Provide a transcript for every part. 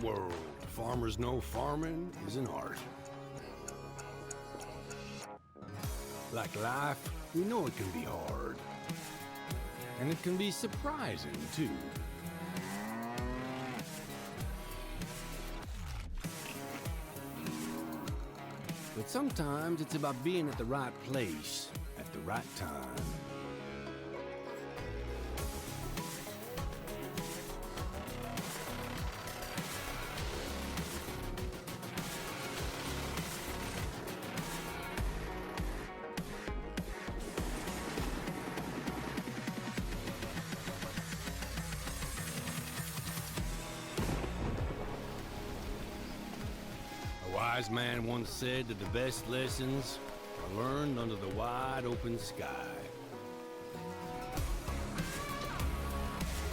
world. Farmers know farming is an art. Like life, we know it can be hard. And it can be surprising, too. But sometimes it's about being at the right place at the right time. A wise man once said that the best lessons are learned under the wide open sky.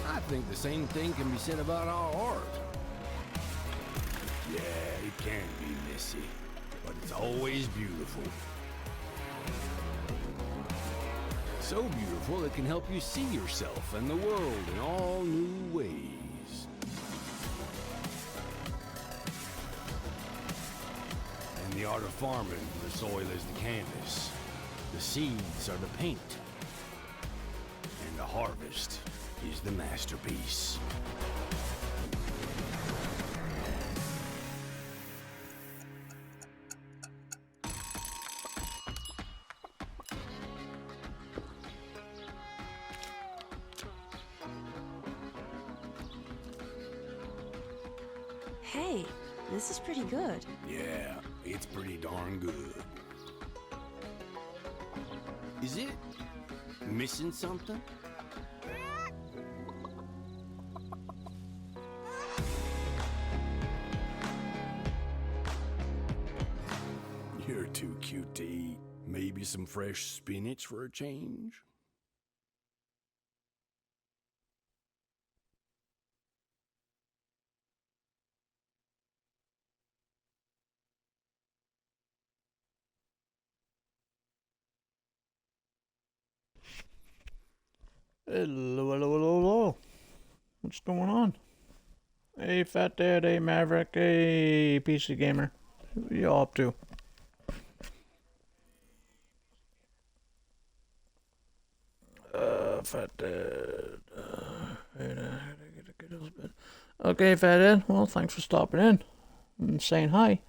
I think the same thing can be said about our art. Yeah, it can be messy, but it's always beautiful. So beautiful it can help you see yourself and the world in all new ways. In the art of farming, the soil is the canvas, the seeds are the paint, and the harvest is the masterpiece. Hey, this is pretty good. Yeah, it's pretty darn good. Is it missing something? You're too cute to eat. Maybe some fresh spinach for a change? Hello, hello, hello, hello. What's going on? Hey, Fat Dad, hey, Maverick, hey, PC Gamer. What are you all up to? Fat Dad. Okay, Fat Dad. Well, thanks for stopping in and saying hi.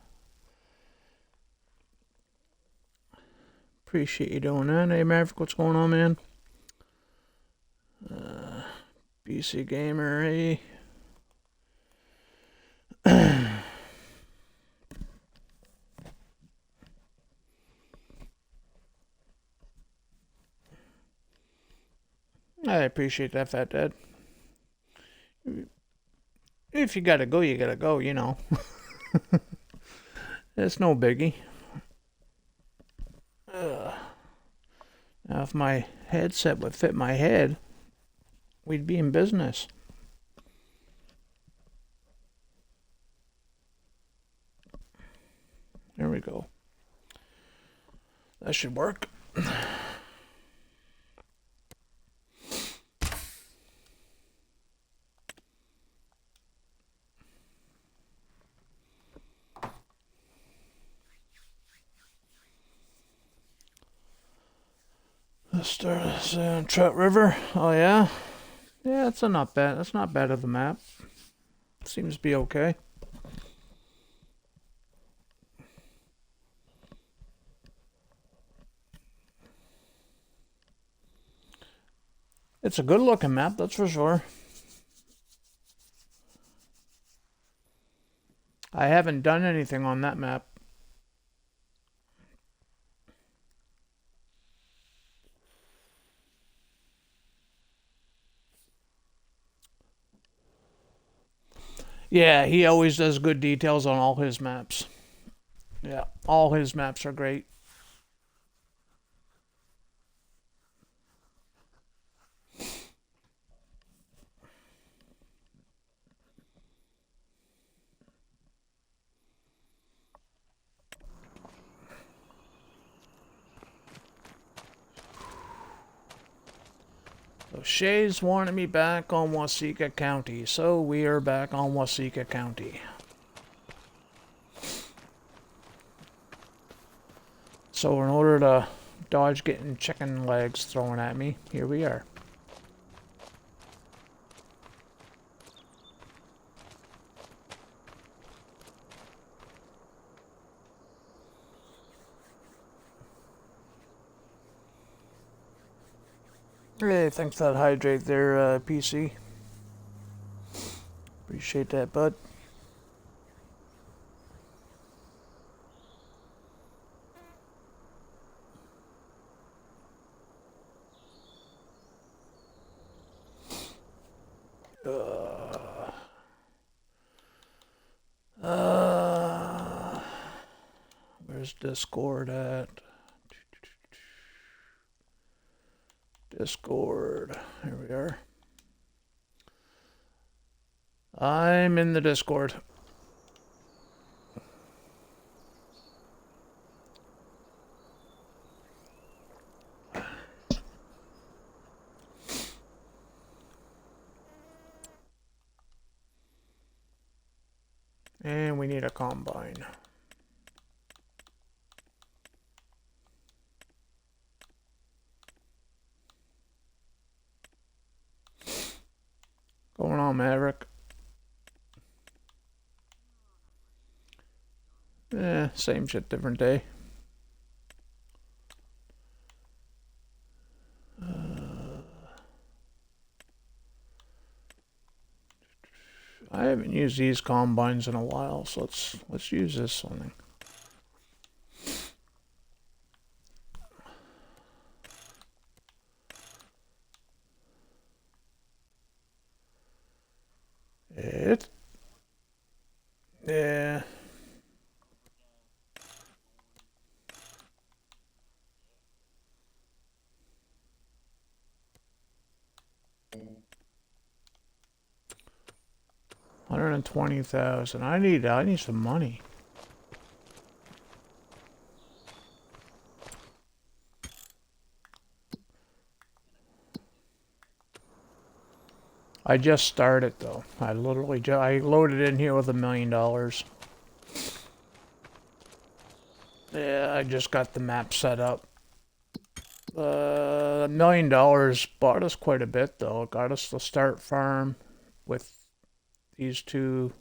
Appreciate you doing that. Hey, Maverick, what's going on, man? PC Gamer, hey. I appreciate that, Fat Dad. If you gotta go, you gotta go, you know. It's no biggie. Now, if my headset would fit my head, we'd be in business. There we go. That should work. Let's start this on Trout River. Oh yeah, yeah. It's not bad. That's not bad of a map. Seems to be okay. It's a good looking map, that's for sure. I haven't done anything on that map. Yeah, he always does good details on all his maps. Yeah, all his maps are great. So Shay's wanting me back on Waseca County, so we are back on Waseca County. So in order to dodge getting chicken legs thrown at me, here we are. Hey, thanks for that hydrate there, PC. Appreciate that, bud. Where's Discord at? Discord. Here we are. I'm in the Discord. And we need a combine. Going on, Maverick? Same shit, different day. I haven't used these combines in a while, so let's use this one. Yeah. $120,000. I need some money. I just started though. I loaded in here with $1 million. Yeah, I just got the map set up. $1 million bought us quite a bit though. It got us the start farm with these two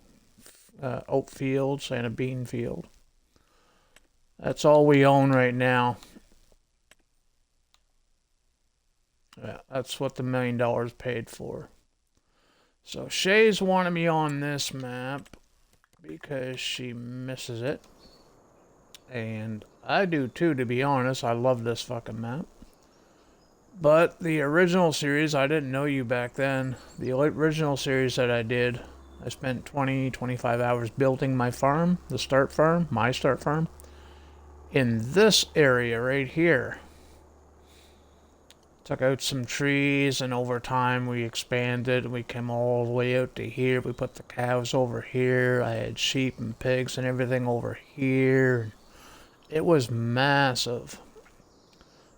oat fields and a bean field. That's all we own right now. Yeah, that's what the $1 million paid for. So Shay's wanted me on this map because she misses it. And I do too, to be honest. I love this fucking map. But the original series, I didn't know you back then. The original series that I did, I spent 20-25 hours building my farm, the start farm, my start farm, in this area right here. Took out some trees, and over time we expanded. We came all the way out to here. We put the cows over here. I had sheep and pigs and everything over here. It was massive.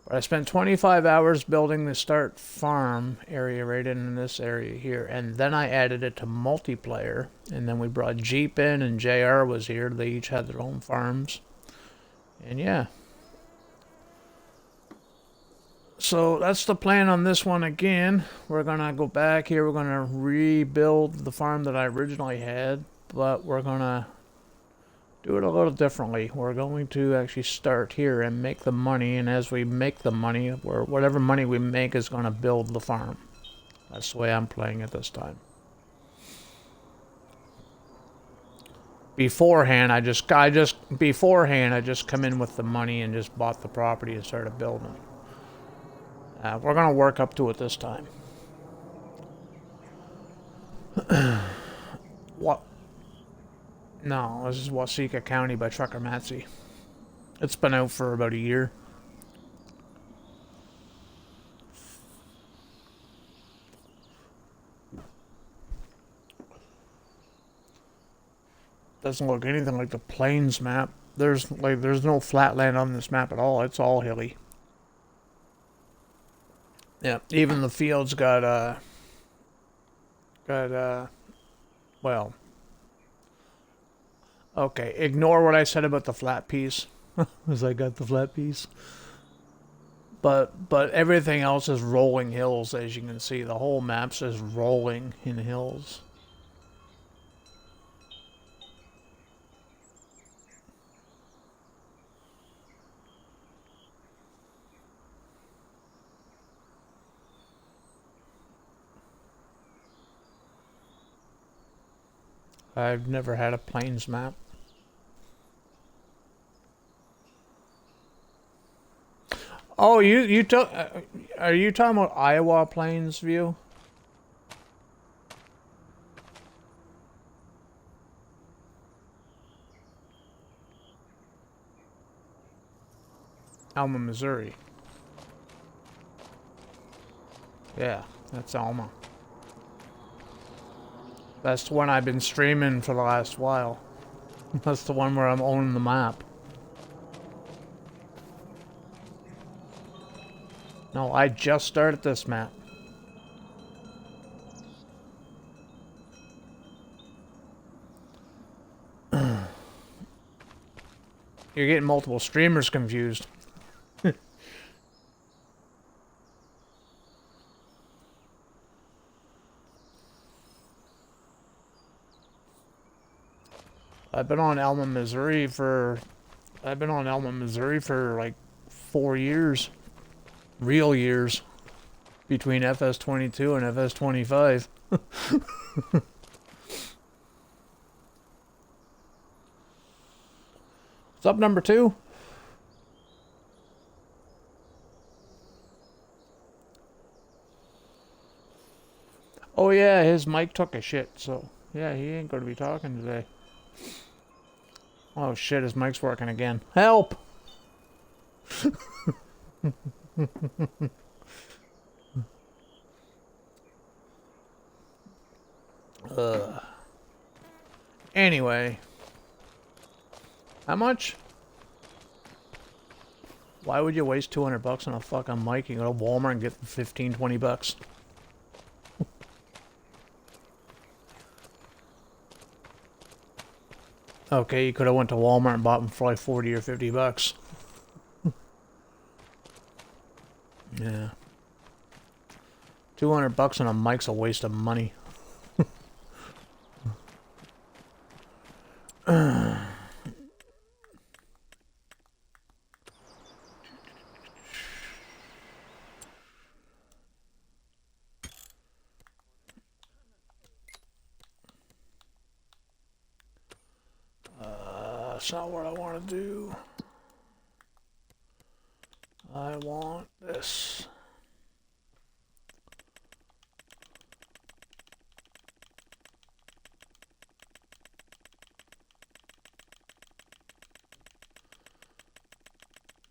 But I spent 25 hours building the start farm area right in this area here. And then I added it to multiplayer. And then we brought Jeep in, and JR was here. They each had their own farms. And yeah. So that's the plan on this one again. We're going to go back here. We're going to rebuild the farm that I originally had. But we're going to do it a little differently. We're going to actually start here and make the money. And as we make the money, whatever money we make is going to build the farm. That's the way I'm playing it this time. Beforehand, I just come in with the money and just bought the property and started building. We're going to work up to it this time. What? No, this is Waseca County by Trucker Matsy. It's been out for about a year. Doesn't look anything like the Plains map. There's no flat land on this map at all. It's all hilly. Yeah, even the fields got well, okay, ignore what I said about the flat piece. Because I got the flat piece. But everything else is rolling hills, as you can see. The whole map's just rolling in hills. I've never had a plains map. Oh, you took? Are you talking about Iowa Plains view? Alma, Missouri. Yeah, that's Alma. That's the one I've been streaming for the last while. That's the one where I'm owning the map. No, I just started this map. You're getting multiple streamers confused. I've been on Alma, Missouri for like 4 years. Real years. Between FS22 and FS25. What's up, number 2? Oh yeah, his mic took a shit, so yeah, he ain't gonna be talking today. Oh shit, his mic's working again. Help! Anyway. How much? Why would you waste 200 bucks on a fucking mic? You go to Walmart and get 15, 20 bucks. Okay, you could have went to Walmart and bought them for like 40 or 50 bucks. Yeah. 200 bucks on a mic's a waste of money. That's not what I want to do. I want this.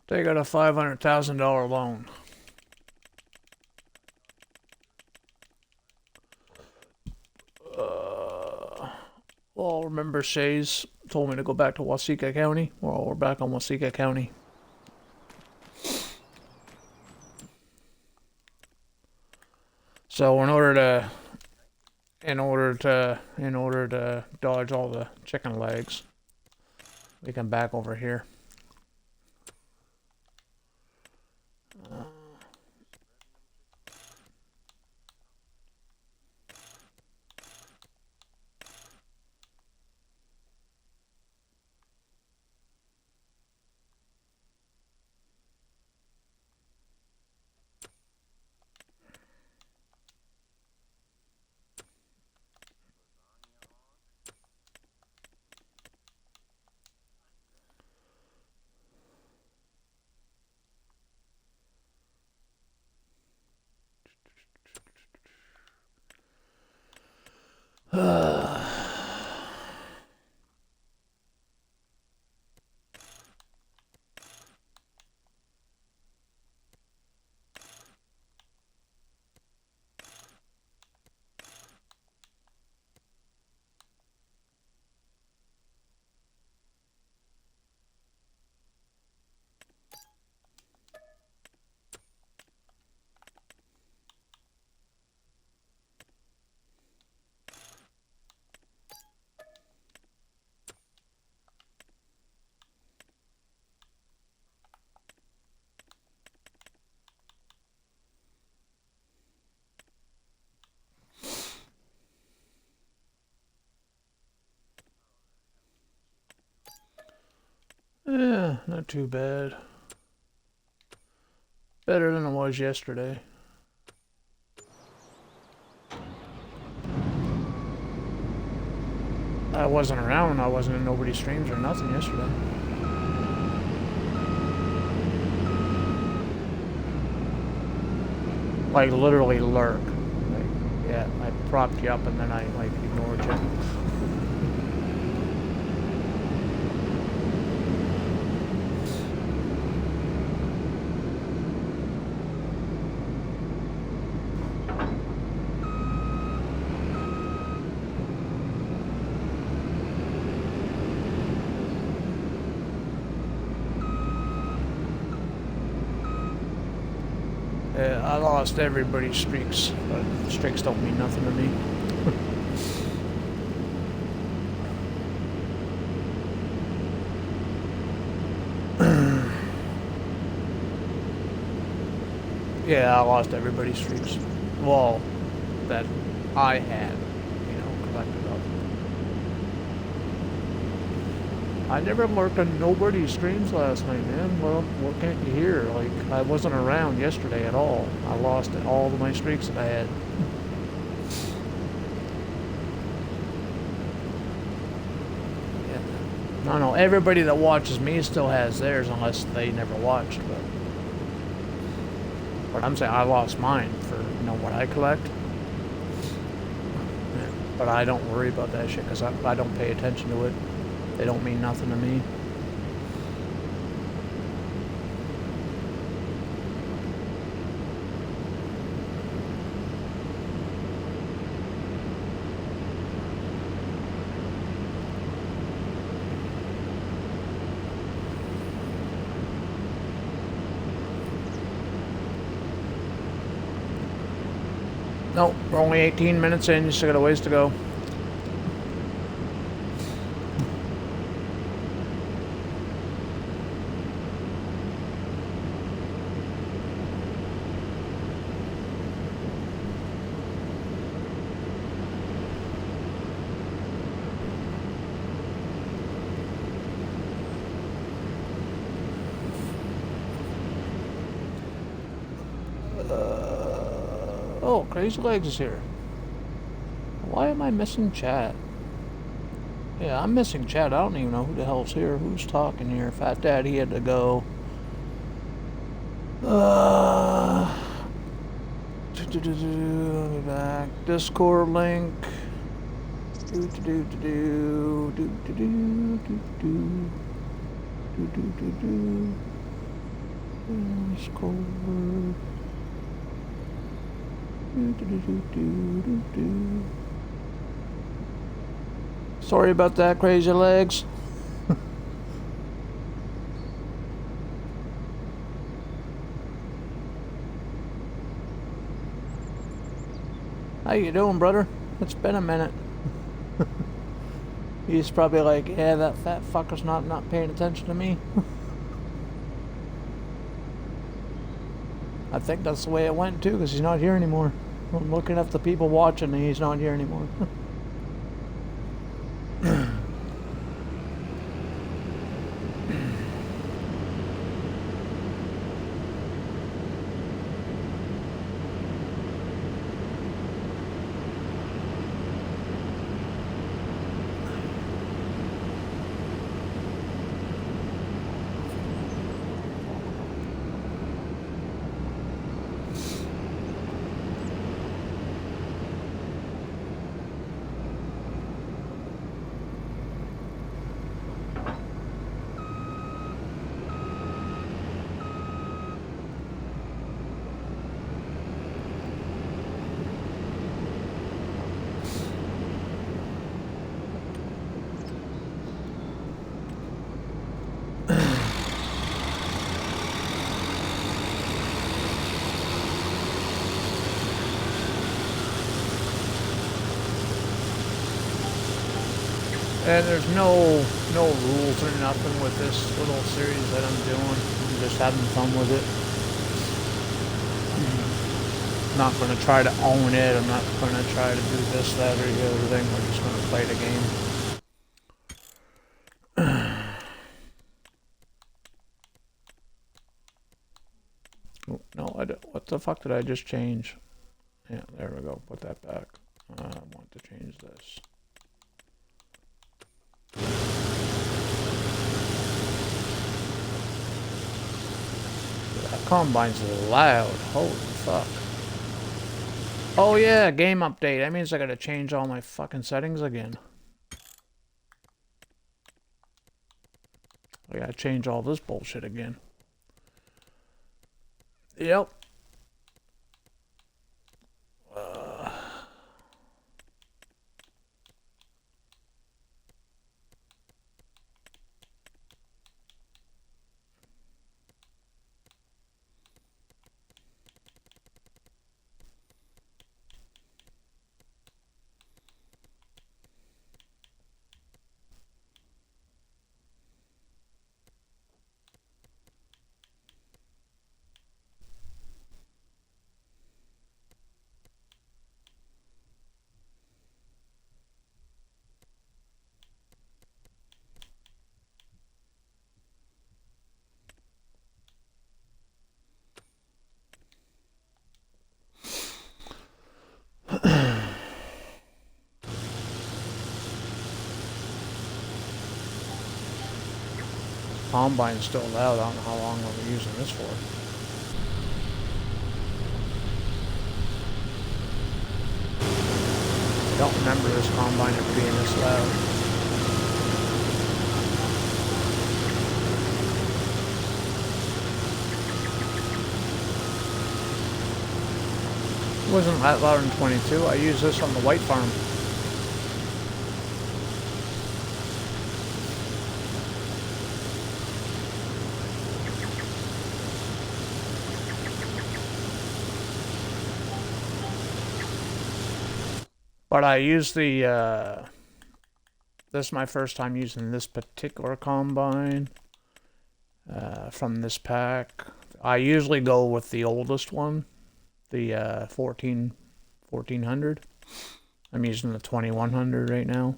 They got a $500,000 loan. Well, remember Shays told me to go back to Waseca County? Well, we're back on Waseca County. So in order to dodge all the chicken legs, we come back over here. Yeah, not too bad. Better than it was yesterday. I wasn't around. I wasn't in nobody's streams or nothing yesterday. Like literally lurk. Like, yeah, I propped you up and then I like ignored you. Yeah, I lost everybody's streaks, but streaks don't mean nothing to me. Yeah, I lost everybody's streaks. Well, that I had, collected up. I never lurked on nobody's streams last night, man. Well, what can't you hear? Like, I wasn't around yesterday at all. I lost all of my streaks that I had. Yeah. I don't know. Everybody that watches me still has theirs unless they never watched, but I'm saying I lost mine for, what I collect. Yeah. But I don't worry about that shit because I don't pay attention to it. They don't mean nothing to me. Nope, we're only 18 minutes in, you still got a ways to go. Oh, Crazy Legs is here. Why am I missing chat? Yeah, I'm missing chat. I don't even know who the hell's here. Who's talking here? Fat Daddy had to go. Let me back. Discord link. Discord. Sorry about that, Crazy Legs. How you doing, brother? It's been a minute. He's probably like, yeah, that fat fucker's not paying attention to me. I think that's the way it went too, because he's not here anymore. I'm looking at the people watching and he's not here anymore. And there's no rules or nothing with this little series that I'm doing. I'm just having fun with it. I'm not going to try to own it. I'm not going to try to do this, that, or the other thing. We're just going to play the game. What the fuck did I just change? Yeah, there we go. Put that back. I want to change this. That combine's loud. Holy fuck. Oh yeah, game update. That means I gotta change all my fucking settings again. I gotta change all this bullshit again. Yep. Combine's still loud. I don't know how long we're using this for. I don't remember this combine ever being this loud. It wasn't that loud in 22. I used this on the white farm. But I use the, this is my first time using this particular combine from this pack. I usually go with the oldest one, the 1400. I'm using the 2100 right now.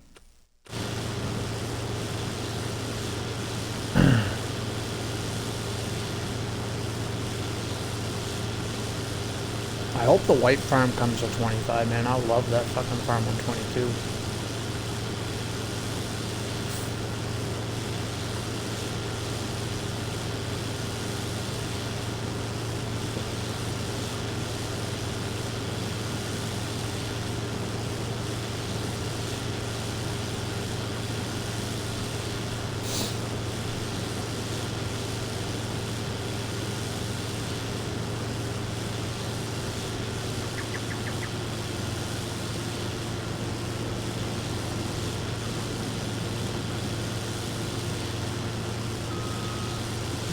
I hope the white farm comes to 25, man. I love that fucking farm on 22.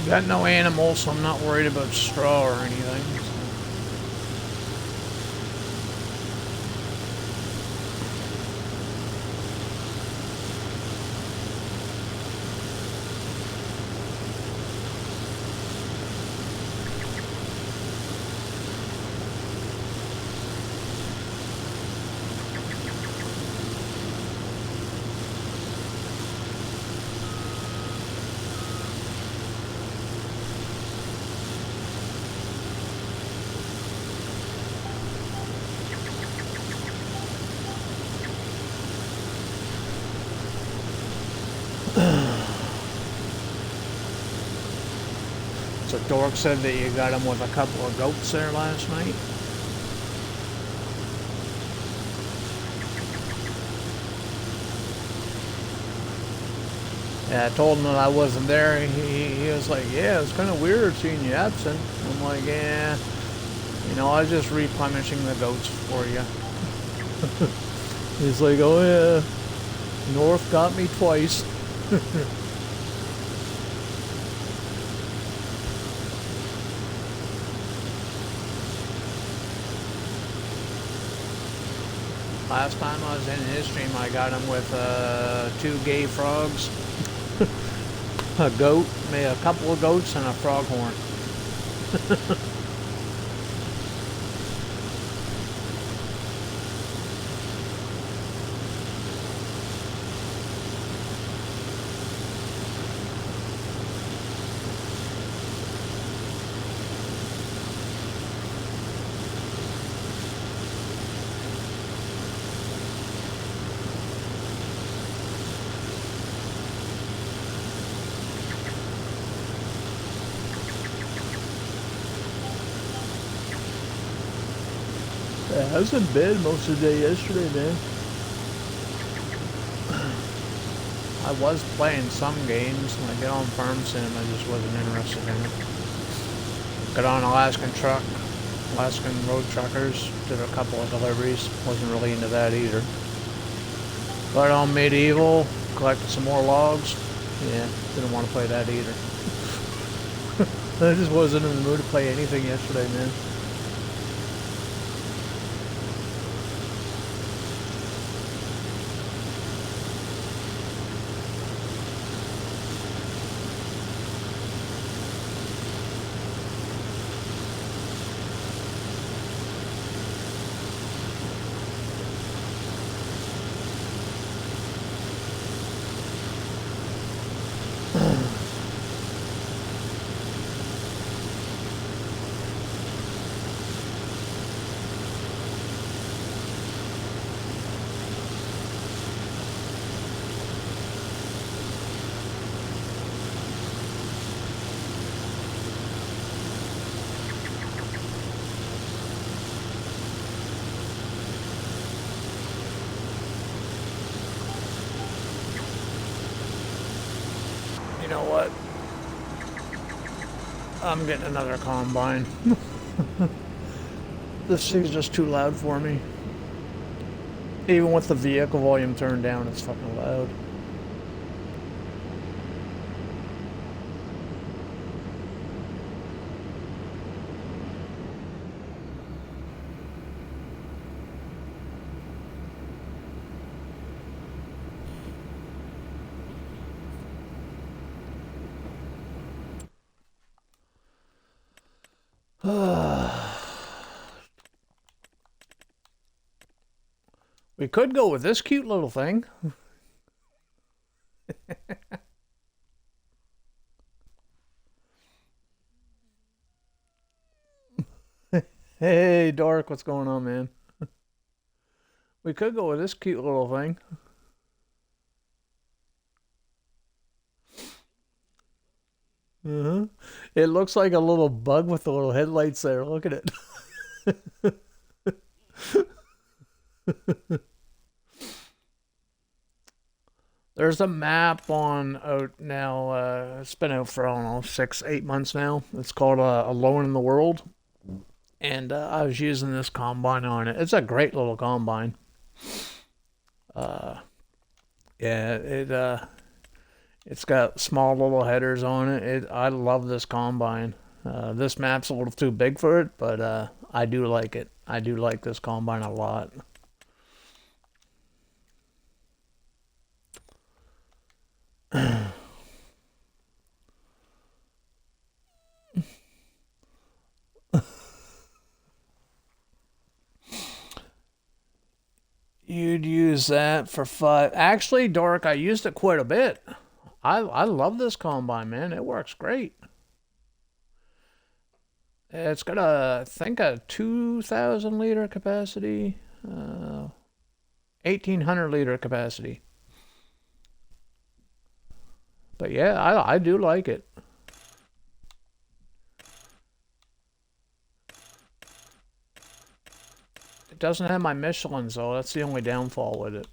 Got no animals, so I'm not worried about straw or anything. So Dork said that you got him with a couple of goats there last night. Yeah, I told him that I wasn't there. He was like, yeah, it's kind of weird seeing you absent. I'm like, yeah, you know, I was just replenishing the goats for you. He's like, oh yeah, North got me twice. Last time I was in his stream, I got him with 2 gay frogs, a goat, maybe a couple of goats, and a froghorn. I was in bed most of the day yesterday, man. I was playing some games. When I get on Farm Sim, I just wasn't interested in it. Got on Alaskan Road Truckers. Did a couple of deliveries. Wasn't really into that either. Got on Medieval. Collected some more logs. Yeah, didn't want to play that either. I just wasn't in the mood to play anything yesterday, man. You know what? I'm getting another combine. This thing's just too loud for me. Even with the vehicle volume turned down, it's fucking loud. We could go with this cute little thing. Hey, Dork, what's going on, man? We could go with this cute little thing. It looks like a little bug with the little headlights there. Look at it. There's a map on out now. It's been out for, I don't know, 6-8 months now. It's called Alone in the World. And I was using this combine on it. It's a great little combine. Yeah, it's got small little headers on it. I love this combine. This map's a little too big for it, but I do like it. I do like this combine a lot. You'd use that for 5. Actually, Dork, I used it quite a bit. I love this combine, man. It works great. It's got I think a 2,000 liter capacity, 1,800 liter capacity. But yeah, I do like it. It doesn't have my Michelins though. That's the only downfall with it.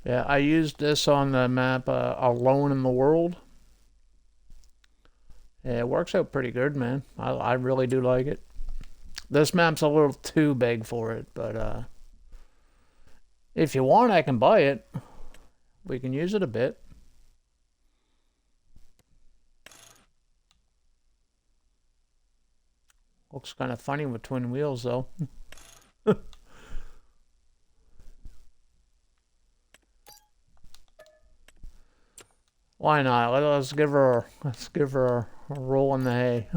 Yeah, I used this on the map Alone in the World. Yeah, it works out pretty good, man. I really do like it. This map's a little too big for it, but if you want, I can buy it. We can use it a bit. Looks kind of funny with twin wheels, though. Why not? Let's give her a roll in the hay.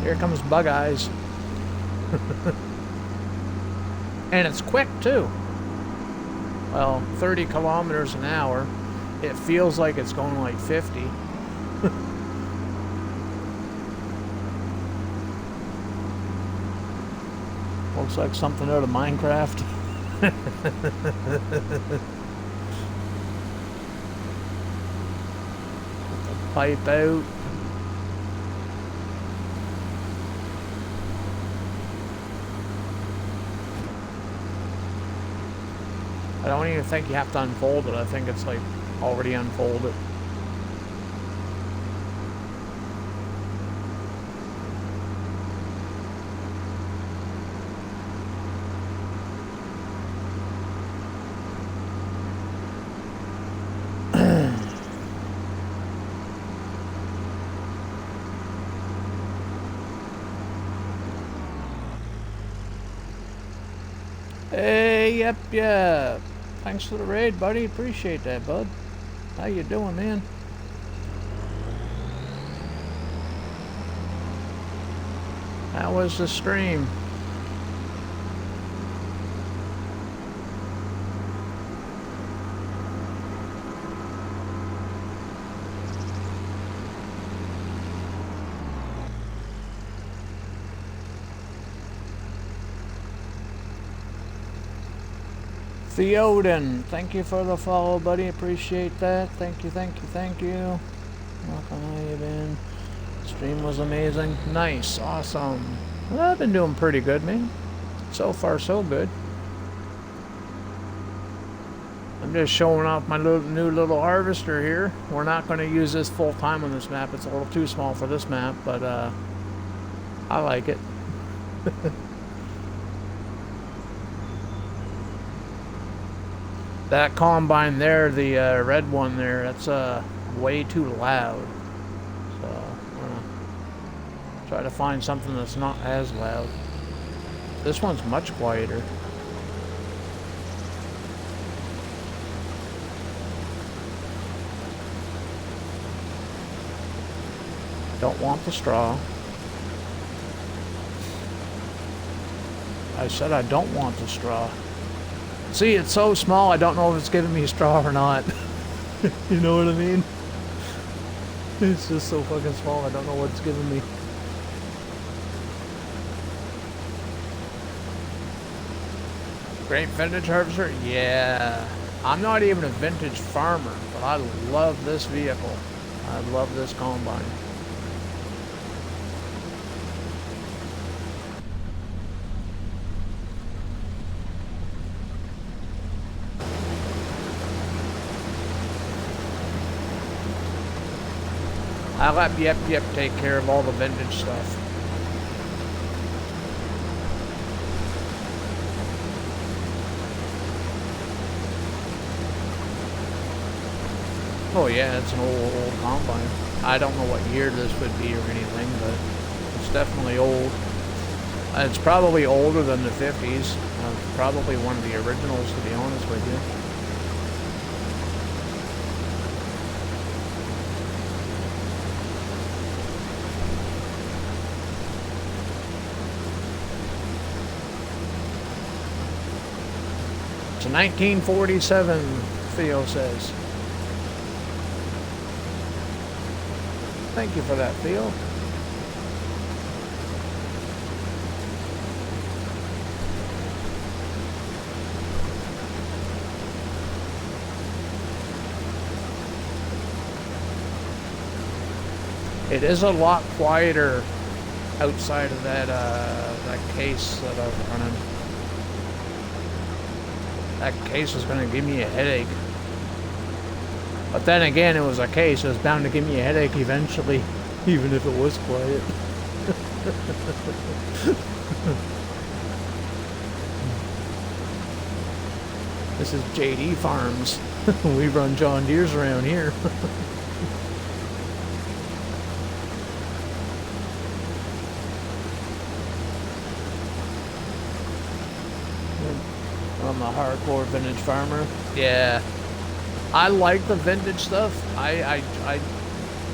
Here comes Bug Eyes. And it's quick too. Well, 30 kilometers an hour. It feels like it's going like 50. Looks like something out of Minecraft. Pipe out. I don't even think you have to unfold it. I think it's like already unfolded. Hey, yep. Thanks for the raid, buddy. Appreciate that, bud. How you doing, man? How was the stream? Theoden, thank you for the follow, buddy. Appreciate that. Thank you. Welcome, how you been? Stream was amazing. Nice, awesome. Well, I've been doing pretty good, man. So far, so good. I'm just showing off my new little harvester here. We're not going to use this full time on this map. It's a little too small for this map, but I like it. That combine there, the red one there, that's way too loud. So I'm gonna try to find something that's not as loud. This one's much quieter. Don't want the straw. I said I don't want the straw. See, it's so small, I don't know if it's giving me a straw or not. You know what I mean? It's just so fucking small, I don't know what it's giving me. Great vintage harvester? Yeah. I'm not even a vintage farmer, but I love this vehicle. I love this combine. I'll let Yep take care of all the vintage stuff. Oh yeah, it's an old combine. I don't know what year this would be or anything, but it's definitely old. It's probably older than the 50s. Probably one of the originals, to be honest with you. It's a 1947, Theo says. Thank you for that, Theo. It is a lot quieter outside of that case that I was running. That case was going to give me a headache. But then again, it was a case. It was bound to give me a headache eventually, even if it was quiet. This is JD Farms. We run John Deere's around here. I'm a hardcore vintage farmer. Yeah. I like the vintage stuff. I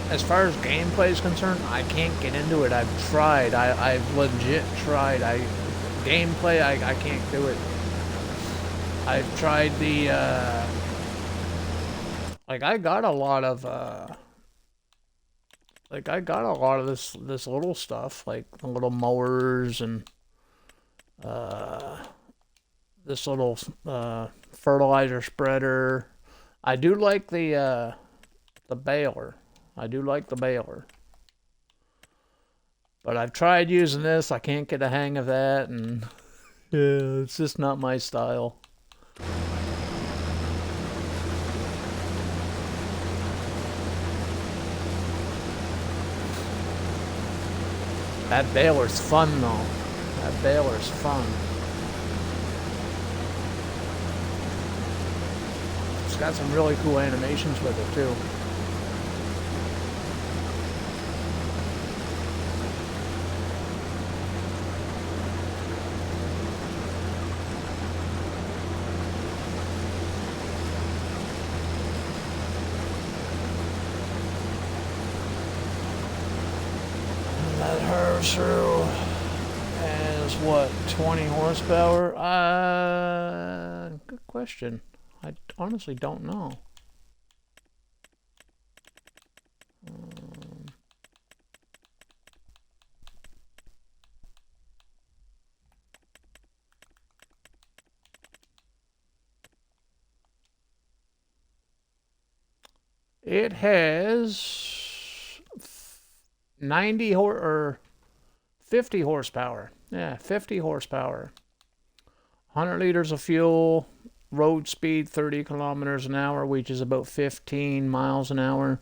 as far as gameplay is concerned, I can't get into it. I've tried. I've legit tried. gameplay, I can't do it. I've tried the, like I got a lot of, this little stuff, like the little mowers and, this little, fertilizer spreader. I do like the baler. I do like the baler. But I've tried using this. I can't get a hang of that, and yeah, it's just not my style. That baler's fun, though. That baler's fun. It's got some really cool animations with it, too. Through as what, 20 horsepower? Good question. I honestly don't know. It has 90 or 50 horsepower. Yeah, 50 horsepower. 100 liters of fuel. Road speed 30 kilometers an hour, which is about 15 miles an hour.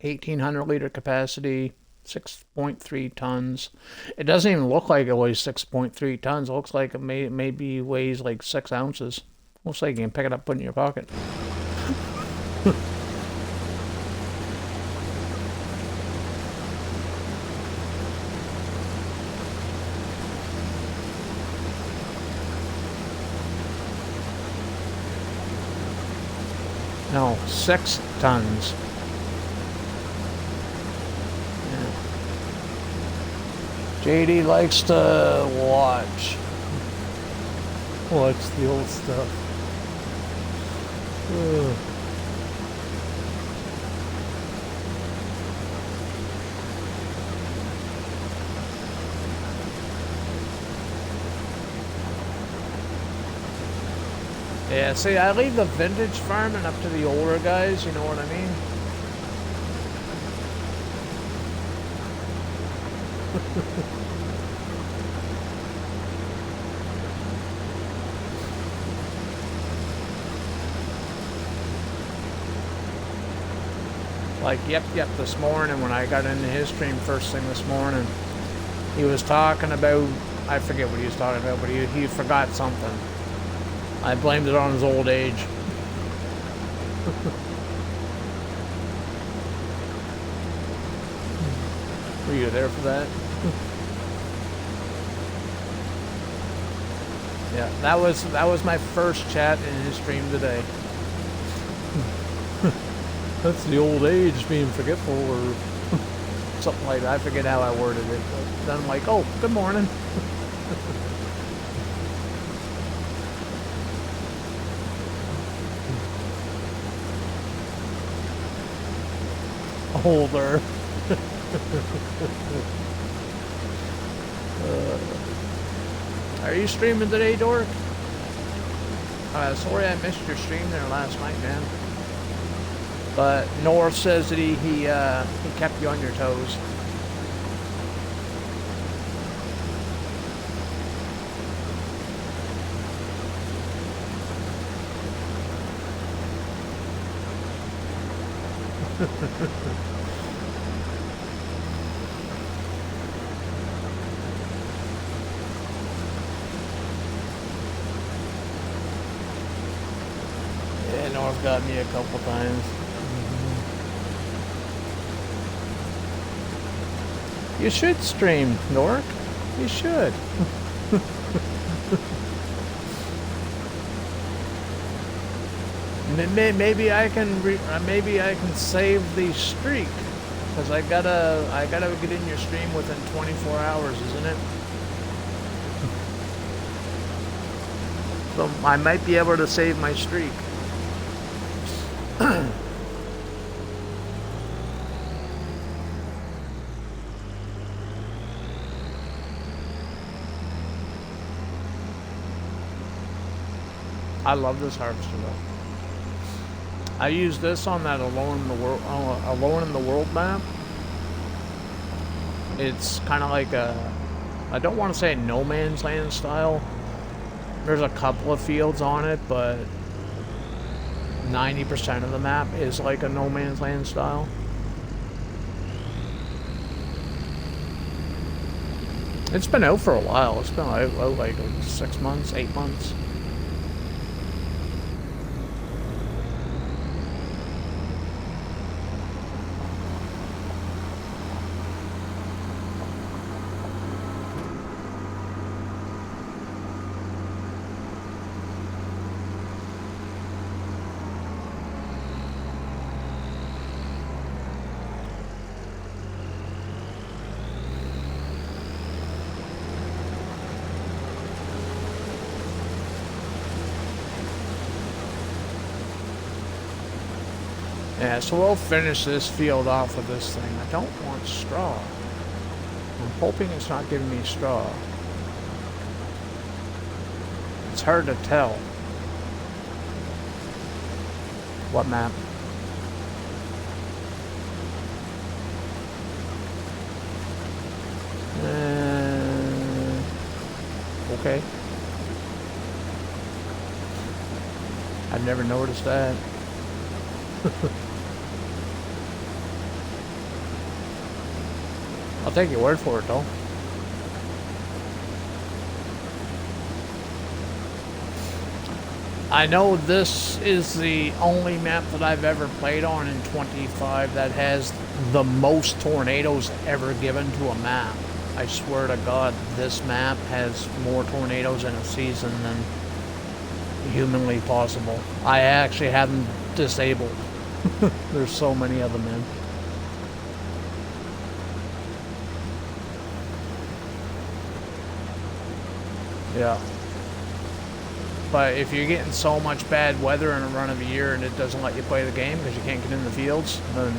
1,800 liter capacity. 6.3 tons. It doesn't even look like it weighs 6.3 tons. It looks like it maybe weighs like 6 ounces. Looks like you can pick it up, put it in your pocket. No, 6 tons. Yeah. JD likes to watch the old stuff. Ugh. Yeah, see, I leave the vintage farming up to the older guys, you know what I mean? Like, yep, this morning when I got into his stream first thing this morning, he was talking about, I forget what he was talking about, but he forgot something. I blamed it on his old age. Were you there for that? Yeah, that was my first chat in his stream today. That's the old age being forgetful or something like that. I forget how I worded it. But then I'm like, oh, good morning. Older. Are you streaming today, Dork? Sorry I missed your stream there last night, man. But North says that he kept you on your toes. Yeah, North got me a couple times. You should stream, Nork. You should. Maybe I can save the streak, because I gotta get in your stream within 24 hours, isn't it? So I might be able to save my streak. I love this harvester though. I use this on that Alone in the World map. It's kind of like a, I don't want to say no man's land style. There's a couple of fields on it, but 90% of the map is like a no man's land style. It's been out for a while. It's been out like 6 months, 8 months. Yeah, so we'll finish this field off with this thing. I don't want straw. I'm hoping it's not giving me straw. It's hard to tell. What map? Okay. I've never noticed that. I'll take your word for it, though. I know this is the only map that I've ever played on in 25 that has the most tornadoes ever given to a map. I swear to God, this map has more tornadoes in a season than humanly possible. I actually have them disabled. There's so many of them in. Yeah. But if you're getting so much bad weather in a run of a year and it doesn't let you play the game because you can't get in the fields, then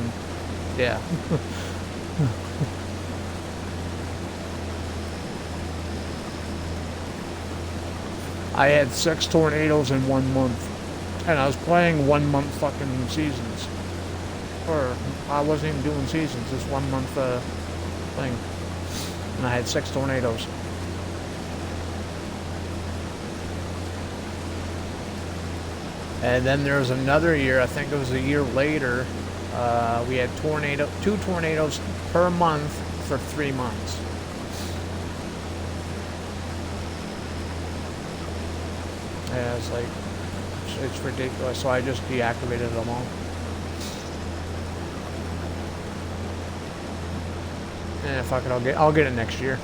yeah. I had 6 tornadoes in 1 month. And I was playing 1 month fucking seasons. Or I wasn't even doing seasons, just 1 month thing. And I had 6 tornadoes. And then there was another year, I think it was a year later, we had 2 tornadoes per month for 3 months. Yeah, it's like, it's ridiculous, so I just deactivated them all. Eh, fuck it, I'll get it next year.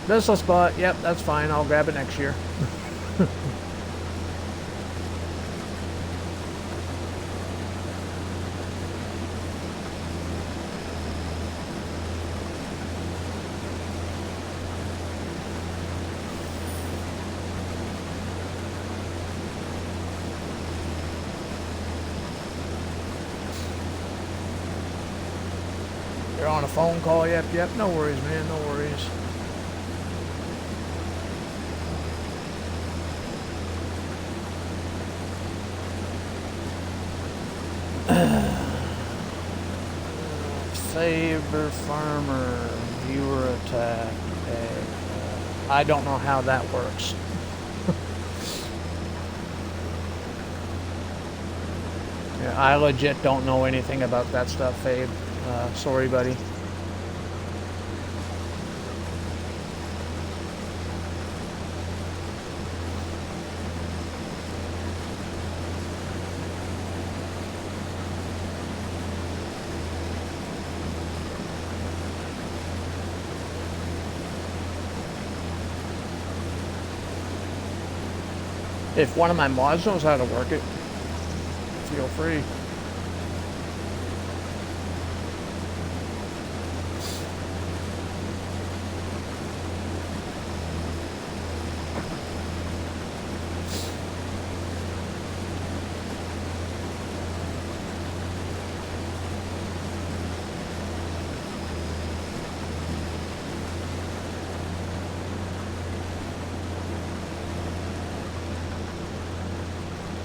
Missile spot, yep, that's fine, I'll grab it next year. You're on a phone call, yep, no worries, man, no worries. Saber farmer, viewer attack. I don't know how that works. Yeah, I legit don't know anything about that stuff, Fabe. Sorry, buddy. If one of my mods knows how to work it, feel free.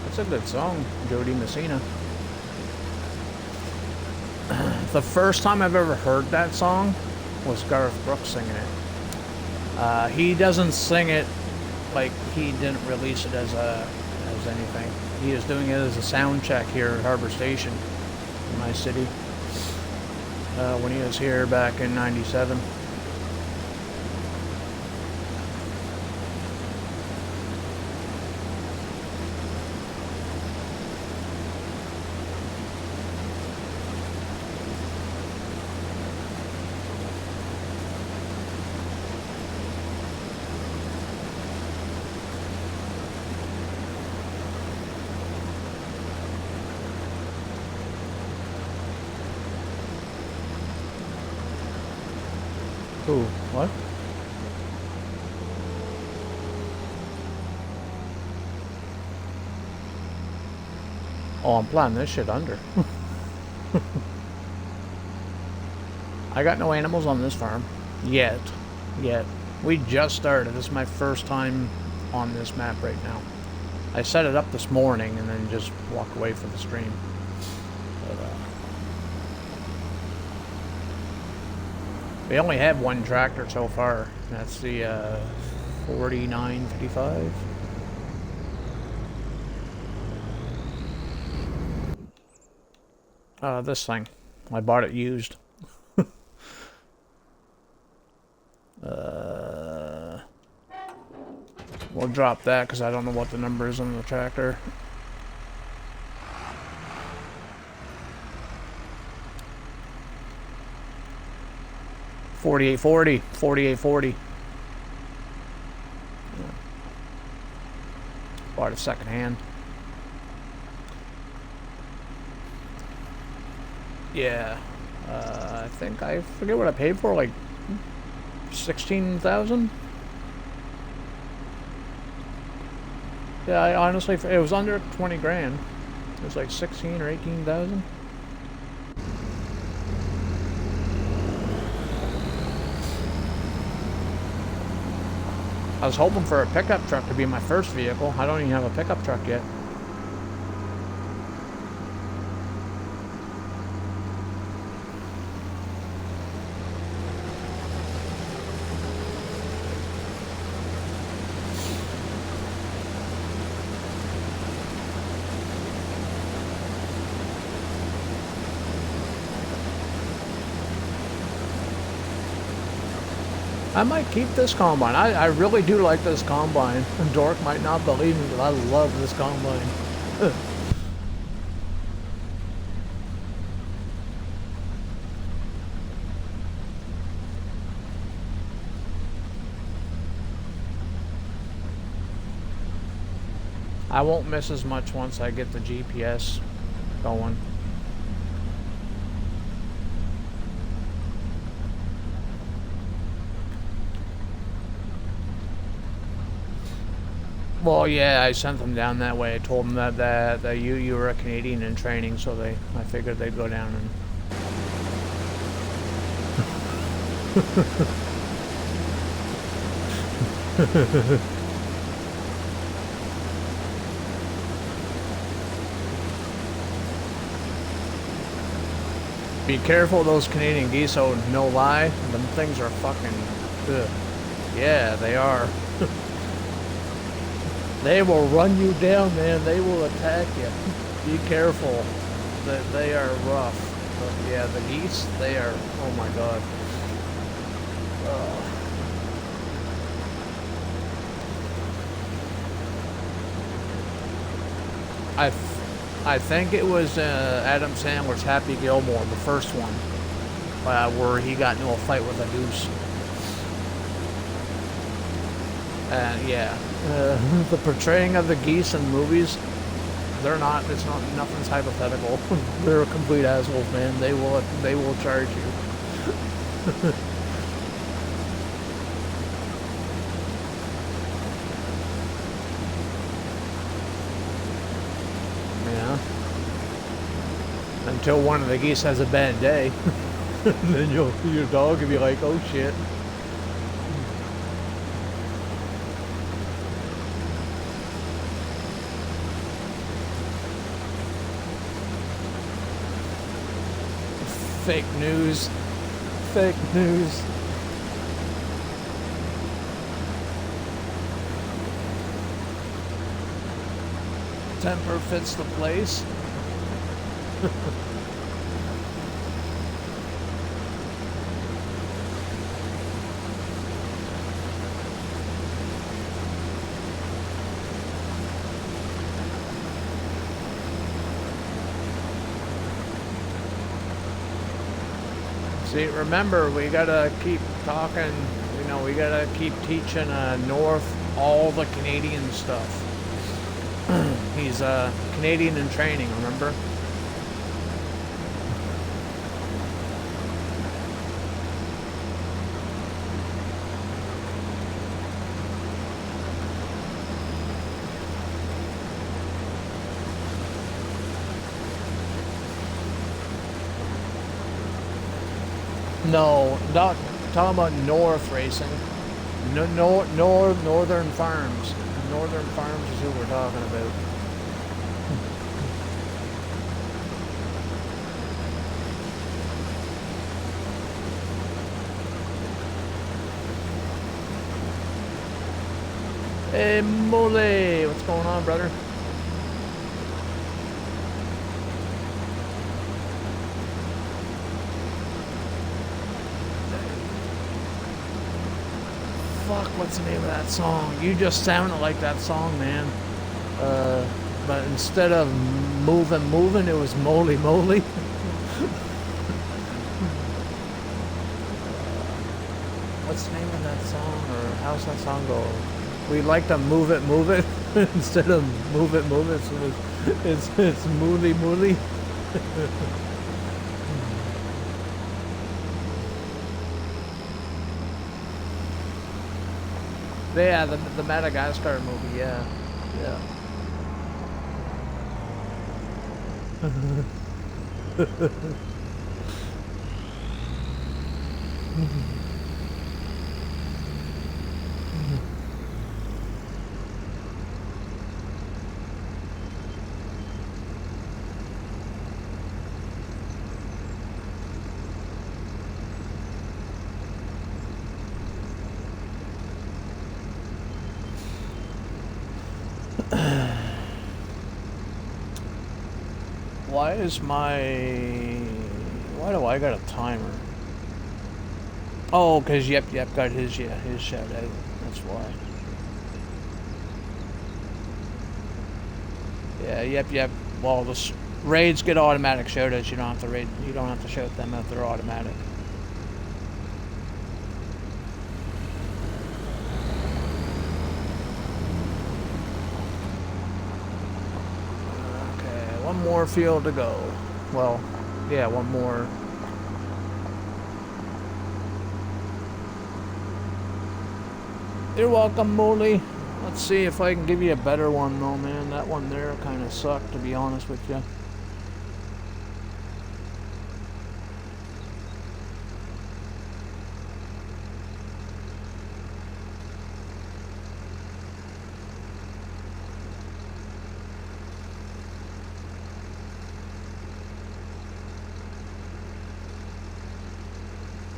That's a good song, Jody Messina. The first time I've ever heard that song was Garth Brooks singing it. He doesn't sing it like he didn't release it as anything. He is doing it as a sound check here at Harbor Station in my city when he was here back in '97. Ooh, what? Oh, I'm planting this shit under. I got no animals on this farm. Yet. We just started. This is my first time on this map right now. I set it up this morning and then just walked away from the stream. But, we only have one tractor so far. That's the 4955. This thing. I bought it used. We'll drop that because I don't know what the number is on the tractor. $48.40. Bought it secondhand. Yeah, I think I forget what I paid for, like 16,000. Yeah, I honestly, it was under 20 grand. It was like 16 or 18,000. I was hoping for a pickup truck to be my first vehicle. I don't even have a pickup truck yet. I might keep this combine. I really do like this combine. Dork might not believe me, but I love this combine. I won't miss as much once I get the GPS going. Well, yeah, I sent them down that way. I told them that you were a Canadian in training, so I figured they'd go down and. Be careful of those Canadian geese, oh, no lie. Them things are fucking. Ugh. Yeah, they are. They will run you down, man. They will attack you. Be careful. They are rough. But yeah, the geese, they are, oh my god. I think it was Adam Sandler's Happy Gilmore, the first one, where he got into a fight with a goose. And yeah, the portraying of the geese in movies, it's not, nothing's hypothetical. They're complete assholes, man. They will charge you. Yeah. Until one of the geese has a bad day. Then your dog will be like, oh shit. Fake news. Fake news. Temper fits the place. See, remember, we gotta keep talking, you know, we gotta keep teaching North all the Canadian stuff. He's Canadian in training, remember? No, not talking about North Racing. Northern Farms. Northern Farms is who we're talking about. Hey, Mole, what's going on, brother? Fuck, what's the name of that song? You just sounded like that song, man. But instead of moving, it was moly. What's the name of that song? Or how's that song go? We like to move it. Instead of move it. So it's mooly. Yeah, the Madagascar movie, yeah. Why do I got a timer? Oh, cause yep, got his shout out. That's why. Yeah, yep. Well, the raids get automatic shout outs. You don't have to shout them out. They're automatic. One more field to go. Well, yeah, one more. You're welcome, Molly. Let's see if I can give you a better one, though, man. That one there kind of sucked, to be honest with you.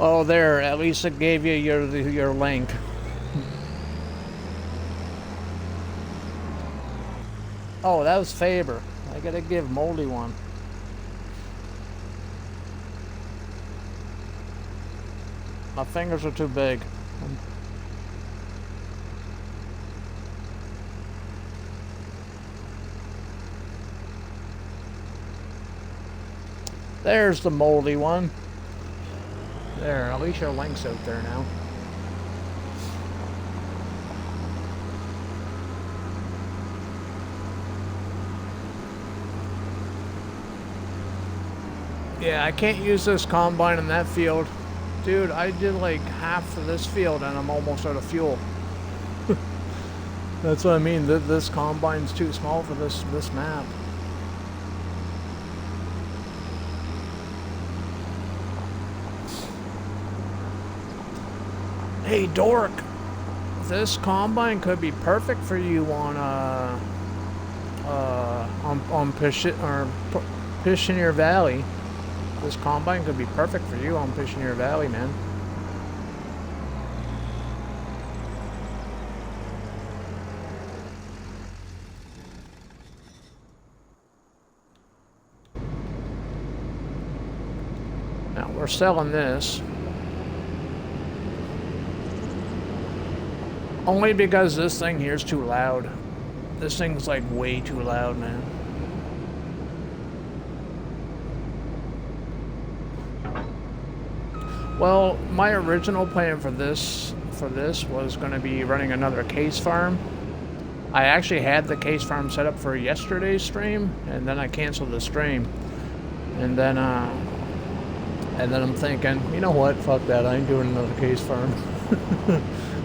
Oh, there. At least it gave you your link. Oh, that was Faber. I gotta give Moldy one. My fingers are too big. There's the moldy one. There, at least your link's out there now. Yeah, I can't use this combine in that field. Dude, I did like half of this field and I'm almost out of fuel. That's what I mean. This combine's too small for this map. Hey, Dork, this combine could be perfect for you on Pioneer Valley. This combine could be perfect for you on fishing your valley, man. Now we're selling this. Only because this thing here is too loud. This thing's like way too loud, man. Well, my original plan for this was going to be running another case farm. I actually had the case farm set up for yesterday's stream, and then I canceled the stream. And then I'm thinking, you know what? Fuck that. I ain't doing another case farm.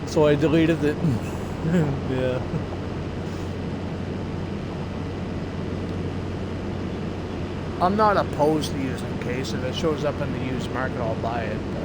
So I deleted it. Yeah. I'm not opposed to using case. If it shows up in the used market, I'll buy it. But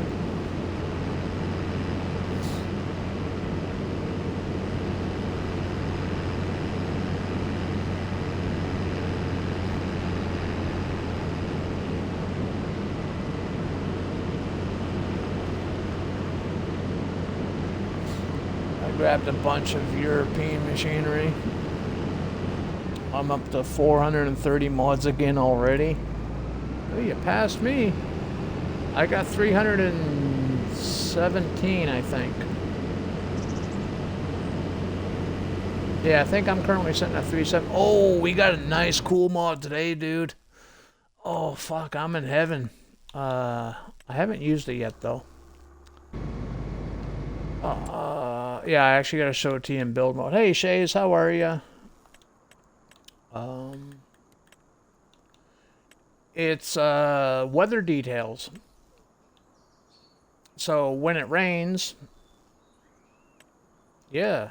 I grabbed a bunch of European machinery. I'm up to 430 mods again already. Oh, you passed me. I got 317, I think. Yeah, I think I'm currently sitting at 37. Oh, we got a nice cool mod today, dude. Oh, fuck, I'm in heaven. I haven't used it yet, though. Yeah, I actually got to show it to you in build mode. Hey, Shays, how are ya? It's weather details. So when it rains, yeah,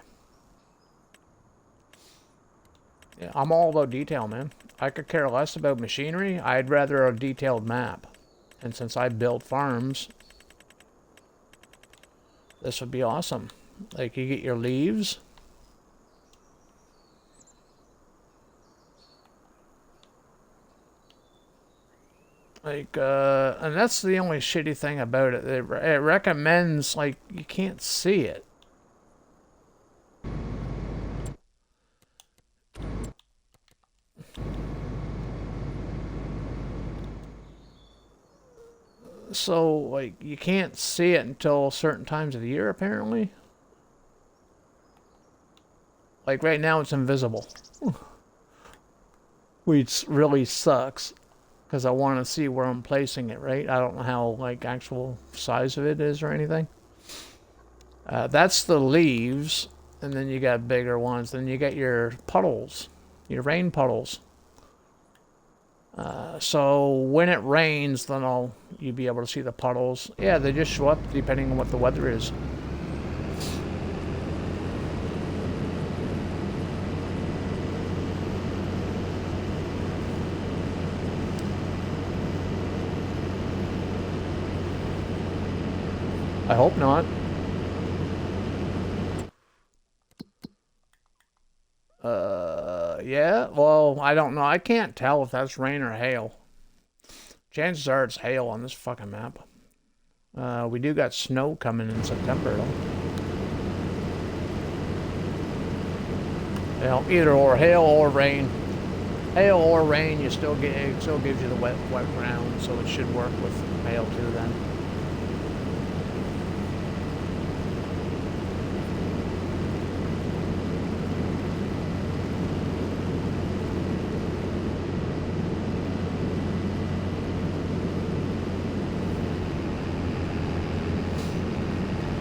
I'm all about detail, man. I could care less about machinery. I'd rather a detailed map. And since I build farms, this would be awesome. Like, you get your leaves. Like, and that's the only shitty thing about it. It recommends, like, you can't see it. So, like, you can't see it until certain times of the year, apparently. Like, right now it's invisible. Which really sucks. Because I want to see where I'm placing it, right? I don't know how, like, actual size of it is or anything. That's the leaves. And then you got bigger ones. Then you got your puddles. Your rain puddles. So when it rains, then you'll be able to see the puddles. Yeah, they just show up depending on what the weather is. I hope not. Yeah, well, I don't know. I can't tell if that's rain or hail. Chances are it's hail on this fucking map. We do got snow coming in September, though. You know, either or, hail or rain. Hail or rain, it still gives you the wet ground, so it should work with hail too then.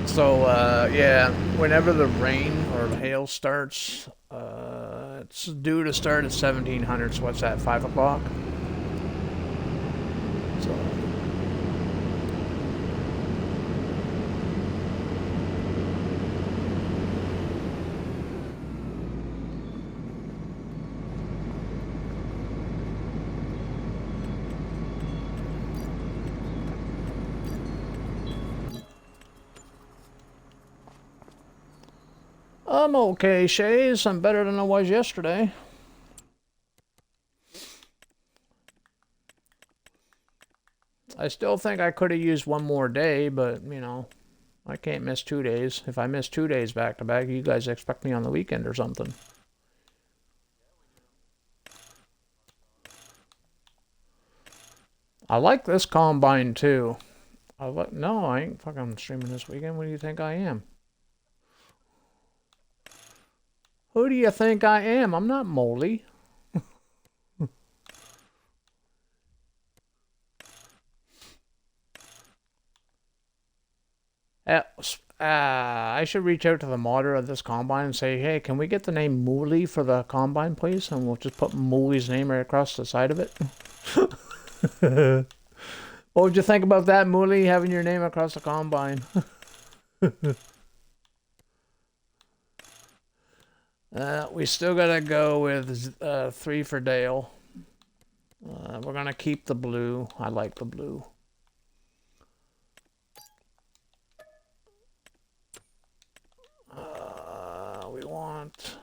So, yeah, whenever the rain or the hail starts, it's due to start at 1700, so what's that, 5 o'clock? So... I'm okay, Shays. I'm better than I was yesterday. I still think I could have used one more day, but, you know, I can't miss 2 days. If I miss 2 days back to back, you guys expect me on the weekend or something. I like this combine too. No, I ain't fucking streaming this weekend. What do you think I am? Who do you think I am? I'm not Molly. I should reach out to the modder of this combine and say, hey, can we get the name Mooley for the combine, please? And we'll just put Mooley's name right across the side of it. What would you think about that, Mooley, having your name across the combine? We still gotta go with 3 for Dale. We're gonna keep the blue. I like the blue. We want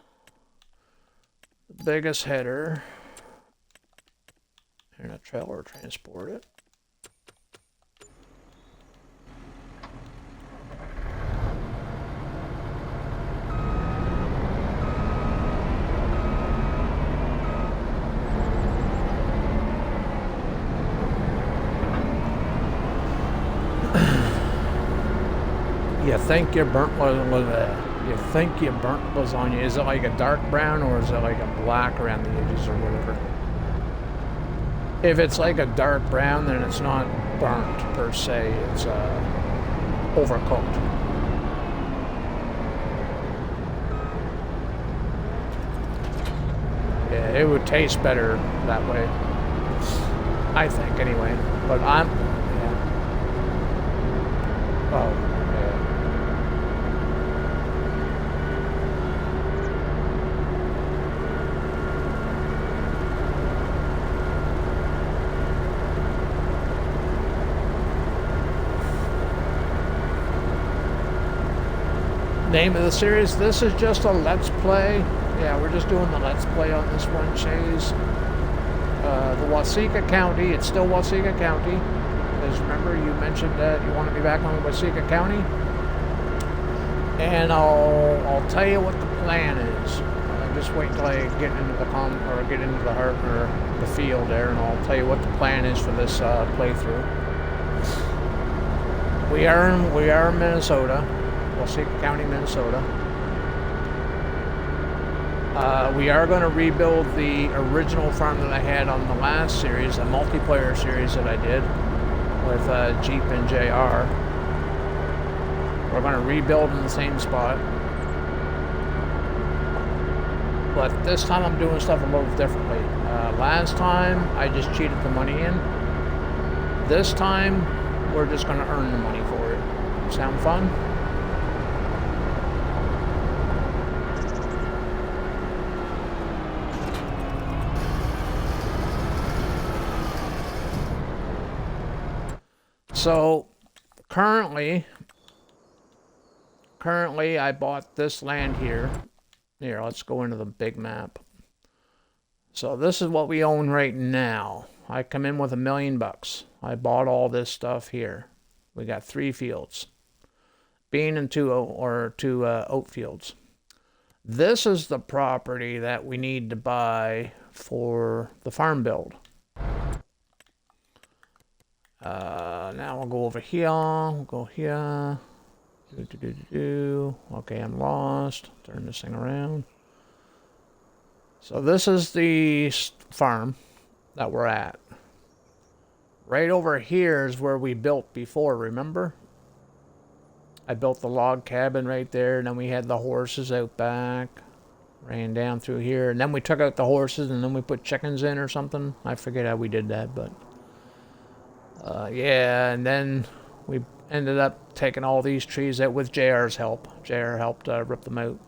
the biggest header and a trailer to transport it. You think your burnt you think your burnt lasagna, is it like a dark brown or is it like a black around the edges or whatever? If it's like a dark brown, then it's not burnt per se, it's overcooked. Yeah, it would taste better that way, I think anyway, but yeah. Oh. Name of the series, this is just a let's play. Yeah, we're just doing the let's play on this one, Shays. The Waseca County, it's still Waseca County, because remember you mentioned that you want to be back on Waseca County, and I'll tell you what the plan is. Just wait till I get into the get into the heart or the field there, and I'll tell you what the plan is for this playthrough. We are in Minnesota. Waseca County, Minnesota. We are going to rebuild the original farm that I had on the last series, the multiplayer series that I did with Jeep and JR. We're going to rebuild in the same spot. But this time I'm doing stuff a little differently. Last time I just cheated the money in. This time we're just going to earn the money for it. Sound fun? So currently I bought this land here. Here, let's go into the big map. So this is what we own right now. I come in with $1 million. I bought all this stuff here. We got 3 fields, bean and 2 oat fields. This is the property that we need to buy for the farm build. Now we'll go over here. We'll go here. Okay, I'm lost. Turn this thing around. So this is the farm that we're at. Right over here is where we built before, remember? I built the log cabin right there, and then we had the horses out back. Ran down through here, and then we took out the horses, and then we put chickens in or something. I forget how we did that, but... yeah, and then we ended up taking all these trees out with JR's help. JR helped rip them out.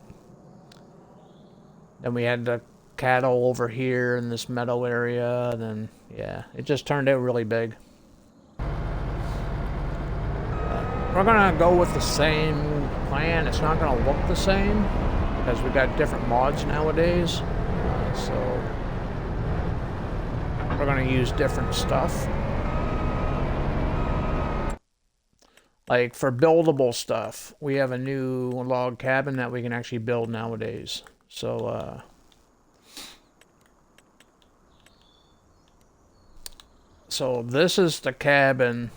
Then we had the cattle over here in this meadow area, and then, yeah, it just turned out really big. We're gonna go with the same plan. It's not gonna look the same, because we got different mods nowadays. So, we're gonna use different stuff. Like for buildable stuff, we have a new log cabin that we can actually build nowadays. So, so this is the cabin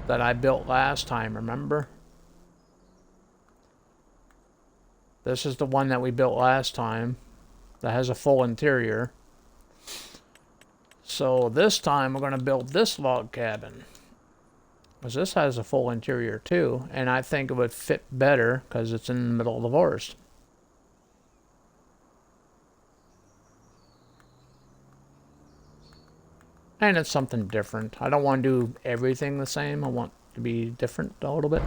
that I built last time, remember? This is the one that we built last time that has a full interior. So this time we're going to build this log cabin. Because this has a full interior too, and I think it would fit better because it's in the middle of the forest. And it's something different. I don't want to do everything the same. I want to be different a little bit.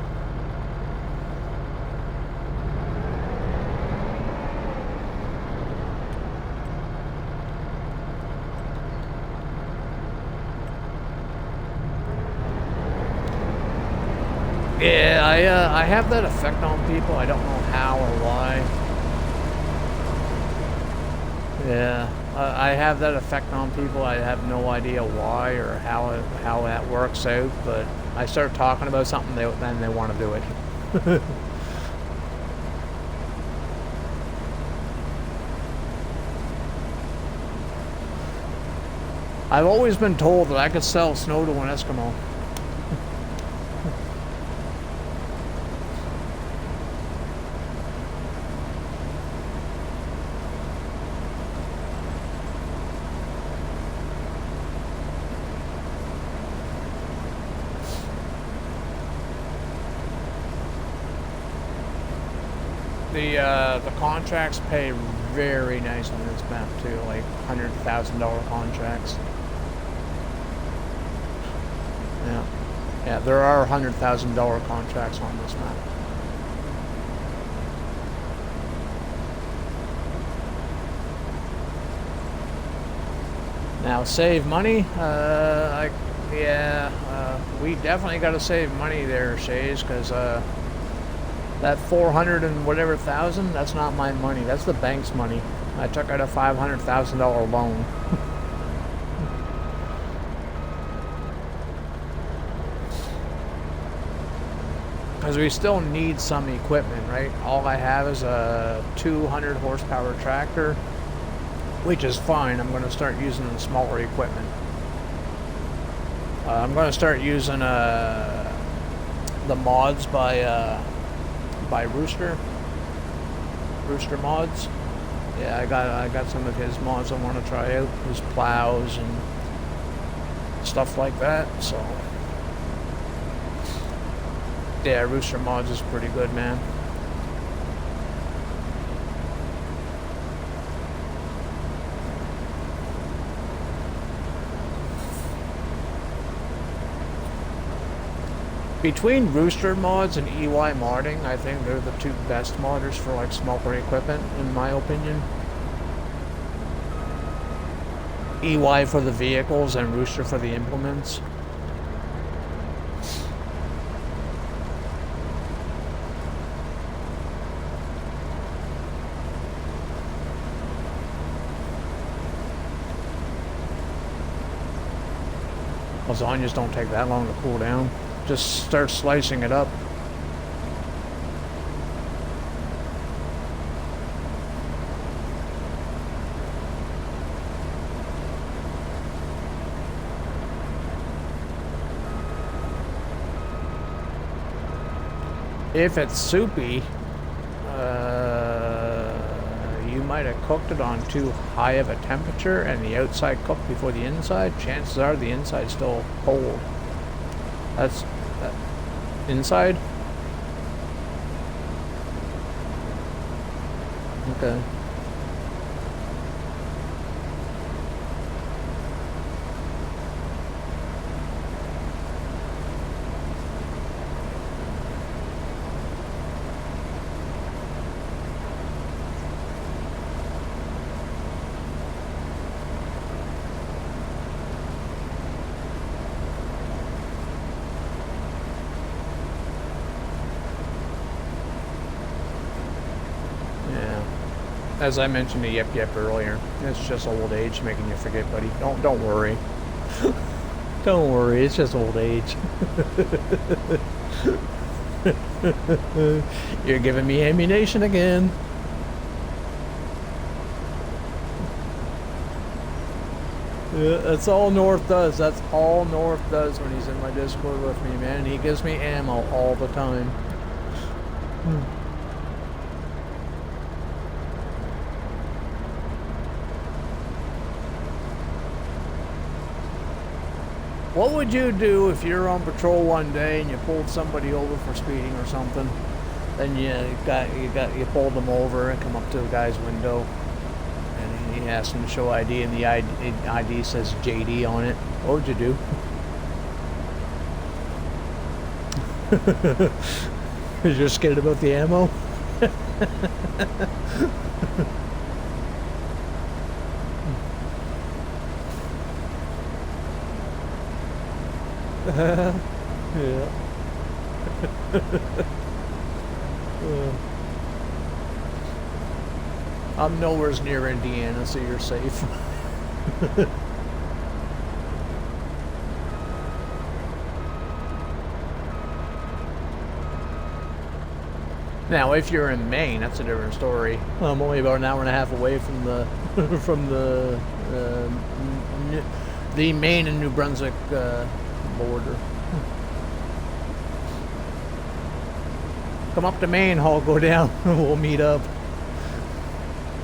Yeah, I have that effect on people. I don't know how or why. Yeah, I have that effect on people. I have no idea why or how that works out. But I start talking about something, then they want to do it. I've always been told that I could sell snow to an Eskimo. The contracts pay very nice on this map too, like $100,000 contracts. Yeah, there are $100,000 contracts on this map. Now save money. We definitely got to save money there, Shays, because that 400 and whatever thousand, that's not my money. That's the bank's money. I took out a $500,000 loan. Because we still need some equipment, right? All I have is a 200 horsepower tractor, which is fine. I'm going to start using the smaller equipment. I'm going to start using the mods by Rooster mods. Yeah, I got some of his mods I want to try out, his plows and stuff like that. So yeah, Rooster mods is pretty good, man. Between Rooster mods and EY modding, I think they're the two best modders for like smaller equipment, in my opinion. EY for the vehicles and Rooster for the implements. Lasagnas don't take that long to cool down. Just start slicing it up. If it's soupy, you might have cooked it on too high of a temperature and the outside cooked before the inside. Chances are the inside's still cold. That's inside? Okay. As I mentioned to Yep Yep earlier, it's just old age making you forget, buddy. Don't worry. Don't worry, it's just old age. You're giving me ammunition again. Yeah, that's all North does. That's all North does when he's in my Discord with me, man. He gives me ammo all the time. What would you do if you're on patrol one day and you pulled somebody over for speeding or something? Then you pulled them over and come up to a guy's window and he asked him to show ID and the ID says JD on it. What would you do? Because you're scared about the ammo? Yeah. I'm nowhere near Indiana, so you're safe. Now, if you're in Maine, that's a different story. I'm only about an hour and a half away from the the Maine and New Brunswick border. Come up to Maine, I'll go down. We'll meet up.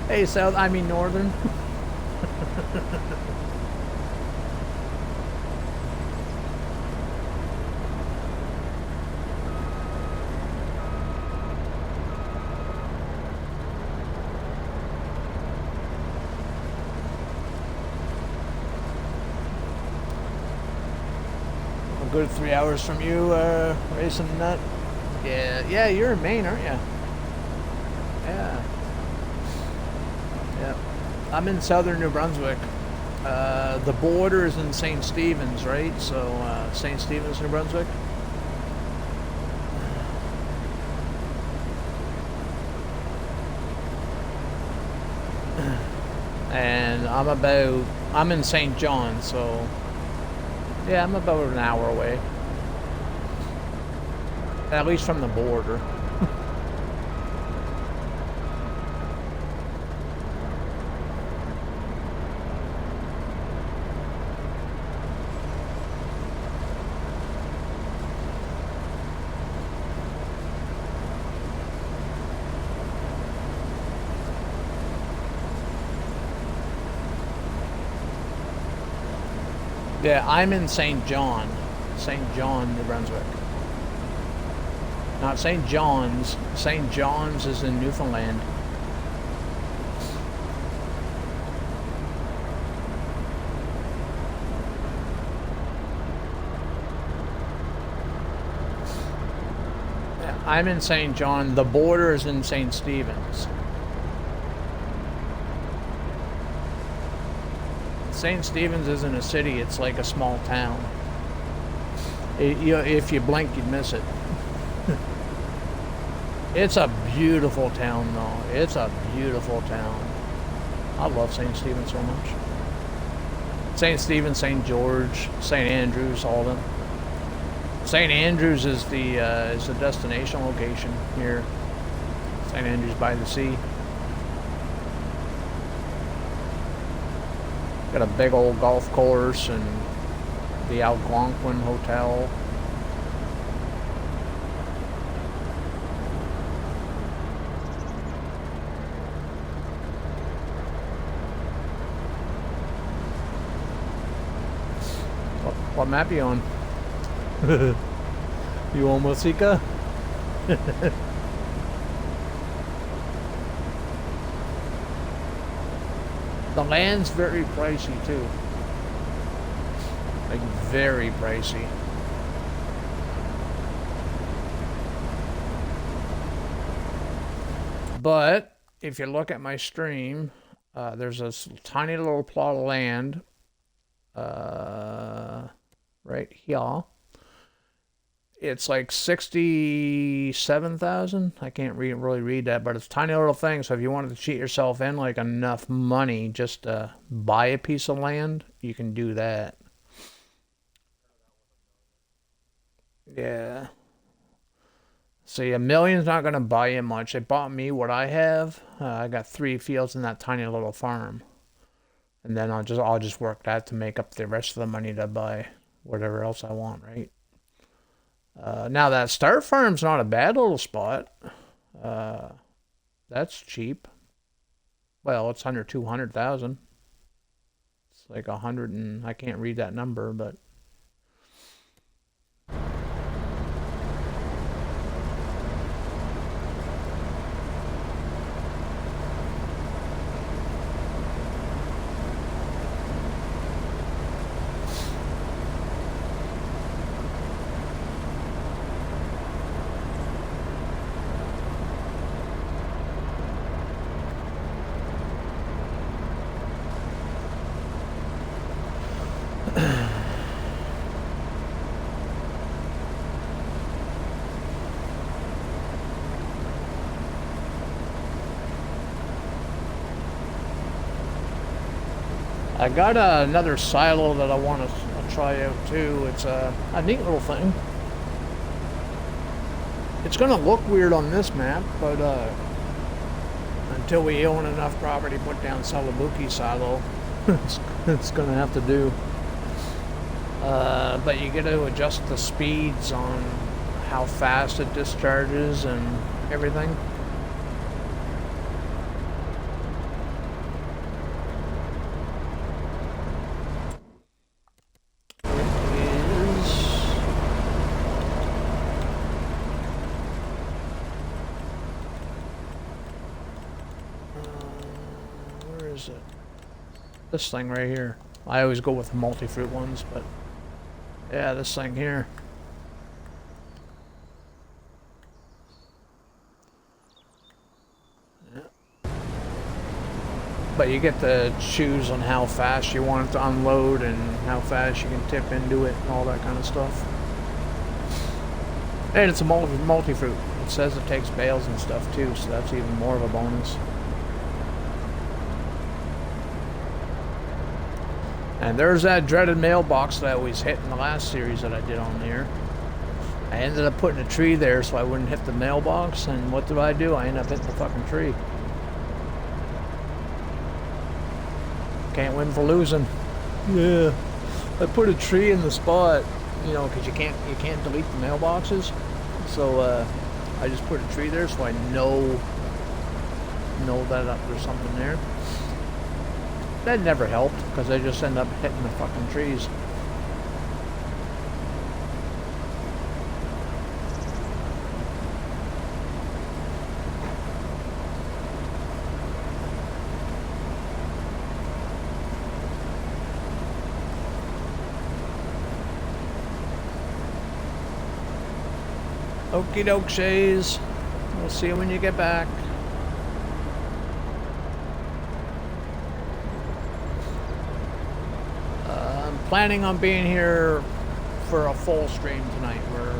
Hey, Northern. A good 3 hours from you, racing nut. Yeah, you're in Maine, aren't you? Yeah. Yeah. I'm in southern New Brunswick. The border is in St. Stephen's, right? So, St. Stephen's, New Brunswick. And I'm in St. John, so yeah, I'm about an hour away. At least from the border. Yeah, I'm in St. John, New Brunswick. Not St. John's. St. John's is in Newfoundland. Yeah, I'm in St. John. The border is in St. Stephen's. St. Stephen's isn't a city, it's like a small town. If you blink, you'd miss it. It's a beautiful town, though. It's a beautiful town. I love St. Stephen's so much. St. Stephen, St. George, St. Andrews, all of them. St. Andrews is the destination location here. St. Andrews by the sea. Got a big old golf course and the Algonquin Hotel. What map you on? You on Waseca? The land's very pricey too. Like very pricey. But if you look at my stream, there's a tiny little plot of land right here. It's like 67,000. I can't really read that, but it's a tiny little thing. So if you wanted to cheat yourself in like enough money just to buy a piece of land, you can do that. Yeah. See, $1 million's not gonna buy you much. It bought me what I have. I got 3 fields in that tiny little farm, and then I'll just work that to make up the rest of the money to buy whatever else I want, right? Now that start farm's not a bad little spot. That's cheap. Well, it's under 200,000. It's like 100 and I can't read that number, but. I got another silo that I want to try out too. It's a neat little thing. It's gonna look weird on this map, but until we own enough property to put down Salabuki silo, it's gonna have to do. But you get to adjust the speeds on how fast it discharges and everything. This thing right here. I always go with the multi-fruit ones, but yeah, this thing here. Yeah. But you get to choose on how fast you want it to unload and how fast you can tip into it and all that kind of stuff. And it's a multi-fruit. It says it takes bales and stuff too, so that's even more of a bonus. And there's that dreaded mailbox that I always hit in the last series that I did on there. I ended up putting a tree there so I wouldn't hit the mailbox, and what do? I ended up hitting the fucking tree. Can't win for losing. Yeah. I put a tree in the spot, you know, because you can't delete the mailboxes. So I just put a tree there so I know that there's something there. That never helped, because I just end up hitting the fucking trees. Okie doke, Shays. We'll see you when you get back. Planning on being here for a full stream tonight. We're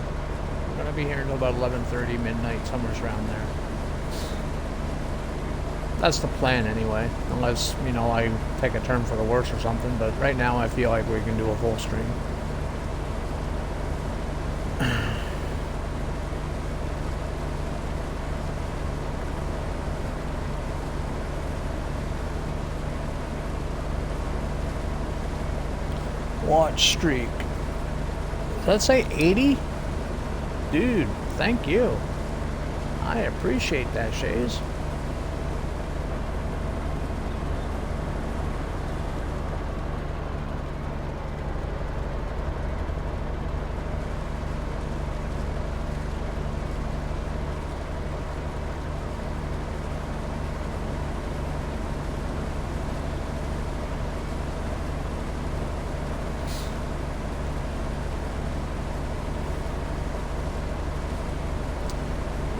going to be here until about 11:30, midnight, somewhere around there. That's the plan anyway, unless, you know, I take a turn for the worse or something, but right now I feel like we can do a full stream. Watch streak. Does that say 80? Dude, thank you. I appreciate that, Shays.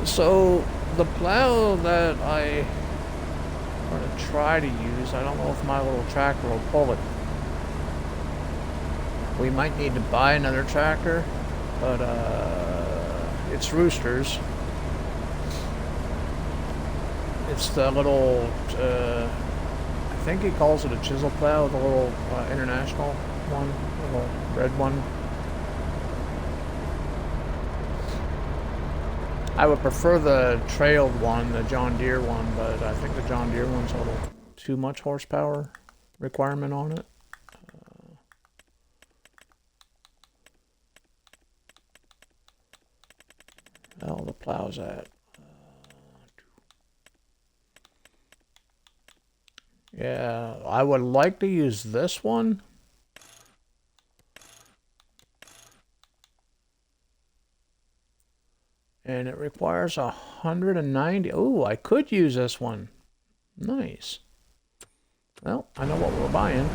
So the plow that I'm going to try to use, I don't know if my little tractor will pull it. We might need to buy another tractor, but it's Roosters. It's the little, I think he calls it a chisel plow, the little international one, the little red one. I would prefer the trailed one, the John Deere one, but I think the John Deere one's a little too much horsepower requirement on it. The plow's at. Yeah, I would like to use this one. And it requires 190. Oh, I could use this one. Nice. Well, I know what we're buying.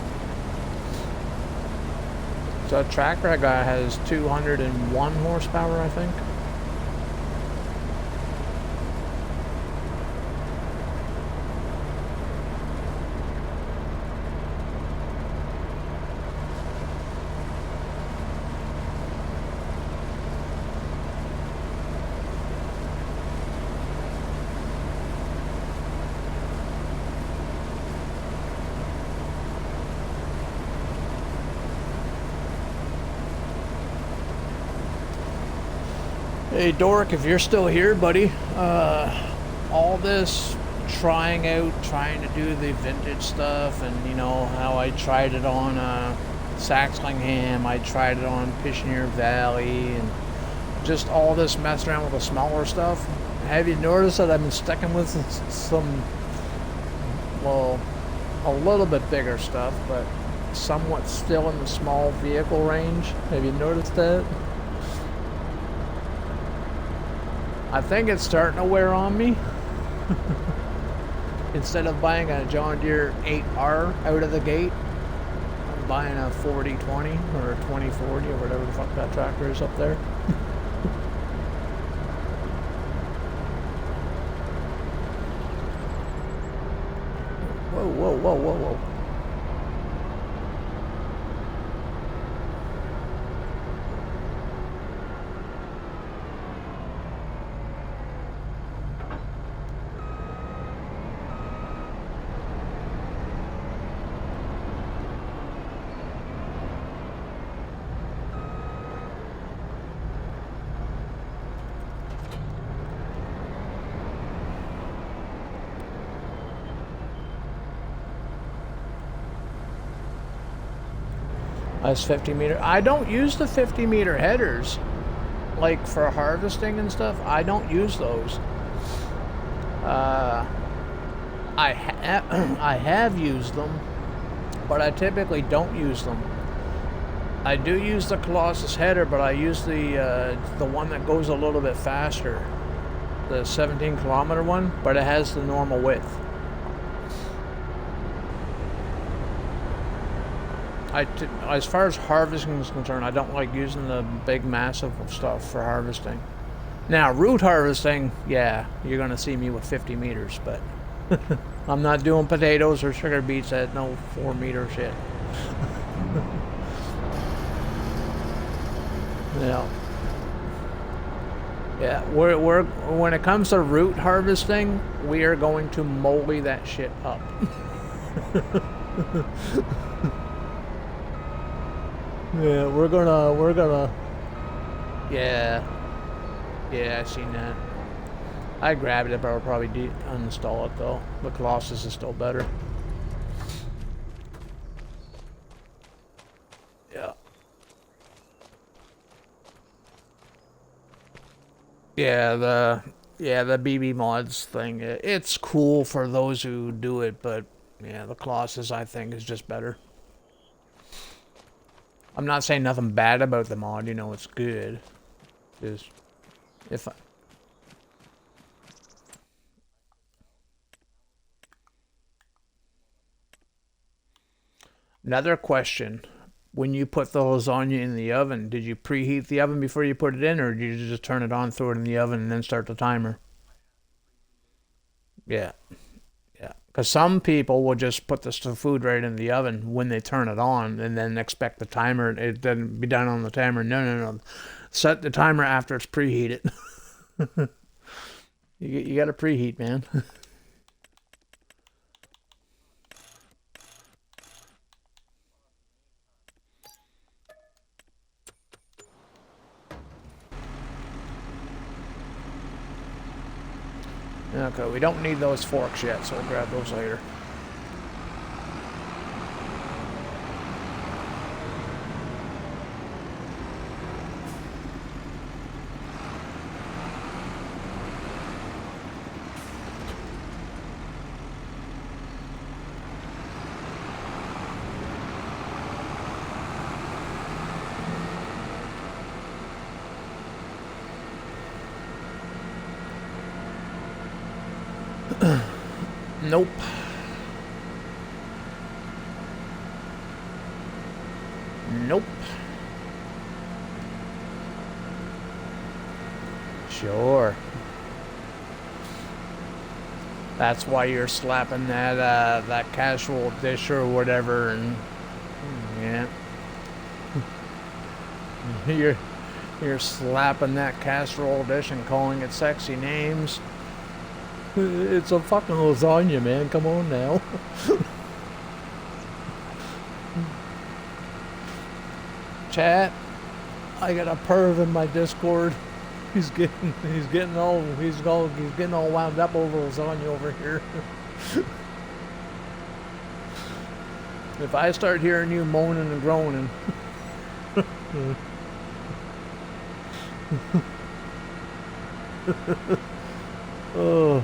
So a tractor I got has 201 horsepower, I think. Hey Dork, if you're still here, buddy, all this trying to do the vintage stuff, and you know how I tried it on Saxlingham, I tried it on Pishneer Valley, and just all this mess around with the smaller stuff. Have you noticed that I've been sticking with some, well, a little bit bigger stuff, but somewhat still in the small vehicle range? Have you noticed that? I think it's starting to wear on me. Instead of buying a John Deere 8R out of the gate, I'm buying a 4020 or a 2040 or whatever the fuck that tractor is up there. Whoa, whoa, whoa, whoa, whoa. That's 50 meter. I don't use the 50 meter headers, like for harvesting and stuff. I don't use those. I have used them, but I typically don't use them. I do use the Colossus header, but I use the one that goes a little bit faster, the 17 kilometer one, but it has the normal width. As far as harvesting is concerned, I don't like using the big massive stuff for harvesting. Now, root harvesting, yeah, you're going to see me with 50 meters, but I'm not doing potatoes or sugar beets at no 4 meter shit. Yeah. Yeah, we're when it comes to root harvesting, we are going to molly that shit up. Yeah, we're gonna. Yeah, I seen that. I grabbed it, but I'll probably uninstall it though. The Colossus is still better. Yeah. Yeah, the BB mods thing. It's cool for those who do it, but yeah, the Colossus I think is just better. I'm not saying nothing bad about the mod, you know, it's good. Just if I... Another question. When you put the lasagna in the oven, did you preheat the oven before you put it in, or did you just turn it on, throw it in the oven, and then start the timer? Yeah. Yeah. Because some people will just put the food right in the oven when they turn it on and then expect the timer. It doesn't be done on the timer. No. Set the timer after it's preheated. You got to preheat, man. Okay, we don't need those forks yet, so we'll grab those later. Nope. Nope. Sure. That's why you're slapping that that casual dish or whatever, and yeah. You're slapping that casserole dish and calling it sexy names. It's a fucking lasagna, man. Come on now. Chat, I got a perv in my Discord. He's getting all wound up over lasagna over here. If I start hearing you moaning and groaning. Oh.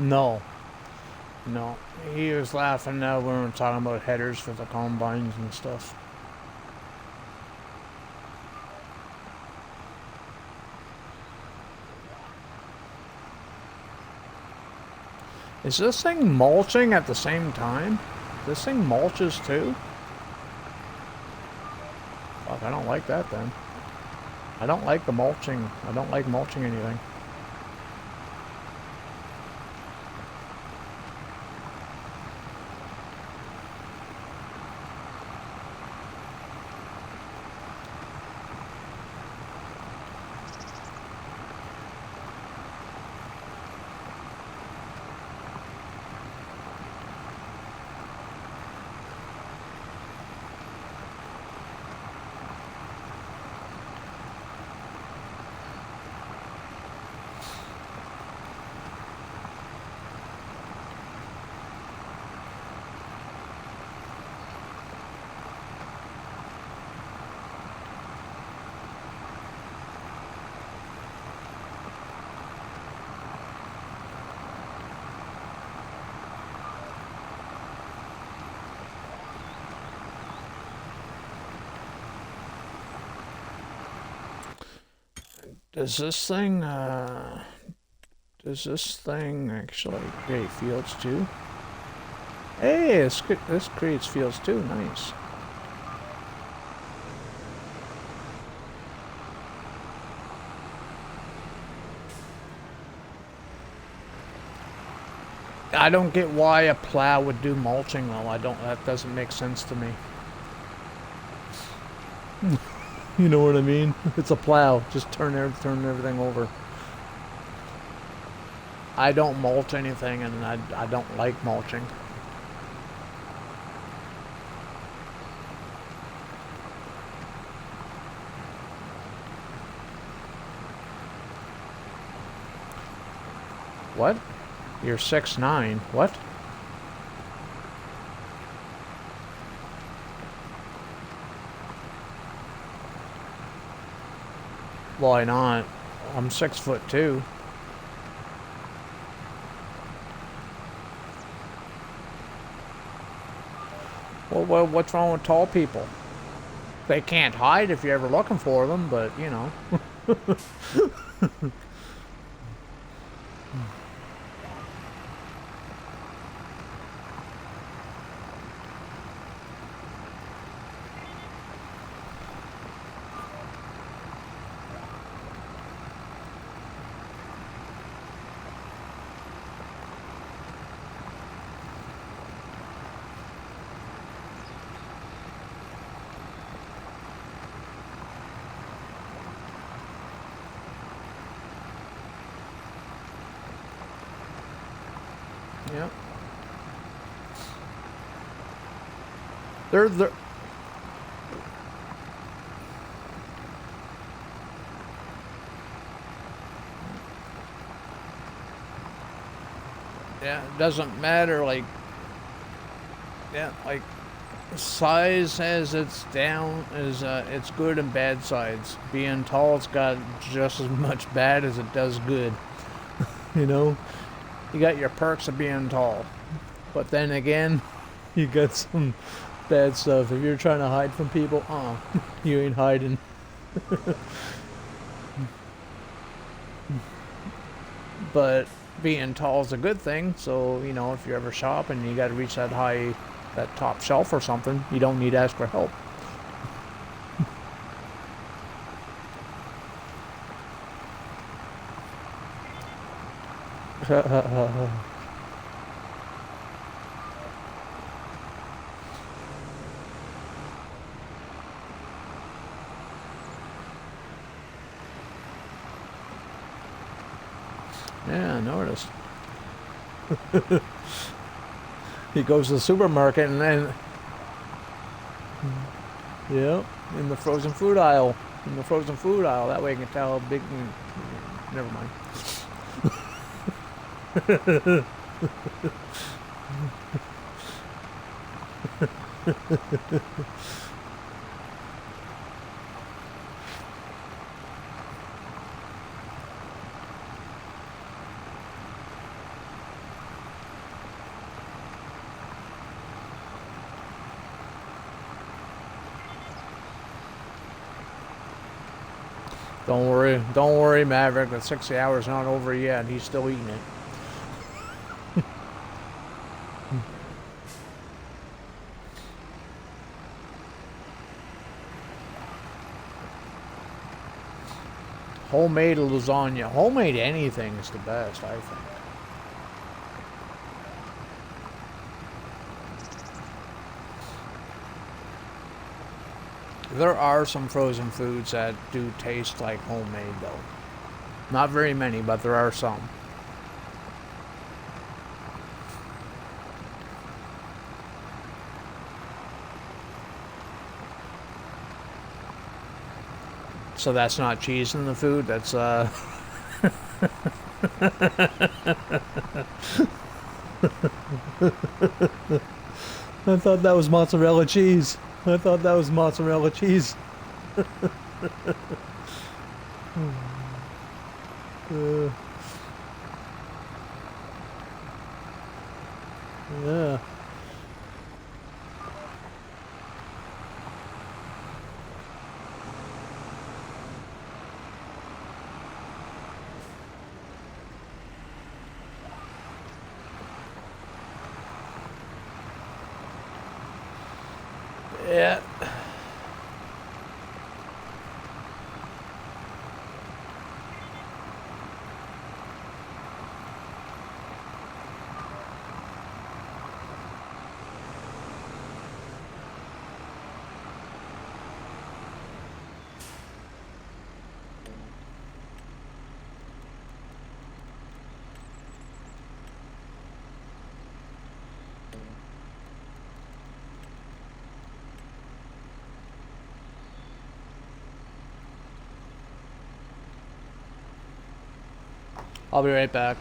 No. No. He was laughing now when we were talking about headers for the combines and stuff. Is this thing mulching at the same time? This thing mulches too? Fuck, I don't like that then. I don't like the mulching. I don't like mulching anything. Does this thing actually create fields too? Hey, this creates fields too, nice. I don't get why a plow would do mulching though. That doesn't make sense to me. You know what I mean? It's a plow. Just turn everything over. I don't mulch anything, and I don't like mulching. What? You're 6'9". What? Why not? I'm 6'2". Well, what's wrong with tall people? They can't hide if you're ever looking for them, but, you know. Yep. They're yeah, it doesn't matter, like, yeah, like, size has its down, is its good and bad sides. Being tall's got just as much bad as it does good. You know? You got your perks of being tall. But then again, you got some bad stuff. If you're trying to hide from people, you ain't hiding. But being tall is a good thing, so, you know, if you're ever shopping and you got to reach that top shelf or something, you don't need to ask for help. Yeah, I noticed. He goes to the supermarket and then, yeah, in the frozen food aisle. In the frozen food aisle. That way you can tell how big. Never mind. Don't worry, Maverick. The 60 hours not over yet. He's still eating it. Homemade lasagna. Homemade anything is the best, I think. There are some frozen foods that do taste like homemade, though. Not very many, but there are some. So that's not cheese in the food, that's I thought that was mozzarella cheese. I thought that was mozzarella cheese. Yeah. Yeah. I'll be right back.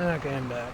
Okay, I'm back.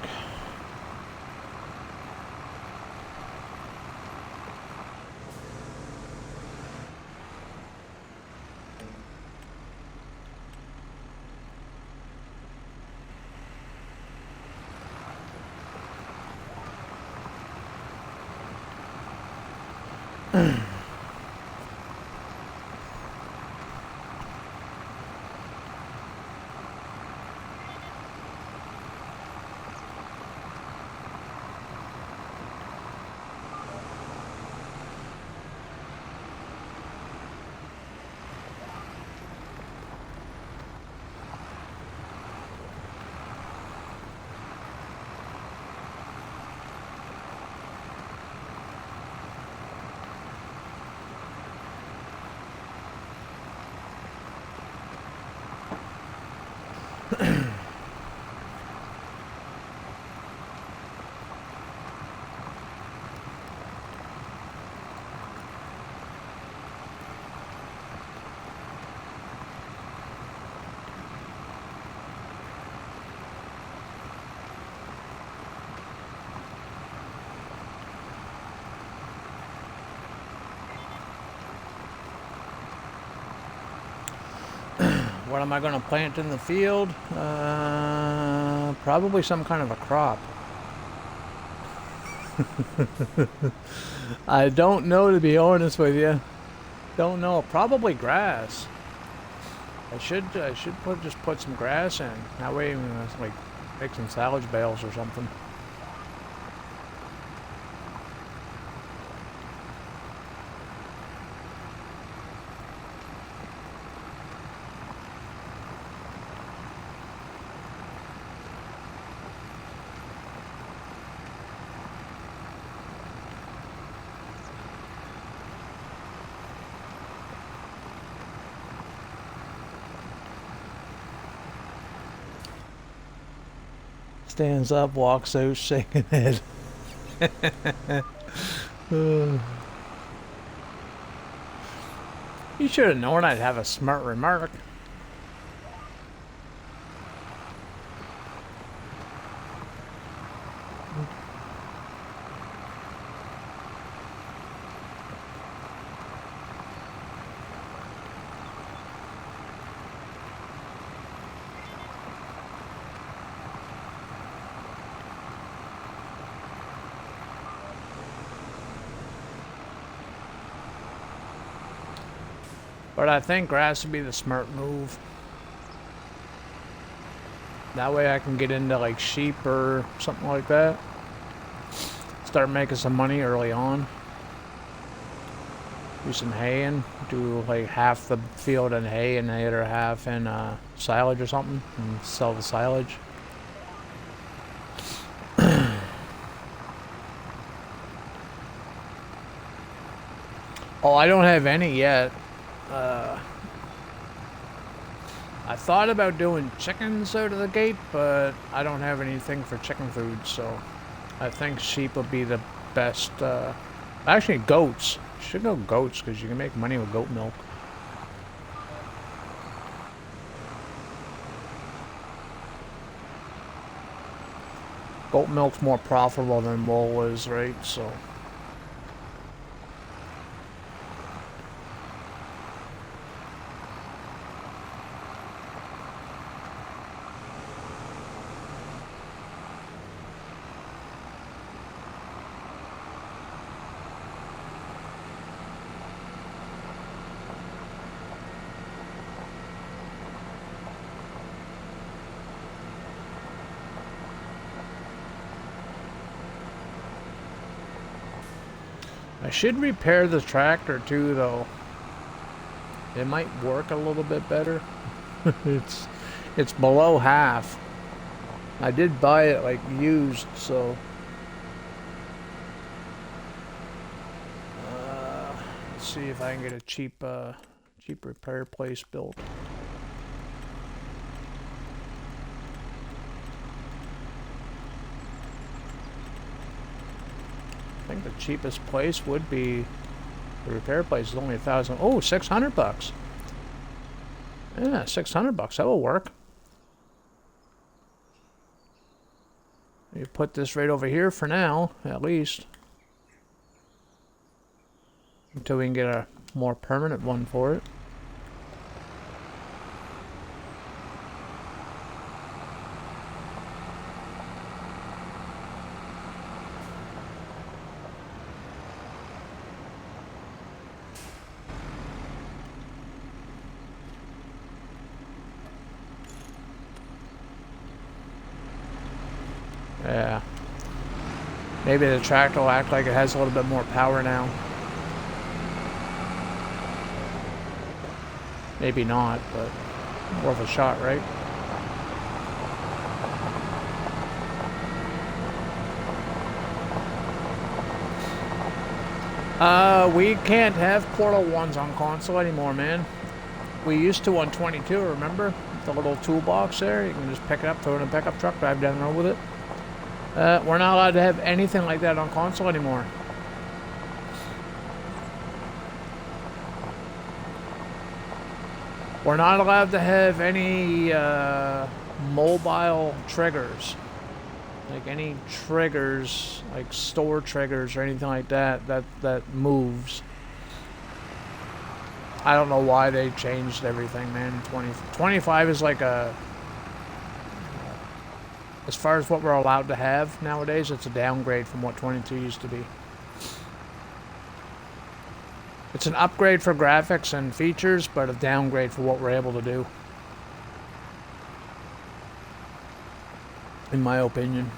What am I going to plant in the field? Probably some kind of a crop. I don't know, to be honest with you. Don't know. Probably grass. I should just put some grass in. That way, like make some silage bales or something. Stands up, walks out, shaking head. You should have known I'd have a smart remark. But I think grass would be the smart move. That way I can get into like sheep or something like that. Start making some money early on. Do some haying. Do like half the field in hay and the other half in silage or something. And sell the silage. Oh, I don't have any yet. I thought about doing chickens out of the gate, but I don't have anything for chicken food, so I think sheep would be the best. Actually, goats. Should go goats because you can make money with goat milk. Goat milk's more profitable than wool is, right? So. I should repair the tractor too, though. It might work a little bit better. it's below half. I did buy it like used, so let's see if I can get a cheap repair place built. I think the cheapest place would be the repair place is only $1,000. Oh, $600. Yeah, $600. That will work. We put this right over here for now, at least. Until we can get a more permanent one for it. Yeah. Maybe the tractor will act like it has a little bit more power now. Maybe not, but worth a shot, right? We can't have Portal 1s on console anymore, man. We used to on 22, remember? The little toolbox there, you can just pick it up, throw it in a pickup truck, drive down the road with it. We're not allowed to have anything like that on console anymore. We're not allowed to have any mobile triggers. Like any triggers, like store triggers or anything like that, that moves. I don't know why they changed everything, man. 25 is like a... As far as what we're allowed to have nowadays, it's a downgrade from what 22 used to be. It's an upgrade for graphics and features, but a downgrade for what we're able to do. In my opinion.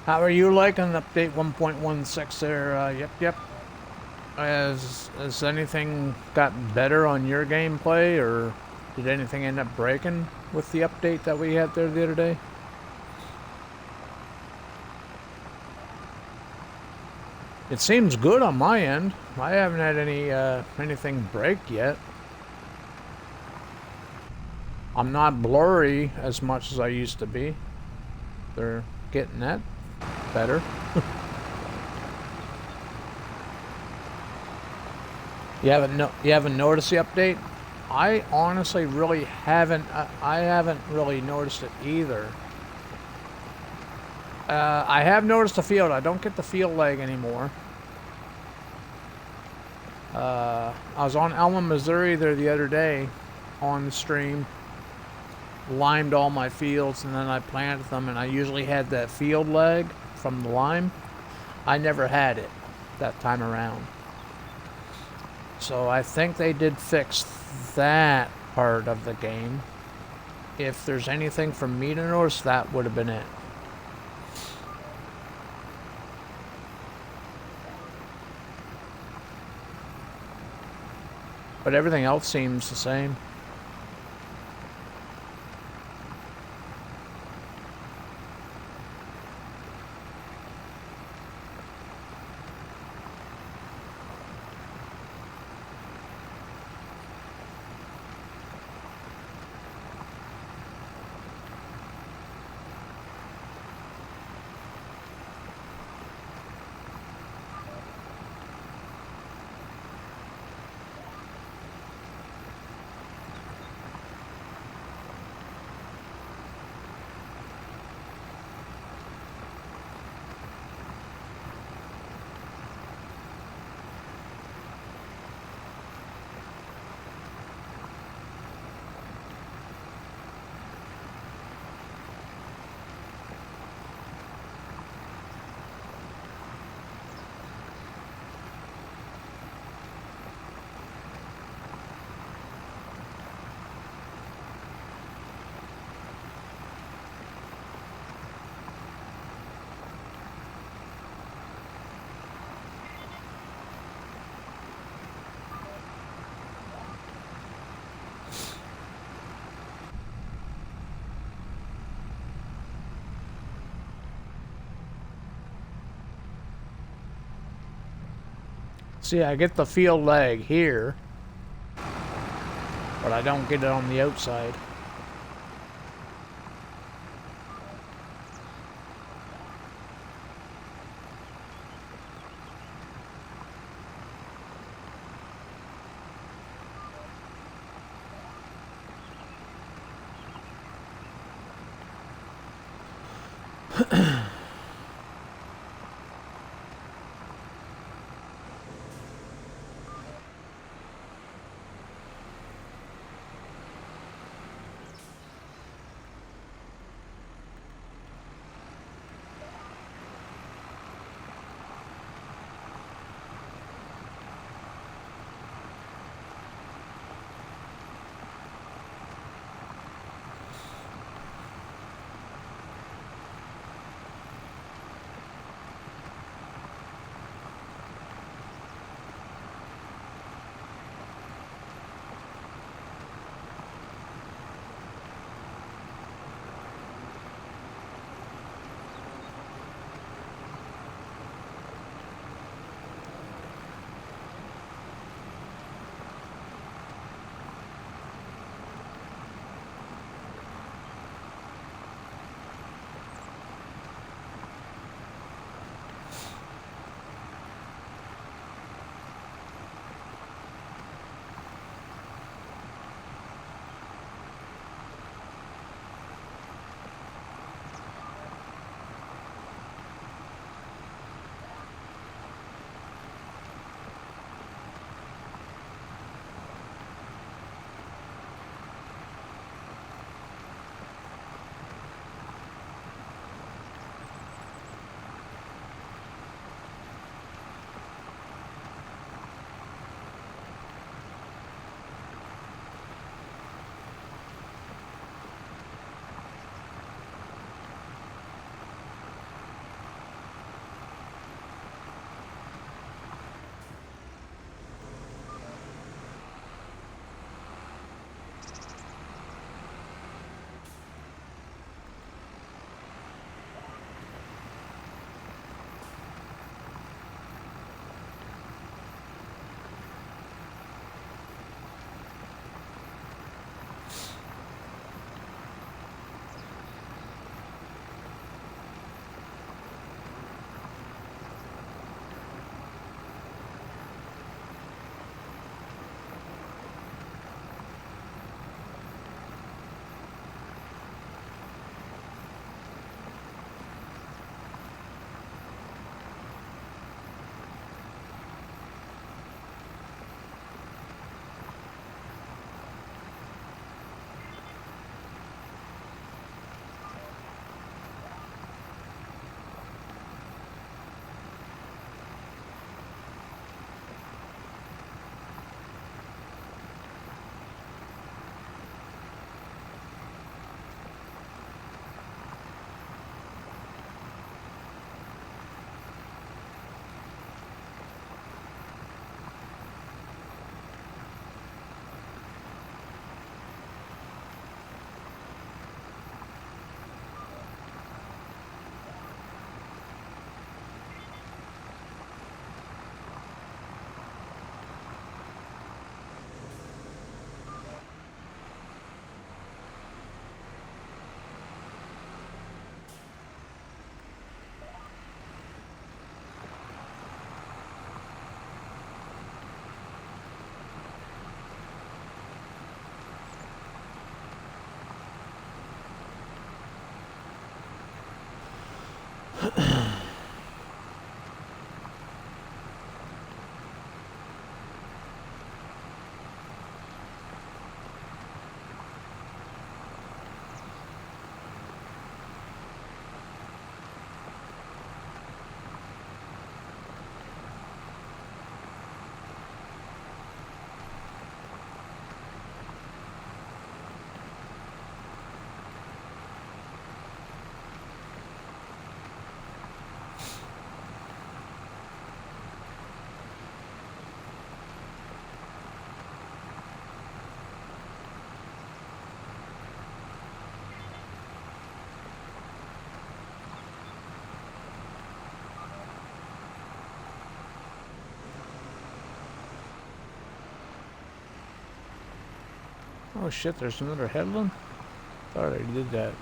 How are you liking update 1.16 there? Yep. Has anything gotten better on your gameplay, or did anything end up breaking with the update that we had there the other day? It seems good on my end. I haven't had any anything break yet. I'm not blurry as much as I used to be. They're getting that better. You haven't noticed the update? I honestly really haven't. I haven't really noticed it either. I have noticed the field. I don't get the field lag anymore. I was on Elma, Missouri there the other day on the stream. Limed all my fields and then I planted them, and I usually had that field lag from the lime. I never had it that time around. So I think they did fix that part of the game. If there's anything from me to notice, that would have been it. But everything else seems the same. See, I get the field lag here, but I don't get it on the outside. Oh shit, there's another headland? Thought I already did that.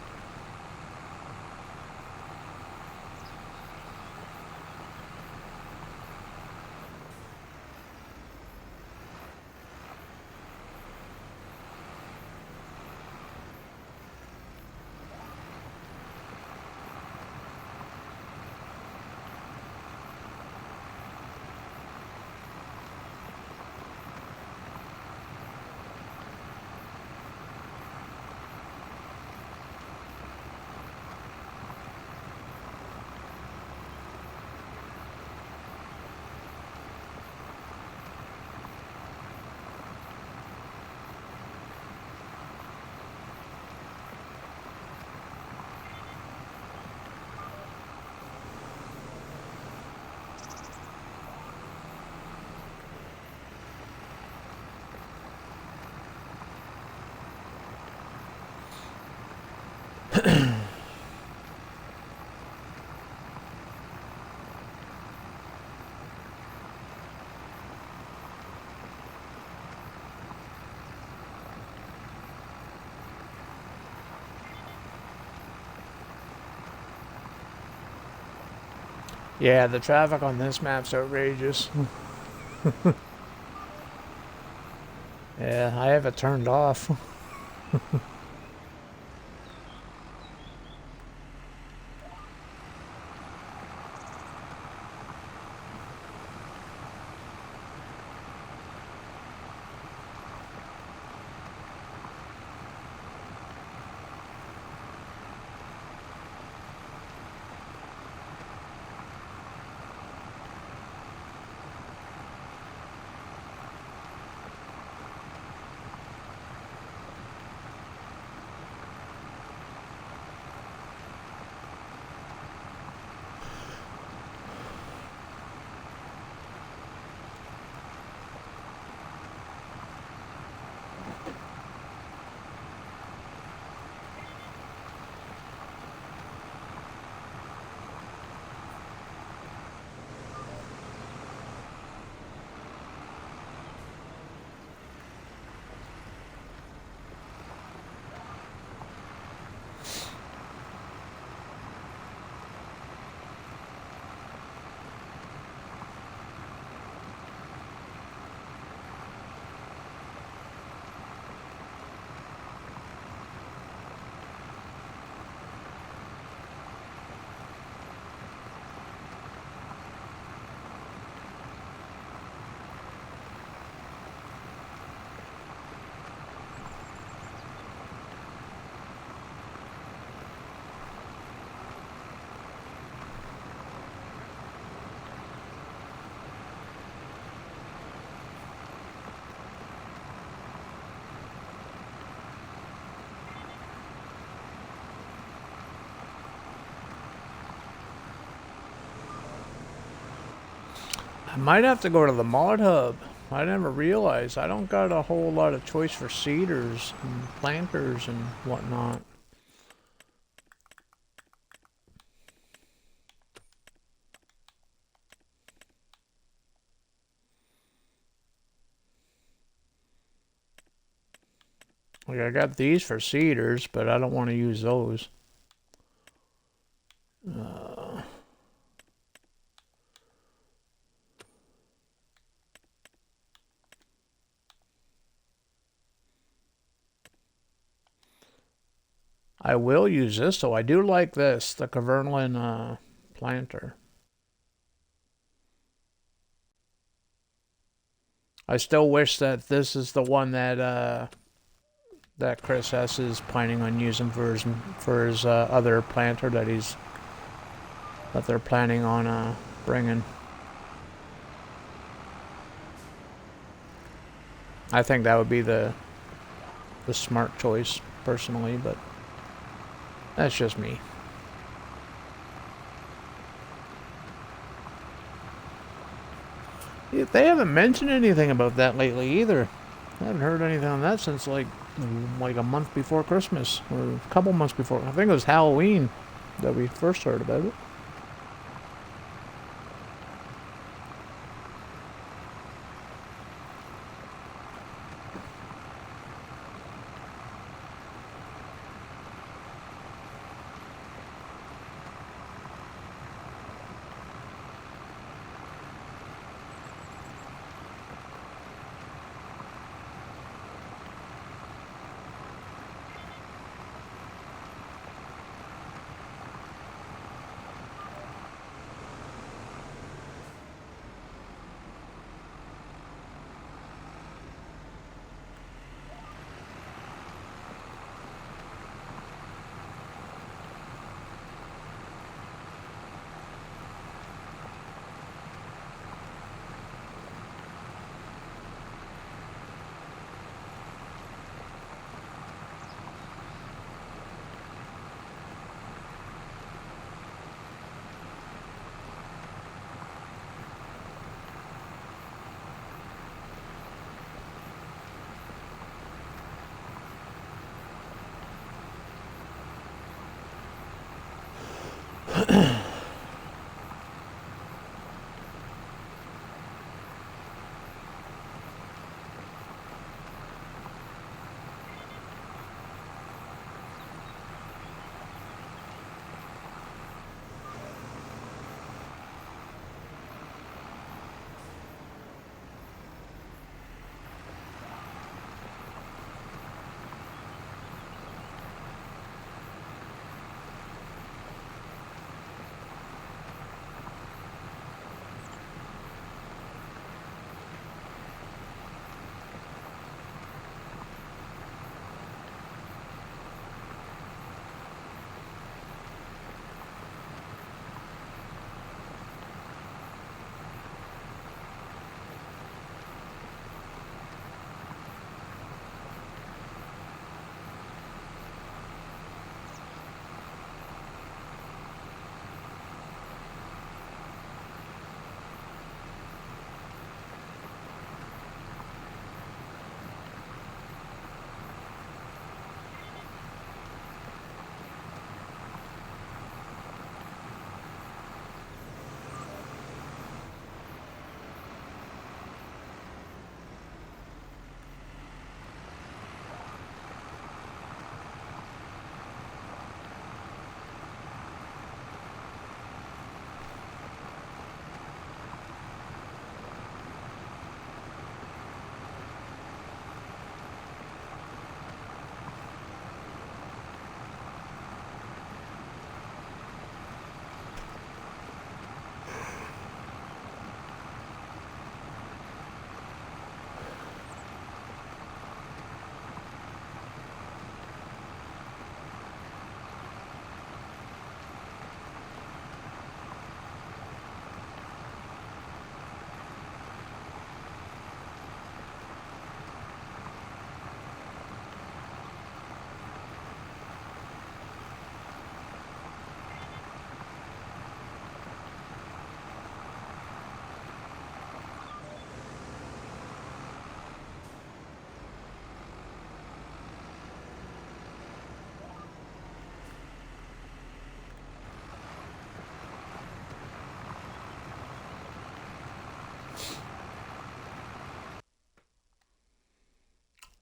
Yeah, the traffic on this map's outrageous. Yeah, I have it turned off. I might have to go to the mod hub. I never realized I don't got a whole lot of choice for seeders and planters and whatnot. Like I got these for seeders, but I don't want to use those. I will use this though. I do like this, the Cavernian planter. I still wish that this is the one that that Chris S is planning on using for his other planter that they're planning on bringing. I think that would be the smart choice personally, but that's just me. Yeah, they haven't mentioned anything about that lately either. I haven't heard anything on that since like a month before Christmas, or a couple months before. I think it was Halloween that we first heard about it.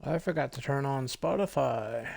I forgot to turn on Spotify.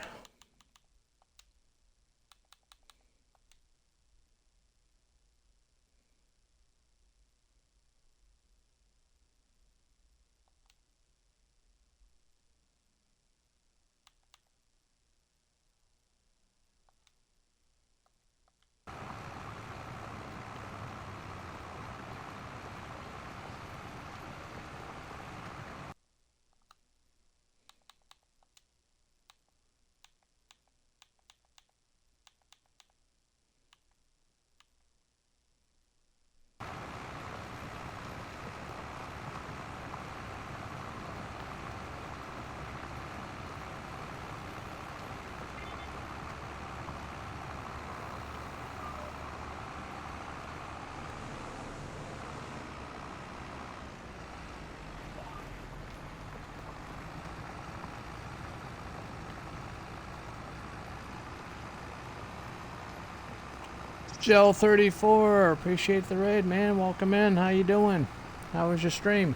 Gel 34, appreciate the raid, man. Welcome in. How you doing? How was your stream?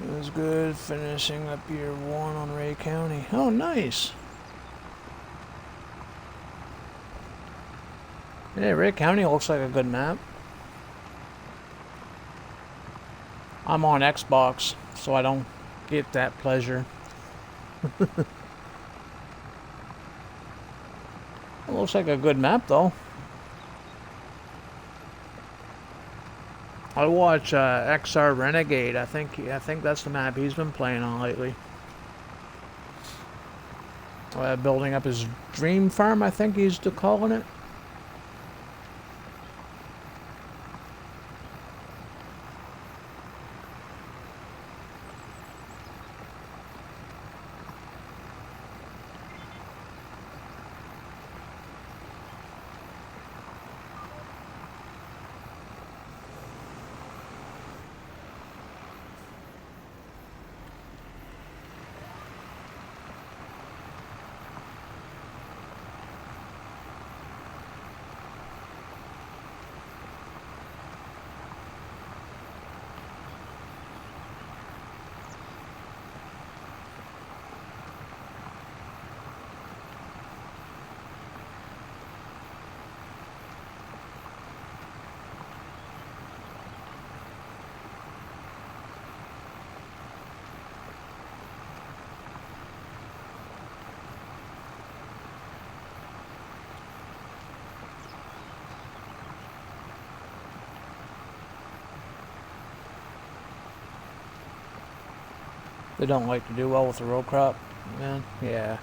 It was good finishing up year 1 on Ray County. Oh, nice. Yeah, Ray County looks like a good map. I'm on Xbox, so I don't get that pleasure. It looks like a good map, though. I watch XR Renegade. I think that's the map he's been playing on lately. Building up his dream farm, I think he's calling it. They don't like to do well with the row crop, man. Yeah.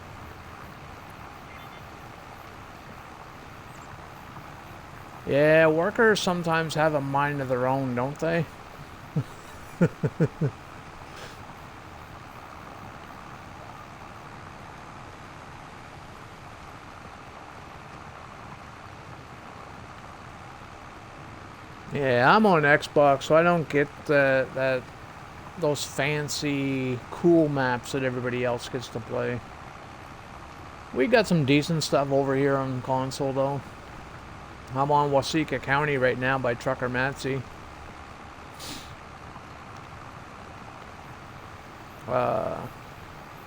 Yeah, workers sometimes have a mind of their own, don't they? Yeah, I'm on Xbox, so I don't get those fancy, cool maps that everybody else gets to play. We got some decent stuff over here on console, though. I'm on Waseca County right now by Trucker Matsy.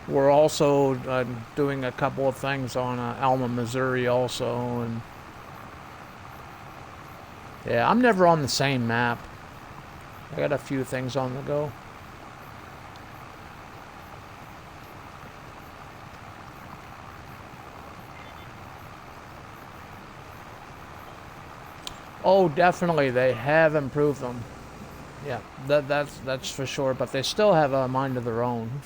We're also doing a couple of things on Alma, Missouri also, and yeah, I'm never on the same map. I got a few things on the go. Oh, definitely, they have improved them. Yeah, that's for sure, but they still have a mind of their own.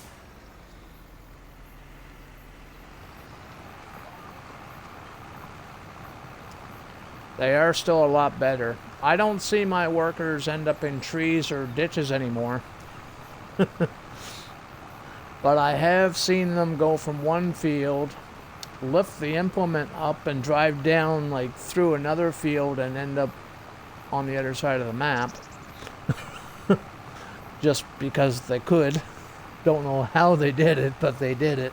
They are still a lot better. I don't see my workers end up in trees or ditches anymore. But I have seen them go from one field, lift the implement up and drive down like through another field and end up on the other side of the map. Just because they could. Don't know how they did it, but they did it.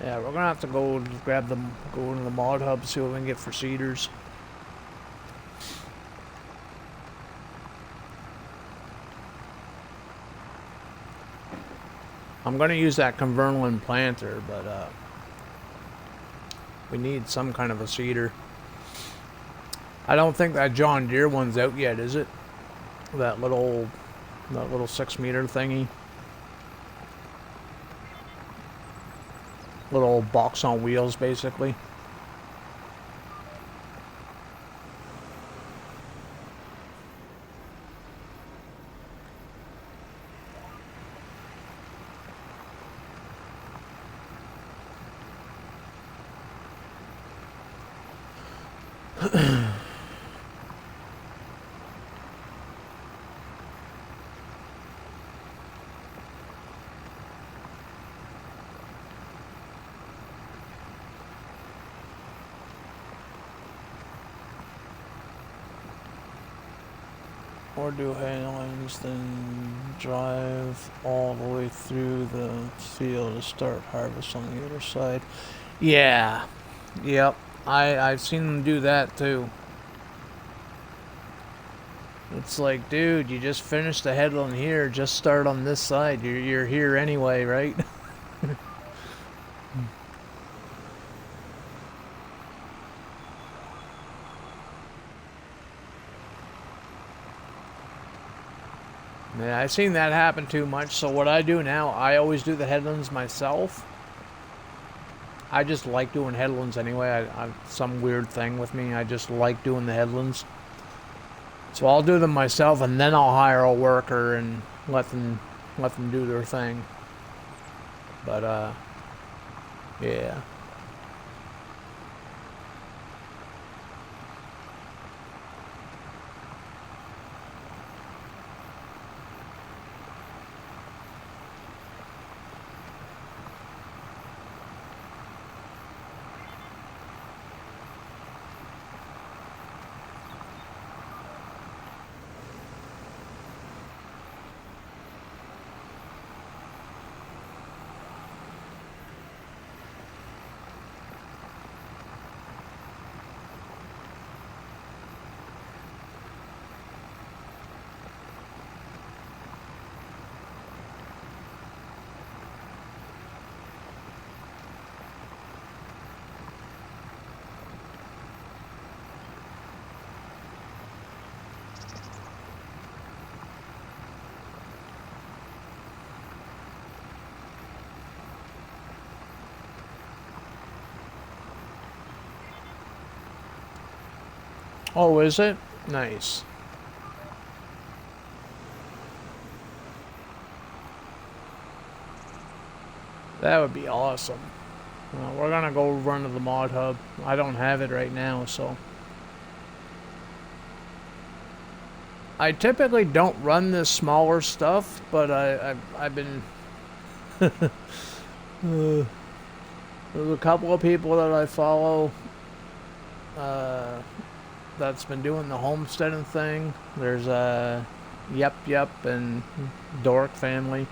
Yeah, we're gonna have to go grab them, go into the mod hub, see what we can get for cedars. I'm gonna use that Converlin planter, but we need some kind of a cedar. I don't think that John Deere one's out yet, is it? That little 6-meter thingy. little box on wheels, basically. Or do handlings, then drive all the way through the field to start harvest on the other side. Yeah. Yep. I've seen them do that too. It's like, dude, you just finished the headland here, just start on this side. You're here anyway, right? Yeah, I've seen that happen too much, so what I do now, I always do the headlands myself. I just like doing headlands anyway. I some weird thing with me, I just like doing the headlands. So I'll do them myself, and then I'll hire a worker and let them do their thing. But yeah. Oh, is it? Nice. That would be awesome. Well, we're gonna go run to the mod hub. I don't have it right now, so. I typically don't run this smaller stuff, but I've been. There's a couple of people that I follow that's been doing the homesteading thing. There's Yep and Dork family.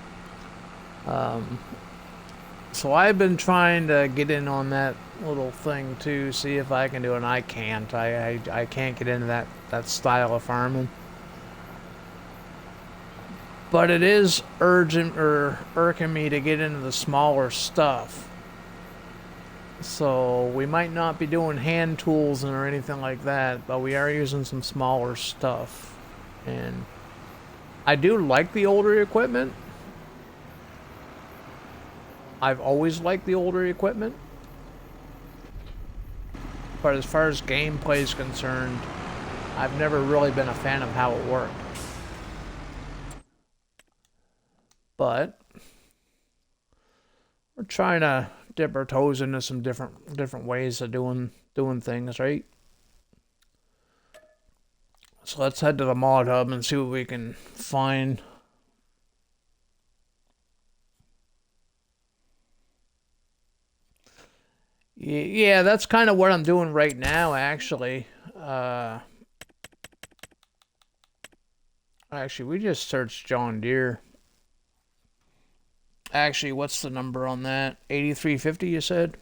So I've been trying to get in on that little thing too, see if I can do it, and I can't. I can't get into that style of farming. But it is urgent or irking me to get into the smaller stuff. So we might not be doing hand tools or anything like that, but we are using some smaller stuff. And I do like the older equipment. I've always liked the older equipment. But as far as gameplay is concerned, I've never really been a fan of how it worked. But we're trying to dip our toes into some different ways of doing things, right? So let's head to the mod hub and see what we can find. Yeah, that's kind of what I'm doing right now, actually. Actually, we just searched John Deere. Actually, what's the number on that? 8350, you said?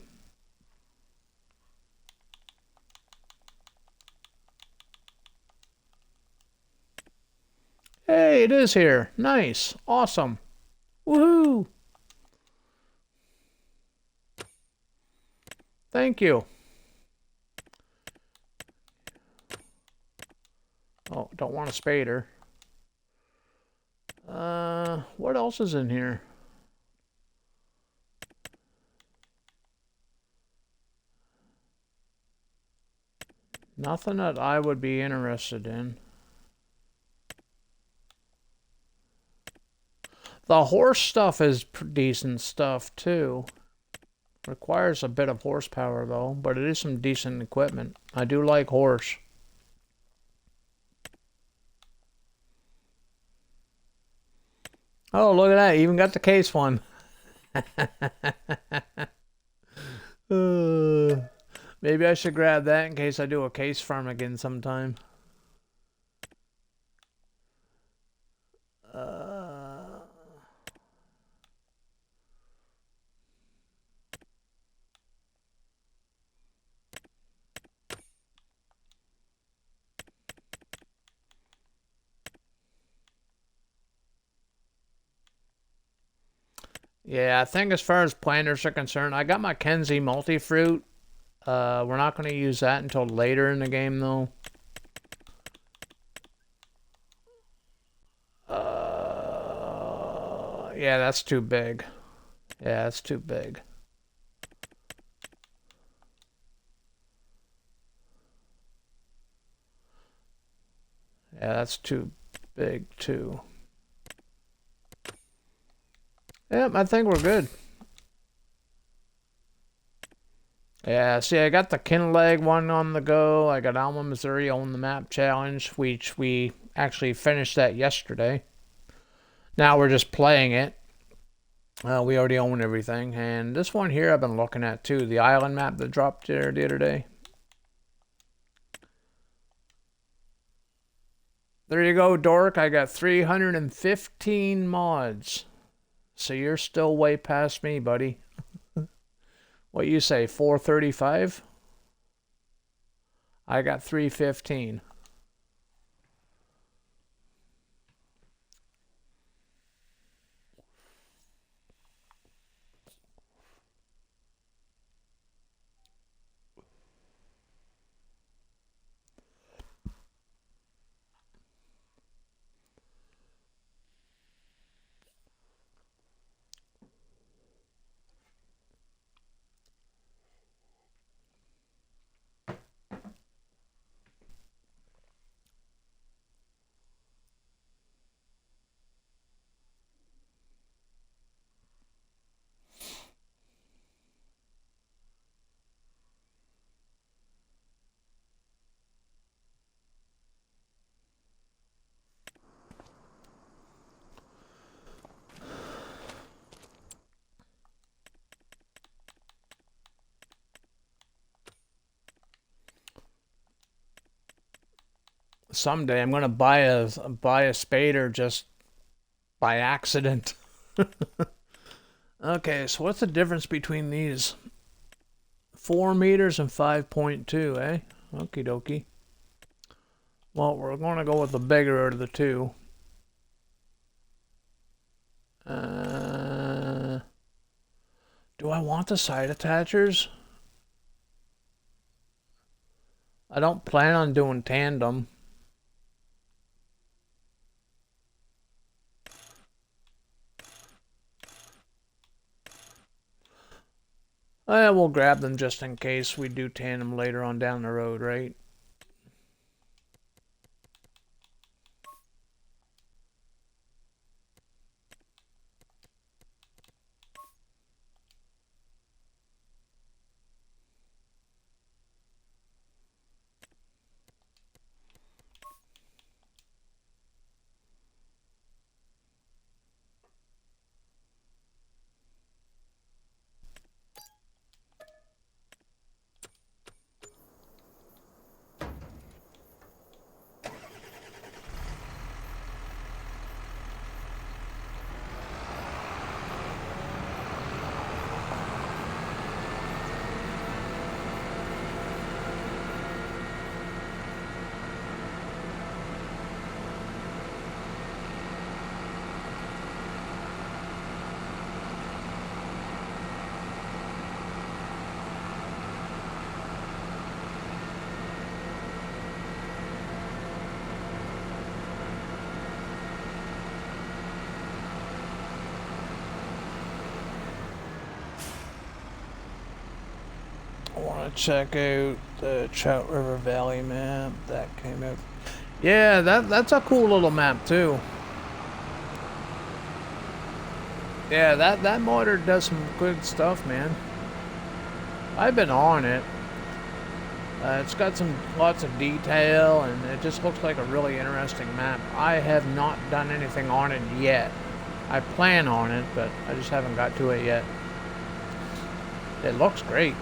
Hey, it is here. Nice. Awesome. Woohoo! Thank you. Oh, don't want a spader. What else is in here? Nothing that I would be interested in. The horse stuff is decent stuff too. Requires a bit of horsepower though, but it is some decent equipment. I do like horse. Oh, look at that. Even got the case one. Maybe I should grab that in case I do a case farm again sometime. Yeah, I think as far as planters are concerned, I got my Kenzie multi-fruit. We're not going to use that until later in the game, though. Yeah, that's too big. Yeah, that's too big. Yeah, that's too big, too. Yep, I think we're good. Yeah, see, I got the Kinleg one on the go. I got Alma, Missouri on the map challenge, which we actually finished that yesterday. Now we're just playing it. We already own everything. And this one here I've been looking at too. The island map that dropped there the other day. There you go, Dork. I got 315 mods. So you're still way past me, buddy. What you say, 435? I got 315. Someday I'm gonna buy a spader just by accident. Okay, so what's the difference between these? 4 meters and 5.2, eh? Okie dokie. Well, we're gonna go with the bigger of the two. Do I want the side attachers? I don't plan on doing tandem. We'll grab them just in case we do tandem later on down the road, right? I want to check out the Trout River Valley map that came out. Yeah, that's a cool little map too. Yeah, that modder does some good stuff, man. I've been on it. It's got lots of detail, and it just looks like a really interesting map. I have not done anything on it yet. I plan on it, but I just haven't got to it yet. It looks great.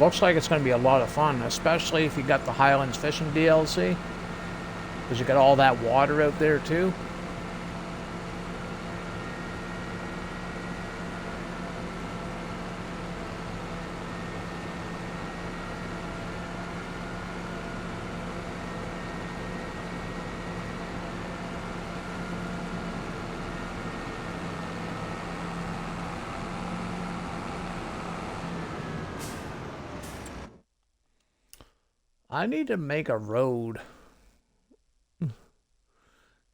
Looks like it's going to be a lot of fun, especially if you got the Highlands Fishing DLC. Because you got all that water out there, too. I need to make a road.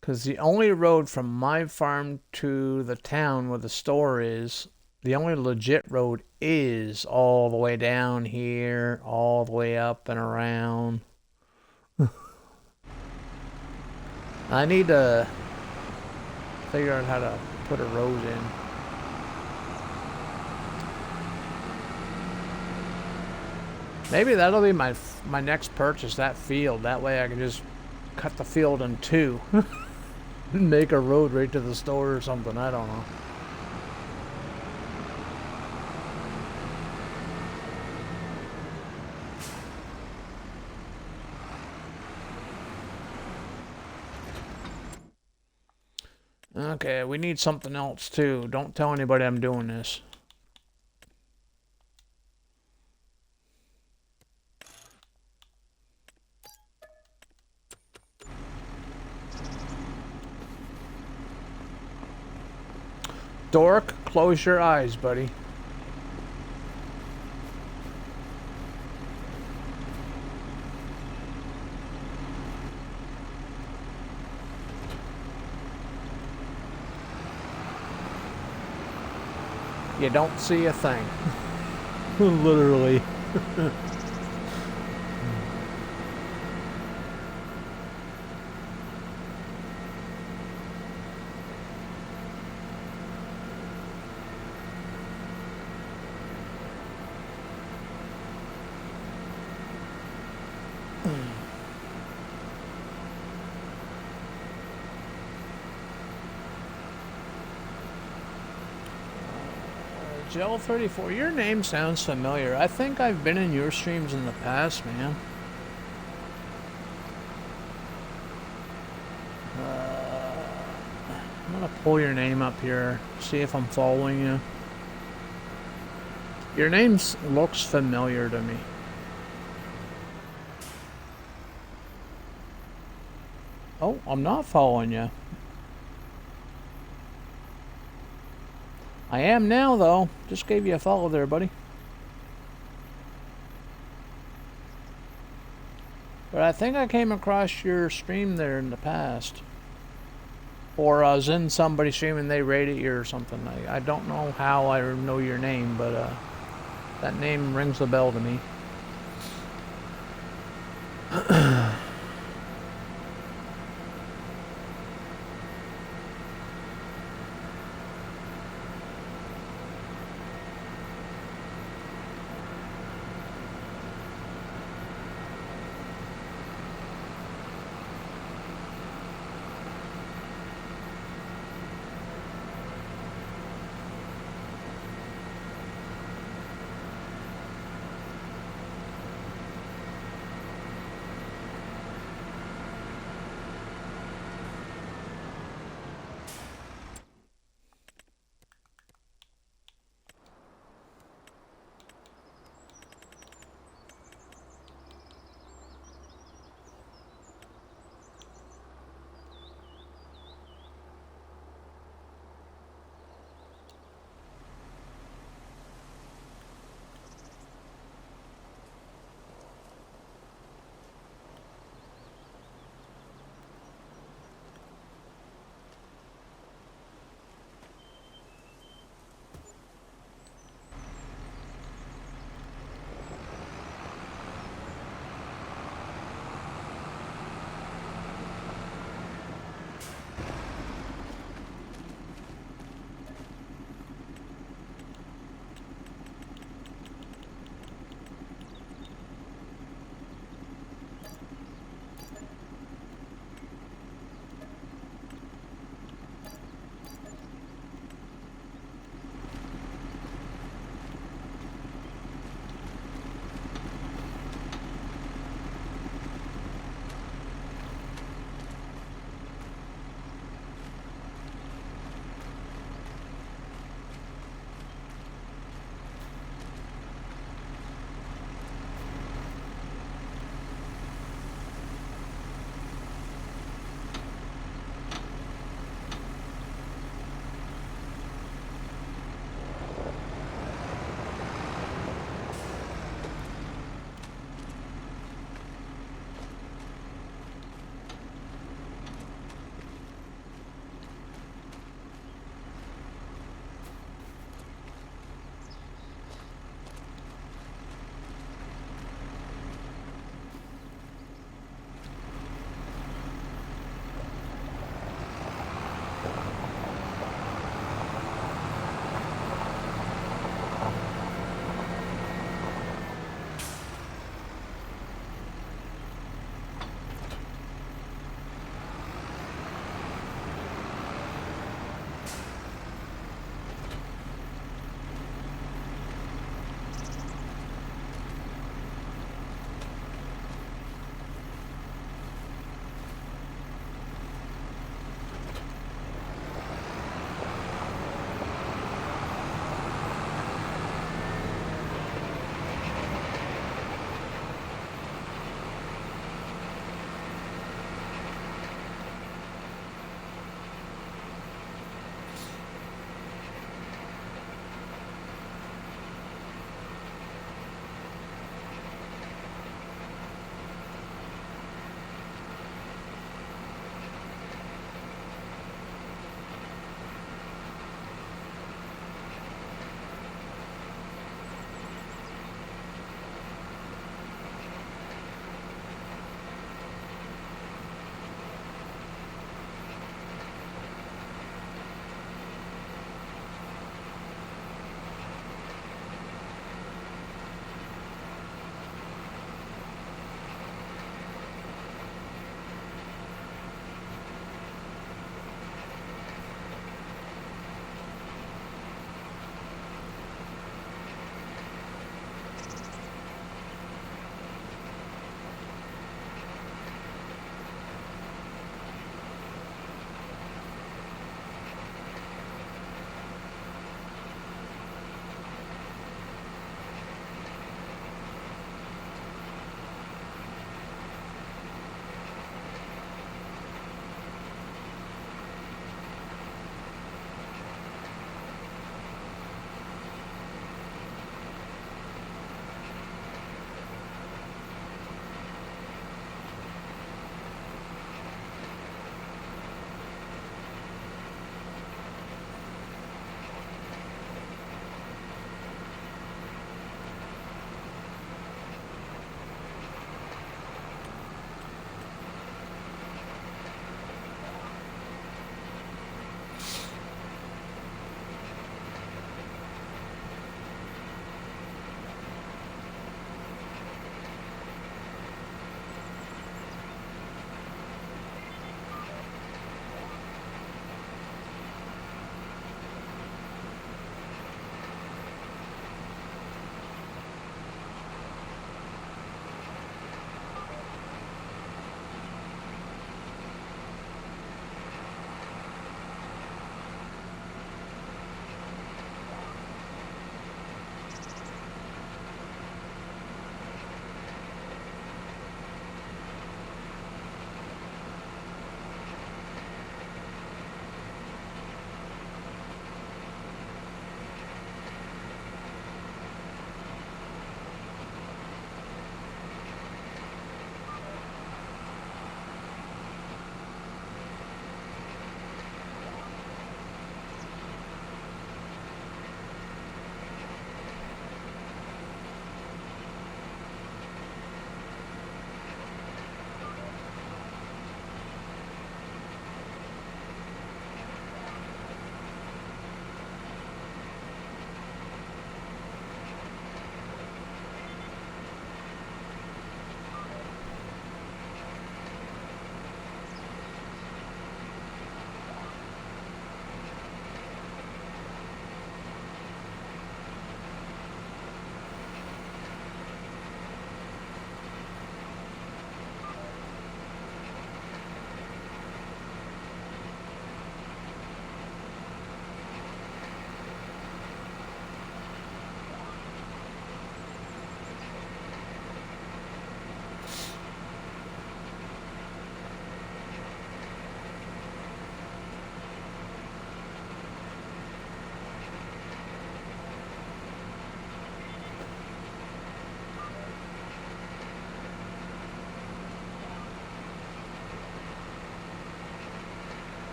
Because the only road from my farm to the town where the store is, the only legit road is all the way down here, all the way up and around. I need to figure out how to put a road in. Maybe that'll be my next purchase, that field. That way I can just cut the field in two. And make a road right to the store or something. I don't know. Okay, we need something else too. Don't tell anybody I'm doing this. Dork, close your eyes, buddy. You don't see a thing. Literally. Gel 34, your name sounds familiar. I think I've been in your streams in the past, man. I'm gonna pull your name up here, see if I'm following you. Your name looks familiar to me. Oh, I'm not following you. I am now, though. Just gave you a follow there, buddy. But I think I came across your stream there in the past. Or I was in somebody's stream and they rated you or something. I don't know how I know your name, but that name rings a bell to me.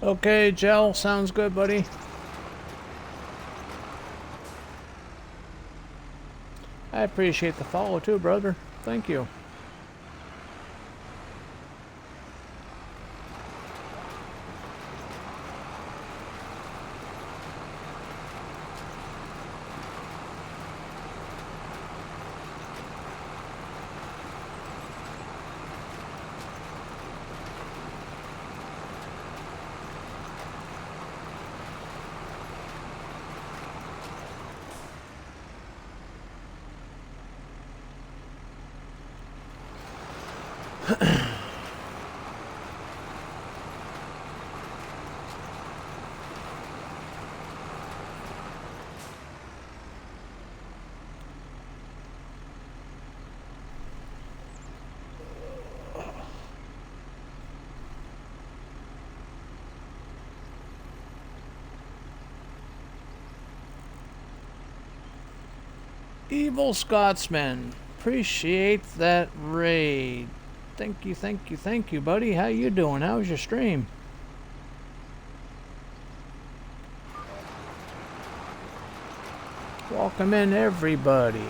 Okay, Gel, sounds good, buddy. I appreciate the follow too, brother. Thank you. Evil Scotsman. Appreciate that raid. Thank you, thank you, thank you, buddy. How you doing? How was your stream? Welcome in, everybody.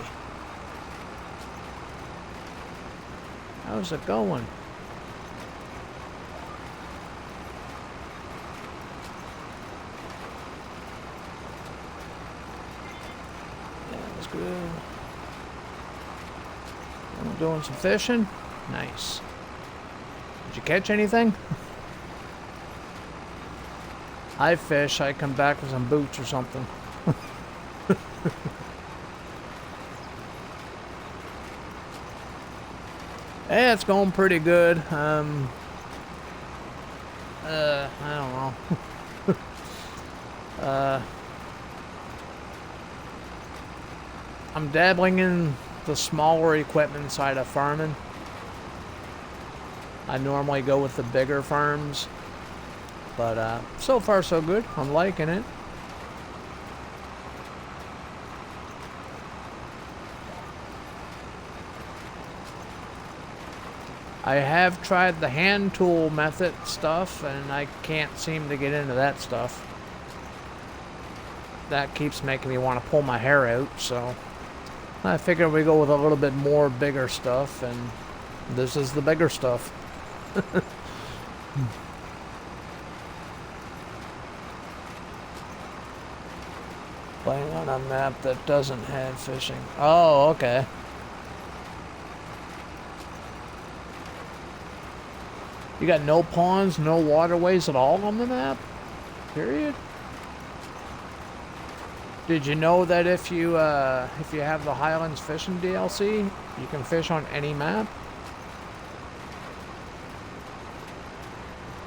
How's it going? Yeah, that's good. I'm doing some fishing. Nice. Did you catch anything? I fish. I come back with some boots or something. Yeah, it's going pretty good. I don't know. I'm dabbling in the smaller equipment side of farming. I normally go with the bigger farms, but so far so good. I'm liking it. I have tried the hand tool method stuff, and I can't seem to get into that stuff. That keeps making me want to pull my hair out, so I figured we go with a little bit more bigger stuff, and this is the bigger stuff. Playing on a map that doesn't have fishing. Oh, okay. You got no ponds, no waterways at all on the map? Period? Did you know that if you have the Highlands Fishing DLC, you can fish on any map?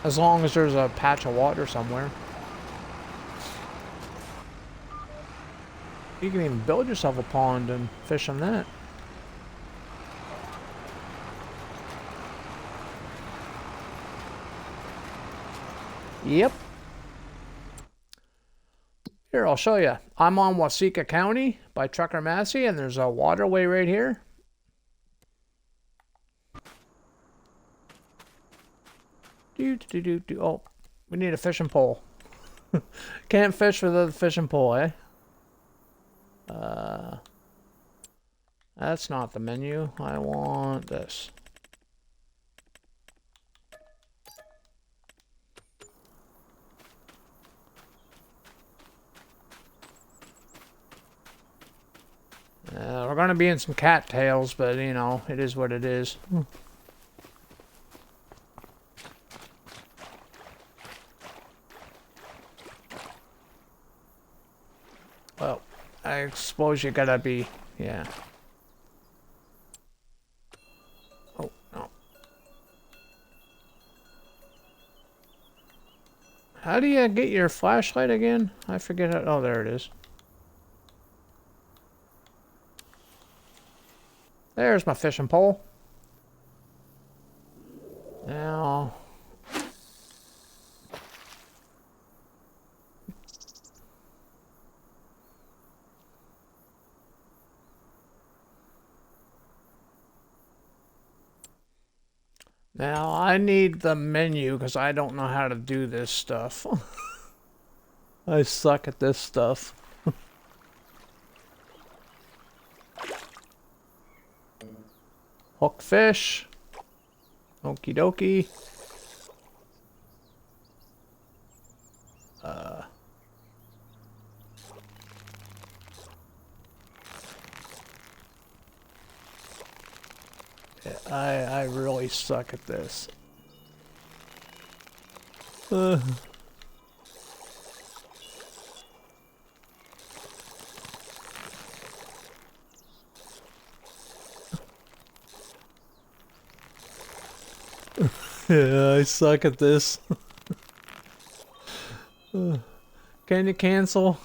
As long as there's a patch of water somewhere. You can even build yourself a pond and fish on that. Yep. Here, I'll show you. I'm on Waseca County by Trucker Massey, and there's a waterway right here. Oh, we need a fishing pole. Can't fish without the fishing pole, eh? That's not the menu. I want this. We're gonna be in some cattails, but you know, it is what it is. Well, I suppose you gotta be, yeah. Oh, no. How do you get your flashlight again? I forget how, oh, there it is. There's my fishing pole. Now... Now, I need the menu because I don't know how to do this stuff. I suck at this stuff. Hook fish. Okie dokie. I really suck at this. Yeah, I suck at this. Can you cancel?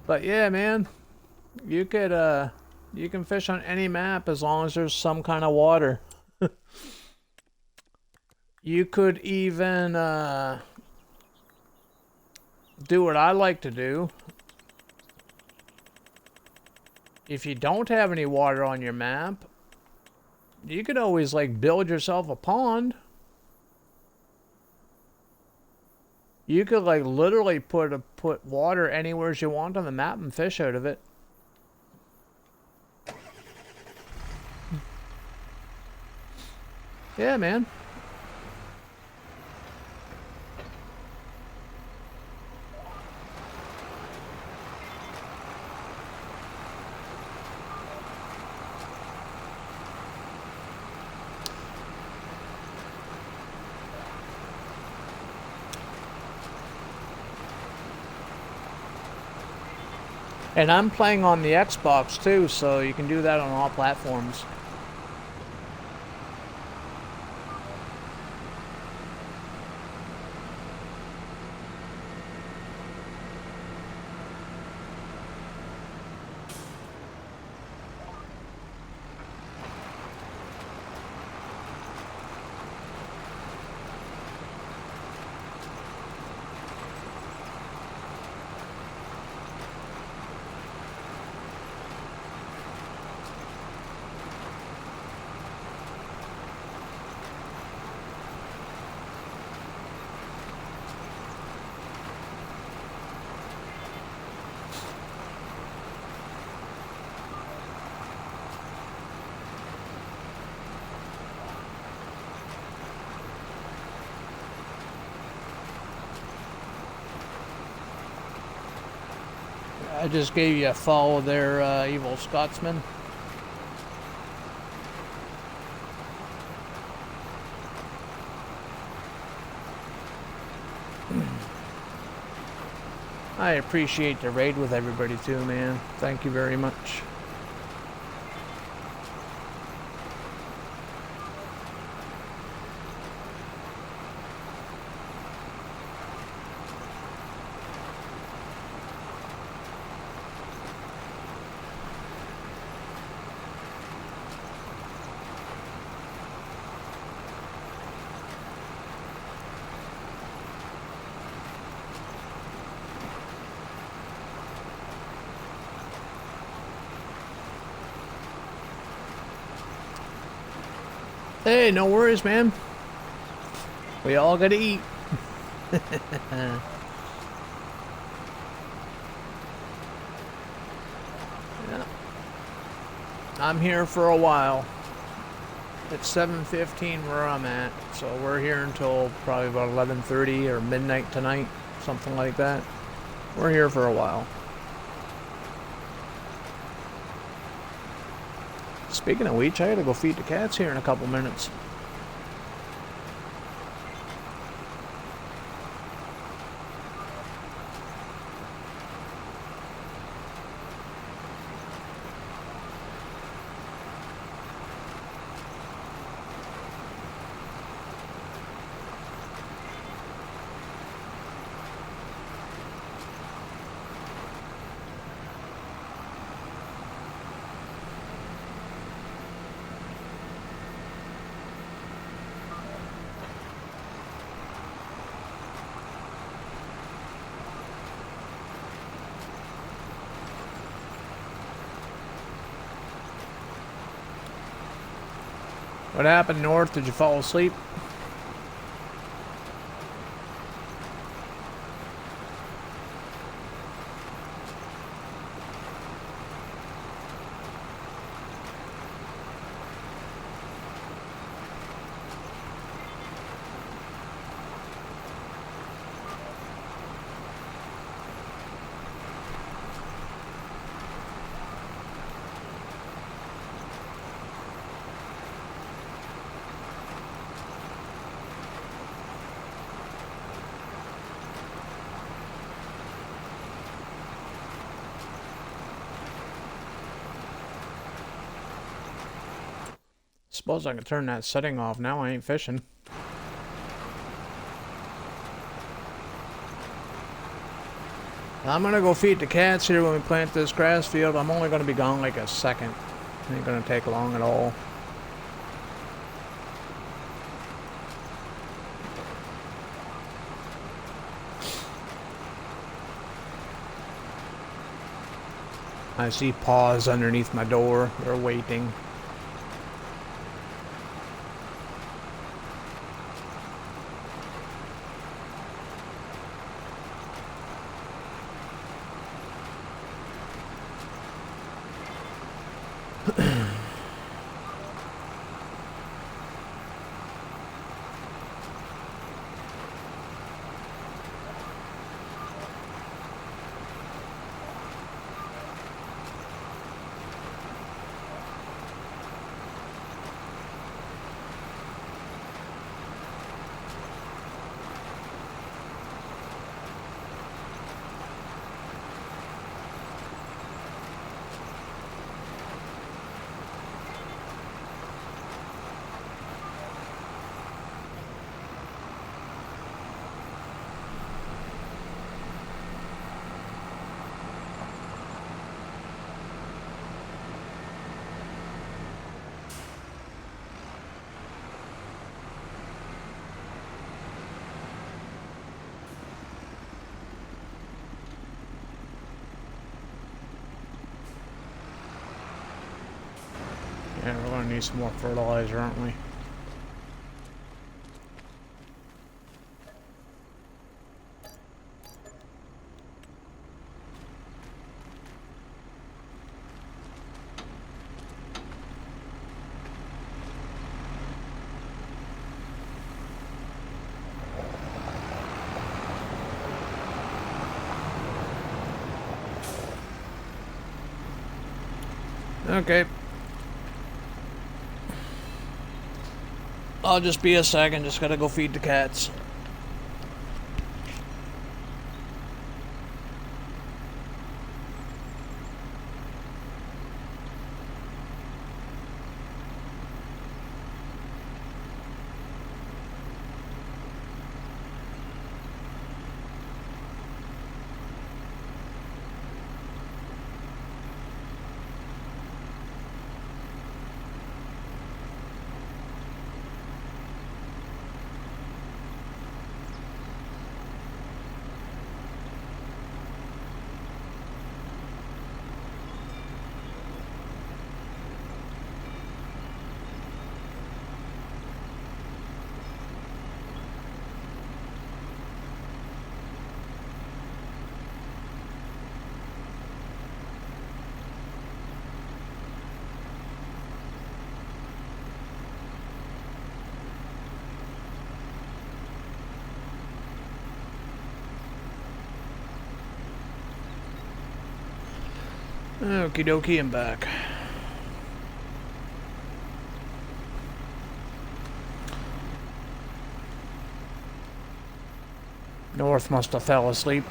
But yeah, man, you can fish on any map as long as there's some kind of water. You could even do what I like to do. If you don't have any water on your map, you could always like build yourself a pond. You could like literally put water anywhere you want on the map and fish out of it. Yeah, man. And I'm playing on the Xbox too, so you can do that on all platforms. I just gave you a follow there, Evil Scotsman. I appreciate the raid with everybody too, man. Thank you very much. Hey, no worries, man. We all gotta eat. Yeah. I'm here for a while. It's 7:15 where I'm at, so we're here until probably about 11:30 or midnight tonight, something like that. We're here for a while. Speaking of which, I gotta go feed the cats here in a couple minutes. What happened, North? Did you fall asleep? suppose I can turn that setting off now. I ain't fishing. I'm gonna go feed the cats here when we plant this grass field. I'm only gonna be gone like a second. Ain't gonna take long at all. I see paws underneath my door. They're waiting. Yeah, we're gonna need some more fertilizer, aren't we? Okay. I'll just be a second, just gotta go feed the cats. Okie dokie, I'm back. North must have fell asleep.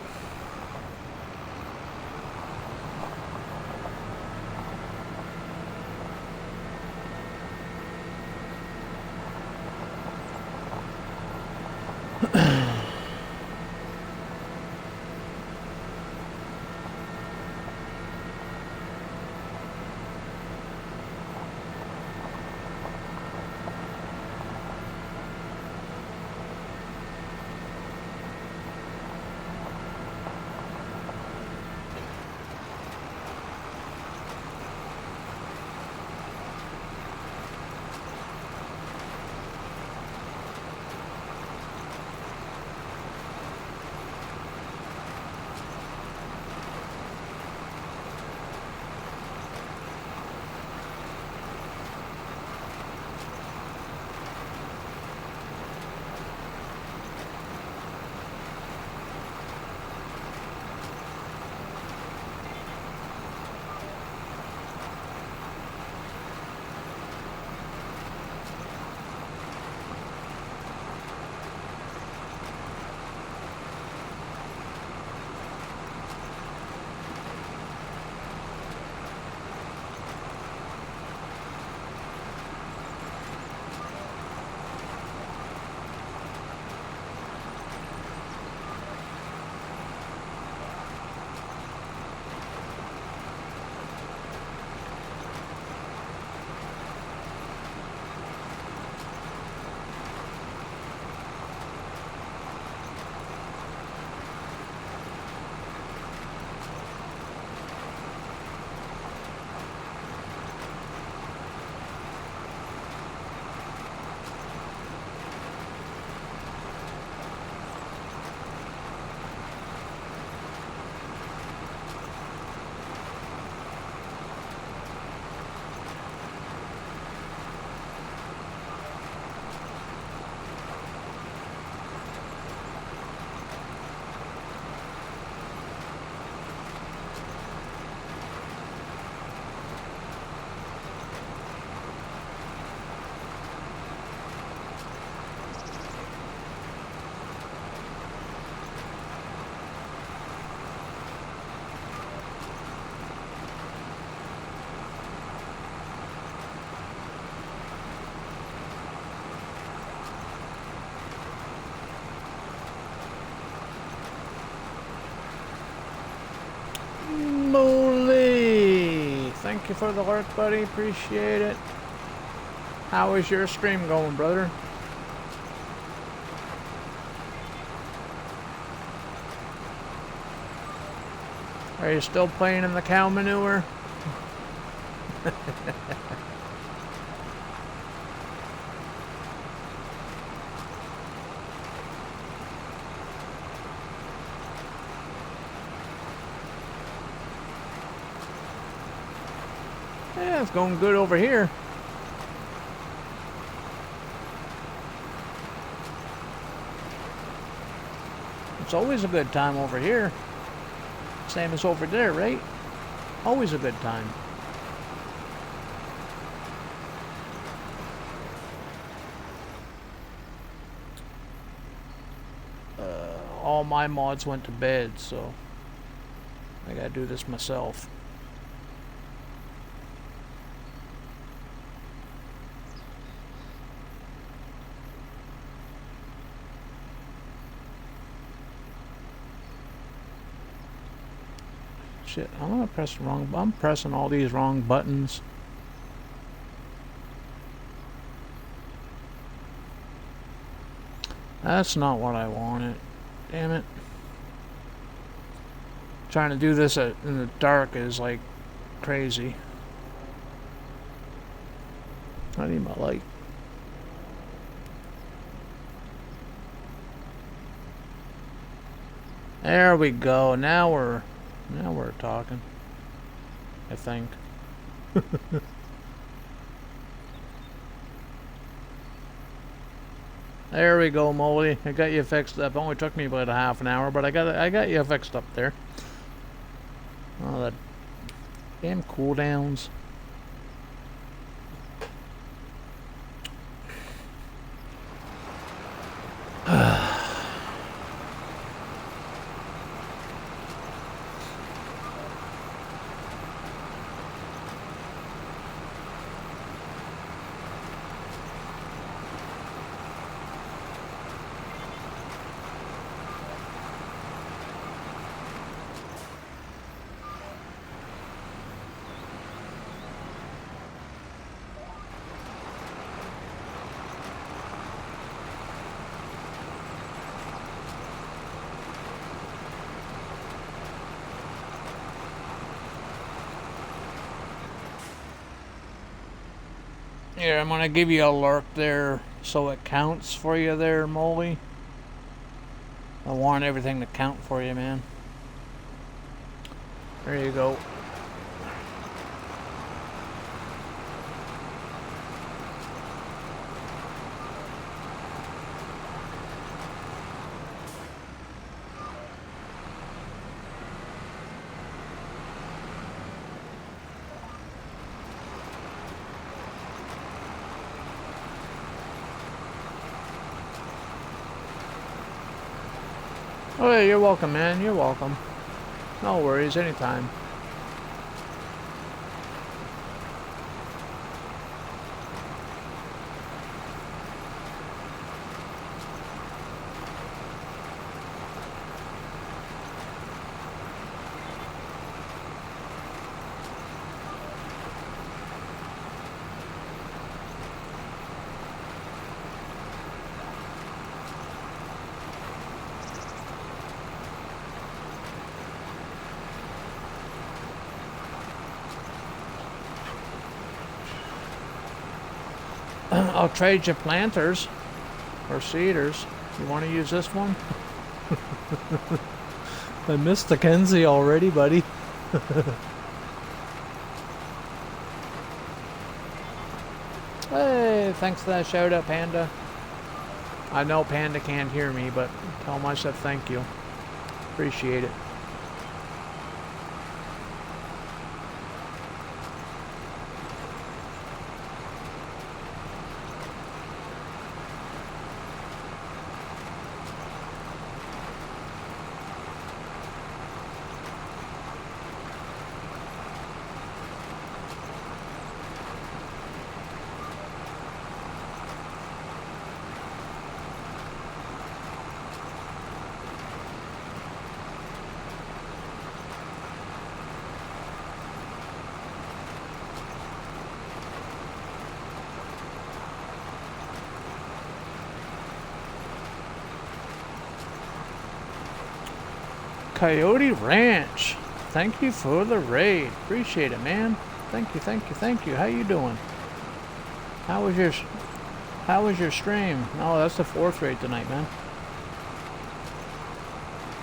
thank you for the lurk, buddy. Appreciate it. How is your stream going, brother? Are you still playing in the cow manure? Yeah, it's going good over here. It's always a good time over here. Same as over there, right? Always a good time. All my mods went to bed, so I gotta do this myself. Shit, I'm gonna press the wrong. I'm pressing all these wrong buttons. That's not what I wanted. Damn it. Trying to do this in the dark is like crazy. I need my light. There we go. Now we're talking. I think. There we go, Molly. I got you fixed up. It only took me about a half an hour, but I got you fixed up there. Oh, that damn cooldowns. Here, I'm gonna give you a lurk there so it counts for you there, Molly. I want everything to count for you, man. There you go. Oh, yeah, you're welcome, man. You're welcome. No worries, anytime. I'll trade you planters or seeders. You want to use this one? I missed the Kenzie already, buddy. Hey, thanks for that shout out, Panda. I know Panda can't hear me, but tell him I said thank you. Appreciate it. Coyote Ranch. Thank you for the raid. Appreciate it, man. Thank you, thank you, thank you. How you doing? How was your stream? Oh, that's the 4th raid tonight, man.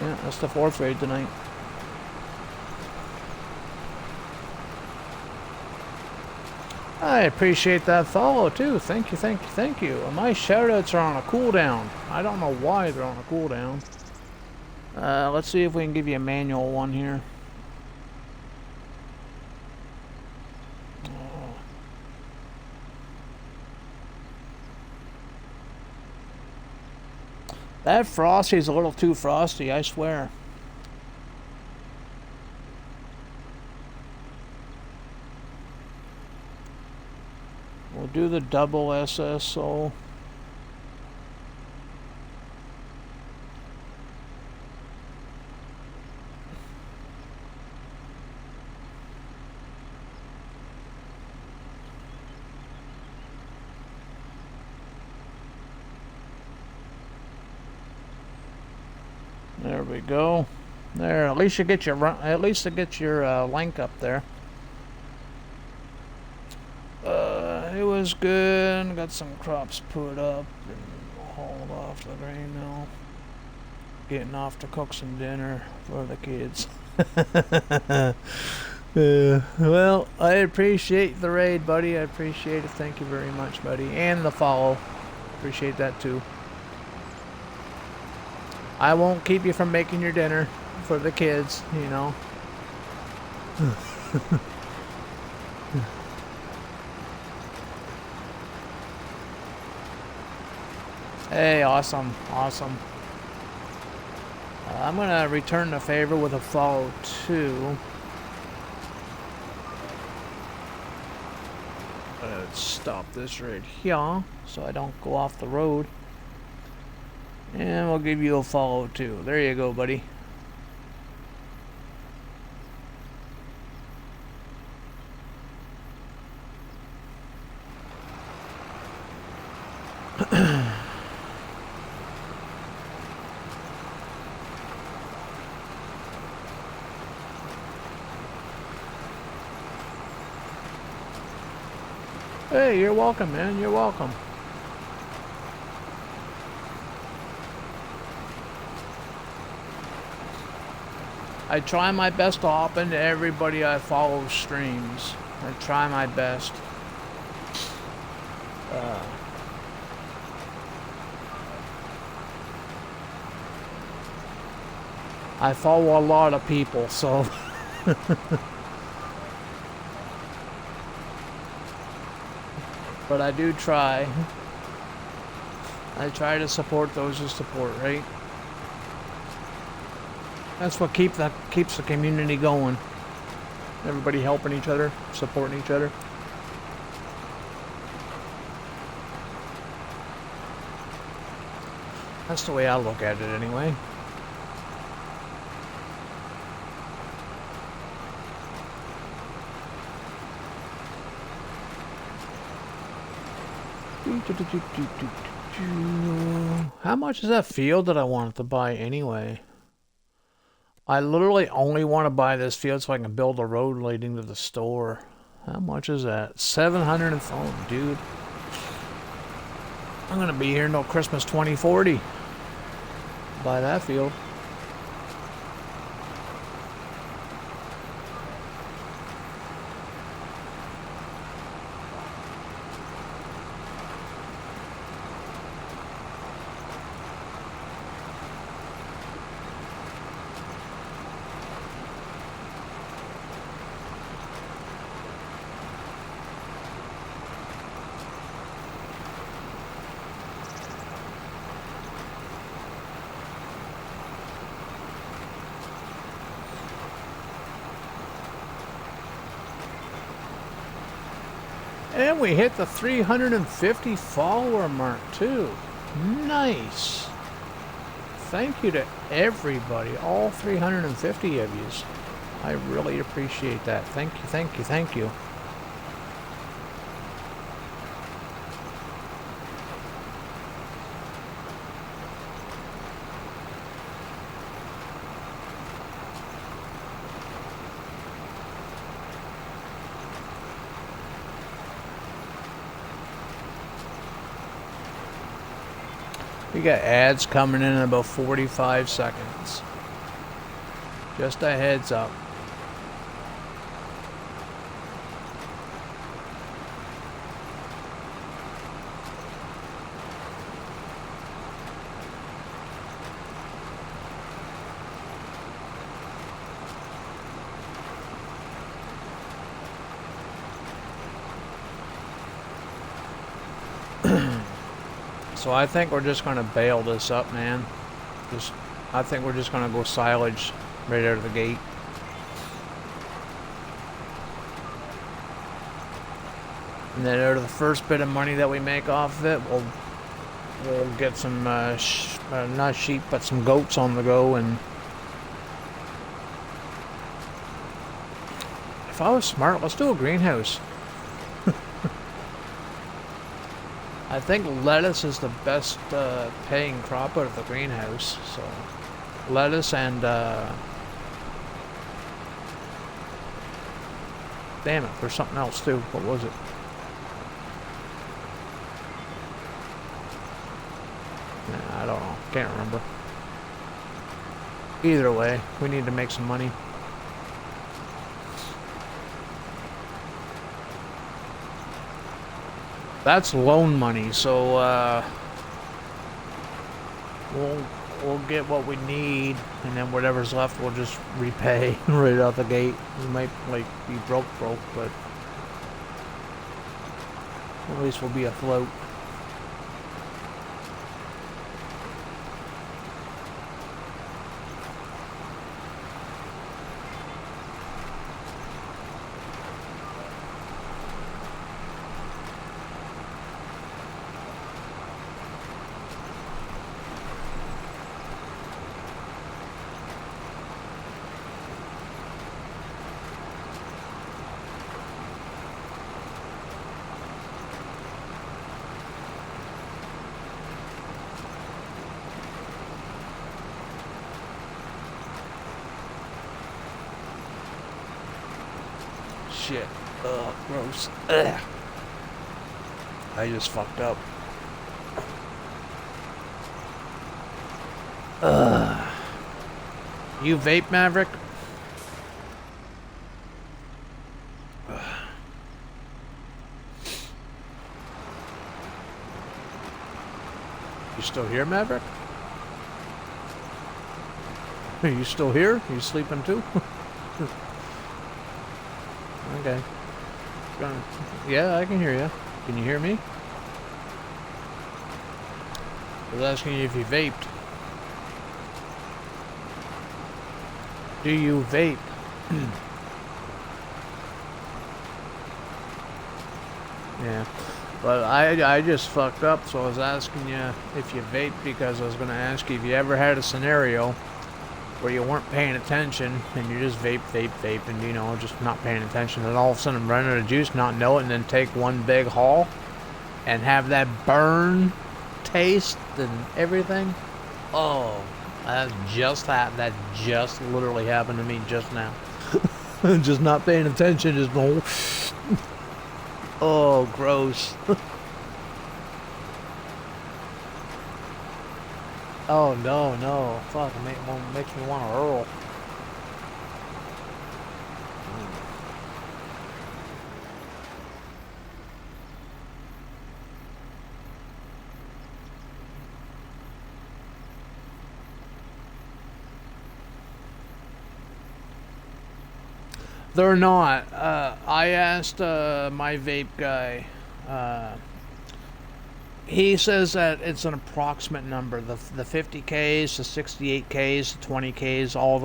Yeah, that's the 4th raid tonight. I appreciate that follow too. Thank you, thank you, thank you. My shoutouts are on a cooldown. I don't know why they're on a cooldown. Let's see if we can give you a manual one here. That Frosty's a little too frosty, I swear. We'll do the double SSO. There we go. There, at least you get your link up there. It was good. Got some crops put up and hauled off to the grain mill. Getting off to cook some dinner for the kids. Well, I appreciate the raid, buddy. I appreciate it. Thank you very much, buddy. And the follow. Appreciate that too. I won't keep you from making your dinner for the kids, you know. Hey, awesome, awesome. I'm gonna return the favor with a follow too. Let's stop this right here so I don't go off the road. And we'll give you a follow too. There you go, buddy. Hey, you're welcome, man. You're welcome. I try my best to hop into everybody I follow streams. I try my best. I follow a lot of people, so... But I do try. I try to support those who support, right? That's what keeps the community going. Everybody helping each other, supporting each other. That's the way I look at it anyway. How much is that field that I wanted to buy anyway? I literally only want to buy this field so I can build a road leading to the store. How much is that? 700 and oh, dude. I'm gonna be here until Christmas 2040. Buy that field. And we hit the 350 follower mark too. Nice. Thank you to everybody, all 350 of yous. I really appreciate that. Thank you, thank you, thank you. We got ads coming in about 45 seconds. Just a heads up. So I think we're just going to bail this up, man. I think we're just going to go silage right out of the gate. And then out of the first bit of money that we make off of it, we'll get some, not sheep, but some goats on the go. And if I was smart, let's do a greenhouse. I think lettuce is the best paying crop out of the greenhouse. So lettuce and damn it, there's something else too. What was it? Nah, I don't know. Can't remember. Either way, we need to make some money. That's loan money, so we'll get what we need, and then whatever's left we'll just repay right out the gate. We might like be broke, but at least we'll be afloat. Shit. Ugh, gross. Ugh. I just fucked up. Ugh. You vape, Maverick? Ugh. You still here, Maverick? Are you still here? Are you sleeping too? Okay. Yeah, I can hear you. Can you hear me? I was asking you if you vaped. Do you vape? Yeah. But I just fucked up, so I was asking you if you vape because I was going to ask you if you ever had a scenario where you weren't paying attention and you just vape, and you know, just not paying attention, and all of a sudden run out of juice, not know it, and then take one big haul and have that burn taste and everything. Oh, that just literally happened to me just now. Just not paying attention, just going, oh, gross. Oh, no. Fuck, it makes me want to hurl. They're not. I asked my vape guy. He says that it's an approximate number. The 50Ks, the 68Ks, the 20Ks, all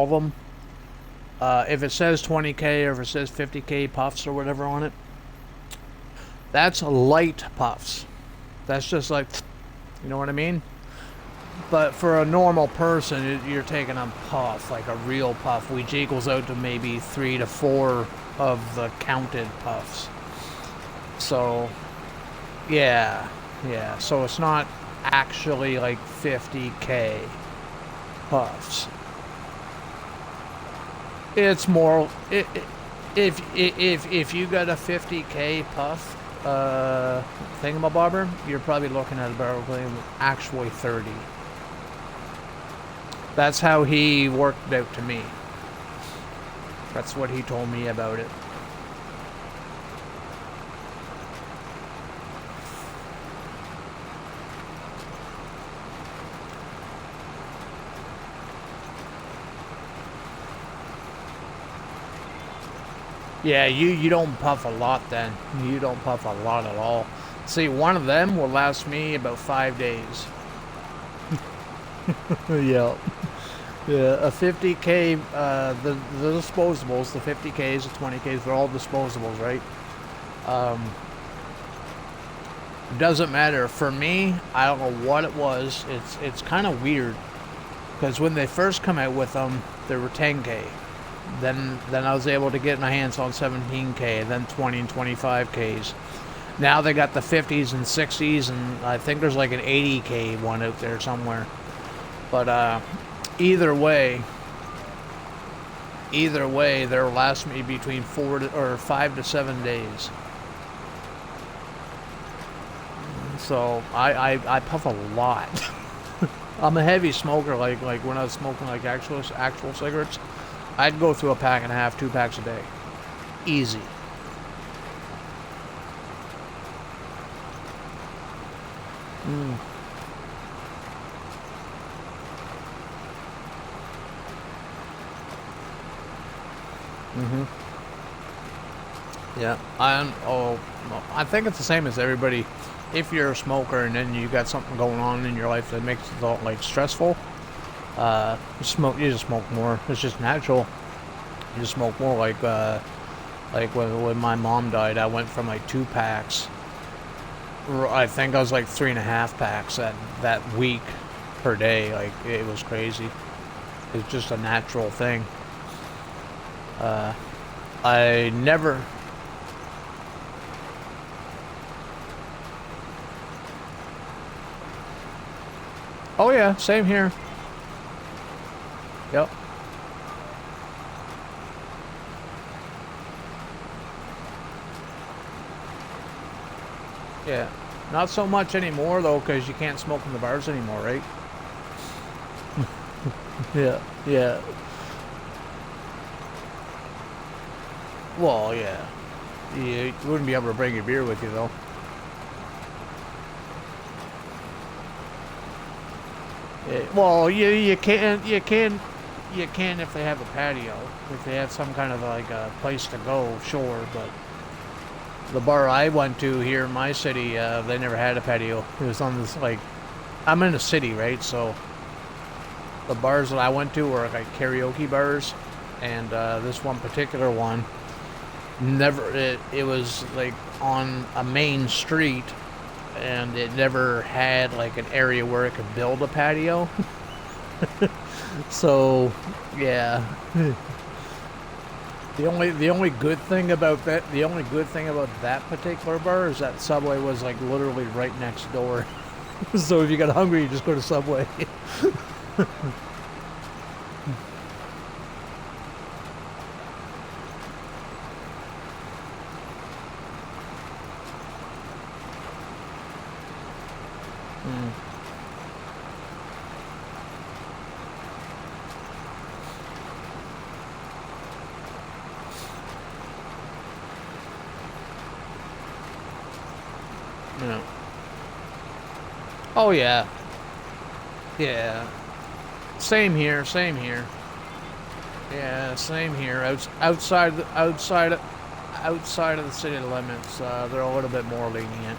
of them. If it says 20K or if it says 50K puffs or whatever on it, that's light puffs. That's just like, you know what I mean? But for a normal person, you're taking a puff, like a real puff, which equals out to maybe 3 to 4 of the counted puffs. So, yeah. So it's not actually like 50K puffs. It's more, if you got a 50K puff, thingamabobber, you're probably looking at about actually 30. That's how he worked it out to me. That's what he told me about it. Yeah, you don't puff a lot then. You don't puff a lot at all. See, one of them will last me about 5 days. Yeah. Yeah, a 50K, the disposables, the 50Ks, the 20Ks, they're all disposables, right? Doesn't matter. For me, I don't know what it was. It's kind of weird. Because when they first come out with them, they were 10K. Then I was able to get my hands on 17K, then 20 and 25Ks. Now they got the 50s and 60s, and I think there's like an 80K one out there somewhere. But either way, they'll last me between 5 to 7 days. So I puff a lot. I'm a heavy smoker. Like when I was smoking like actual cigarettes, I'd go through a pack and a half, 2 packs a day. Easy. Yeah. I think it's the same as everybody. If you're a smoker and then you got something going on in your life that makes it all, like, stressful, you just smoke more. It's just natural. You just smoke more. Like when my mom died, I went from like 2 packs. I think I was like 3.5 packs that week per day. Like, it was crazy. It's just a natural thing. I never. Oh yeah, same here. Yep. Yeah. Not so much anymore though, because you can't smoke in the bars anymore, right? Yeah. Yeah. Well, yeah. You wouldn't be able to bring your beer with you though. Well, you can if they have a patio. If they have some kind of like a place to go, sure. But the bar I went to here in my city, they never had a patio. It was on this, like, I'm in a city, right? So the bars that I went to were like karaoke bars, and this one particular one it was like on a main street. And it never had like an area where it could build a patio. So, yeah. The only good thing about that particular bar is that Subway was like literally right next door. So if you got hungry, you just go to Subway. Yeah. Oh yeah. Yeah. Same here. Yeah, same here. Outside of the city limits, they're a little bit more lenient.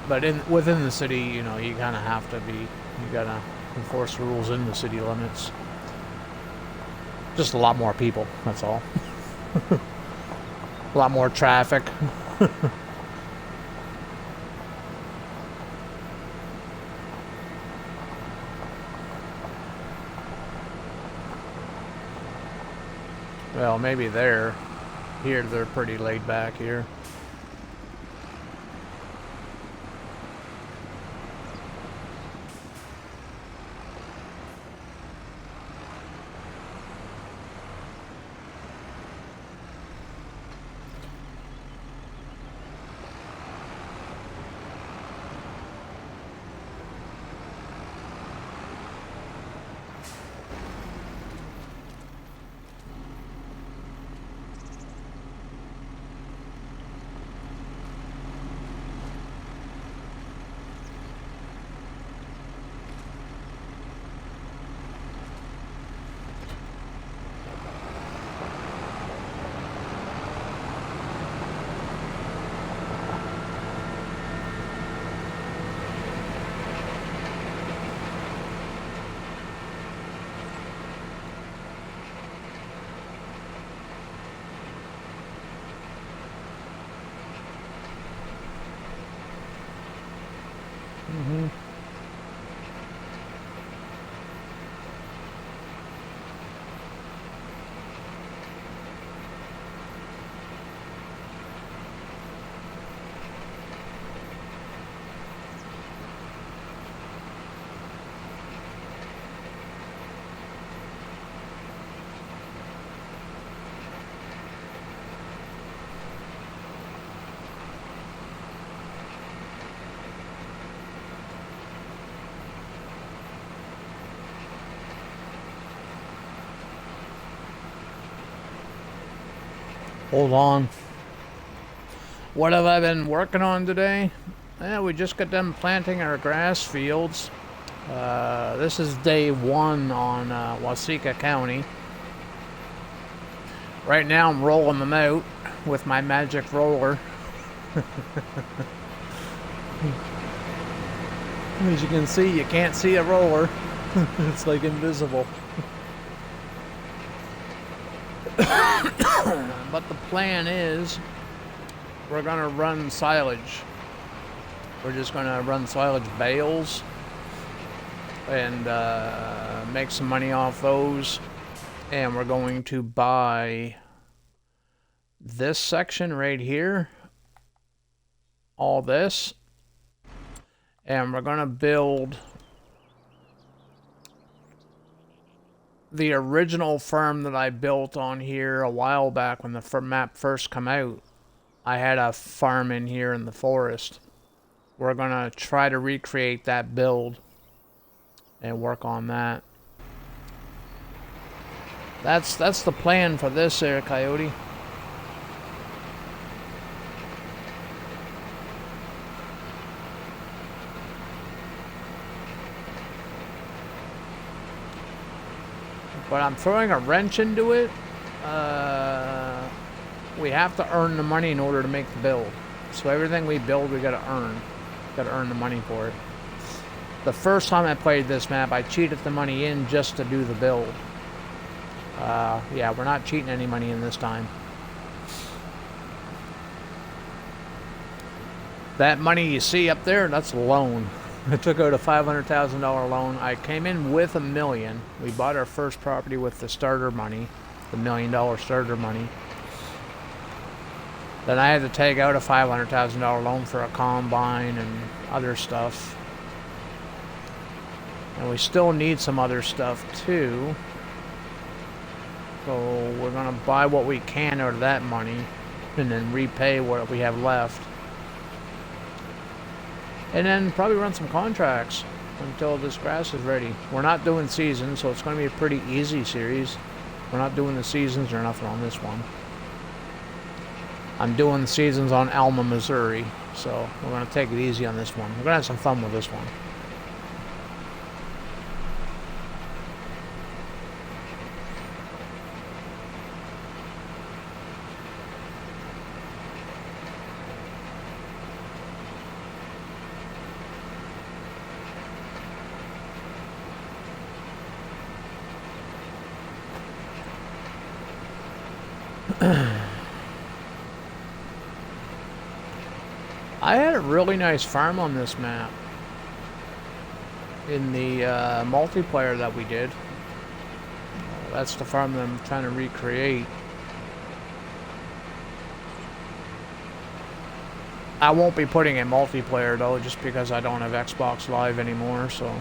But within the city, you know, you kind of have to be. You gotta enforce the rules in the city limits. Just a lot more people. That's all. A lot more traffic. Well, maybe here they're pretty laid back here. Hold on. What have I been working on today? We just got done planting our grass fields. This is day 1 on Waseca County. Right now I'm rolling them out with my magic roller. As you can see, you can't see a roller. It's like invisible. But the plan is we're gonna run silage. We're just gonna run silage bales and make some money off those. And we're going to buy this section right here, all this, and we're gonna build the original farm that I built on here a while back when the map first came out. I had a farm in here in the forest. We're gonna try to recreate that build and work on that. That's the plan for this there, Coyote. But I'm throwing a wrench into it. We have to earn the money in order to make the build. So everything we build, we gotta earn. Gotta earn the money for it. The first time I played this map, I cheated the money in just to do the build. Yeah, we're not cheating any money in this time. That money you see up there, that's a loan. I took out a $500,000 loan. I came in with $1 million. We bought our first property with the starter money, the $1 million starter money. Then I had to take out a $500,000 loan for a combine and other stuff. And we still need some other stuff too. So we're gonna buy what we can out of that money and then repay what we have left. And then probably run some contracts until this grass is ready. We're not doing seasons, so it's going to be a pretty easy series. We're not doing the seasons or nothing on this one. I'm doing the seasons on Alma, Missouri, so we're going to take it easy on this one. We're going to have some fun with this one. I had a really nice farm on this map in the multiplayer that we did. That's the farm that I'm trying to recreate. I won't be putting in multiplayer though, just because I don't have Xbox Live anymore, so.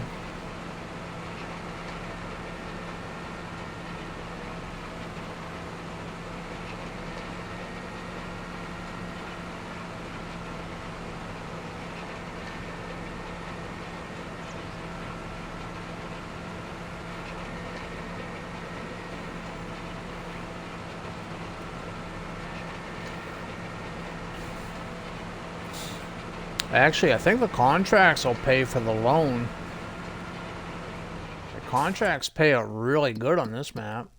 Actually, I think the contracts will pay for the loan. The contracts pay out really good on this map.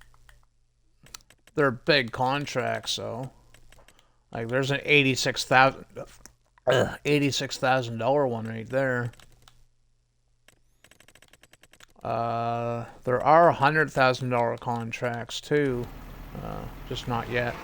They're big contracts, though. Like, there's an $86,000 one right there. There are $100,000 contracts, too. Just not yet.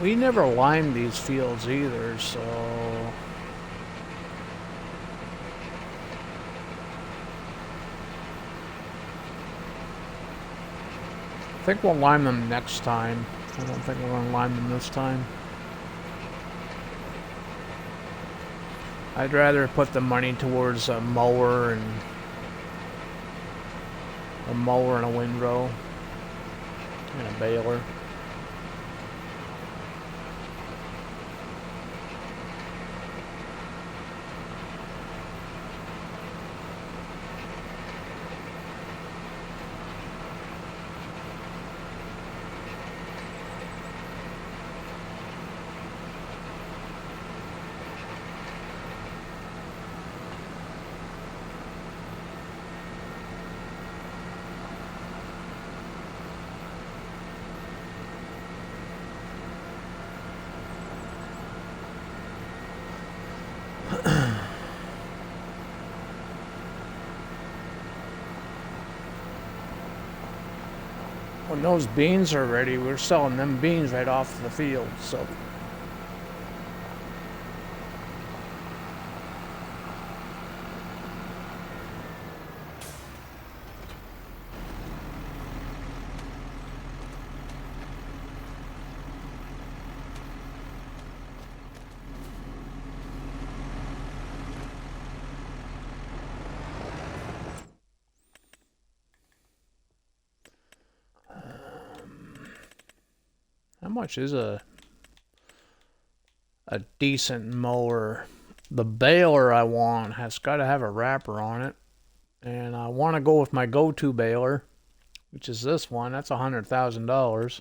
We never limed these fields either, so... I think we'll lime them next time. I don't think we're going to lime them this time. I'd rather put the money towards a mower and a windrow and a baler. When those beans are ready, we're selling them beans right off the field, so. How much is a decent mower? The baler I want has got to have a wrapper on it, and I want to go with my go-to baler, which is this one. That's $100,000.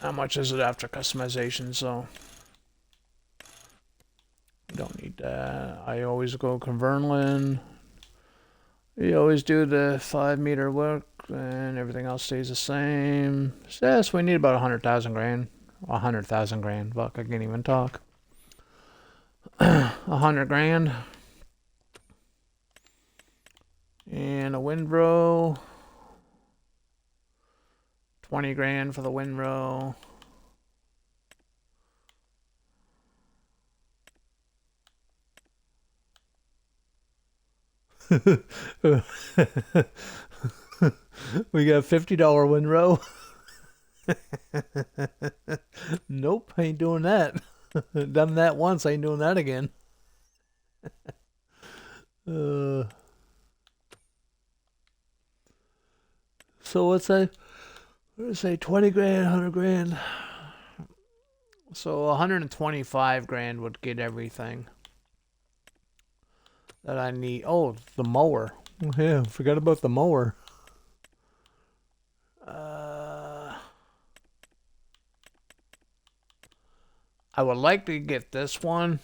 How much is it after customization? So don't need that. I always go Converlin. You always do the 5-meter work, and everything else stays the same. Yes, we need about 100,000 grand. 100,000 grand. Fuck, I can't even talk. 100 grand. And a windrow. 20 grand for the windrow. We got $50 windrow. Nope, ain't doing that. Done that once, ain't doing that again. So what's that? Let's say 20 grand, 100 grand. So 125 grand would get everything that I need. Oh, the mower. Yeah, forgot about the mower. I would like to get this one.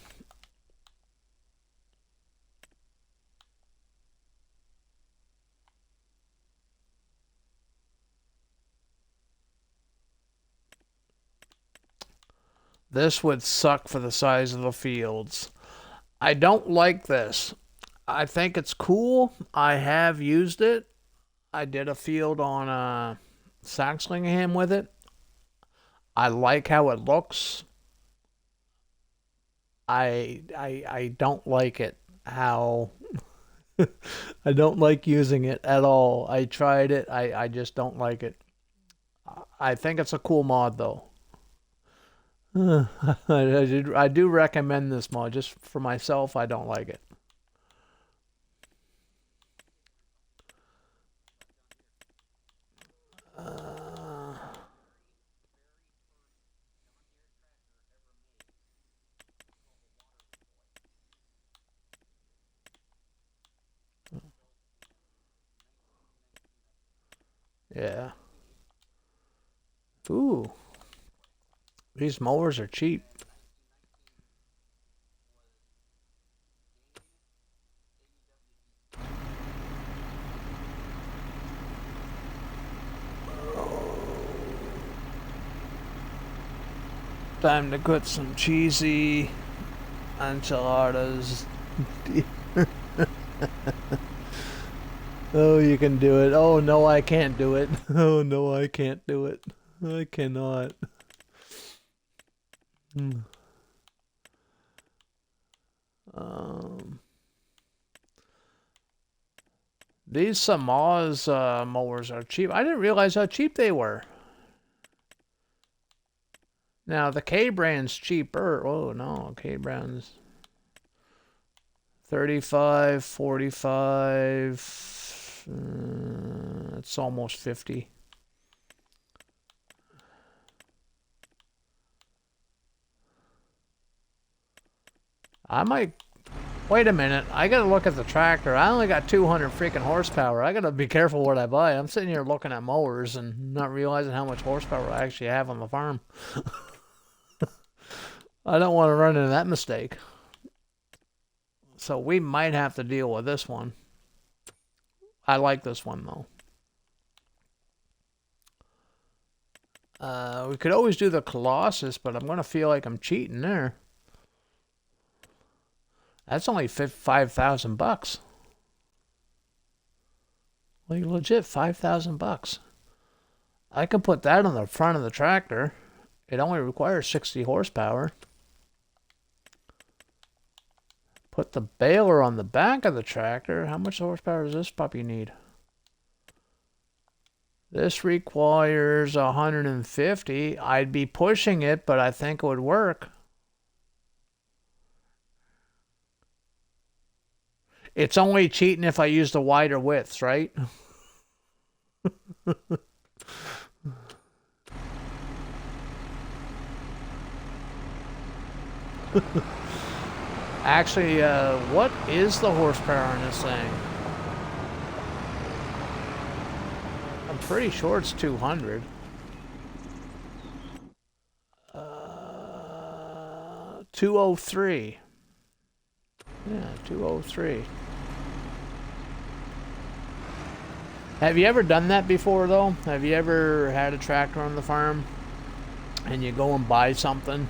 This would suck for the size of the fields. I don't like this. I think it's cool. I have used it. I did a field on Saxlingham with it. I like how it looks. I don't like it how I don't like using it at all. I tried it. I just don't like it. I think it's a cool mod though. I do recommend this mod. Just for myself, I don't like it. Yeah. Ooh. These mowers are cheap. Time to put some cheesy enchiladas. Oh, you can do it. Oh, no, I can't do it. Oh, no, I can't do it. I cannot. These Sama's mowers are cheap. I didn't realize how cheap they were. Now, the K-brand's cheaper. Oh, no. K-brand's 35, 45. It's almost 50. I might... Wait a minute. I gotta look at the tractor. I only got 200 freaking horsepower. I gotta be careful what I buy. I'm sitting here looking at mowers and not realizing how much horsepower I actually have on the farm. I don't want to run into that mistake. So we might have to deal with this one. I like this one, though. We could always do the Colossus, but I'm going to feel like I'm cheating there. That's only $5,000. Like, legit $5,000. I can put that on the front of the tractor. It only requires 60 horsepower. Put the baler on the back of the tractor. How much horsepower does this puppy need? This requires 150. I'd be pushing it, but I think it would work. It's only cheating if I use the wider widths, right? Actually, what is the horsepower on this thing? I'm pretty sure it's 200. 203. Yeah, 203. Have you ever done that before, though? Have you ever had a tractor on the farm and you go and buy something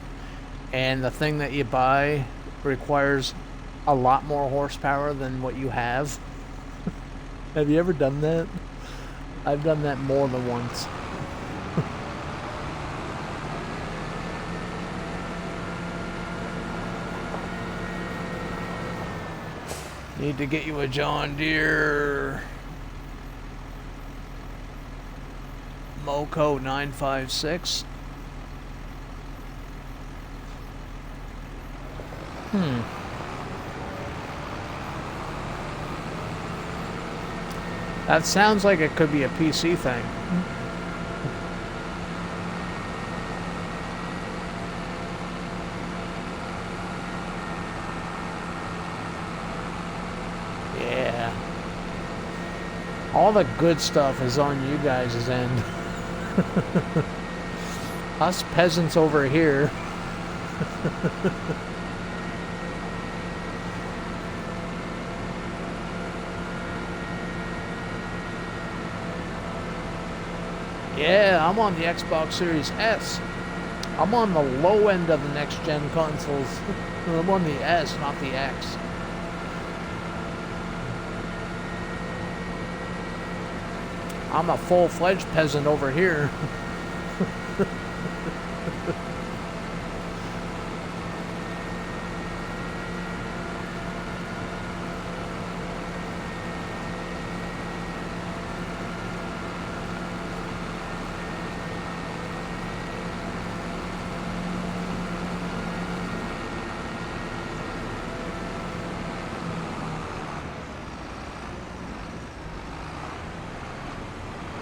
and the thing that you buy requires a lot more horsepower than what you have? Have you ever done that? I've done that more than once. Need to get you a John Deere Moco 956. That sounds like it could be a PC thing. Yeah. All the good stuff is on you guys' end. Us peasants over here. Yeah, I'm on the Xbox Series S. I'm on the low end of the next-gen consoles. I'm on the S, not the X. I'm a full-fledged peasant over here.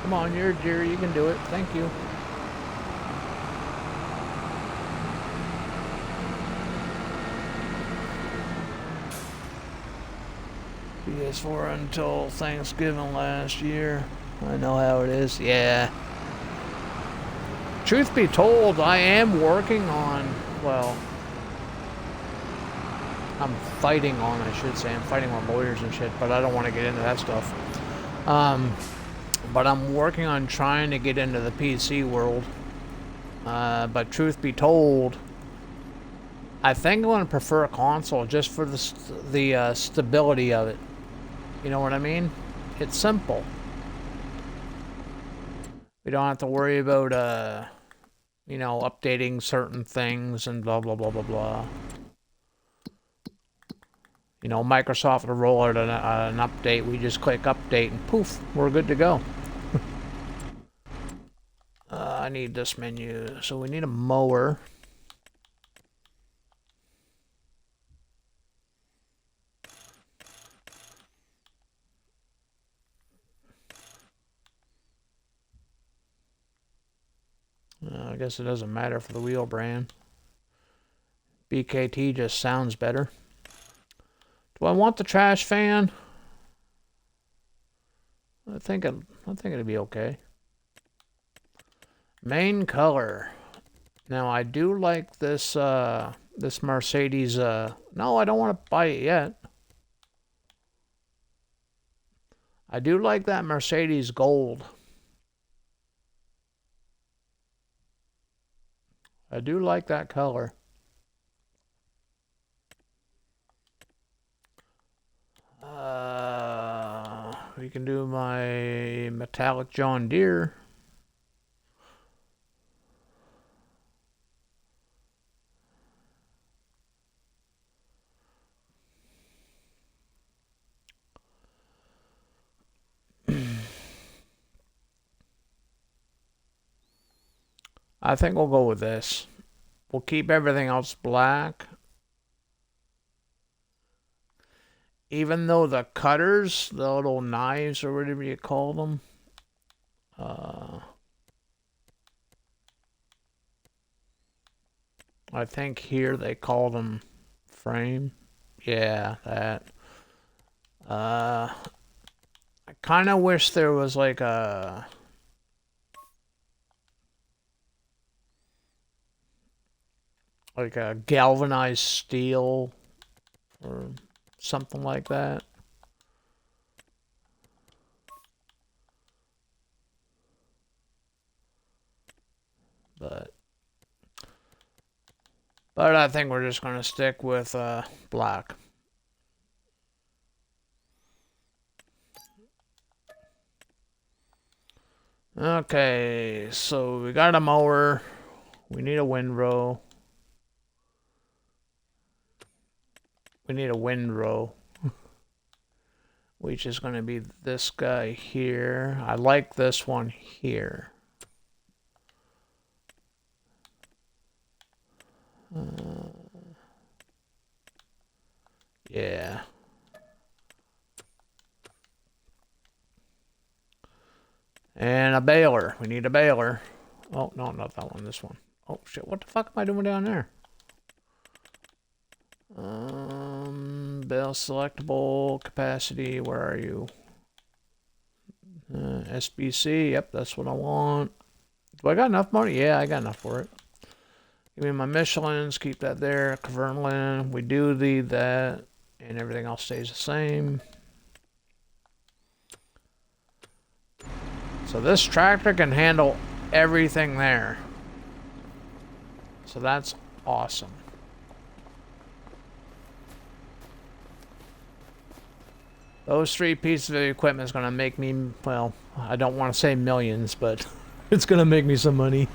Come on, you're a deer, you can do it. Thank you. PS4 until Thanksgiving last year. I know how it is. Yeah. Truth be told, I am working on, well, I'm fighting on, I should say. I'm fighting on lawyers and shit, but I don't want to get into that stuff. But I'm working on trying to get into the PC world. But truth be told, I think I'm going to prefer a console just for the stability of it. You know what I mean? It's simple. We don't have to worry about, you know, updating certain things and blah, blah, blah, blah, blah. You know, Microsoft will roll out an update. We just click update and poof, we're good to go. I need this menu. So we need a mower. I guess it doesn't matter for the wheel brand. BKT just sounds better. Do I want the trash fan? I think it'd be okay. Main color. Now I do like this this Mercedes. No, I don't want to buy it yet. I do like that Mercedes gold. I do like that color. We can do my metallic John Deere. I think we'll go with this. We'll keep everything else black. Even though the cutters, the little knives or whatever you call them, I think here they call them frame. Yeah, that. I kind of wish there was like a galvanized steel or something like that. But I think we're just going to stick with black. Okay, so we got a mower. We need a windrow. We need a windrow. Which is going to be this guy here. I like this one here. Yeah. And a baler. We need a baler. Oh, no, not that one. This one. Oh, shit. What the fuck am I doing down there? Bale selectable capacity. Where are you? SBC. Yep, that's what I want. Do I got enough money? Yeah, I got enough for it. Give me my Michelins. Keep that there. Kverneland. We do need that. And everything else stays the same. So this tractor can handle everything there. So that's awesome. Those three pieces of equipment is going to make me, well, I don't want to say millions, but it's going to make me some money.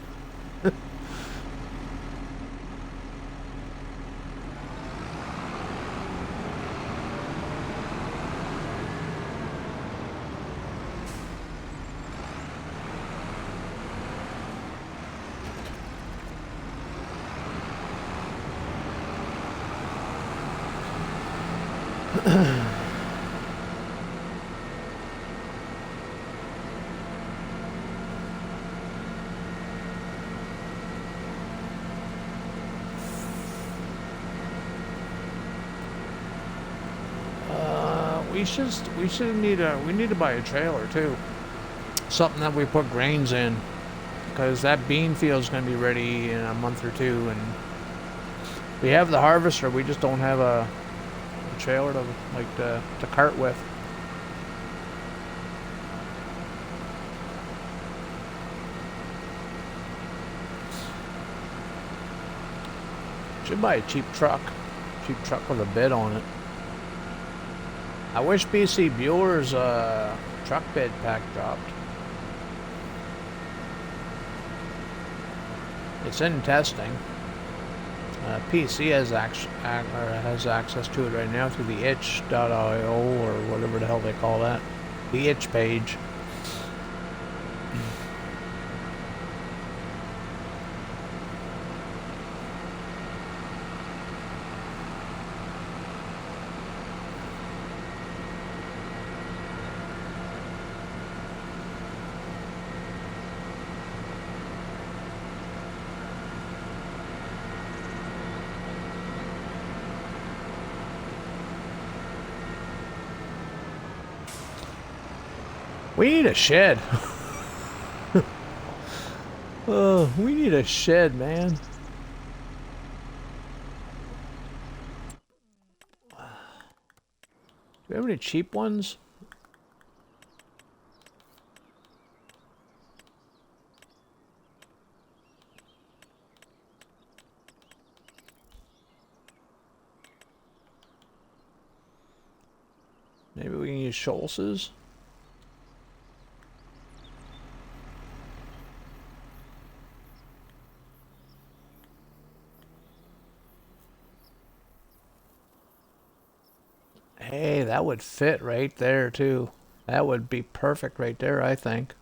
We need to buy a trailer too. Something that we put grains in, because that bean field is going to be ready in a month or two, and we have the harvester. We just don't have a trailer to cart with. Should buy a cheap truck with a bed on it. I wish BC Bueller's truck bed pack dropped. It's in testing. PC has access to it right now through the itch.io or whatever the hell they call that. The itch page. We need a shed. Oh, we need a shed, man. Do we have any cheap ones? Maybe we can use Scholz's. Hey, that would fit right there, too. That would be perfect right there, I think.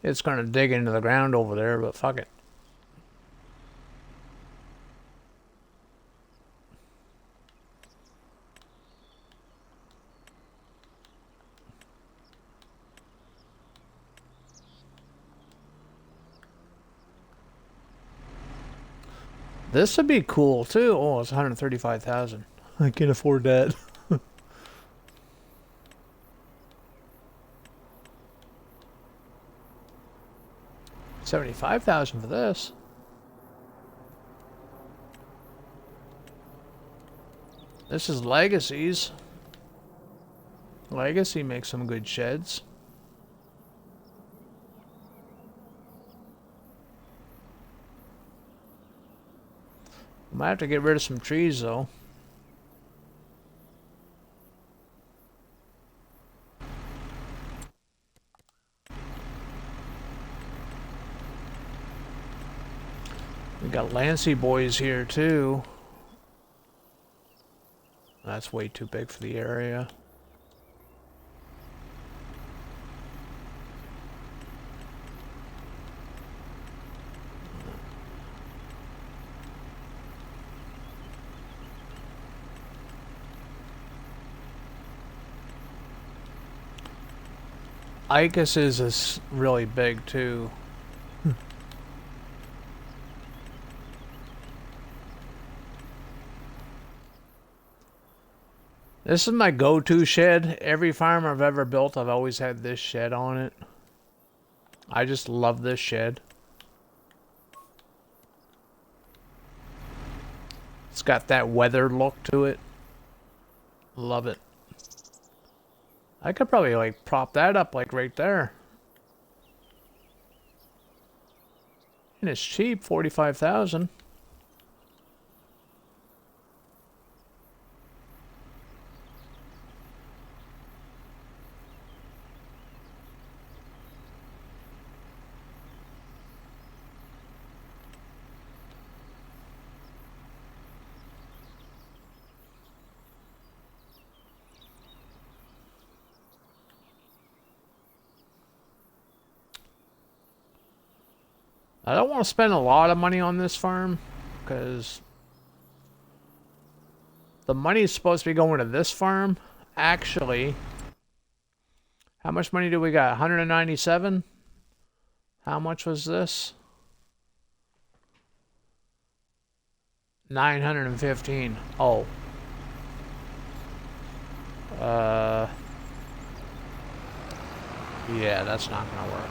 It's going to dig into the ground over there, but fuck it. This would be cool, too. Oh, it's 135,000. I can't afford that. 75,000 for this. This is Legacy's. Legacy makes some good sheds. Might have to get rid of some trees, though. We got Lancy boys here, too. That's way too big for the area. Icus's is really big, too. This is my go-to shed. Every farm I've ever built, I've always had this shed on it. I just love this shed. It's got that weathered look to it. Love it. I could probably like prop that up like right there. And it's cheap, 45,000. I don't want to spend a lot of money on this farm, because the money is supposed to be going to this farm. Actually, how much money do we got? 197? How much was this? 915. Oh. Yeah, that's not gonna work.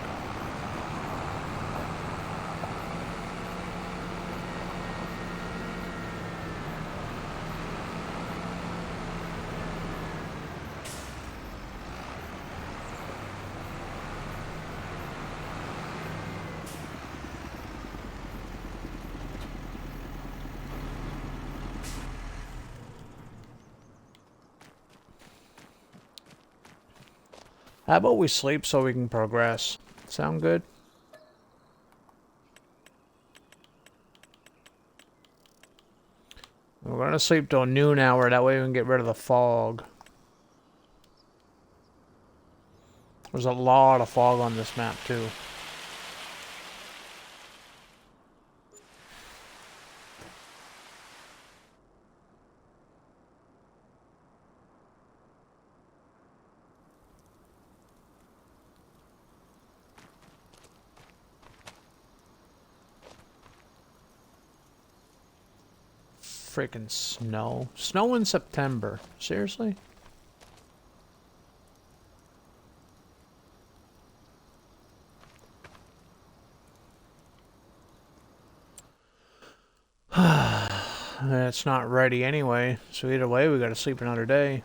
How about we sleep so we can progress? Sound good? to sleep till noon hour. That way we can get rid of the fog. There's a lot of fog on this map, too. Freaking snow. Snow in September. Seriously? It's not ready anyway, so either way we gotta sleep another day.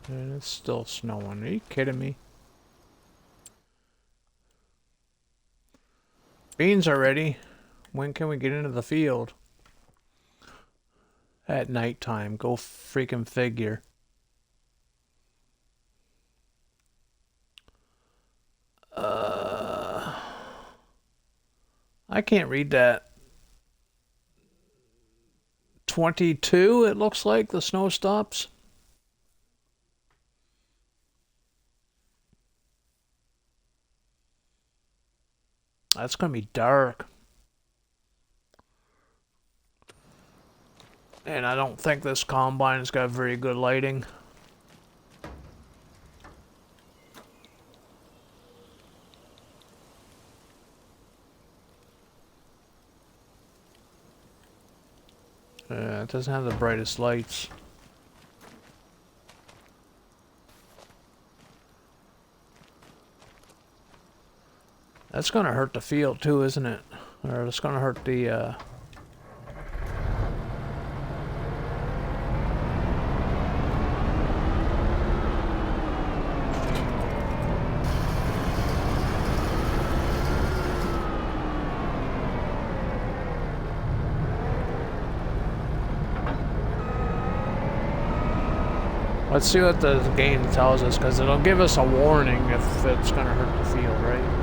And it's still snowing. Are you kidding me? Beans are ready. When can we get into the field? At nighttime. Go freaking figure. I can't read that. 22, it looks like the snow stops. That's gonna be dark. And I don't think this combine has got very good lighting. It doesn't have the brightest lights. That's gonna hurt the field too, isn't it? Or it's gonna hurt the, Let's see what the game tells us, because it'll give us a warning if it's gonna hurt the field, right?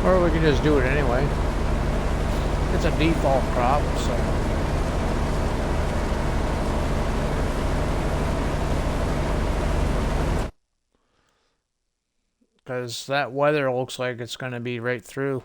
Or we can just do it anyway. It's a default crop, so. Because that weather looks like it's going to be right through.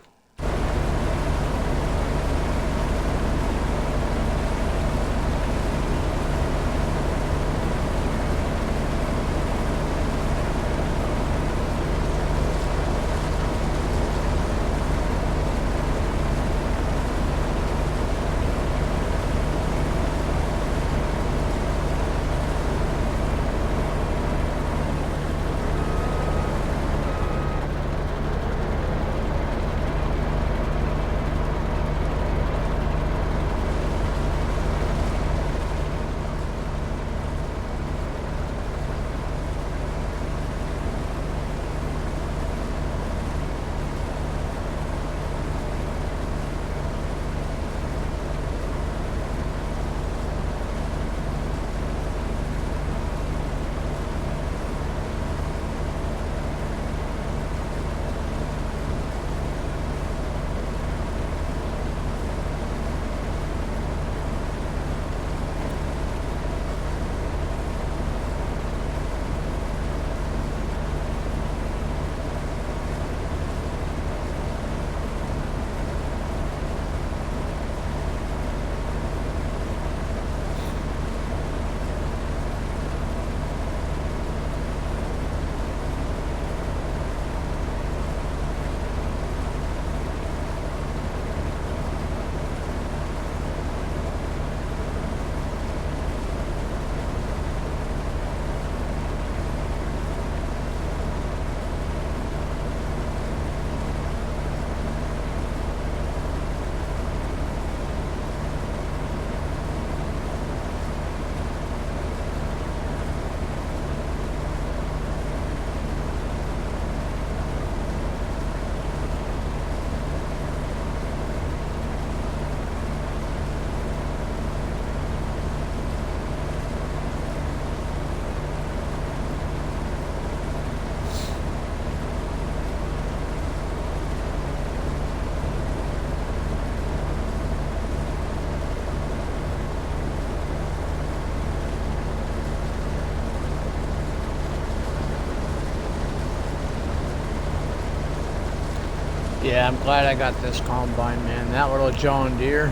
Yeah, I'm glad I got this combine, man. That little John Deere.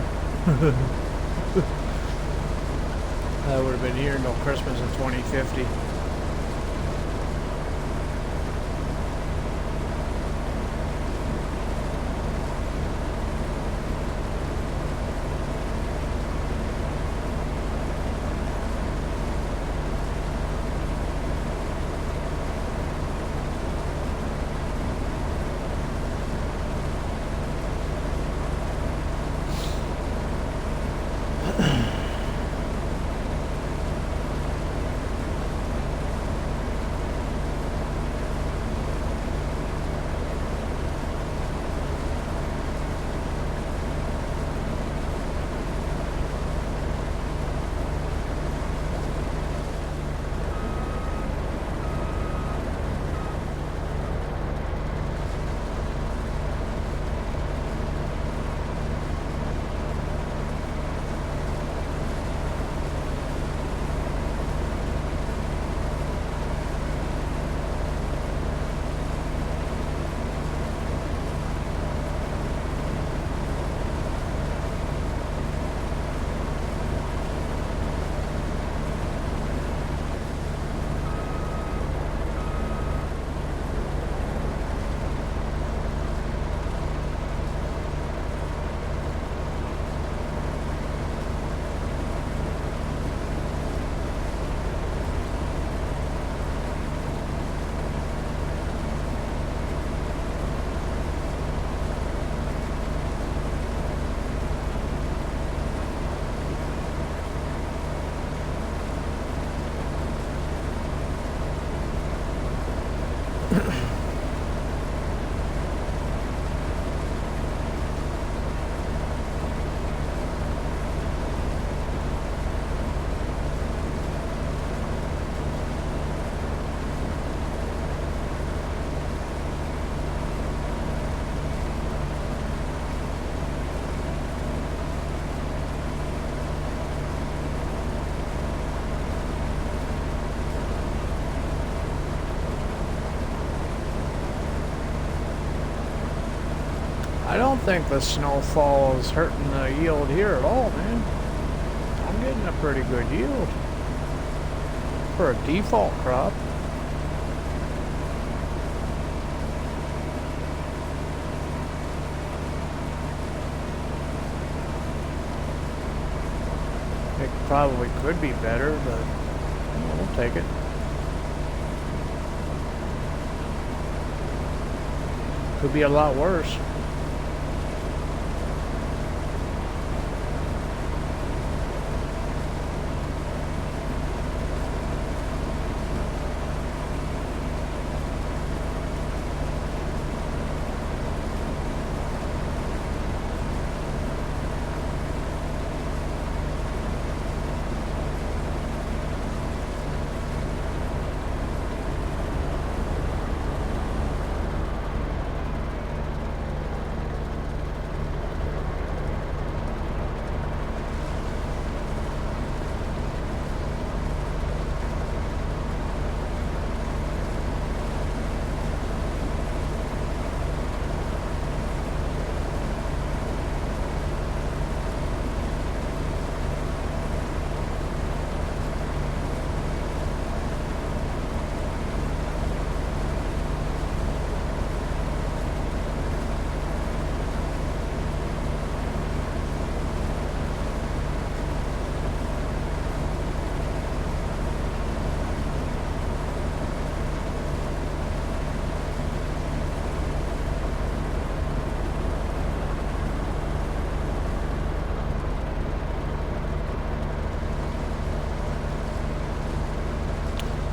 That would have been here until Christmas of 2050. I don't think the snowfall is hurting the yield here at all, man. I'm getting a pretty good yield for a default crop. It probably could be better, but we'll take it. Could be a lot worse.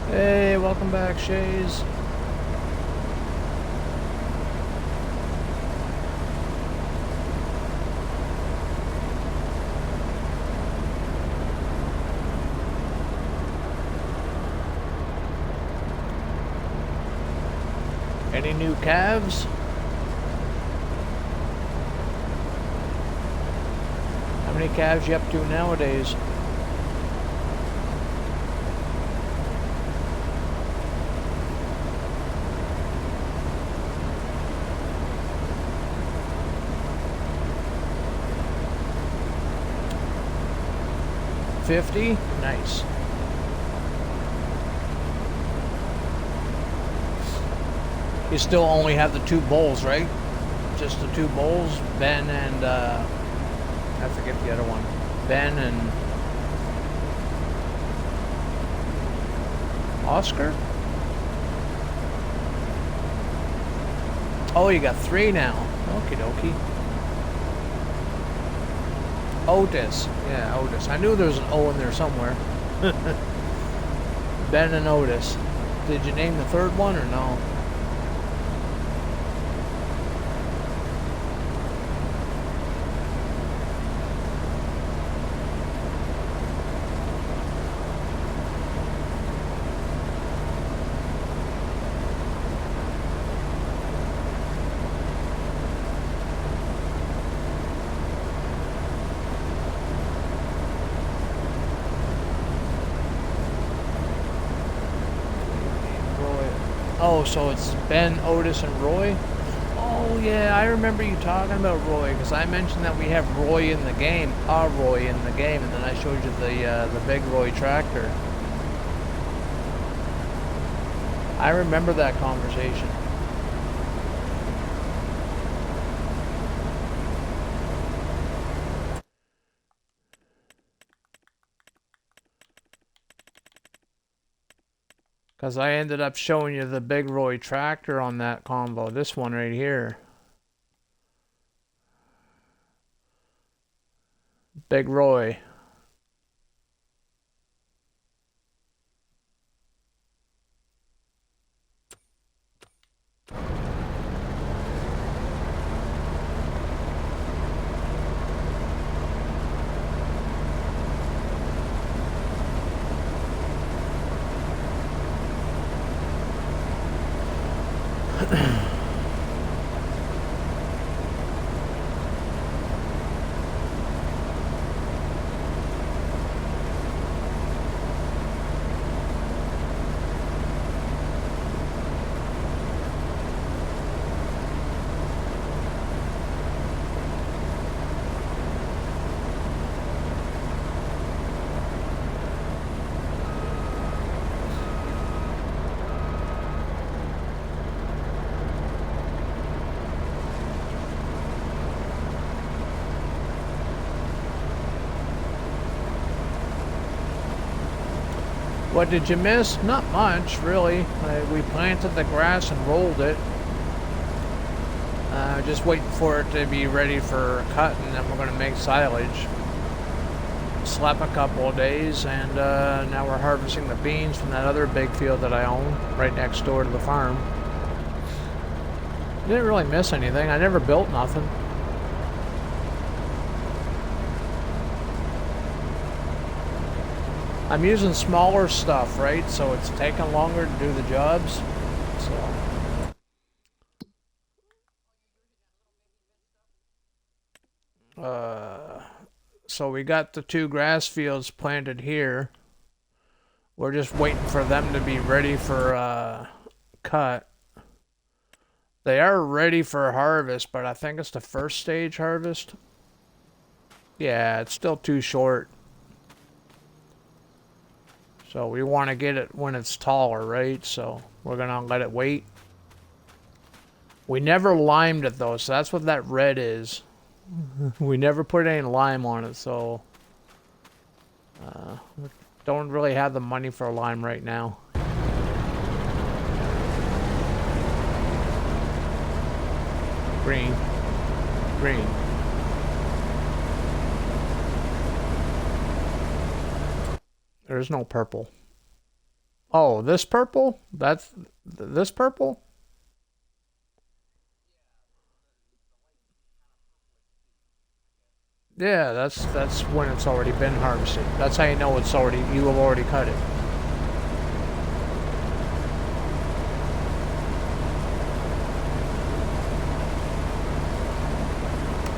Hey, welcome back, Shays. Any new calves? How many calves you up to nowadays? 150. Nice. You still only have the 2 bulls, right? Just the 2 bulls, Ben and I forget the other one. Ben and Oscar? Oh, you got 3 now. Okie dokie. Otis. Yeah, Otis. I knew there was an O in there somewhere. Ben and Otis. Did you name the 3rd one or no? Oh, so it's Ben, Otis, and Roy? Oh, yeah, I remember you talking about Roy, because I mentioned that we have Roy in the game, Roy in the game, and then I showed you the big Roy tractor. I remember that conversation. Because I ended up showing you the big Roy tractor on that convo. This one right here. Big Roy. What did you miss? Not much, really. We planted the grass and rolled it. Just waiting for it to be ready for cut, and then we're going to make silage. Slept a couple of days, and now we're harvesting the beans from that other big field that I own, right next door to the farm. Didn't really miss anything. I never built nothing. I'm using smaller stuff, right? So it's taking longer to do the jobs. So we got the 2 grass fields planted here. We're just waiting for them to be ready for cut. They are ready for harvest, but I think it's the first stage harvest. Yeah, it's still too short. So we want to get it when it's taller, right? So we're going to let it wait. We never limed it though, so that's what that red is. We never put any lime on it, so don't really have the money for a lime right now. Green. Green. There's no purple. Oh, this purple? That's this purple? Yeah, that's when it's already been harvested. That's how you know it's already, you have already cut it.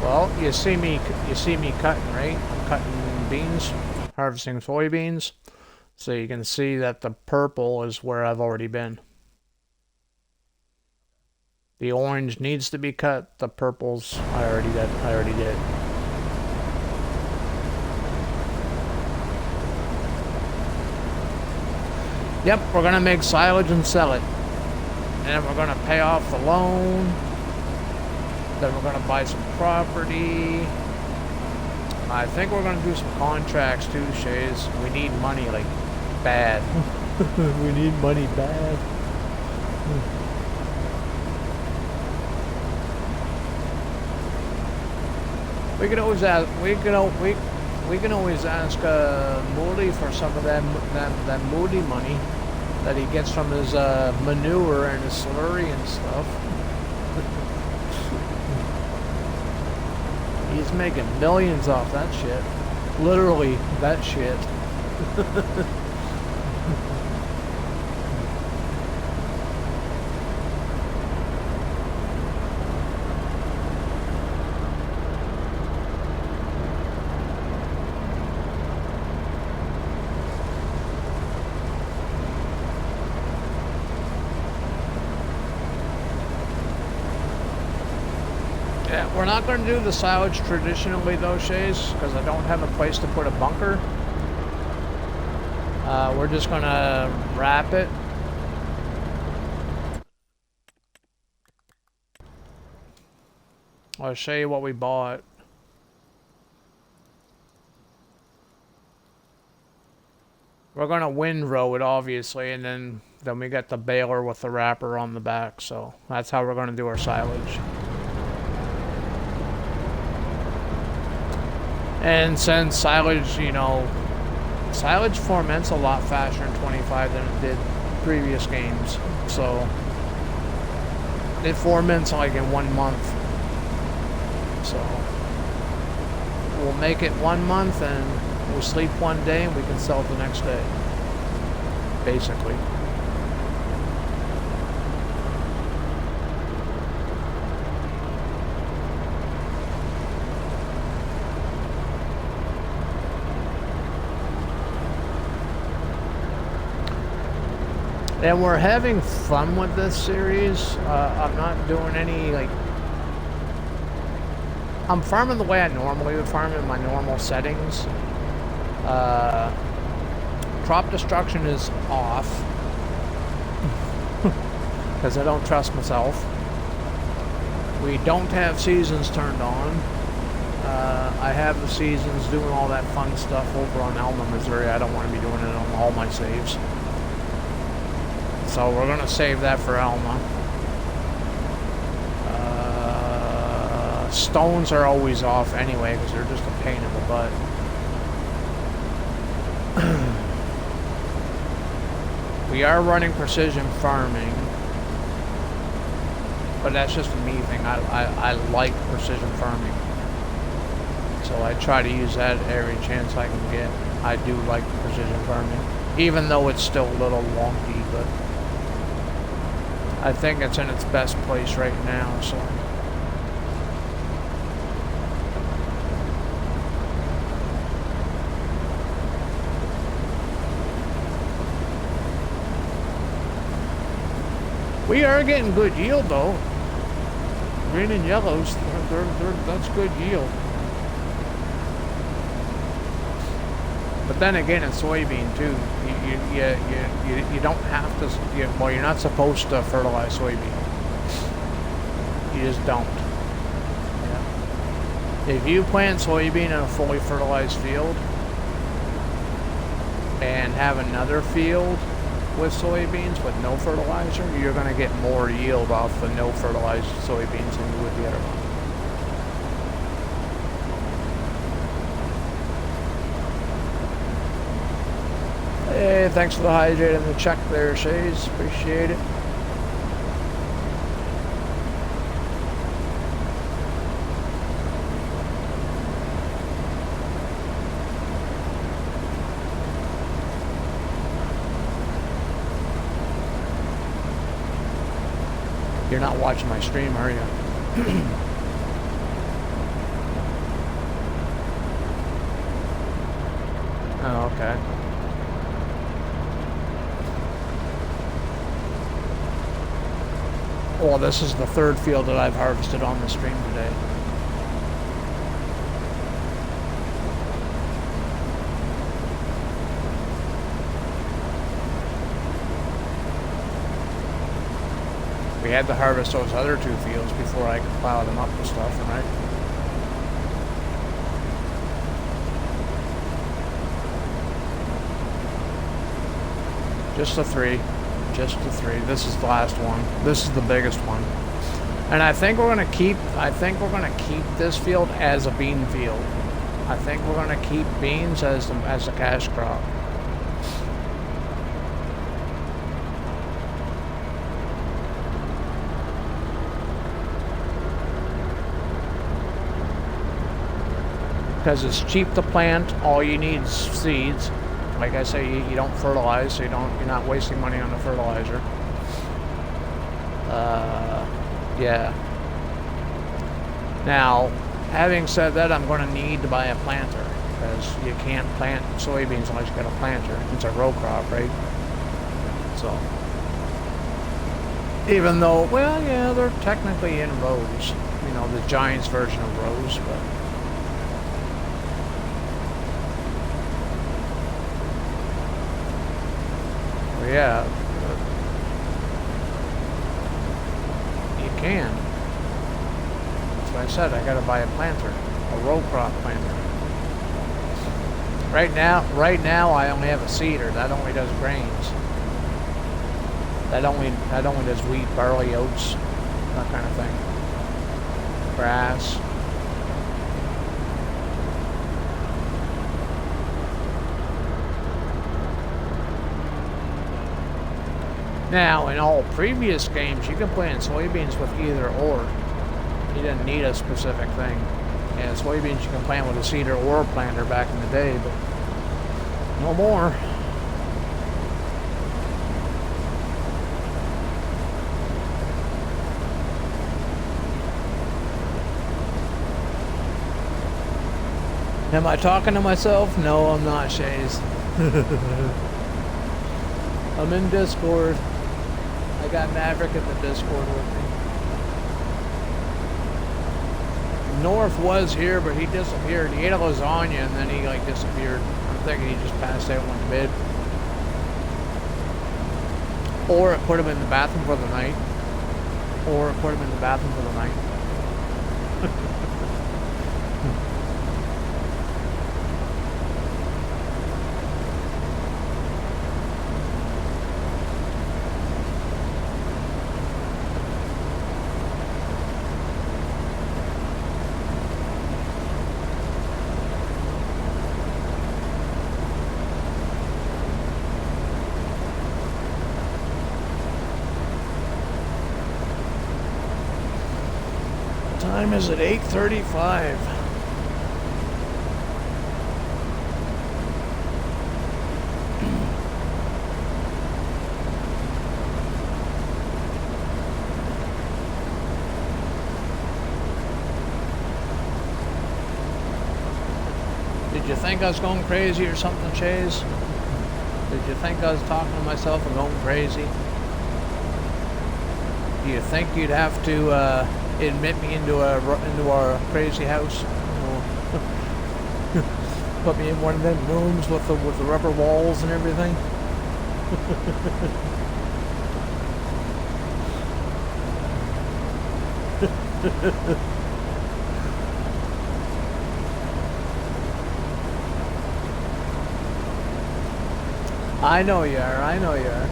Well, you see me cutting, right? I'm cutting beans, harvesting soybeans. So you can see that the purple is where I've already been. The orange needs to be cut. The purples I already did. Yep, we're gonna make silage and sell it. And we're gonna pay off the loan. Then we're gonna buy some property. I think we're gonna do some contracts too, Shays. We need money, like, bad. We need money bad. We can always ask. We can always ask Moody for some of that Moody money that he gets from his manure and his slurry and stuff. He's making millions off that shit. Literally, that shit. We're not going to do the silage traditionally though, Shays, because I don't have a place to put a bunker. We're just going to wrap it. I'll show you what we bought. We're going to windrow it, obviously, and then we got the baler with the wrapper on the back, so that's how we're going to do our silage. And since silage, you know, silage ferments a lot faster in 25 than it did previous games. So it ferments like in 1 month. So we'll make it 1 month and we'll sleep one day and we can sell it the next day. Basically. And we're having fun with this series. I'm not doing any, like... I'm farming the way I normally would farm in my normal settings. Crop destruction is off. Because I don't trust myself. We don't have seasons turned on. I have the seasons doing all that fun stuff over on Alma, Missouri. I don't want to be doing it on all my saves. So we're going to save that for Alma. Stones are always off anyway because they're just a pain in the butt. We are running precision farming. But that's just a me thing. I like precision farming. So I try to use that every chance I can get. I do like precision farming. Even though it's still a little wonky, but I think it's in its best place right now, so. We are getting good yield though. Green and yellows, that's good yield. But then again, in soybean too, you don't have to. Well, you're not supposed to fertilize soybean. You just don't. Yeah. If you plant soybean in a fully fertilized field and have another field with soybeans with no fertilizer, you're going to get more yield off the no fertilized soybeans than you would the other one. Hey, thanks for the hydrate and the check there, Shays. Appreciate it. You're not watching my stream, are you? Oh, okay. Well, this is the third field that I've harvested on the stream today. we had to harvest those other 2 fields before I could plow them up and stuff, right? Just the 3. Just the 3. This is the last one. This is the biggest one. And I think we're gonna keep this field as a bean field. I think we're gonna keep beans as a cash crop. Because it's cheap to plant, all you need is seeds. Like I say, you don't fertilize, so you're not wasting money on the fertilizer. Yeah. Now, having said that, I'm going to need to buy a planter, because you can't plant soybeans unless you got a planter. It's a row crop, right? So, even though, well, yeah, they're technically in rows. You know, the Giants version of rows, but. Yeah, you can. That's what I said. I gotta buy a planter, a row crop planter. Right now, I only have a seeder that only does grains. That only does wheat, barley, oats, that kind of thing. Grass. Now, in all previous games, you can plant soybeans with either or. You didn't need a specific thing. Yeah, soybeans you can plant with a seeder or a planter back in the day, but no more. Am I talking to myself? No, I'm not, Shays. I'm in Discord. I got Maverick in the Discord with me. North was here, but he disappeared. He ate a lasagna and then he like disappeared. I'm thinking he just passed out and went to bed. Or it put him in the bathroom for the night. Time is at 8:35. Did you think I was going crazy or something, Chase? Did you think I was talking to myself and going crazy? Do you think you'd have to admit me into our crazy house? Put me in one of them rooms with the rubber walls and everything? I know you are. I know you are.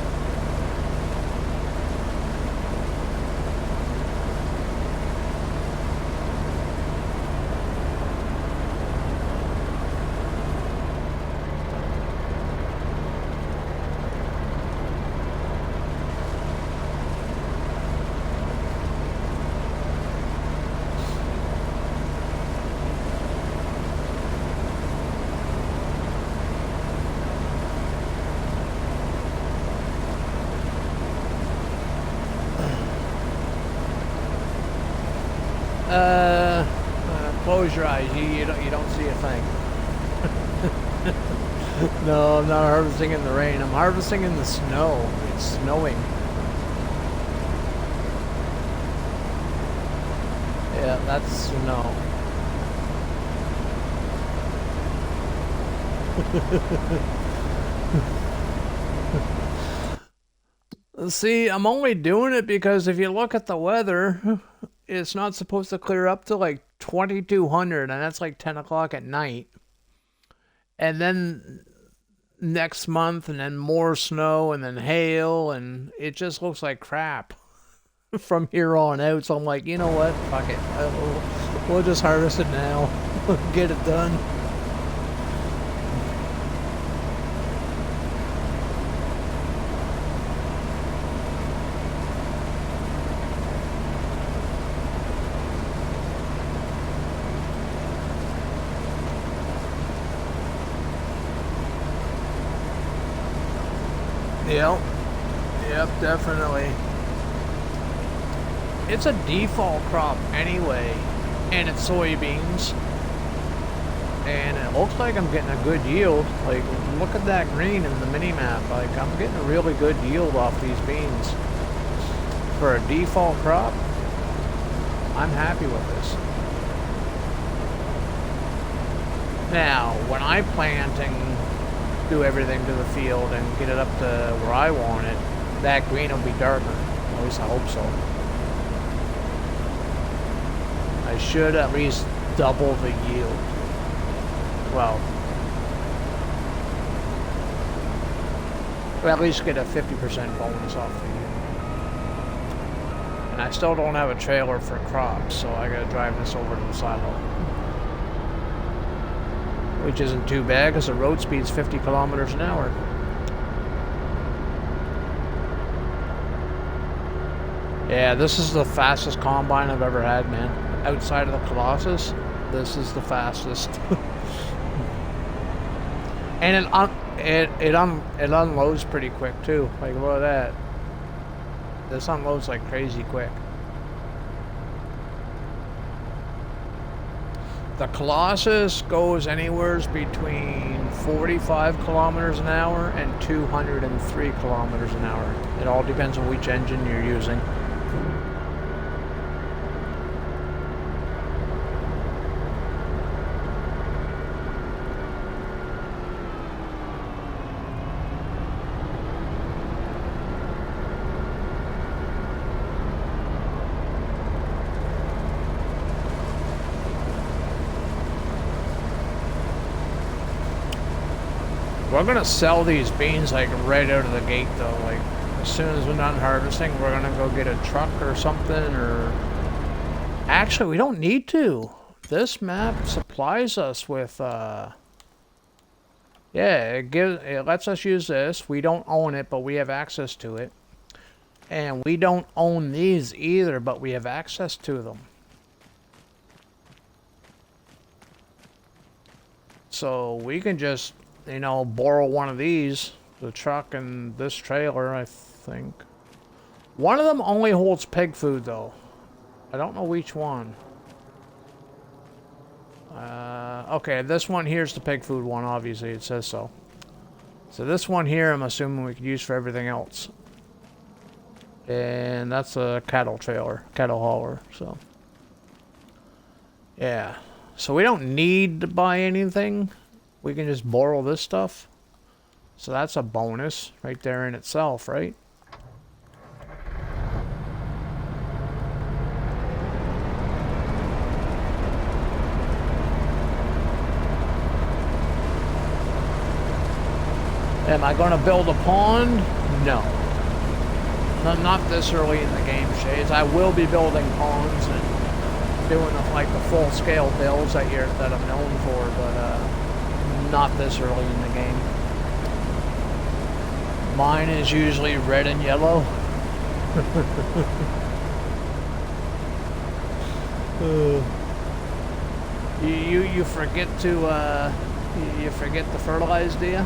Close your eyes. You don't see a thing. No, I'm not harvesting in the rain. I'm harvesting in the snow. It's snowing. Yeah, that's snow. See, I'm only doing it because if you look at the weather, it's not supposed to clear up to like 2200, and that's like 10 o'clock at night. And then next month, and then more snow, and then hail, and it just looks like crap from here on out. So I'm like, you know what? Fuck it. We'll just harvest it now. Get it done. Yep, definitely. It's a default crop anyway, and it's soybeans. And it looks like I'm getting a good yield. Like, look at that green in the mini-map. Like, I'm getting a really good yield off these beans. For a default crop, I'm happy with this. Now, when I plant and do everything to the field and get it up to where I want it, that green will be darker. At least I hope so. I should at least double the yield. Well, at least get a 50% bonus off the yield. And I still don't have a trailer for crops, so I gotta drive this over to the silo. Which isn't too bad because the road speed's 50 kilometers an hour. Yeah, this is the fastest combine I've ever had, man. Outside of the Colossus, this is the fastest. And it unloads pretty quick too. Like, look at that. This unloads like crazy quick. The Colossus goes anywhere between 45 kilometers an hour and 203 kilometers an hour. It all depends on which engine you're using. We're gonna sell these beans like right out of the gate though. Like as soon as we're done harvesting, we're gonna go get a truck or something. Or actually, we don't need to. This map supplies us with. Yeah, it lets us use this. We don't own it, but we have access to it. And we don't own these either, but we have access to them. So we can just, you know, borrow one of these, the truck and this trailer, I think. One of them only holds pig food, though. I don't know which one. Okay, this one here's the pig food one, obviously, it says so. So this one here, I'm assuming we could use for everything else. And that's a cattle trailer, cattle hauler, so. Yeah, so we don't need to buy anything. We can just borrow this stuff. So that's a bonus right there in itself, right? Am I going to build a pond? No. Not this early in the game, Shades. I will be building ponds and doing like the full-scale builds that I'm known for, but not this early in the game. Mine is usually red and yellow. You forget to you forget to fertilize, do you?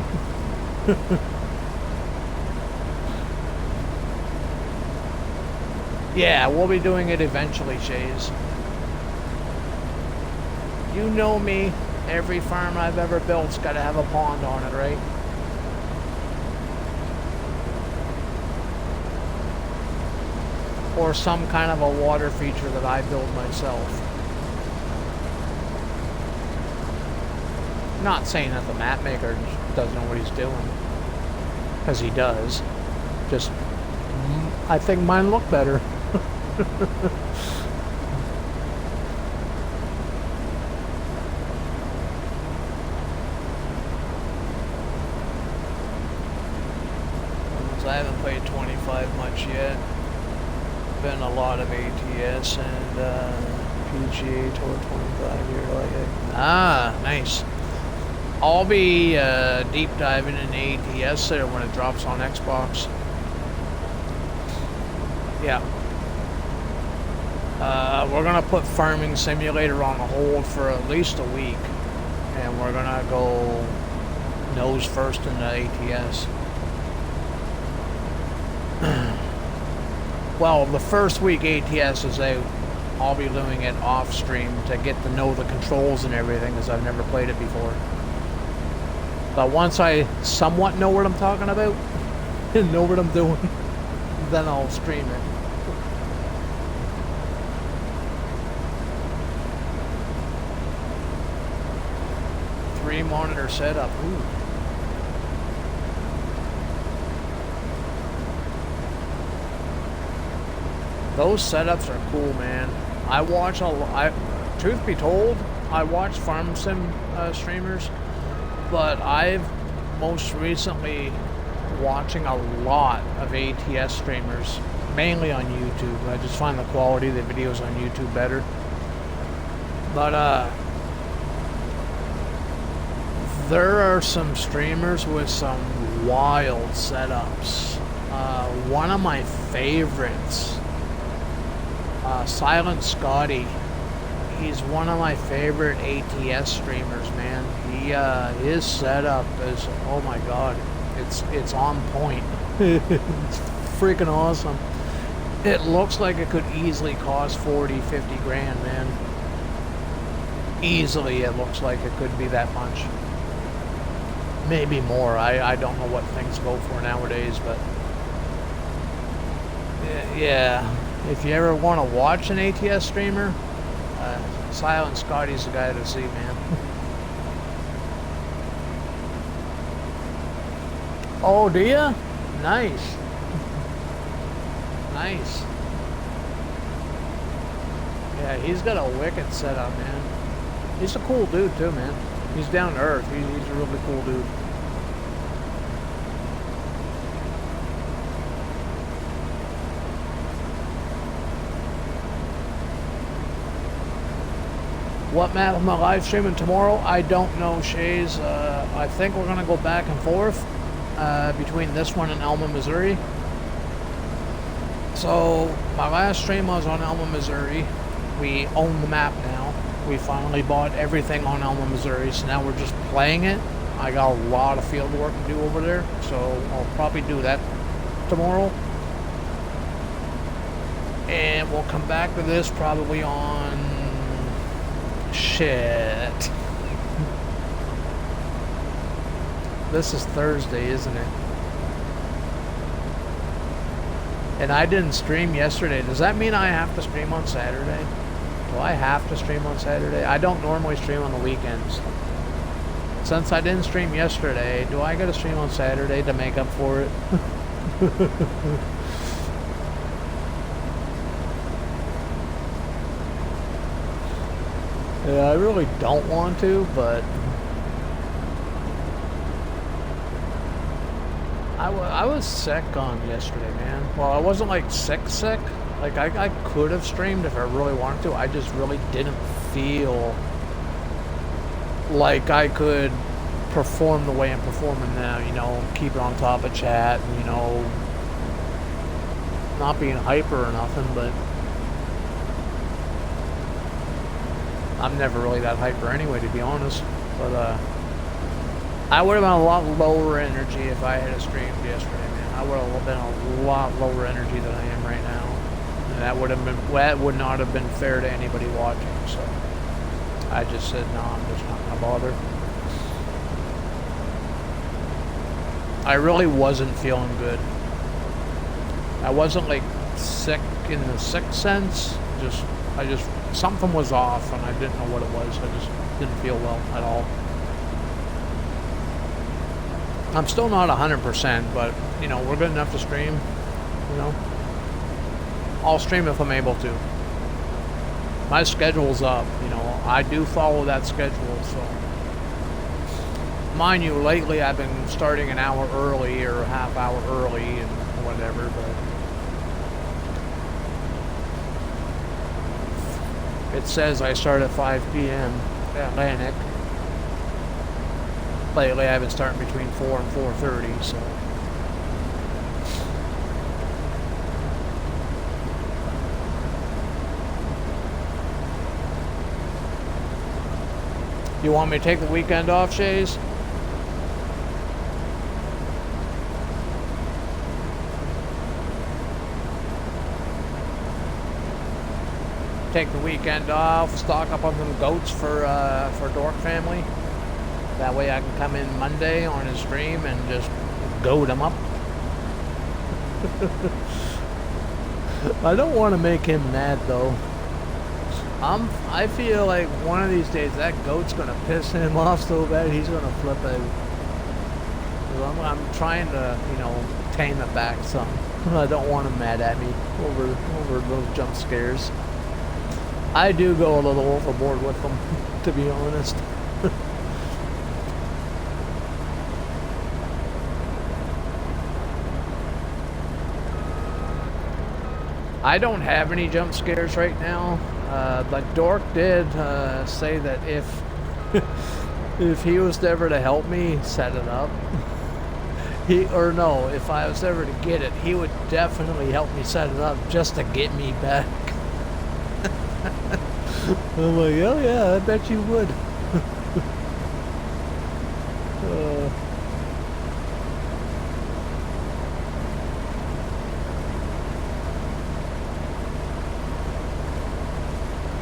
Yeah, we'll be doing it eventually, Shays. You know me. Every farm I've ever built's got to have a pond on it, right? Or some kind of a water feature that I build myself. Not saying that the map maker doesn't know what he's doing, because he does. Just I think mine look better. I haven't played 25 much yet. Been a lot of ATS and PGA Tour 25 here. Ah, nice. I'll be deep diving in ATS there when it drops on Xbox. Yeah. We're gonna put Farming Simulator on hold for at least a week, and we're gonna go nose first into ATS. Well, the first week ATS is out. I'll be doing it off stream to get to know the controls and everything, because I've never played it before. But once I somewhat know what I'm talking about and know what I'm doing, then I'll stream it. Three monitor setup. Ooh. Those setups are cool, man. I watch a lot. Truth be told, I watch farm sim streamers, but I've most recently watching a lot of ATS streamers, mainly on YouTube. I just find the quality of the videos on YouTube better. But there are some streamers with some wild setups. One of my favorites, Silent Scotty. He's one of my favorite ATS streamers, man. His setup is, oh my god, it's on point. It's freaking awesome. It looks like it could easily cost 40, 50 grand, man. Easily, it looks like it could be that much. Maybe more. I don't know what things go for nowadays, but yeah. If you ever want to watch an ATS streamer, Silent Scotty's the guy to see, man. Oh, do ya? Nice. Nice. Yeah, he's got a wicked setup, man. He's a cool dude too, man. He's down to earth. He's a really cool dude. What map am I live streaming tomorrow? I don't know, Shays. I think we're gonna go back and forth between this one and Elma, Missouri. So my last stream was on Elma, Missouri. We own the map now. We finally bought everything on Elma, Missouri, so now we're just playing it. I got a lot of field work to do over there, so I'll probably do that tomorrow. And we'll come back to this probably on... shit. This is Thursday, isn't it? And I didn't stream yesterday. Does that mean I have to stream on Saturday? Do I have to stream on Saturday? I don't normally stream on the weekends. Since I didn't stream yesterday, do I gotta stream on Saturday to make up for it? Yeah, I really don't want to, but I was sick on yesterday, man. Well, I wasn't like sick. Like I could have streamed if I really wanted to. I just really didn't feel like I could perform the way I'm performing now, you know, keep it on top of chat, and, you know, not being hyper or nothing, but I'm never really that hyper anyway, to be honest. But I would have been a lot lower energy if I had streamed yesterday, man. I would have been a lot lower energy than I am right now, and that would not have been fair to anybody watching. So I just said, no, I'm just not gonna bother. I really wasn't feeling good. I wasn't like sick in the sick sense. I just something was off, and I didn't know what it was. I just didn't feel well at all. I'm still not 100%, but you know, we're good enough to stream. you know. I'll stream if I'm able to. My schedule's up, you know. I do follow that schedule, so. Mind you, lately I've been starting an hour early or a half hour early and whatever, but it says I start at 5 p.m. Atlantic. Lately I've been starting between 4 and 4:30, so. You want me to take the weekend off, Shays? Take the weekend off, stock up on some goats for Dork Family. That way I can come in Monday on his stream and just goat him up. I don't want to make him mad though. I feel like one of these days that goat's gonna piss him off so bad he's gonna flip out. So I'm trying to, you know, tame it back some. I don't want him mad at me over those jump scares. I do go a little overboard with them, to be honest. I don't have any jump scares right now, but Dork did say that if he was ever to help me set it up, if I was ever to get it, he would definitely help me set it up just to get me back. I'm like, oh yeah, I bet you would.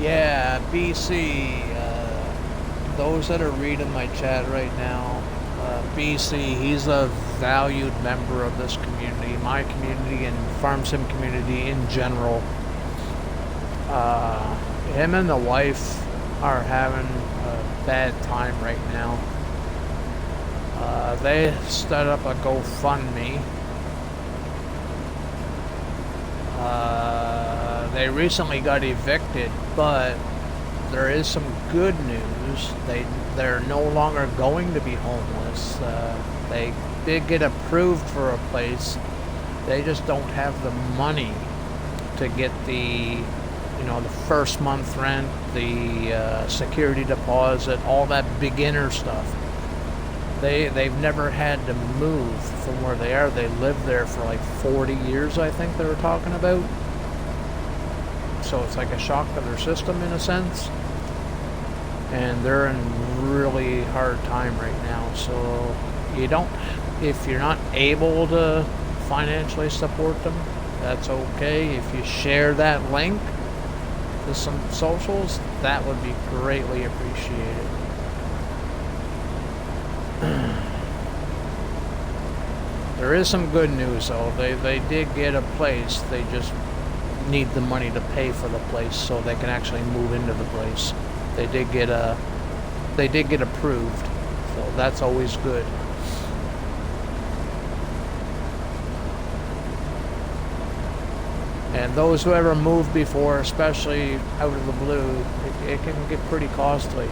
Yeah, BC, those that are reading my chat right now, BC, he's a valued member of this community, my community and Farm Sim community in general. Him and the wife are having a bad time right now. They set up a GoFundMe. They recently got evicted, but there is some good news. They're no longer going to be homeless. They did get approved for a place. They just don't have the money to get the first month rent, the security deposit, all that beginner stuff. They've never had to move from where they are. They lived there for like 40 years, I think they were talking about. So it's like a shock to their system in a sense. And they're in really hard time right now. So if you're not able to financially support them, that's okay. If you share that link to some socials, that would be greatly appreciated. There is some good news though. They did get a place. They just need the money to pay for the place so they can actually move into the place. They did get approved, so that's always good. And those who ever moved before, especially out of the blue, it can get pretty costly.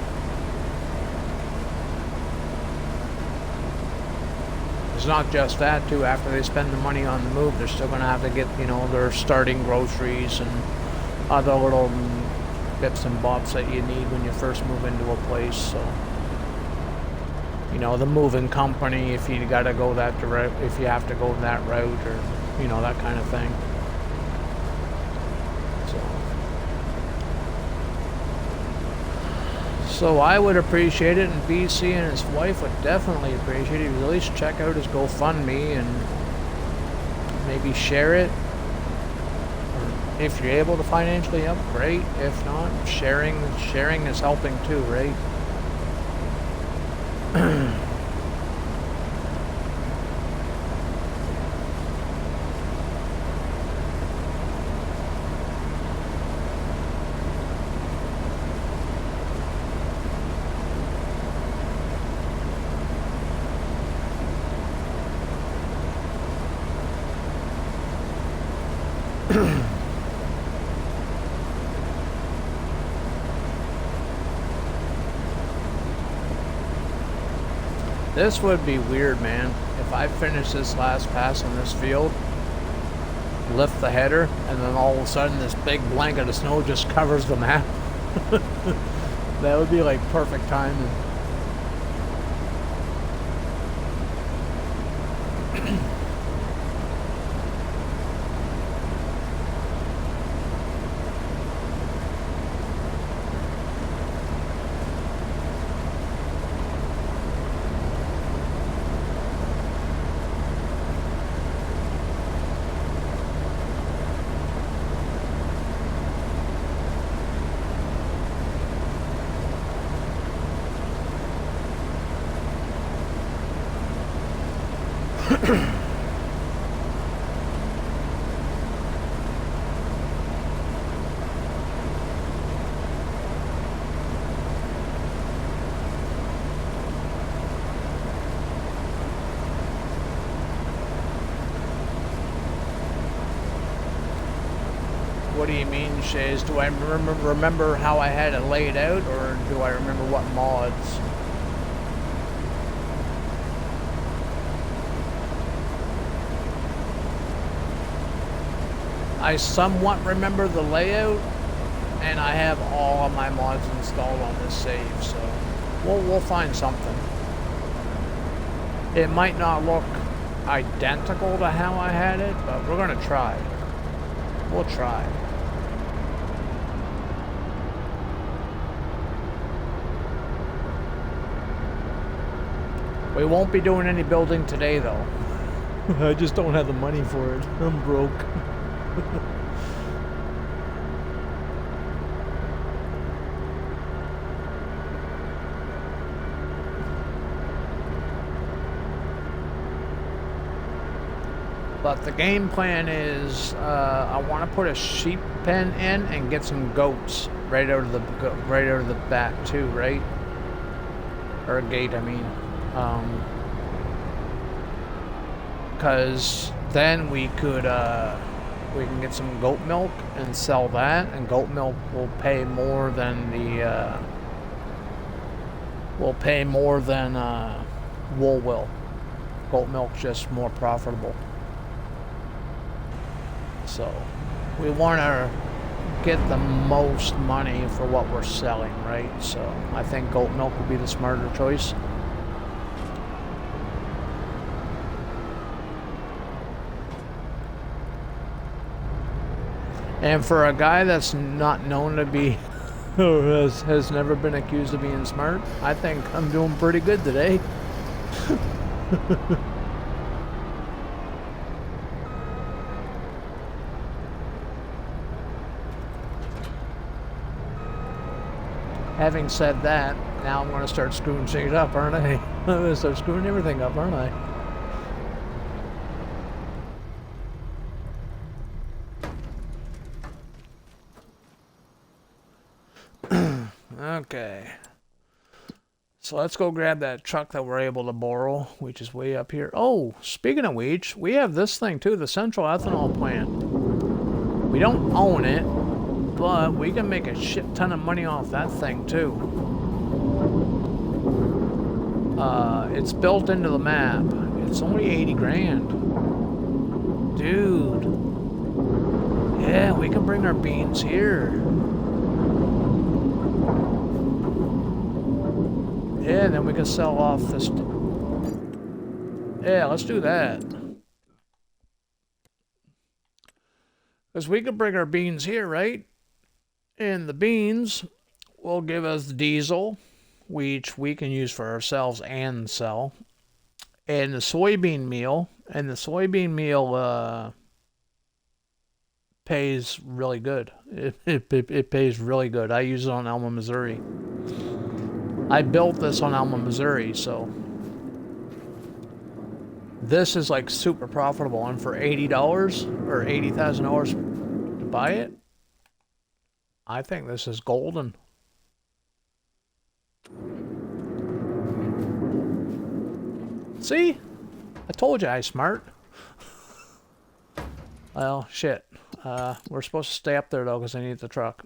It's not just that too. After they spend the money on the move, they're still going to have to get, their starting groceries and other little bits and bobs that you need when you first move into a place. So, the moving company, if you got to go that direct, if you have to go that route, or that kind of thing. So I would appreciate it, and BC and his wife would definitely appreciate it. At least check out his GoFundMe and maybe share it. Or if you're able to financially help, great. If not, sharing is helping too, right? This would be weird, man. If I finish this last pass on this field, lift the header, and then all of a sudden this big blanket of snow just covers the map. That would be like perfect timing. What do you mean, Shays? Do I remember how I had it laid out, or do I remember what mods? I somewhat remember the layout, and I have all of my mods installed on this save, so we'll find something. It might not look identical to how I had it, but we're gonna try. We'll try. We won't be doing any building today, though. I just don't have the money for it. I'm broke. But the game plan is, I want to put a sheep pen in and get some goats right out of the back too, right? Or a gate, I mean. Because then we can get some goat milk and sell that, and goat milk will pay more than wool will. Goat milk's just more profitable. So we want to get the most money for what we're selling, right? So I think goat milk would be the smarter choice. And for a guy that's not known to be, or has never been accused of being smart, I think I'm doing pretty good today. Having said that, now I'm going to start screwing things up, aren't I? I'm going to start screwing everything up, aren't I? Okay. So let's go grab that truck that we're able to borrow, which is way up here. Oh, speaking of which, we have this thing too, the central ethanol plant. We don't own it, but we can make a shit ton of money off that thing too. It's built into the map. It's only 80 grand. Dude. Yeah, we can bring our beans here. Yeah, then we can sell off this. Yeah, let's do that. Because we could bring our beans here, right? And the beans will give us diesel, which we can use for ourselves and sell. And the soybean meal. And the soybean meal pays really good. It pays really good. I use it on Alma, Missouri. I built this on Alma, Missouri, so this is like super profitable. And for $80 or $80,000 to buy it, I think this is golden. See? I told you I was smart. Well, shit. We're supposed to stay up there though because I need the truck.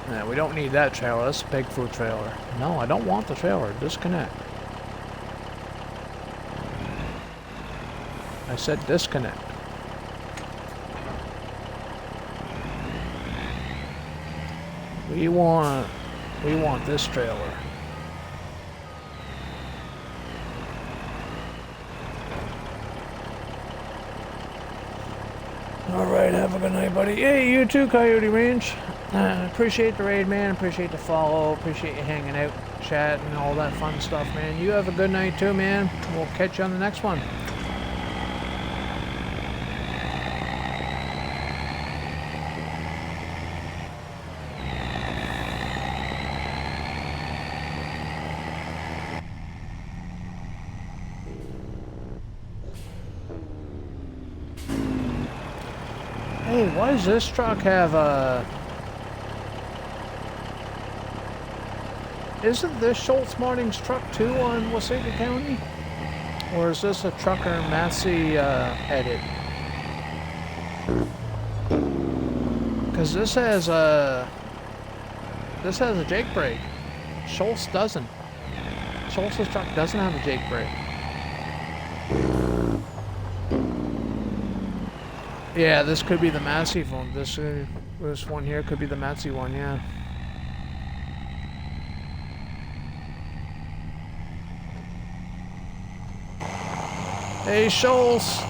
Yeah, we don't need that trailer. That's a Bigfoot trailer. No, I don't want the trailer. Disconnect. I said disconnect. We want this trailer. Alright, have a good night, buddy. Hey, you too, Coyote Range. Appreciate the raid, man. Appreciate the follow. Appreciate you hanging out, chatting, all that fun stuff, man. You have a good night too, man. We'll catch you on the next one. Hey, why does this truck have a... Isn't this Schultz Marting's truck too on Waseca County? Or is this a Trucker Massey edit? Because this has a Jake brake. Schultz doesn't. Schultz's truck doesn't have a Jake brake. Yeah, this could be the Massey one. This one here could be the Massey one, yeah. Hey, Schultz!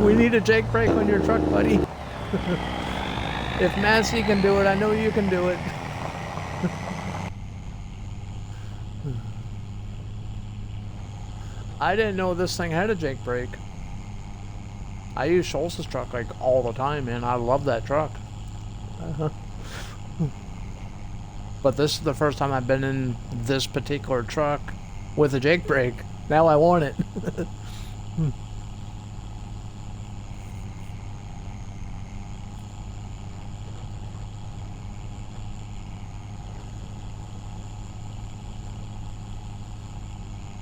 We need a Jake brake on your truck, buddy. If Massey can do it, I know you can do it. I didn't know this thing had a Jake brake. I use Schultz's truck like all the time, man. I love that truck. But this is the first time I've been in this particular truck with a Jake brake. Now I want it.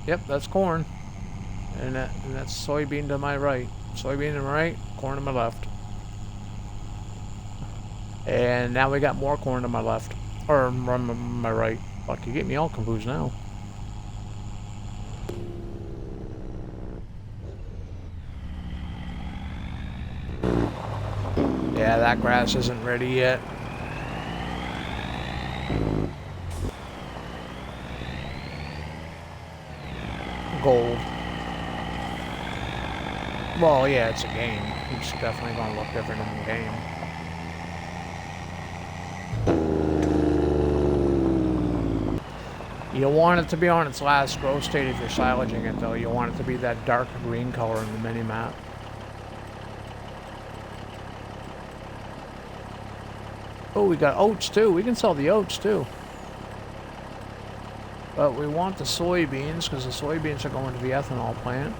Yep, that's corn. And that's soybean to my right. Soybean to my right, corn to my left. And now we got more corn to my left. Or my right. Fuck, you get me all confused now. Yeah, that grass isn't ready yet. Gold. Well, yeah, it's a game. It's definitely gonna look different in the game. You want it to be on its last growth state if you're silaging it, though. You want it to be that dark green color in the mini-map. Oh, we got oats, too. We can sell the oats, too. But we want the soybeans, because the soybeans are going to the ethanol plant.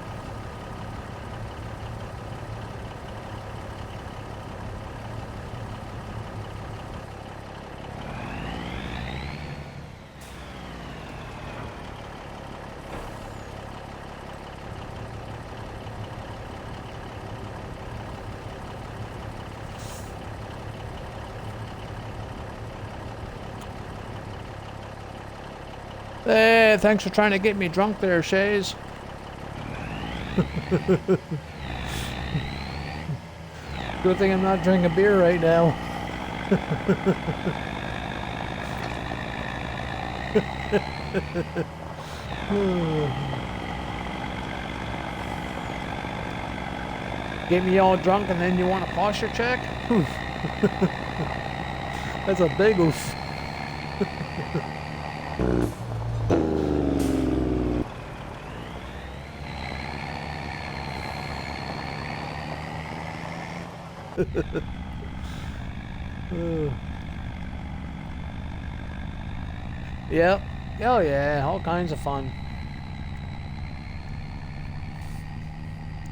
Hey, thanks for trying to get me drunk there, Shays. Good thing I'm not drinking beer right now. Get me all drunk and then you want a posture check? That's a big oof. Yep. Oh yeah, all kinds of fun.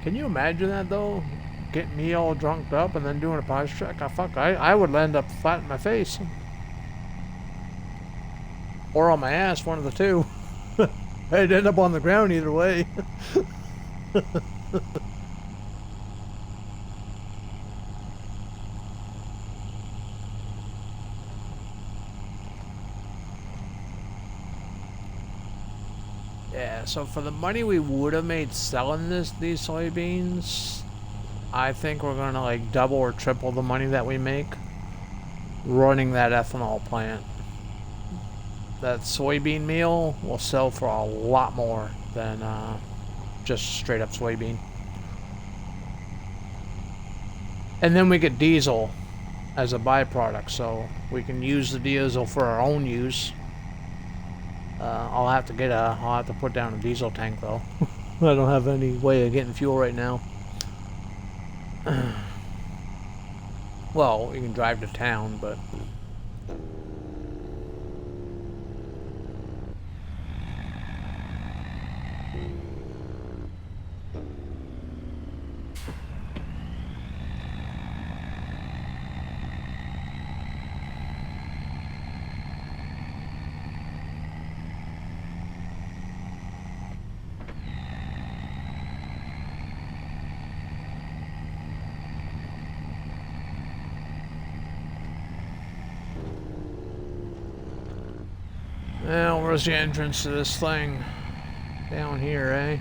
Can you imagine that though? Getting me all drunked up and then doing a posture check? I would end up flat in my face. Or on my ass, one of the two. I'd end up on the ground either way. Yeah, so for the money we would have made selling these soybeans, I think we're gonna like double or triple the money that we make running that ethanol plant. That soybean meal will sell for a lot more than just straight up soybean. And then we get diesel as a byproduct, so we can use the diesel for our own use. I'll have to put down a diesel tank though. I don't have any way of getting fuel right now. Well, you can drive to town, but well, where's the entrance to this thing? Down here, eh?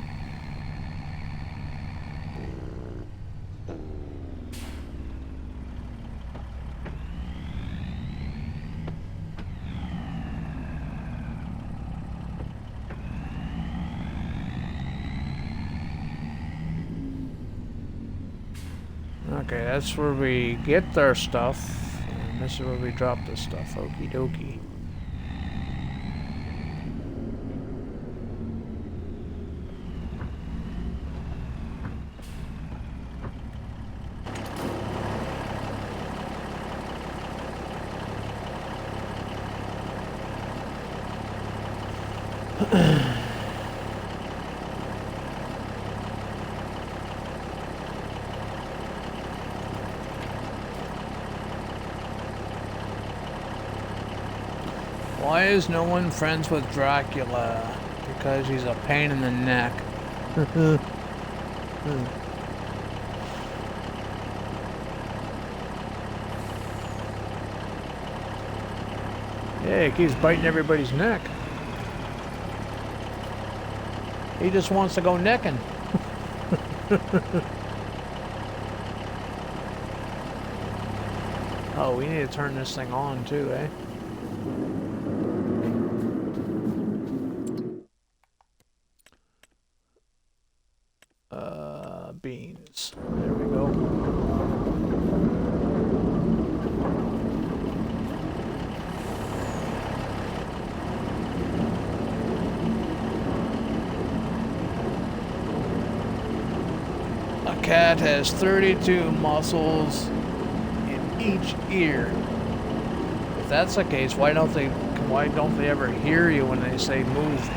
Okay, that's where we get our stuff, and this is where we drop the stuff. Okie dokie. Why is no one friends with Dracula? Because he's a pain in the neck. Yeah, he keeps biting everybody's neck. He just wants to go necking. Oh, we need to turn this thing on too, eh? Beans. There we go. A cat has 32 muscles in each ear. If that's the case, why don't they ever hear you when they say move?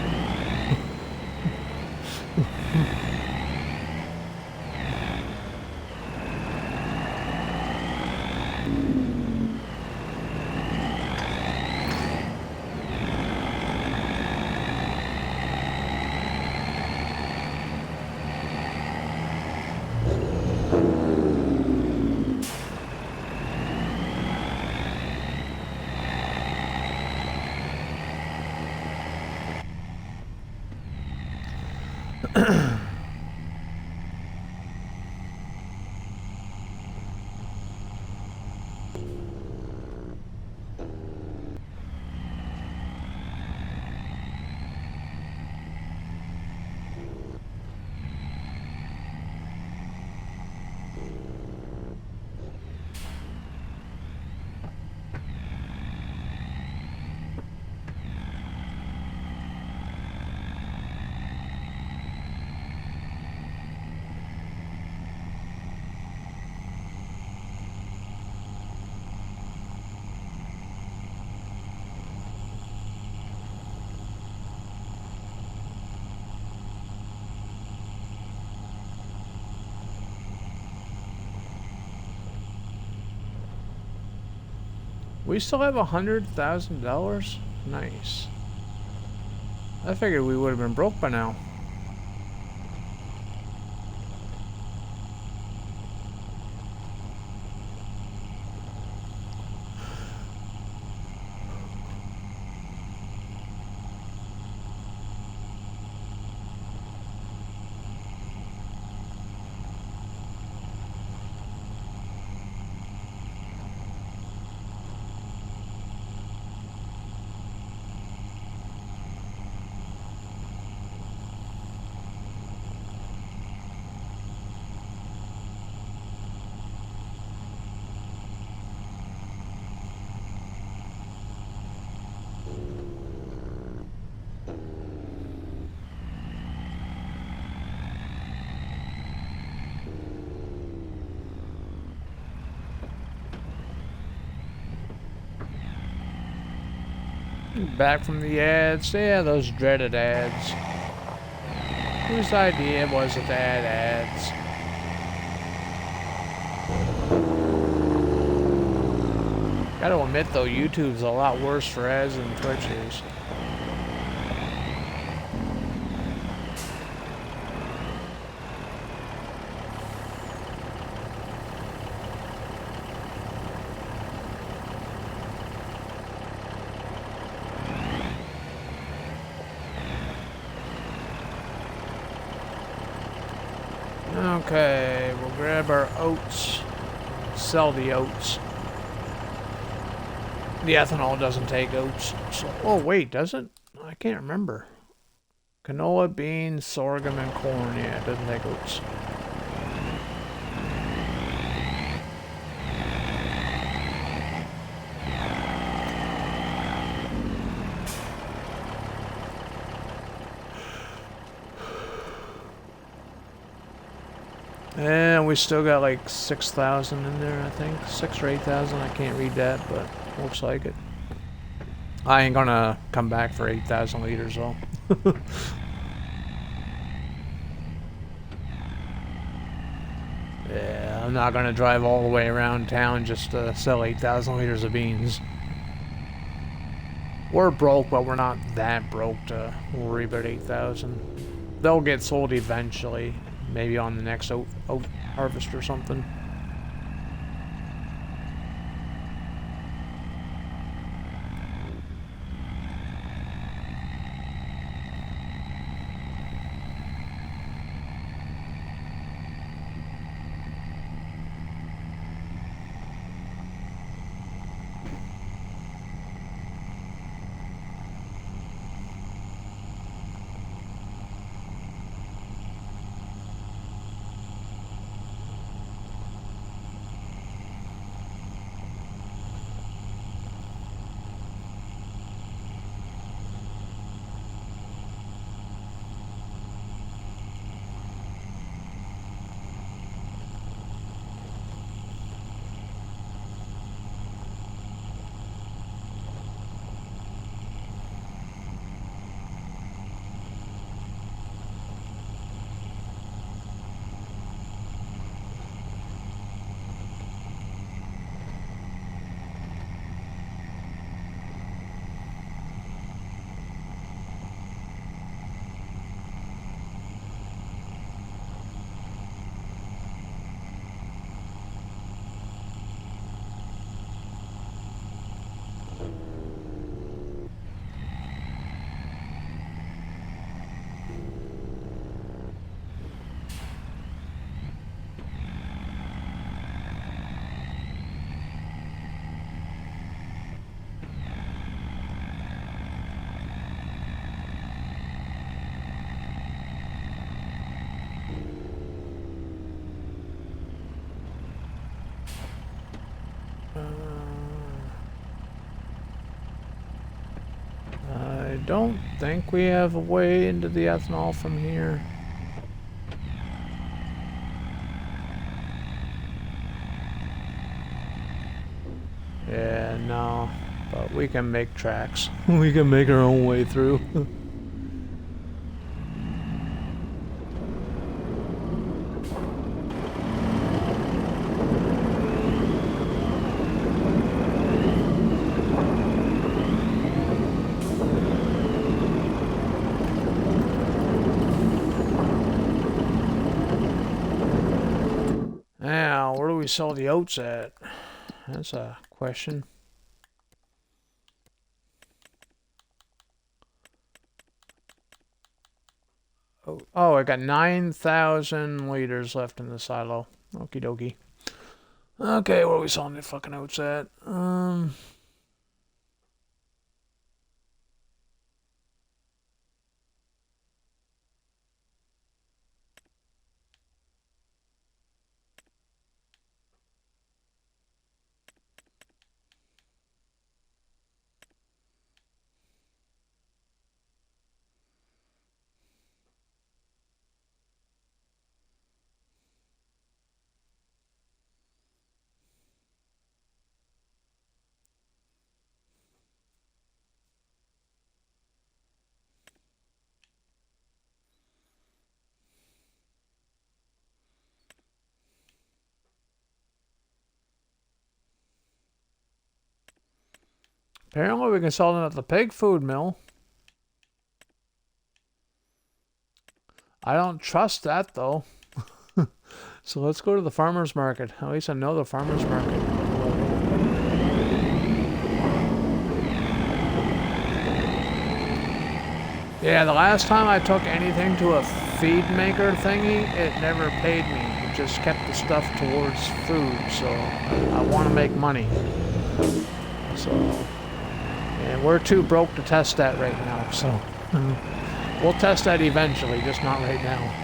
We still have $100,000? Nice. I figured we would have been broke by now. Back from the ads. Yeah, those dreaded ads. Whose idea was it to add ads? Gotta admit though, YouTube's a lot worse for ads than Twitch is. Okay, we'll grab our oats. Sell the oats. The ethanol doesn't take oats. So, oh wait, does it? I can't remember. Canola, beans, sorghum, and corn. Yeah, it doesn't take oats. And we still got like 6,000 in there, I think. 6 or 8,000, I can't read that, but looks like it. I ain't gonna come back for 8,000 liters though. Yeah, I'm not gonna drive all the way around town just to sell 8,000 liters of beans. We're broke, but we're not that broke to worry about 8,000. They'll get sold eventually. Maybe on the next oat harvest or something. I don't think we have a way into the ethanol from here. Yeah, no, but we can make tracks. We can make our own way through. Now, where do we sell the oats at? That's a question. Oh, I got 9,000 liters left in the silo. Okie dokie. Okay, where are we selling the fucking oats at? Apparently we can sell them at the pig food mill. I don't trust that though. So let's go to the farmer's market. At least I know the farmer's market. Yeah, the last time I took anything to a feed maker thingy, it never paid me. It just kept the stuff towards food, so I want to make money. So, and we're too broke to test that right now, so we'll test that eventually, just not right now.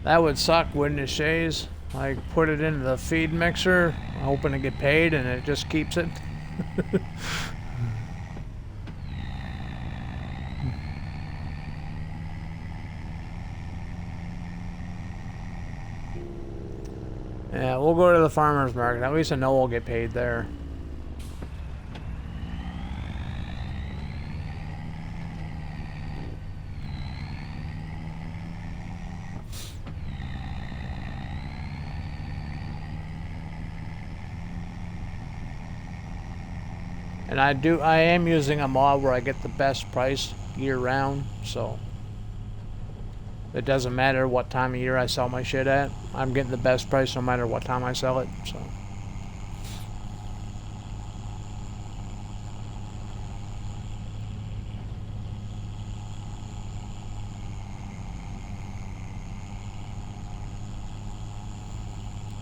That would suck, wouldn't it, Shays? Like, put it into the feed mixer, hoping to get paid, and it just keeps it. Yeah, we'll go to the farmer's market. At least I know we'll get paid there. And I am using a mod where I get the best price year round, so it doesn't matter what time of year I sell my shit at. I'm getting the best price no matter what time I sell it, so.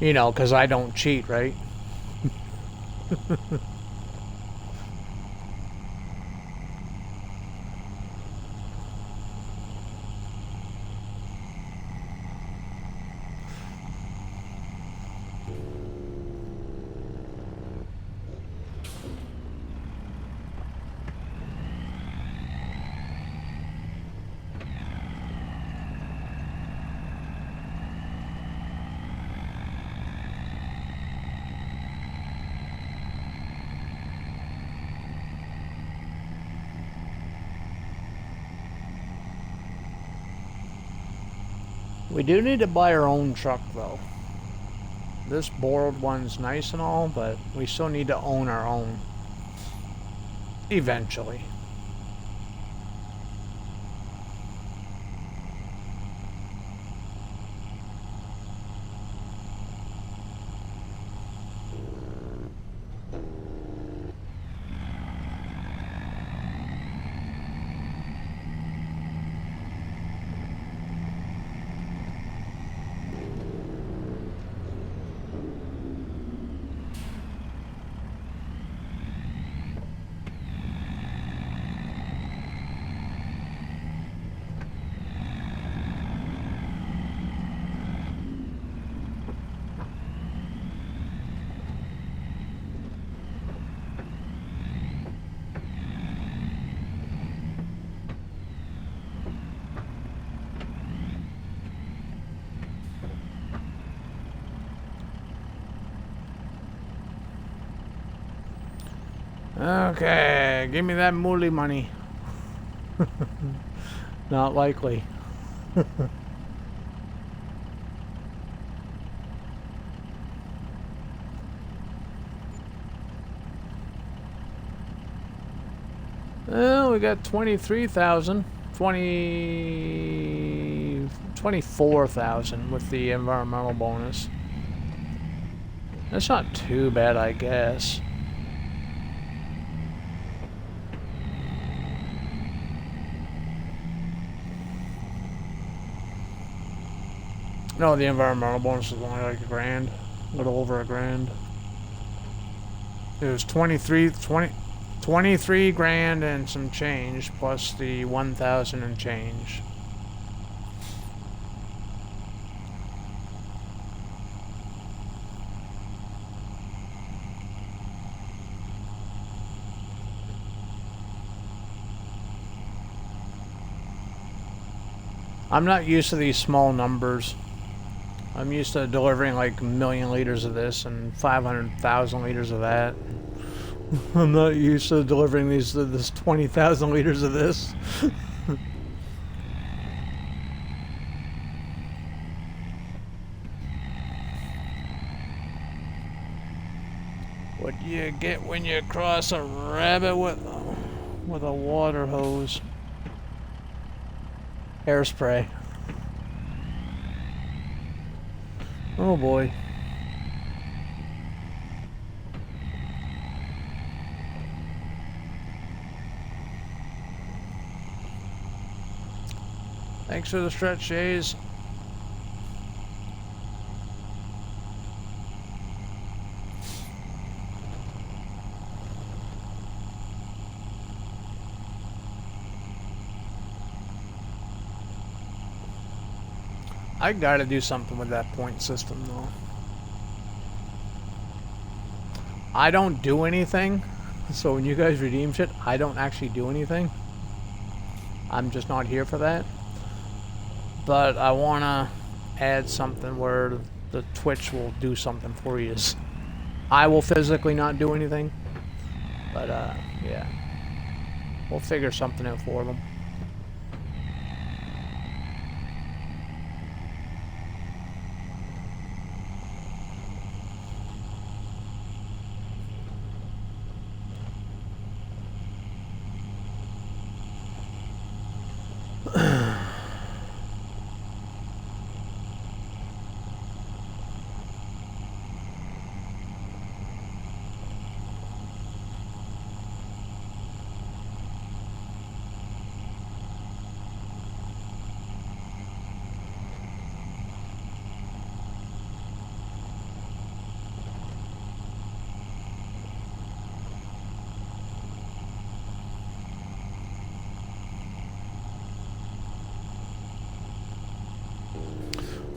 You know, 'cause I don't cheat, right? We do need to buy our own truck, though. This borrowed one's nice and all, but we still need to own our own. Eventually. Okay, give me that mooly money. Not likely. Well, we got 23,000. 24,000 with the environmental bonus. That's not too bad, I guess. No, the environmental bonus is only like $1,000. A little over $1,000. It was 23 grand and some change, plus the 1,000 and change. I'm not used to these small numbers. I'm used to delivering like 1,000,000 liters of this and 500,000 liters of that. I'm not used to delivering this 20,000 liters of this. What do you get when you cross a rabbit with a water hose? Hairspray. Oh boy. Thanks for the stretch, Shays. I gotta do something with that point system, though. I don't do anything, so when you guys redeem shit, I don't actually do anything. I'm just not here for that. But I wanna add something where the Twitch will do something for you. I will physically not do anything, but yeah, we'll figure something out for them.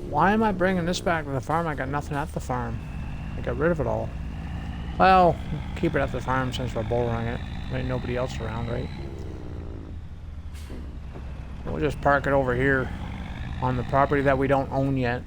Why am I bringing this back to the farm? I got nothing at the farm. I got rid of it all. Well, keep it at the farm since we're bouldering it. There ain't nobody else around, right? We'll just park it over here on the property that we don't own yet.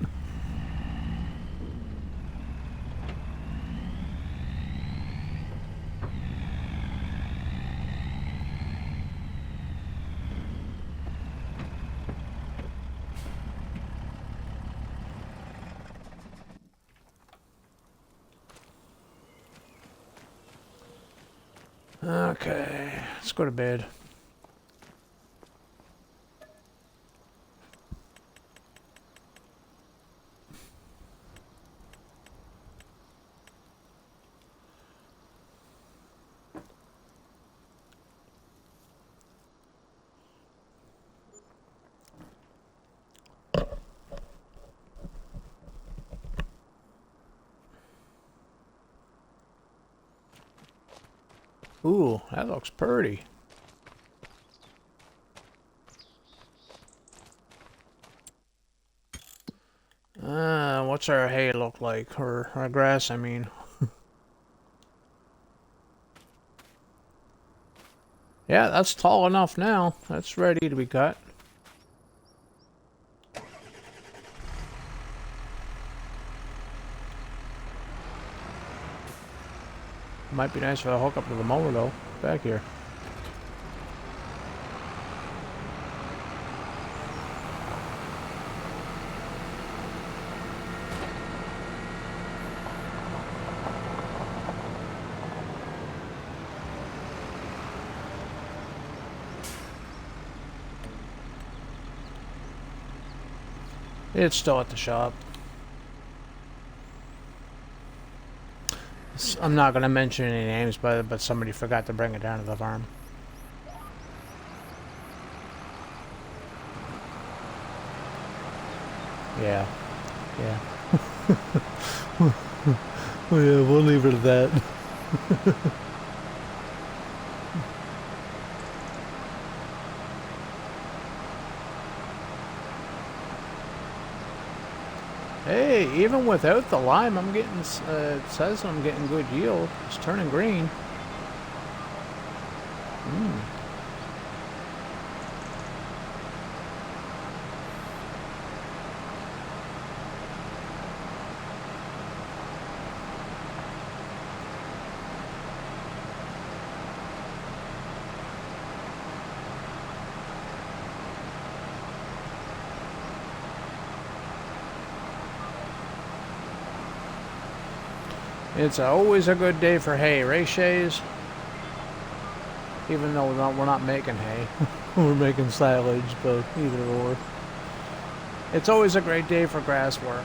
Okay, let's go to bed. Ooh, that looks pretty. What's our hay look like? Or our grass, I mean. Yeah, that's tall enough now. That's ready to be cut. Might be nice if I hook up to the mower though, back here. It's still at the shop. I'm not gonna mention any names, but somebody forgot to bring it down to the farm. Yeah. Yeah. Well, yeah, we'll leave it at that. Hey, even without the lime, I'm getting, it says I'm getting good yield. It's turning green. It's always a good day for hay, right, Shays? Even though we're not making hay. We're making silage, but either or. It's always a great day for grass work.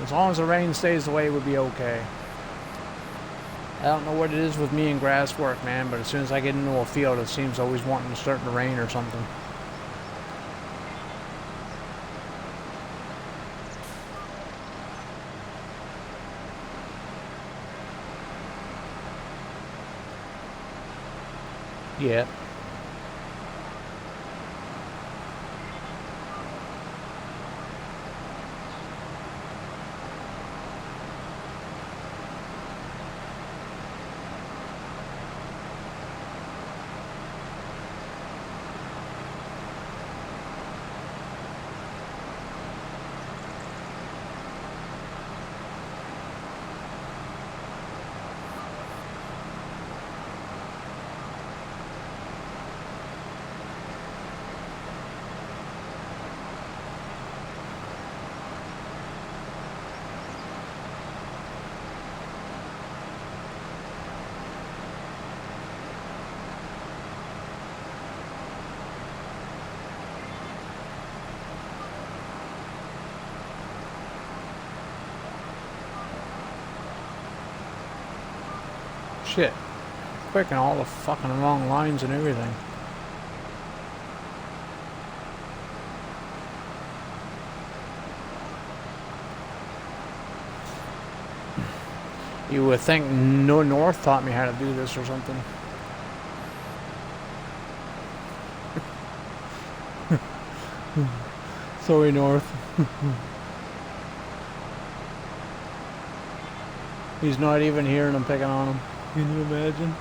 As long as the rain stays the way, it would be okay. I don't know what it is with me and grass work, man, but as soon as I get into a field, it seems always wanting to start to rain or something. Yeah. Shit. Quick and all the fucking wrong lines and everything. You would think No North taught me how to do this or something. Sorry, North. He's not even here and I'm picking on him. Can you imagine?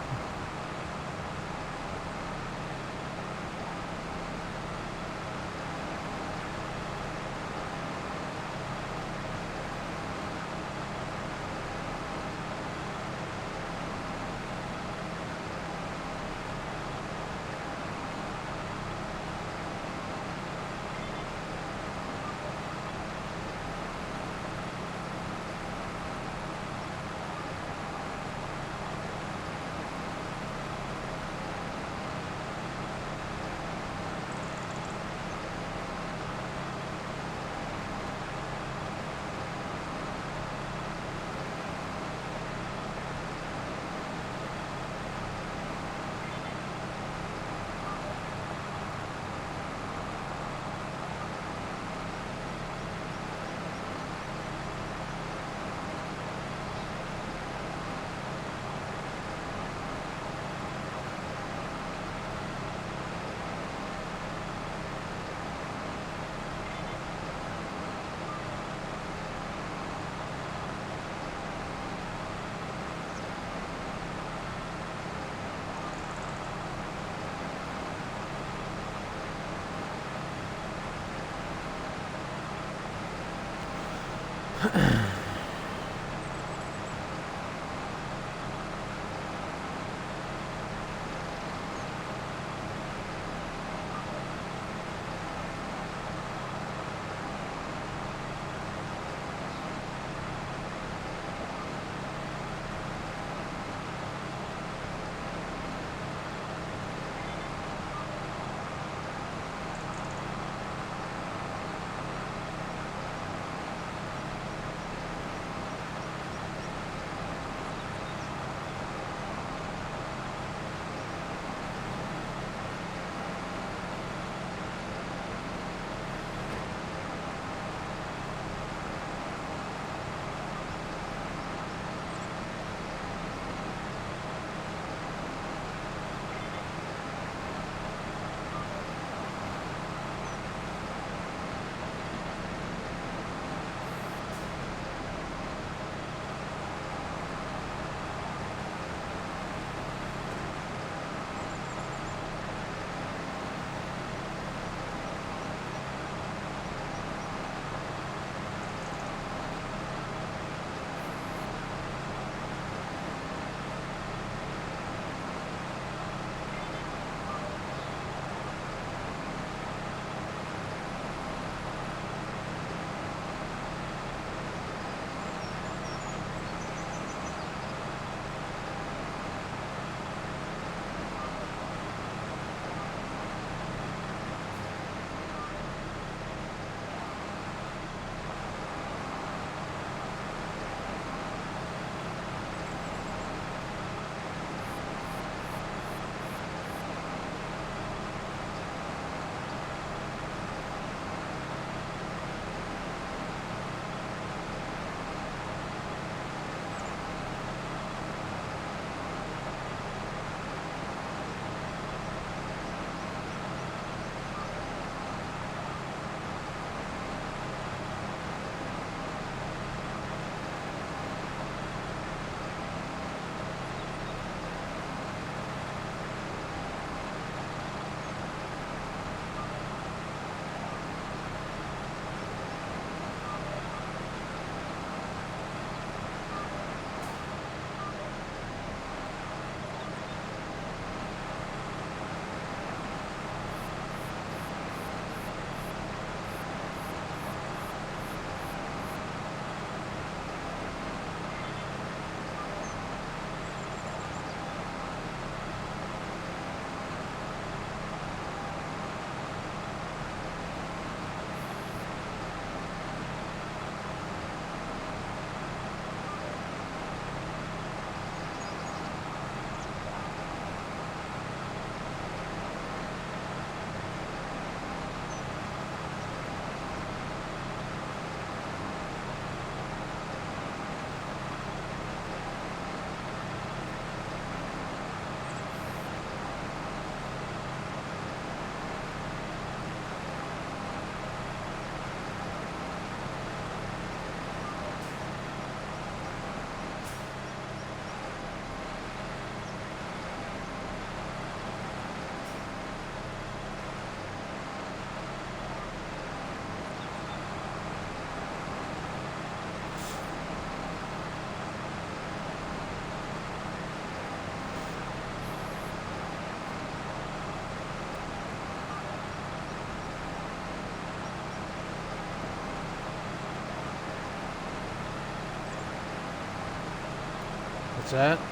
What's that?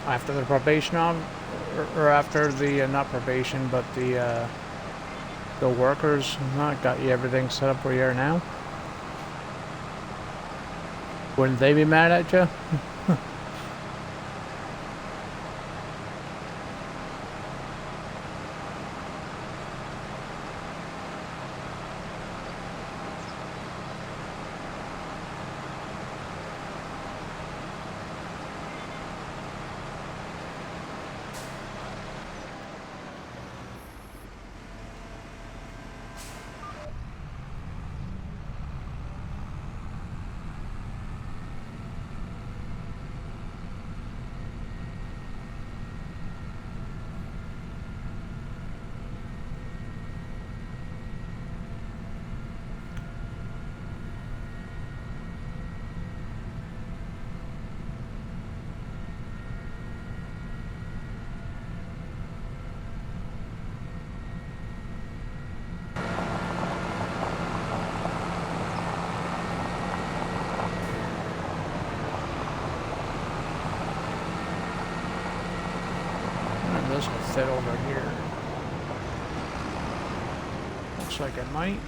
after the probation or after the not probation, but the workers not got you everything set up where you are now? Wouldn't they be mad at you? This will fit over here. Looks like it might.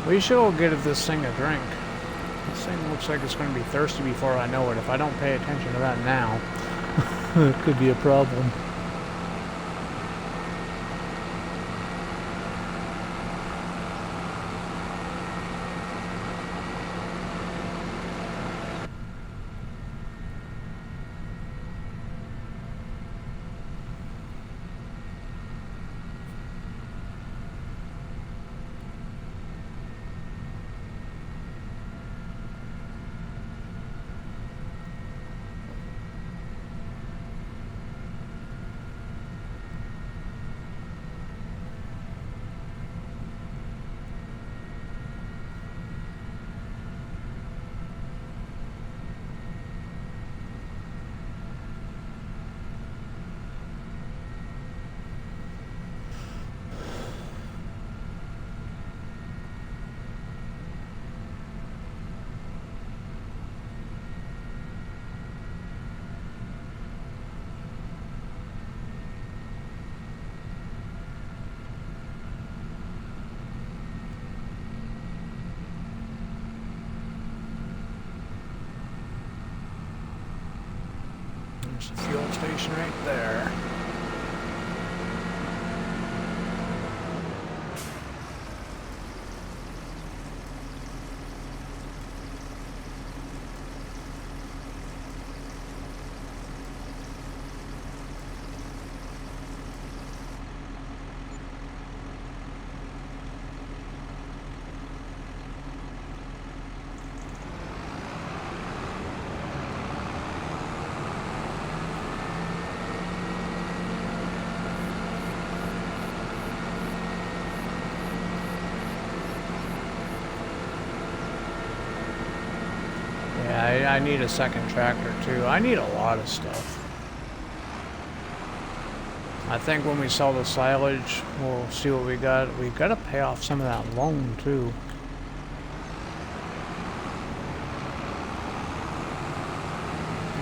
We should all get this thing a drink. This thing looks like it's going to be thirsty before I know it. If I don't pay attention to that now, it could be a problem. There's the fuel station right there. I need a second tractor too. I need a lot of stuff. I think when we sell the silage, we'll see what we got. We've got to pay off some of that loan too.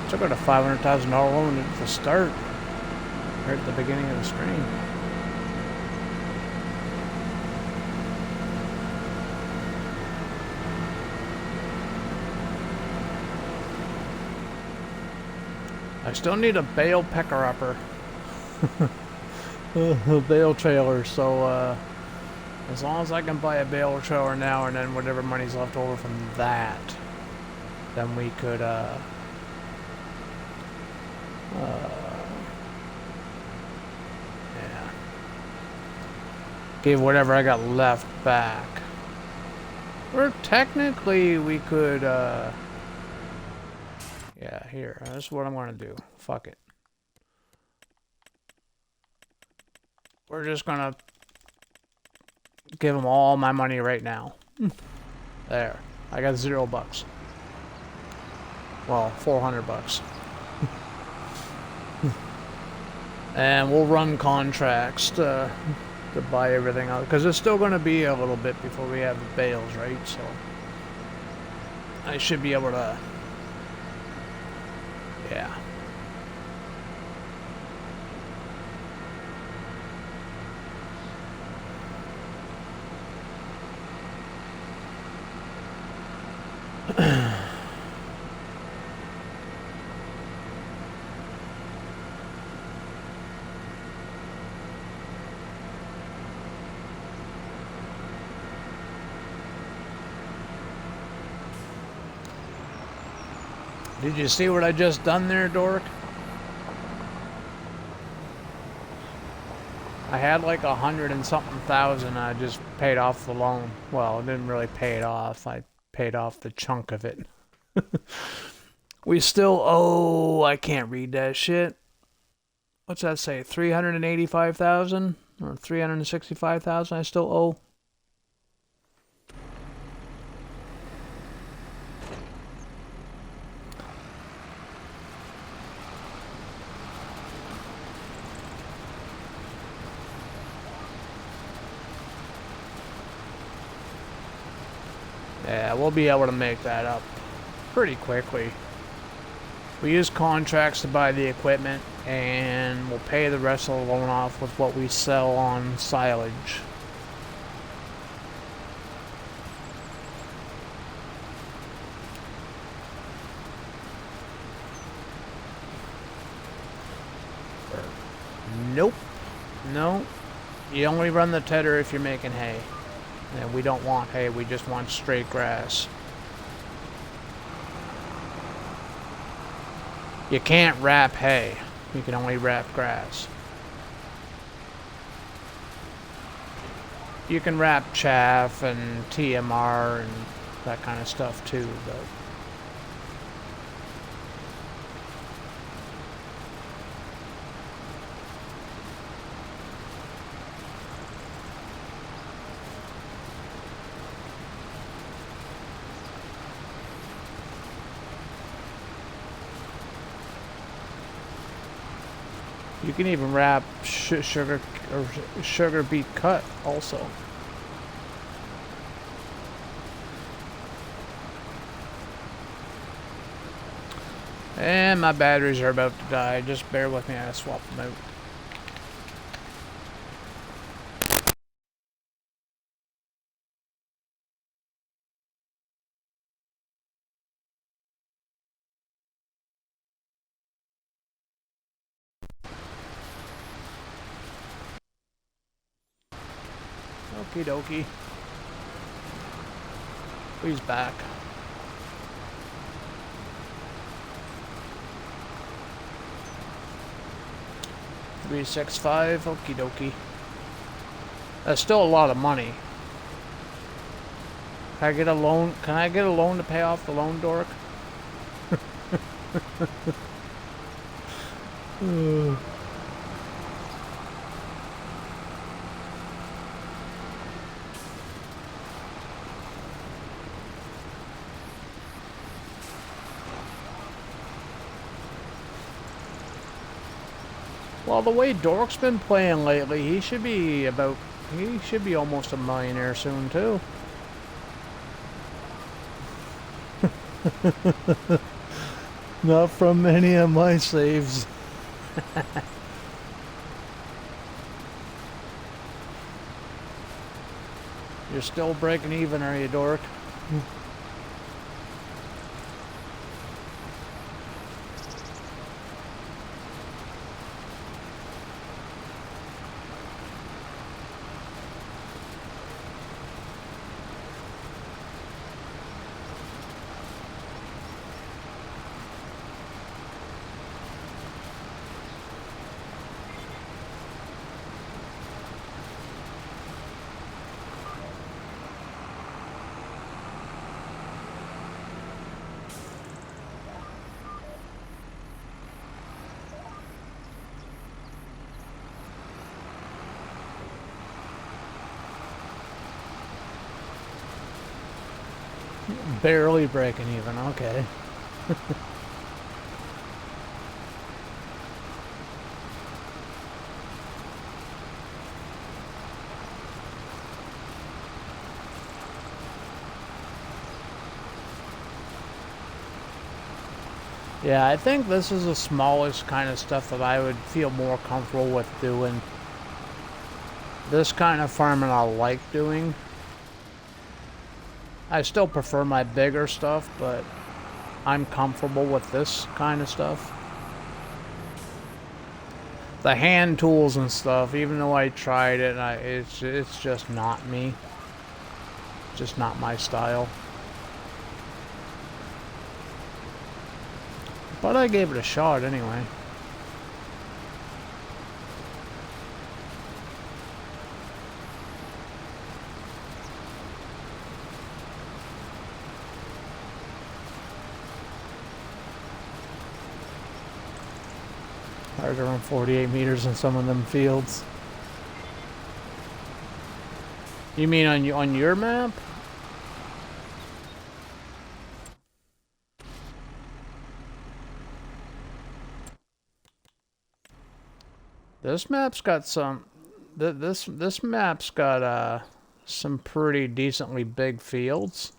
I took out a $500,000 loan at the start, right at the beginning of the stream. I still need a bale pecker upper. A bale trailer, so as long as I can buy a bale trailer now and then whatever money's left over from that, then we could yeah, give whatever I got left back. Or technically we could yeah, here. This is what I'm gonna do. Fuck it. We're just gonna give them all my money right now. There. I got $0. Well, $400. And we'll run contracts to buy everything out, because it's still going to be a little bit before we have the bales, right? So I should be able to, yeah. Did you see what I just done there, Dork? I had like 100 and something thousand. I just paid off the loan. Well, I didn't really pay it off. I paid off the chunk of it. We still owe, I can't read that shit. What's that say? 385,000 or 365,000 I still owe. Yeah, we'll be able to make that up pretty quickly. We use contracts to buy the equipment, and we'll pay the rest of the loan off with what we sell on silage. Nope. No. You only run the tedder if you're making hay. And we don't want hay, we just want straight grass. You can't wrap hay. You can only wrap grass. You can wrap chaff and TMR and that kind of stuff too, but you can even wrap sugar beet cut also. And my batteries are about to die. Just bear with me, I swap them out. Okie dokie. He's back. $365, okie dokie. That's still a lot of money. Can I get a loan? Can I get a loan to pay off the loan, Dork? Well, the way Dork's been playing lately, he should be almost a millionaire soon too. Not from any of my saves. You're still breaking even, are you, Dork? Barely breaking even, okay. Yeah, I think this is the smallest kind of stuff that I would feel more comfortable with doing. This kind of farming I like doing. I still prefer my bigger stuff, but I'm comfortable with this kind of stuff. The hand tools and stuff, even though I tried it, it's just not me. Just not my style. But I gave it a shot anyway. Hard to run 48 meters in some of them fields. You mean on your map? This map's got some. This map's got some pretty decently big fields.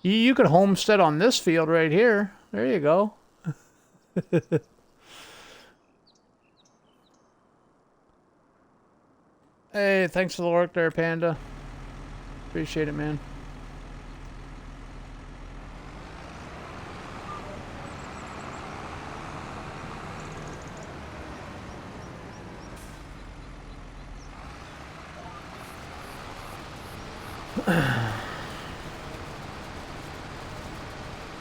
You could homestead on this field right here. There you go. Hey, thanks for the work there, Panda. Appreciate it, man.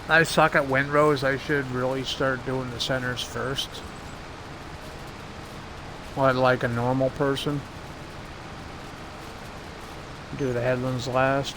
I suck at windrows. I should really start doing the centers first. Like a normal person. Do the headlands last.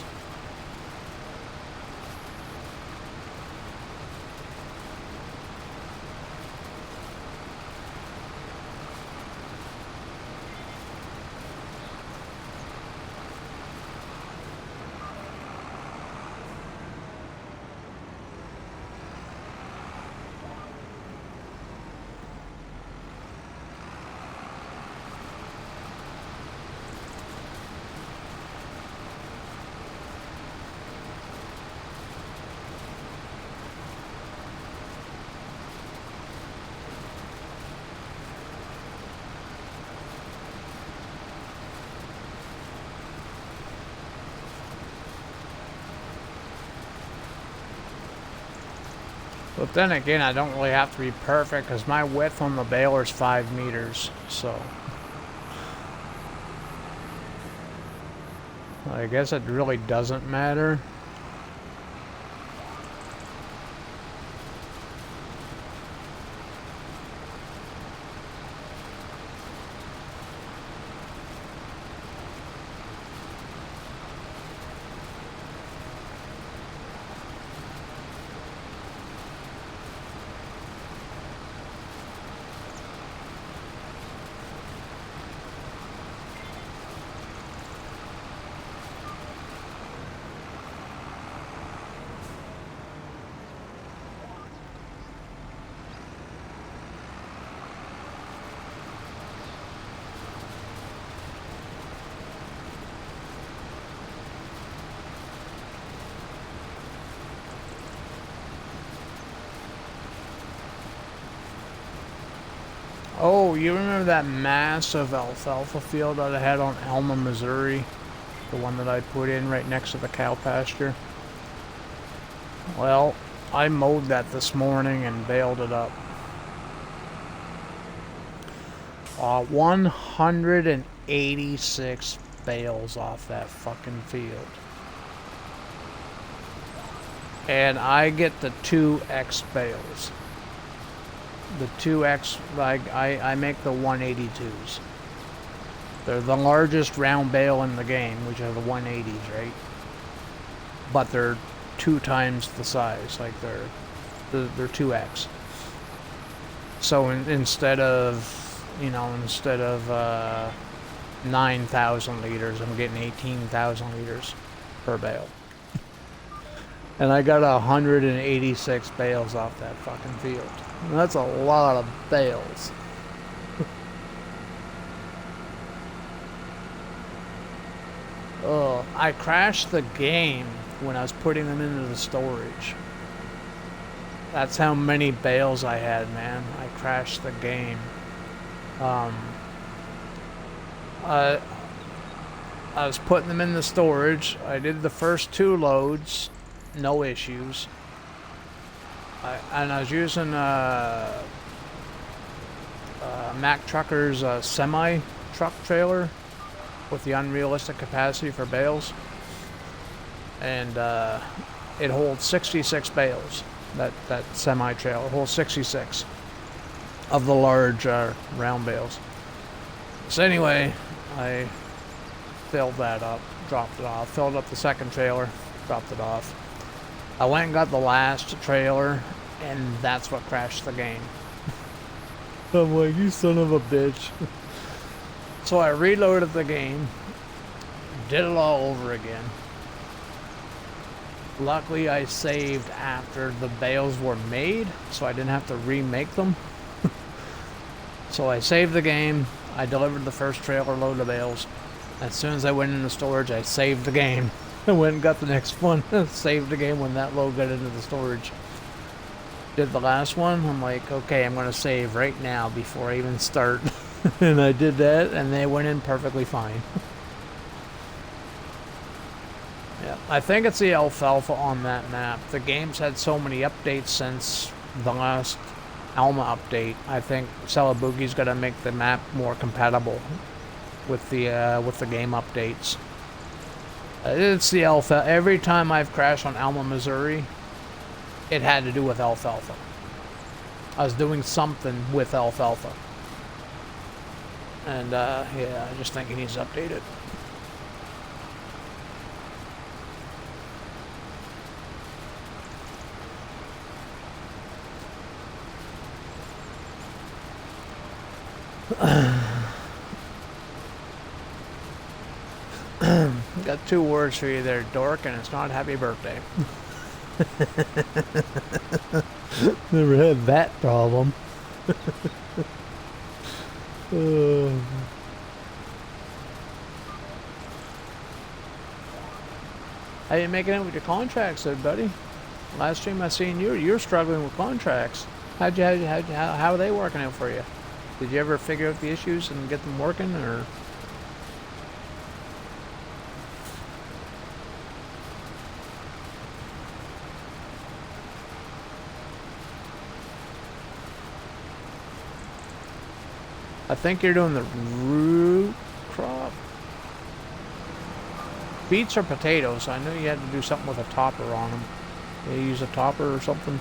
But then again, I don't really have to be perfect because my width on the baler is 5 meters, so I guess it really doesn't matter. Oh, you remember that massive alfalfa field that I had on Elma, Missouri? The one that I put in right next to the cow pasture? Well, I mowed that this morning and baled it up. 186 bales off that fucking field. And I get the 2X bales. The 2X, I make the 182s. They're the largest round bale in the game, which are the 180s, right? But they're 2 times the size, like they're 2X. So instead of 9,000 liters, I'm getting 18,000 liters per bale. And I got 186 bales off that fucking field. And that's a lot of bales. Oh, I crashed the game when I was putting them into the storage. That's how many bales I had, man. I crashed the game. I was putting them in the storage. I did the first 2 loads, no issues. And I was using Mack Trucker's semi-truck trailer with the unrealistic capacity for bales. And it holds 66 bales. That semi-trailer holds 66 of the large round bales. So anyway, I filled that up, dropped it off, filled up the second trailer, dropped it off. I went and got the last trailer, and that's what crashed the game. I'm like, you son of a bitch. So I reloaded the game, did it all over again. Luckily, I saved after the bales were made, so I didn't have to remake them. So I saved the game. I delivered the first trailer load of bales. As soon as I went into storage, I saved the game. I went and got the next one. Saved the game when that load got into the storage. Did the last one. I'm like, okay, I'm going to save right now before I even start. And I did that, and they went in perfectly fine. Yeah, I think it's the alfalfa on that map. The game's had so many updates since the last Alma update. I think Celeboogi's got to make the map more compatible with the game updates. It's the alfalfa. Every time I've crashed on Alma, Missouri, it had to do with alfalfa. I was doing something with alfalfa. And yeah, I just think he needs to update it. Got 2 words for you there, dork, and it's not happy birthday. Never had that problem. How you making it with your contracts there, buddy? Last stream I seen you're struggling with contracts. How are they working out for you? Did you ever figure out the issues and get them working, or? I think you're doing the root crop. Beets or potatoes. I knew you had to do something with a topper on them. You use a topper or something.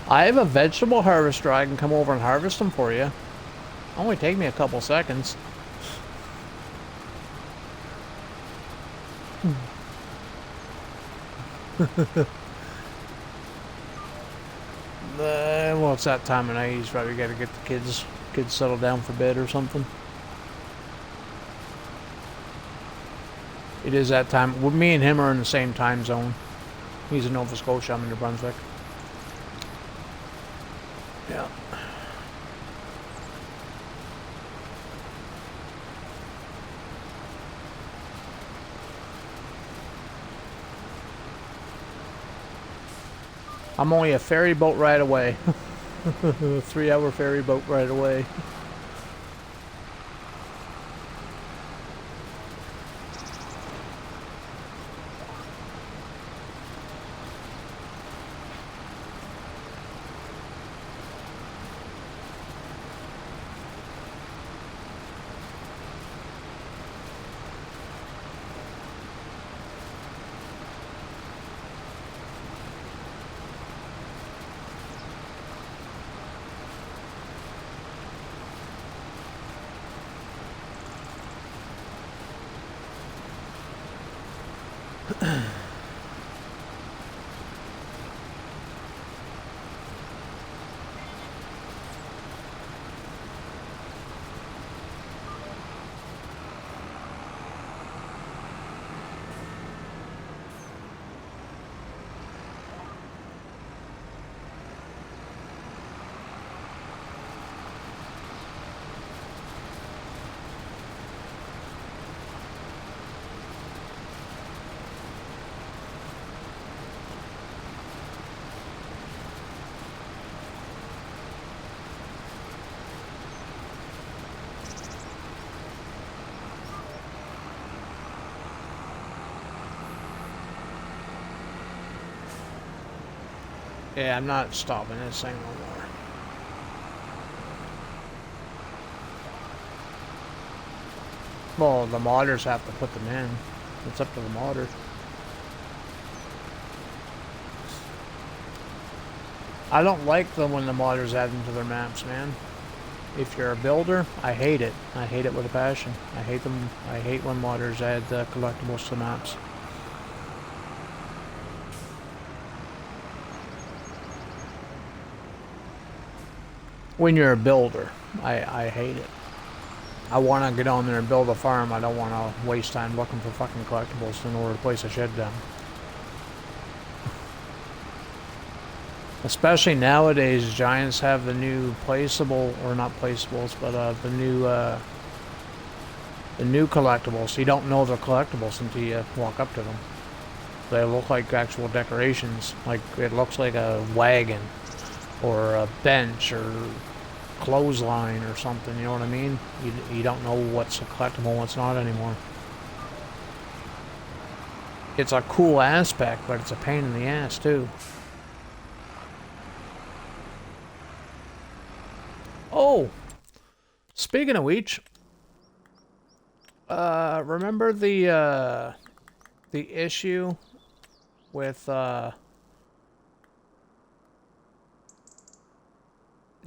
I have a vegetable harvester. I can come over and harvest them for you. Only take me a couple seconds. Well, it's that time of night. He's probably got to get the kids settled down for bed or something. It is that time. Well, me and him are in the same time zone. He's in Nova Scotia. I'm in New Brunswick. Yeah. I'm only a ferry boat ride away. A 3-hour ferry boat ride away. Yeah, I'm not stopping this thing no more. Well, the modders have to put them in. It's up to the modders. I don't like them when the modders add them to their maps, man. If you're a builder, I hate it. I hate it with a passion. I hate them. I hate when modders add collectibles to maps. When you're a builder, I hate it. I want to get on there and build a farm. I don't want to waste time looking for fucking collectibles in order to place a shed down. Especially nowadays, Giants have the new placeable, or not placeables, but the new collectibles. You don't know they're collectibles until you walk up to them. They look like actual decorations. Like it looks like a wagon, or a bench, or clothesline, or something. You know what I mean? You don't know what's a collectible and what's not anymore. It's a cool aspect, but it's a pain in the ass too. Oh, speaking of which, remember the issue with not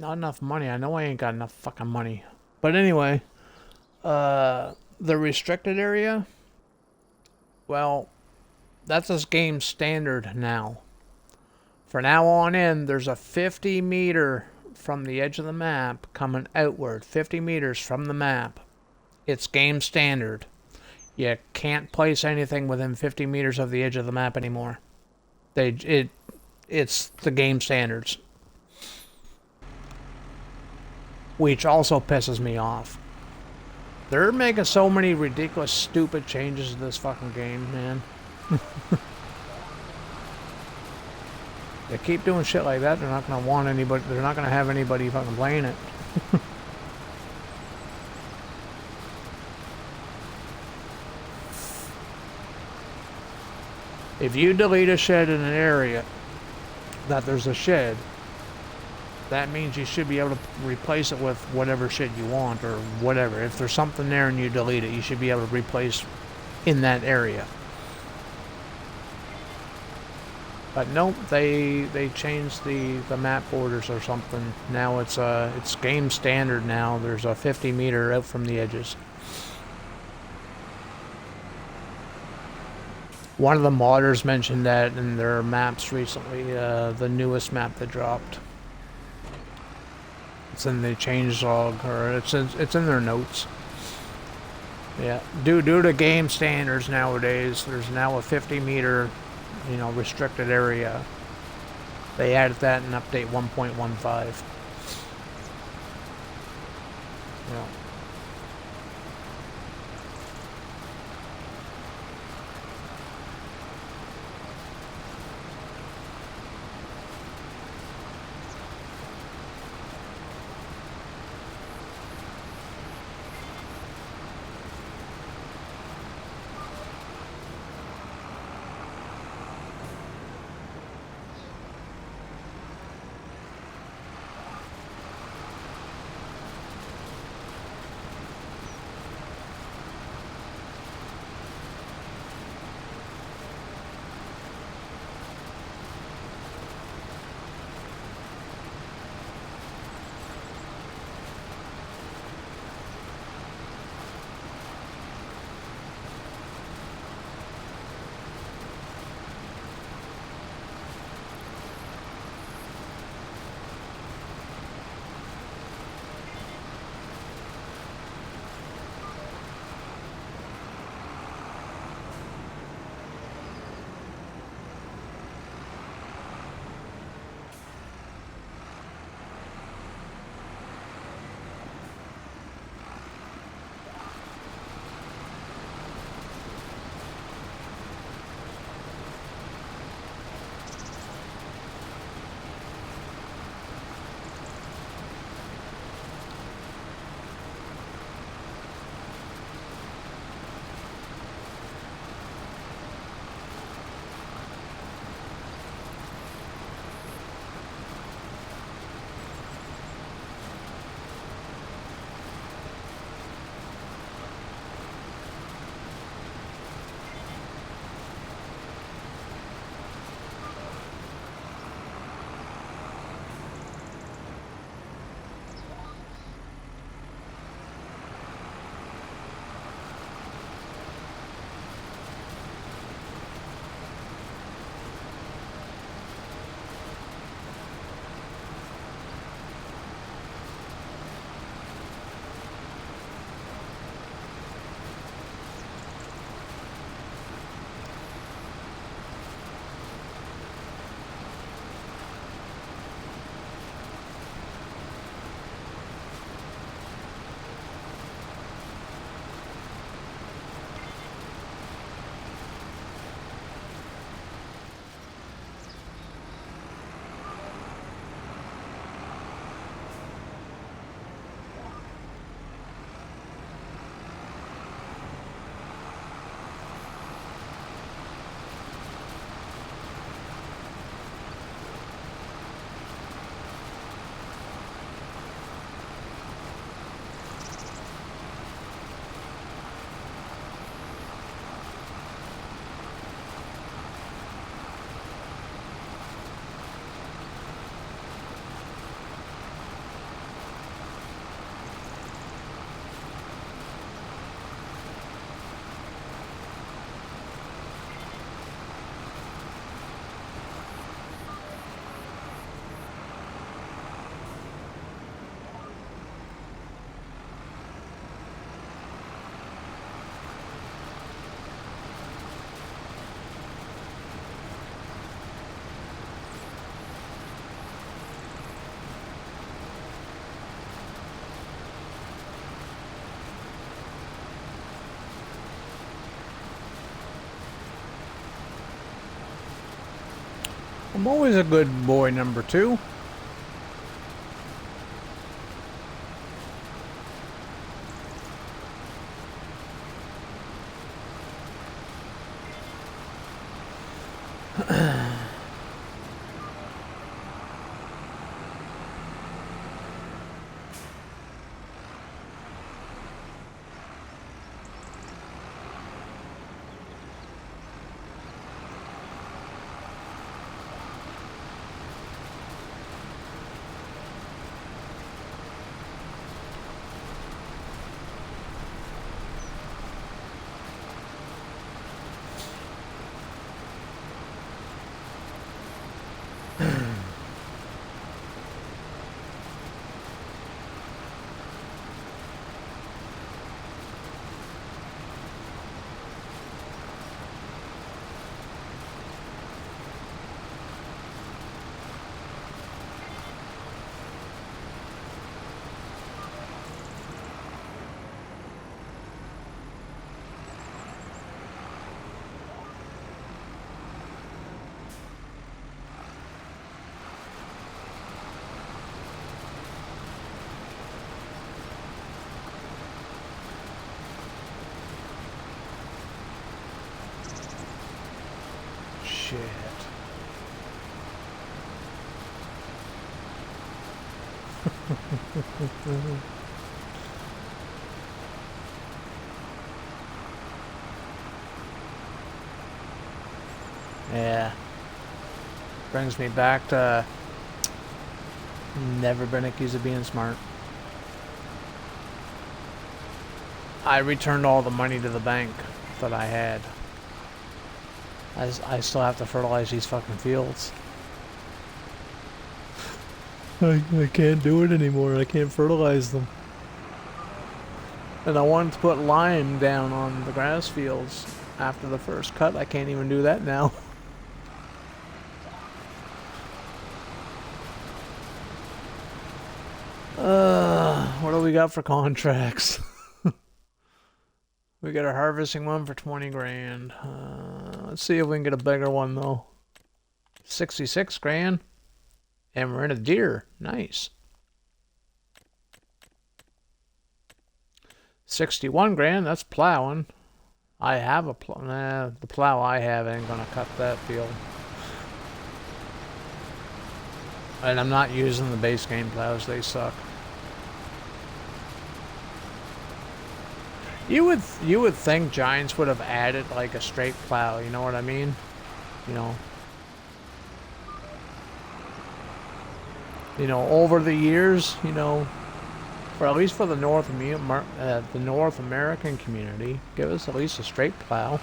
enough money? I know I ain't got enough fucking money, but anyway, the restricted area. Well, that's this game standard now. For now on in, there's a 50 meter from the edge of the map coming outward, 50 meters from the map. It's game standard. You can't place anything within 50 meters of the edge of the map anymore. It's the game standards. Which also pisses me off. They're making so many ridiculous, stupid changes to this fucking game, man. They keep doing shit like that, they're not gonna want anybody, they're not gonna have anybody fucking playing it. If you delete a shed in an area that there's a shed, that means you should be able to replace it with whatever shed you want, or whatever. If there's something there and you delete it, you should be able to replace in that area. But nope, they changed the map borders or something. Now it's game standard now. There's a 50 meter out from the edges. One of the modders mentioned that in their maps recently, the newest map that dropped. It's in the changelog, or it's in their notes. Yeah, due to game standards nowadays, there's now a 50 meter, restricted area. They added that in update 1.15. Yeah. I'm always a good boy, number 2. Shit. Yeah. Brings me back to never been accused of being smart. I returned all the money to the bank that I had. I still have to fertilize these fucking fields. I can't do it anymore. I can't fertilize them. And I wanted to put lime down on the grass fields after the first cut. I can't even do that now. What do we got for contracts? We got a harvesting one for 20 grand. Let's see if we can get a bigger one though. 66 grand. And we're in a deer. Nice. 61 grand. That's plowing. I have a plow. Nah, the plow I have ain't gonna cut that field. And I'm not using the base game plows. They suck. You would think Giants would have added like a straight plow, you know what I mean? You know, over the years, you know, for at least for the North American community, give us at least a straight plow.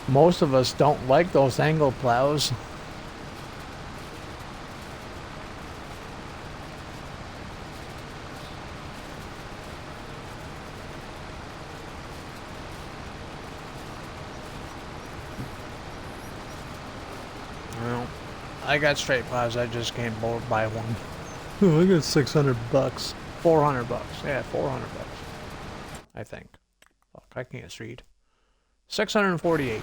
Most of us don't like those angle plows. I got straight plows. I just can't buy one. Oh, I got $600. $400. Yeah, $400. I think. Fuck, I can't read. 648.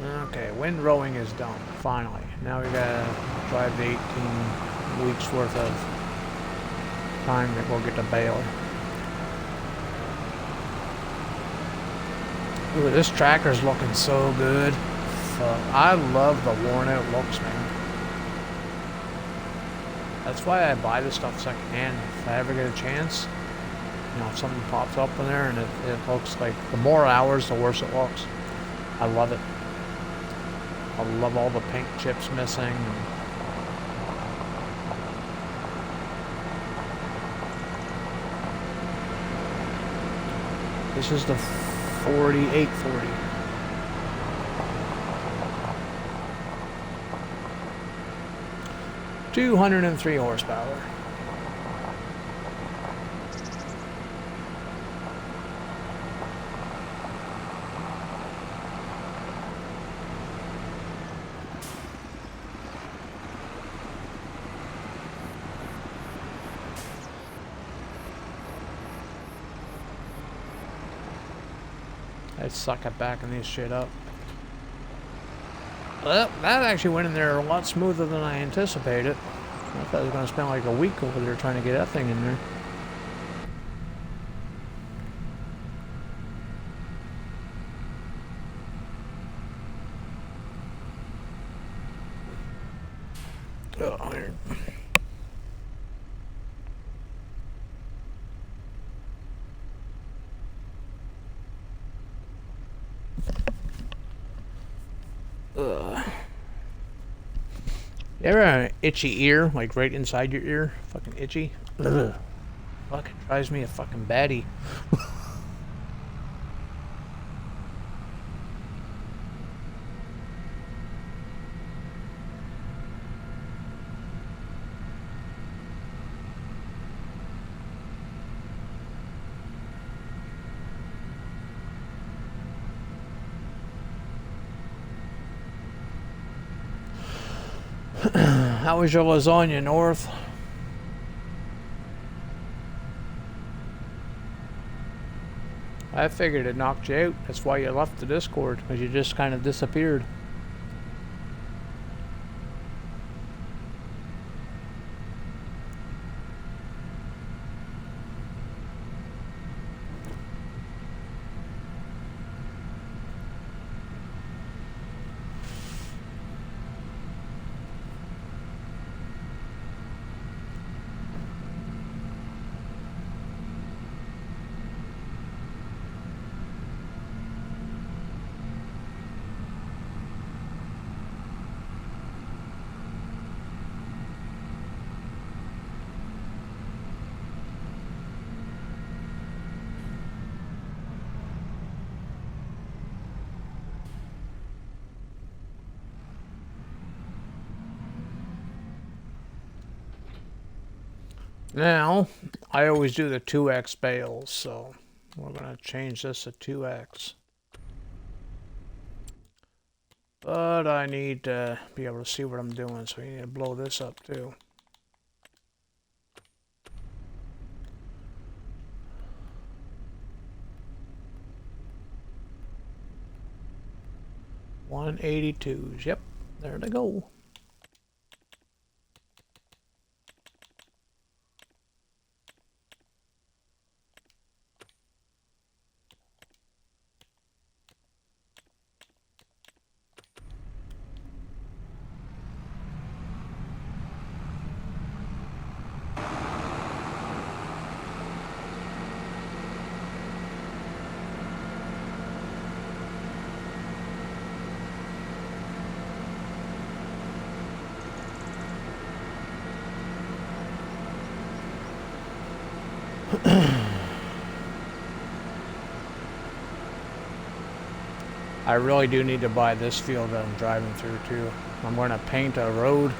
Okay, wind rowing is done. Finally. Now we gotta drive the 18 weeks worth of time to go get the baler. Ooh, this tractor's looking so good. Fuck. I love the worn out looks, man. That's why I buy this stuff secondhand. If I ever get a chance, you know, if something pops up in there and it looks like, the more hours, the worse it looks. I love it. I love all the paint chips missing. This is the 4840. $203 horsepower. I suck at backing this shit up. Well, that actually went in there a lot smoother than I anticipated. I thought I was going to spend like a week over there trying to get that thing in there. Oh, here. You ever have an itchy ear, like right inside your ear? Fucking itchy? Ugh. Fucking drives me a fucking batty. How was your lasagna, North? I figured it knocked you out. That's why you left the Discord, because you just kind of disappeared. Now, I always do the 2x bales, so we're going to change this to 2x. But I need to be able to see what I'm doing, so you need to blow this up too. $182s, yep, there they go. I really do need to buy this field that I'm driving through too. I'm going to paint a road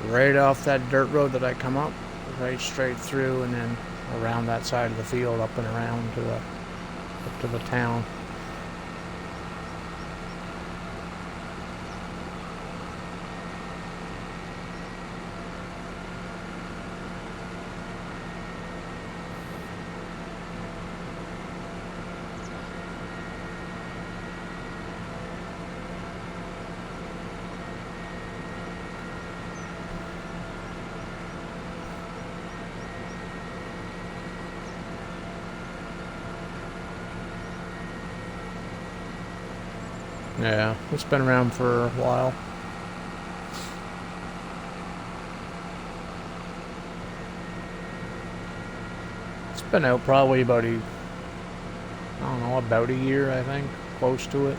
right off that dirt road that I come up, right straight through, and then around that side of the field, up and around to the up to the town. Yeah, it's been around for a while. It's been out probably about I don't know, about a year, I think, close to it.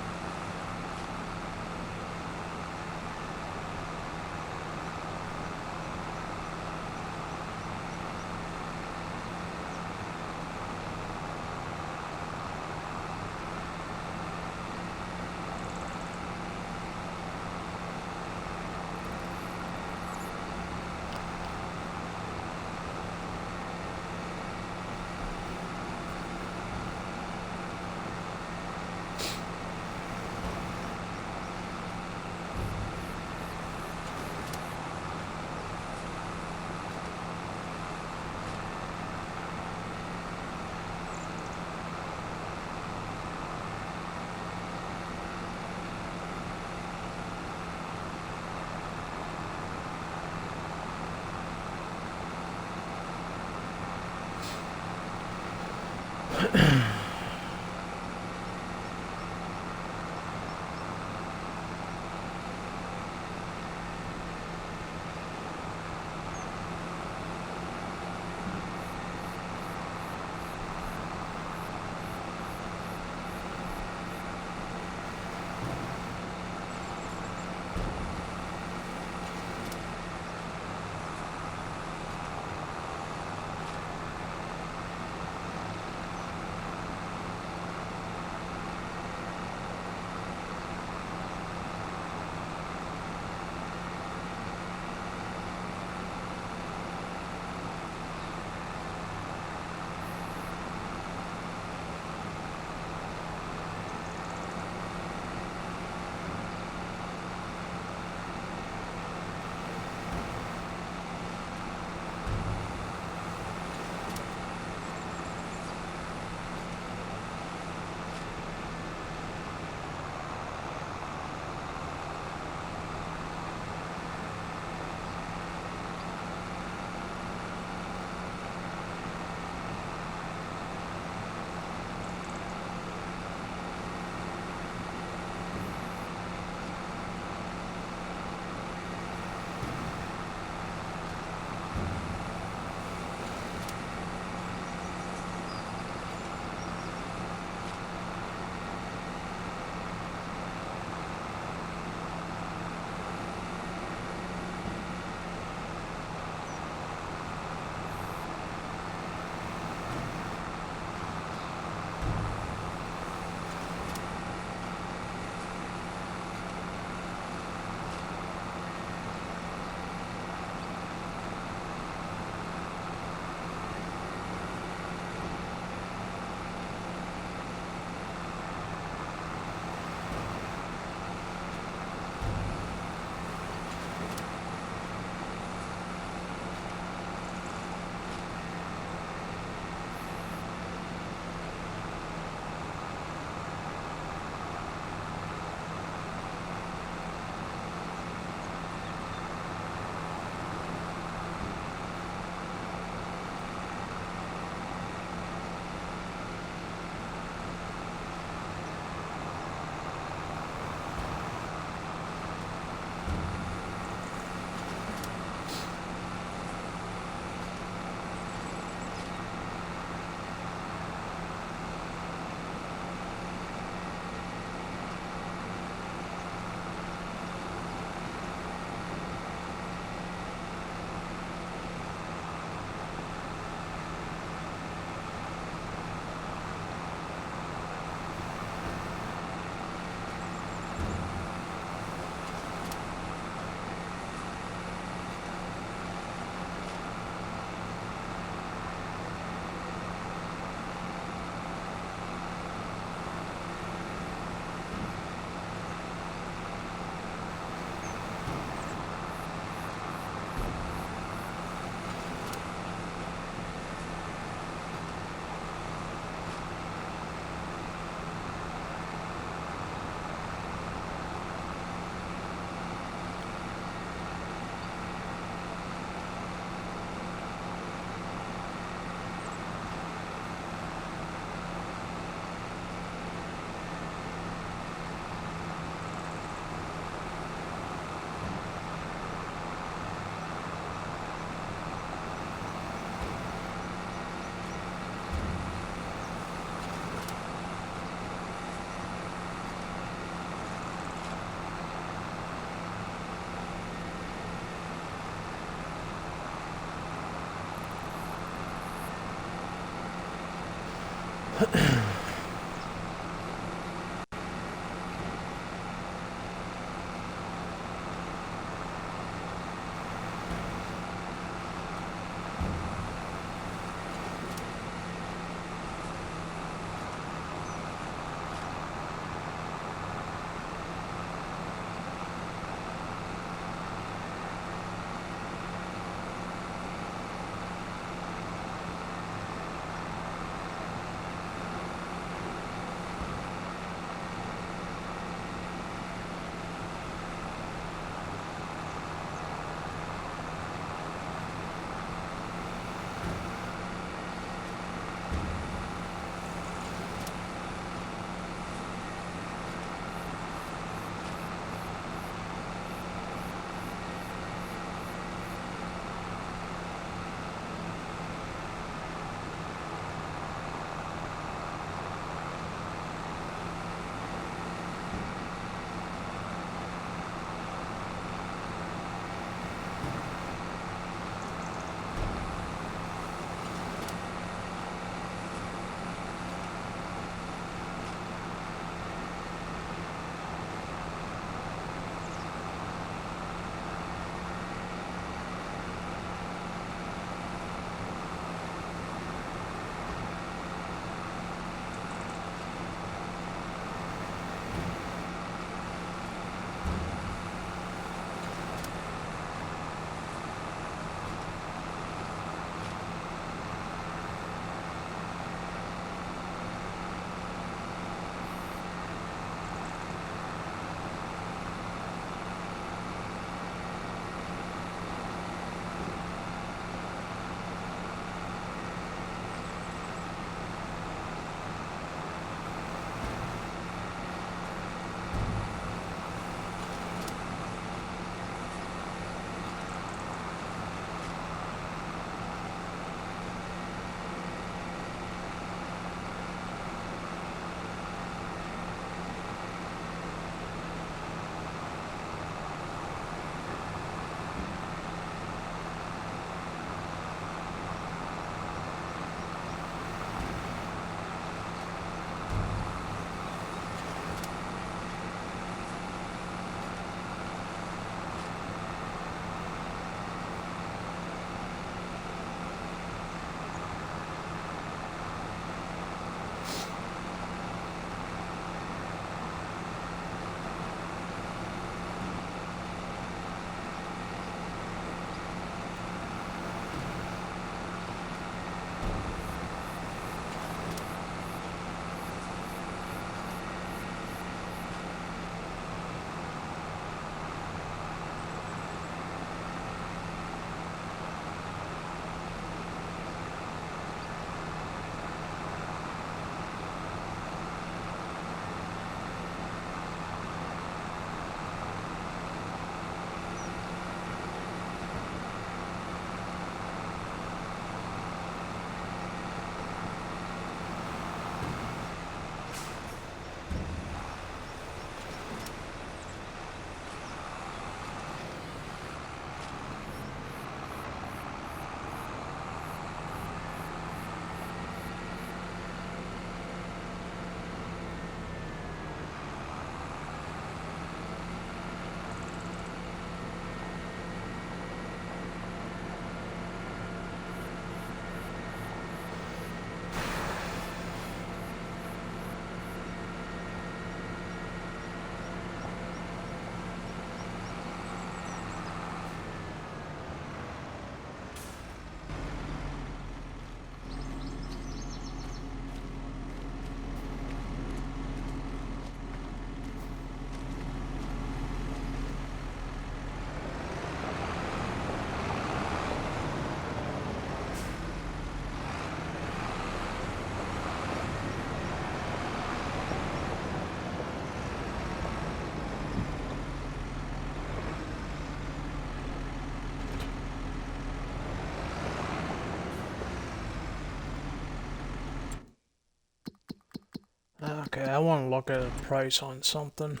Okay, I want to look at a price on something.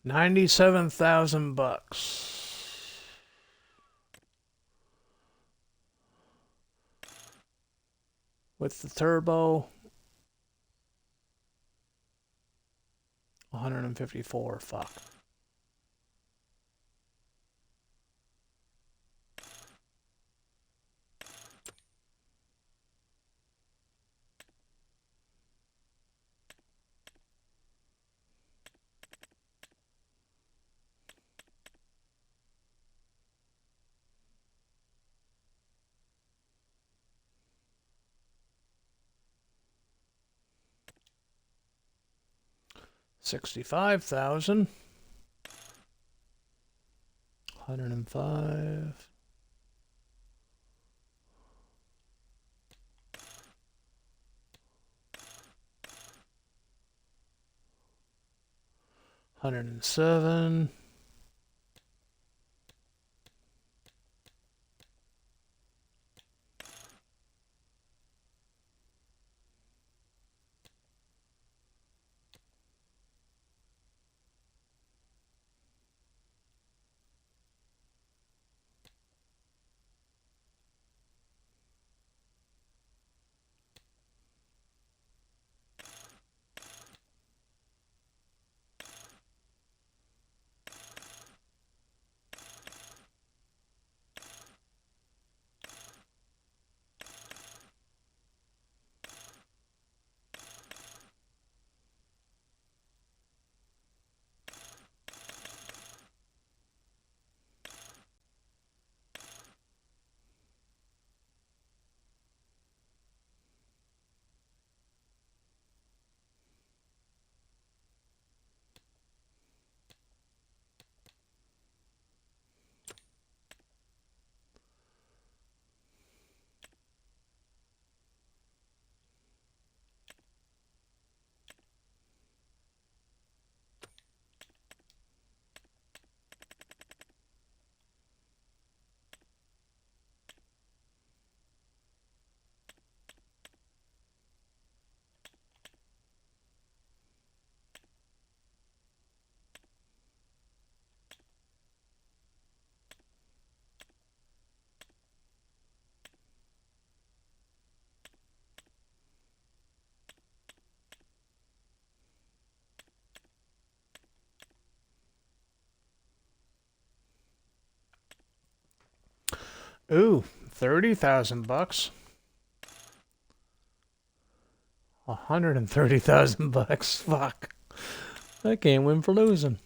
$97,000. With the turbo, 154. Fuck. $65,000. 105. $107. Ooh, $30,000. $130,000. Fuck. I can't win for losing.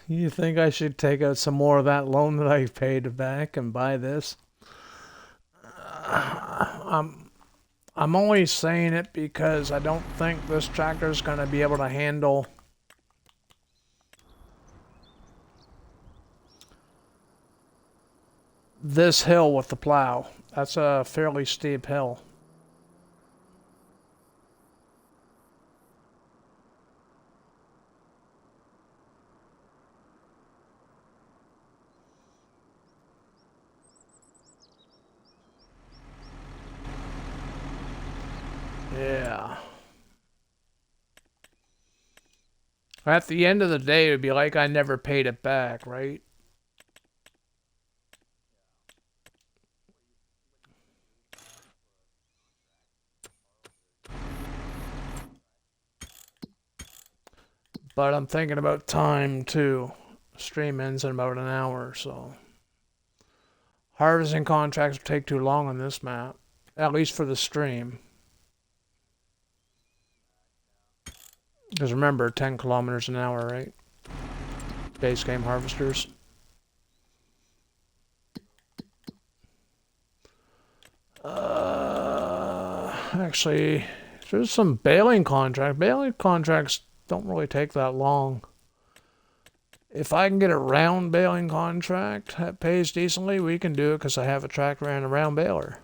You think I should take out some more of that loan that I paid back and buy this? I'm only saying it because I don't think this tractor is going to be able to handle this hill with the plow. That's a fairly steep hill. Yeah. At the end of the day, it would be like I never paid it back, right? But I'm thinking about time too. Stream ends in about an hour, so harvesting contracts will take too long on this map, at least for the stream. Because remember, 10 kilometers an hour, right? Base game harvesters. Actually, there's some baling contract. Baling contracts don't really take that long. If I can get a round baling contract that pays decently, we can do it because I have a tractor and a round baler.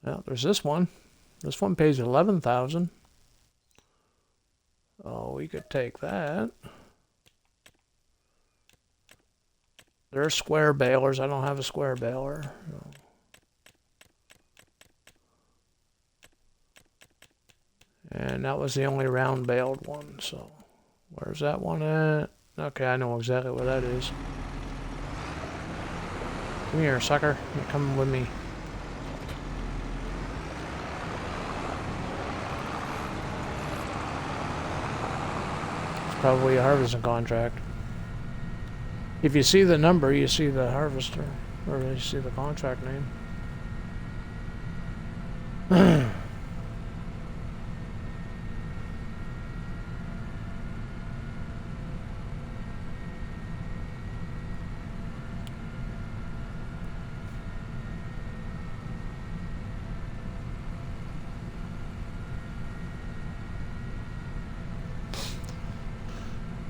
Well, there's this one. This one pays 11,000. Oh, we could take that. They're square balers. I don't have a square baler. No. And that was the only round baled one, so where's that one at? Okay, I know exactly where that is. Come here, sucker. You're coming with me. It's probably a harvesting contract. If you see the number, you see the harvester, or you see the contract name.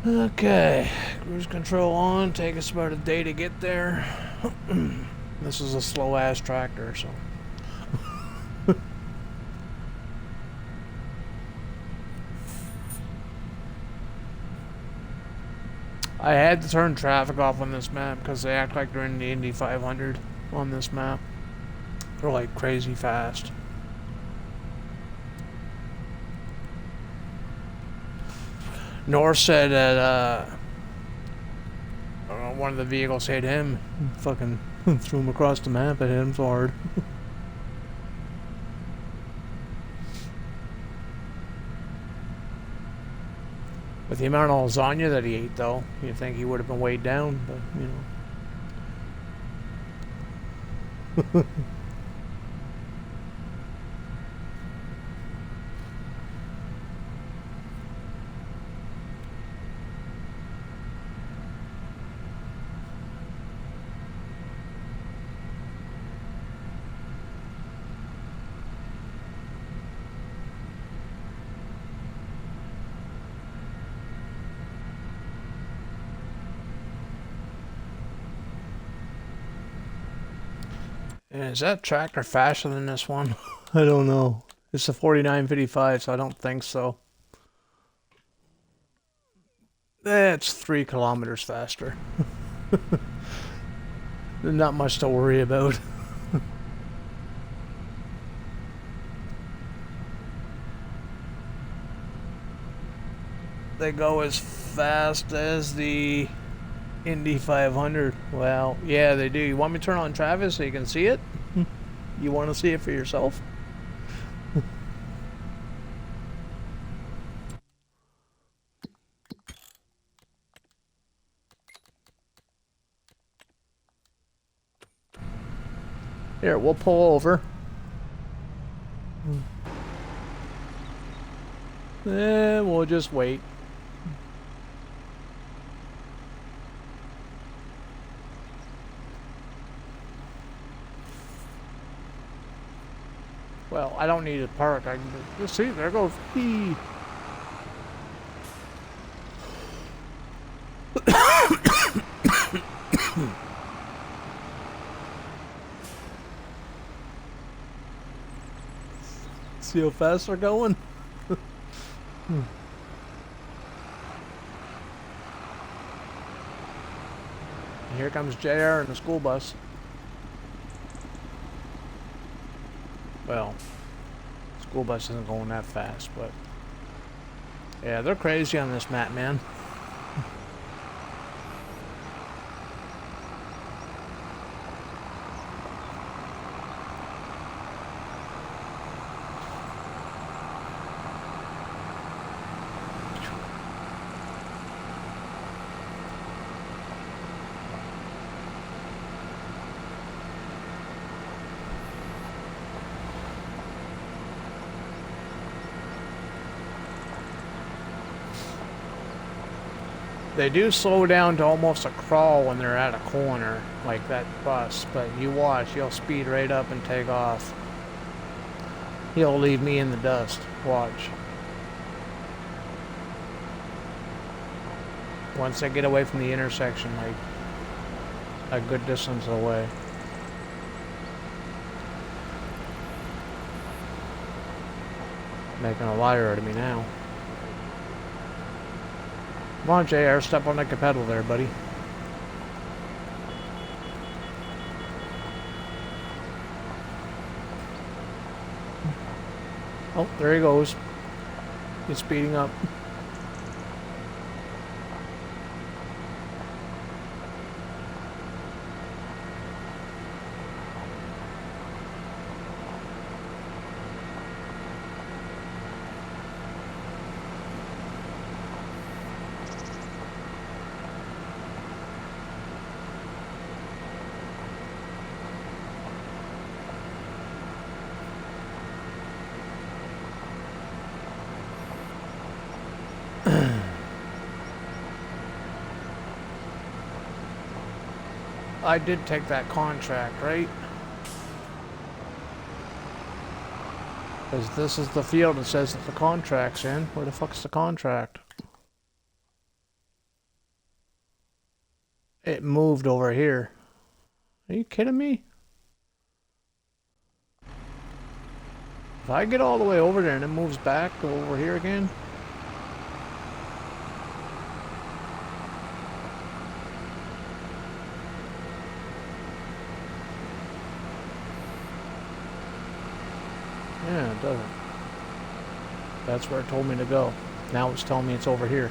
Okay, cruise control on. Take us about a day to get there. This is a slow ass tractor, so. I had to turn traffic off on this map because they act like they're in the Indy 500 on this map. They're like crazy fast. North said that one of the vehicles hit him. Fucking threw him across the map and hit him so hard. With the amount of lasagna that he ate, though, you'd think he would have been weighed down, but, you know. Is that tractor faster than this one? I don't know. It's a 4955, so I don't think so. That's 3 kilometers faster. Not much to worry about. They go as fast as the Indy 500. Well, yeah, they do. You want me to turn on Travis so you can see it? You want to see it for yourself? Here, we'll pull over. We'll just wait. Well, I don't need to park. I can just see, there goes he. See how fast they're going? Here comes JR in the school bus. Well, school bus isn't going that fast, but yeah, they're crazy on this map, man. They do slow down to almost a crawl when they're at a corner, like that bus, but you watch, he'll speed right up and take off. He'll leave me in the dust. Watch. Once they get away from the intersection, like a good distance away. Making a liar out of me now. Come on, JR, step on like a pedal there, buddy. Oh, there he goes. He's speeding up. I did take that contract, right? Because this is the field that says that the contract's in. Where the fuck's the contract? It moved over here. Are you kidding me? If I get all the way over there and it moves back over here again? Yeah, it doesn't. That's where it told me to go. Now it's telling me it's over here.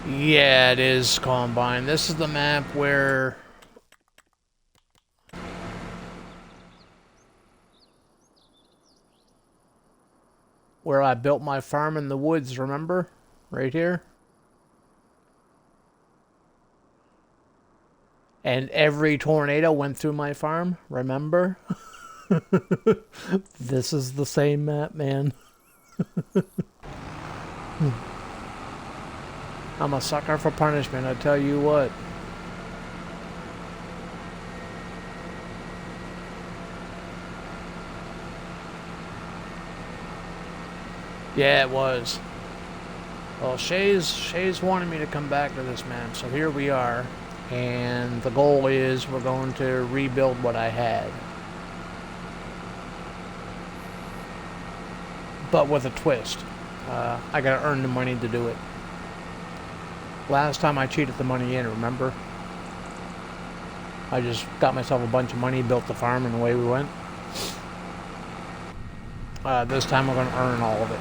Yeah, it is Combine. This is the map where I built my farm in the woods, remember? Right here. And every tornado went through my farm, remember? This is the same map, man. I'm a sucker for punishment, I tell you what. Yeah, it was. Well, Shay's wanted me to come back to this map, so here we are. And the goal is we're going to rebuild what I had. But with a twist. I gotta earn the money to do it. Last time I cheated the money in, remember? I just got myself a bunch of money, built the farm, and away we went. This time we're gonna earn all of it.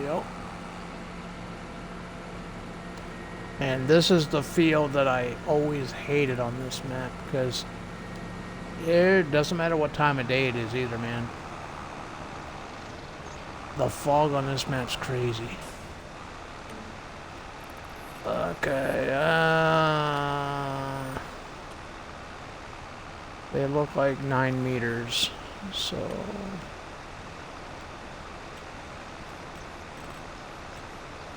Yep. And this is the field that I always hated on this map, because it doesn't matter what time of day it is either, man. The fog on this map's crazy. Okay, they look like 9 meters, so...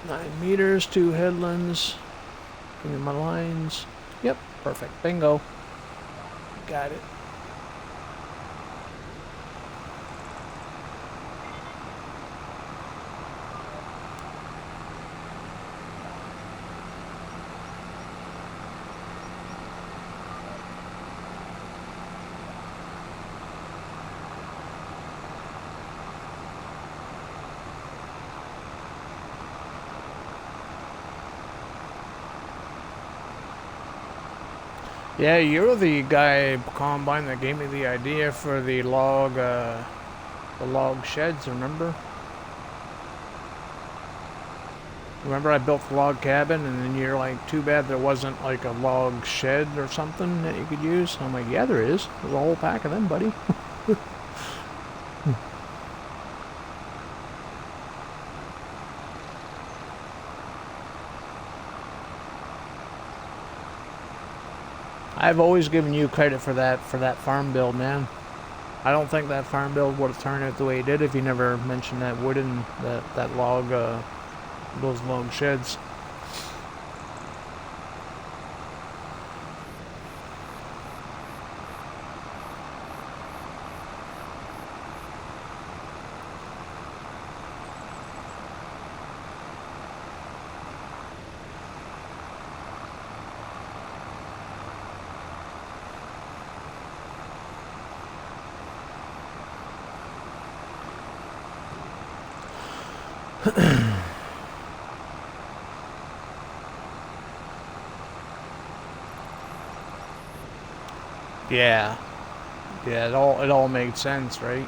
9 meters, 2 headlands. Give me my lines. Yep, perfect. Bingo. Got it. Yeah, you're the guy, Combine, that gave me the idea for the log sheds, remember? Remember I built the log cabin and then you're like, too bad there wasn't like a log shed or something that you could use? I'm like, yeah, there is. There's a whole pack of them, buddy. I've always given you credit for that farm build, man. I don't think that farm build would have turned out the way it did if you never mentioned that wooden, that log, those log sheds. Yeah. Yeah, it all made sense, right?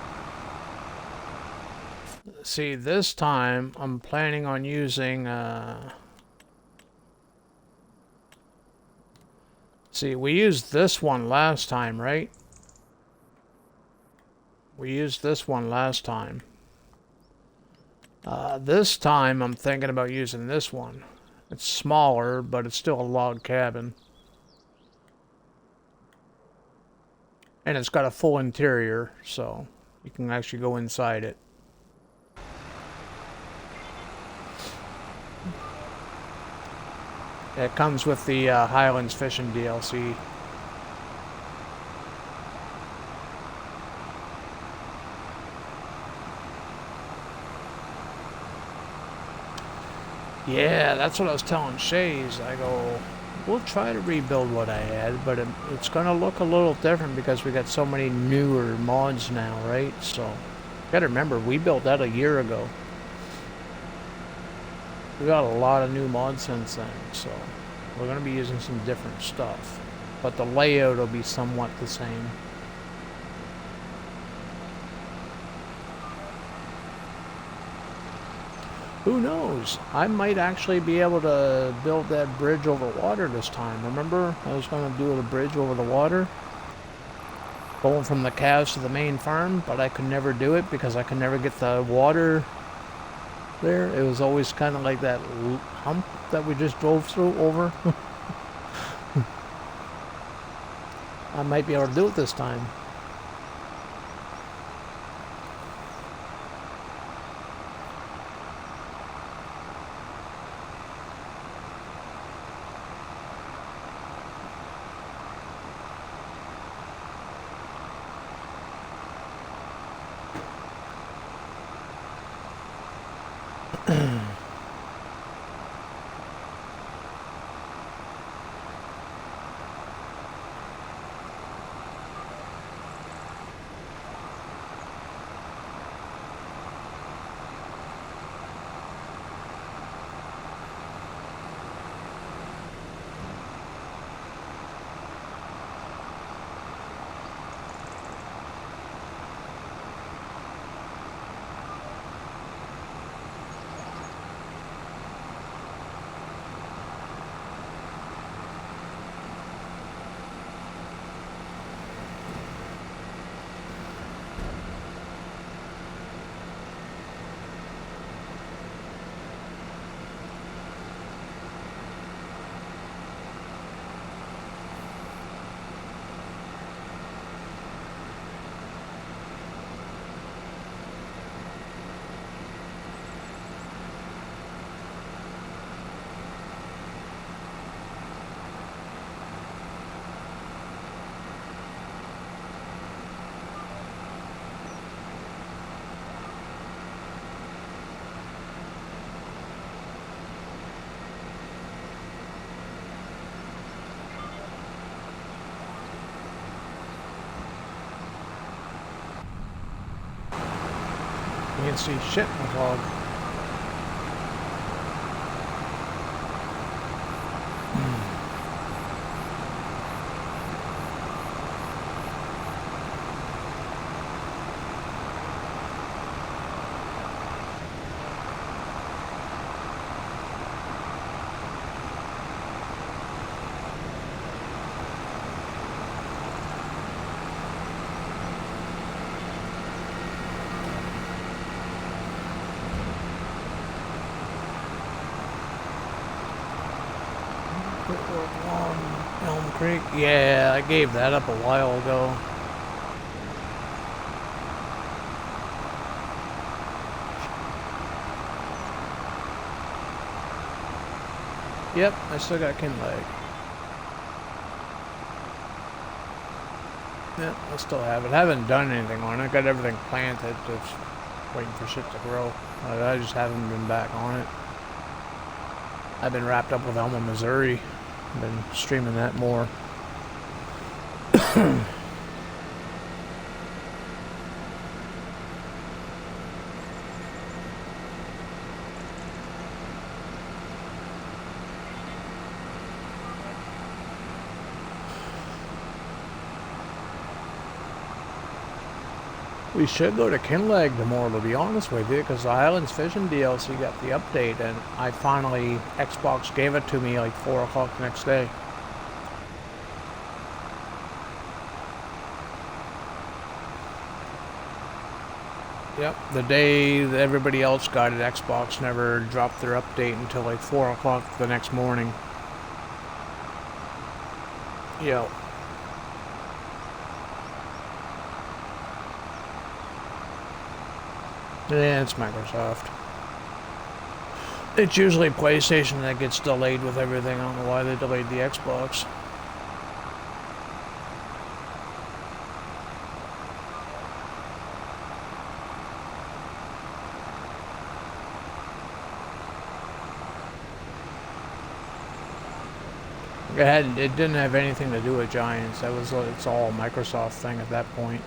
See, this time I'm planning on using see, we used this one last time, right? We used this one last time. This time I'm thinking about using this one. It's smaller, but it's still a log cabin. And it's got a full interior, so you can actually go inside it. It comes with the Highlands Fishing DLC. Yeah, that's what I was telling Shays. I go, we'll try to rebuild what I had, but it's going to look a little different because we got so many newer mods now, right? So, you got to remember, we built that a year ago. We got a lot of new mods since then, so we're going to be using some different stuff. But the layout will be somewhat the same. Who knows? I might actually be able to build that bridge over water this time. Remember, I was going to do the bridge over the water? Going from the cows to the main farm, but I could never do it because I could never get the water there. It was always kind of like that hump that we just drove through over. I might be able to do it this time. Can't see shit in the fog. Elm Creek? Yeah, I gave that up a while ago. Yep, I still got Kinleg. Yep, I still have it. I haven't done anything on it. Got everything planted, just waiting for shit to grow. I just haven't been back on it. I've been wrapped up with Elma, Missouri. I've been streaming that more. We should go to Kinleg tomorrow, to be honest with you, because the Highlands Fishing DLC got the update, and I finally, Xbox gave it to me like 4 o'clock the next day. Yep, the day that everybody else got it, Xbox never dropped their update until like 4 o'clock the next morning. Yep. Yeah, it's Microsoft. It's usually PlayStation that gets delayed with everything. I don't know why they delayed the Xbox. It didn't have anything to do with Giants. It's all a Microsoft thing at that point.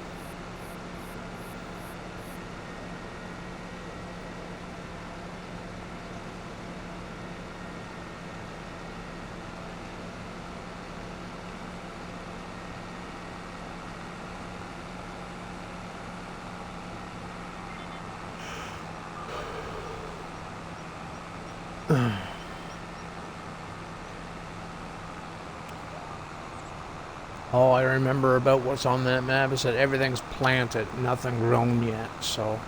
All I remember about what's on that map is that everything's planted, nothing grown yet, so...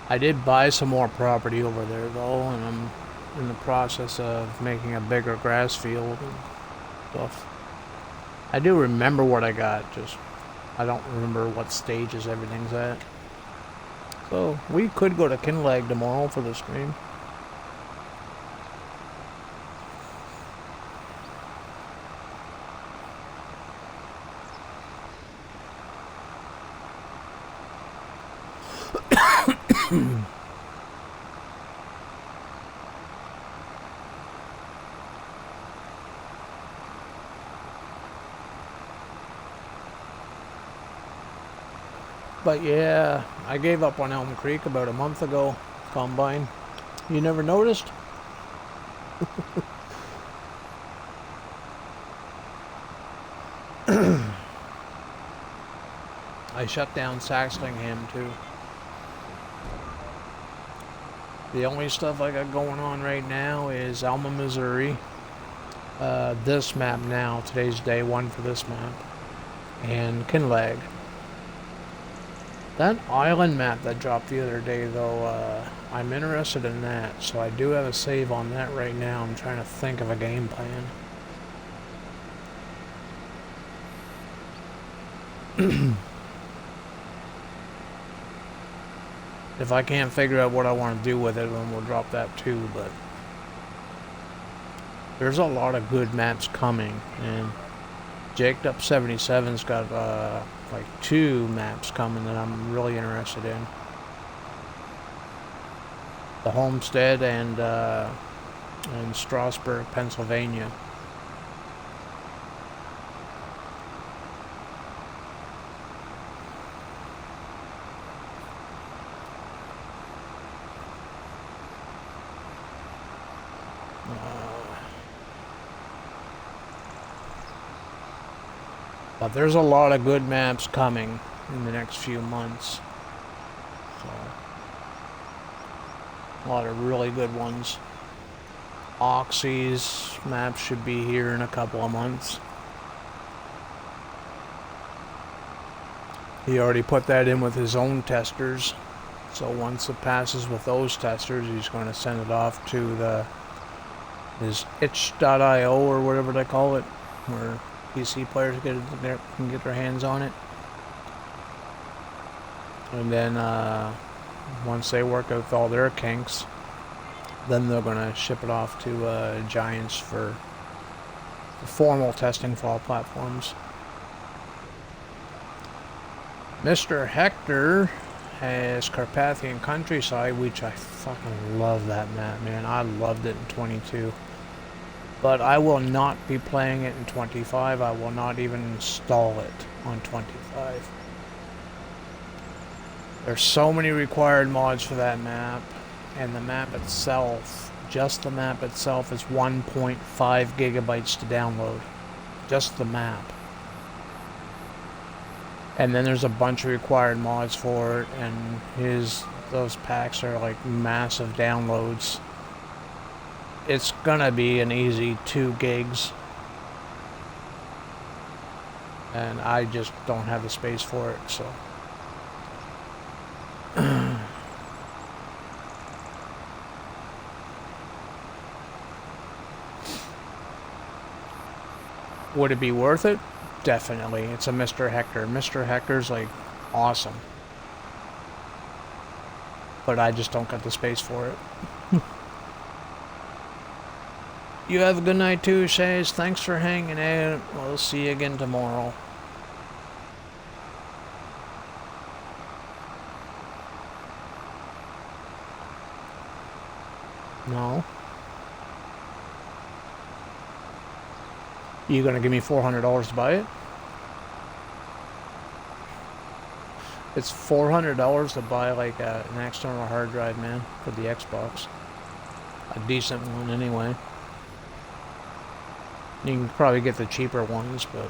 I did buy some more property over there, though, and I'm in the process of making a bigger grass field and stuff. I do remember what I got, just... I don't remember what stages everything's at. So, we could go to Kinleg tomorrow for the stream. But yeah, I gave up on Elm Creek about a month ago, Combine. You never noticed? I shut down Saxlingham too. The only stuff I got going on right now is Alma, Missouri. This map now, today's day one for this map. And Kinleg. That island map that dropped the other day, though, I'm interested in that, so I do have a save on that right now. I'm trying to think of a game plan. If I can't figure out what I want to do with it, then we'll drop that too, but... There's a lot of good maps coming, and Jaked Up 77's got, like 2 maps coming that I'm really interested in. The Homestead and Strasburg, Pennsylvania. But there's a lot of good maps coming in the next few months. So, a lot of really good ones. Oxy's map should be here in a couple of months. He already put that in with his own testers. So once it passes with those testers, he's going to send it off to his itch.io or whatever they call it, where PC players can get their hands on it. And then once they work out all their kinks, then they're going to ship it off to Giants for formal testing for all platforms. Mr. Hector has Carpathian Countryside, which I fucking love that map, man. I loved it in 22. But I will not be playing it in 25. I will not even install it on 25. There's so many required mods for that map, and the map itself, just the map itself, is 1.5 gigabytes to download. Just the map. And then there's a bunch of required mods for it, and those packs are like massive downloads. It's gonna be an easy 2 gigs. And I just don't have the space for it, so. Would it be worth it? Definitely. It's a Mr. Hector. Mr. Hector's like awesome. But I just don't got the space for it. You have a good night too, Shays. Thanks for hanging out. We'll see you again tomorrow. No. You gonna give me $400 to buy it? It's $400 to buy like an external hard drive, man, for the Xbox. A decent one, anyway. You can probably get the cheaper ones, but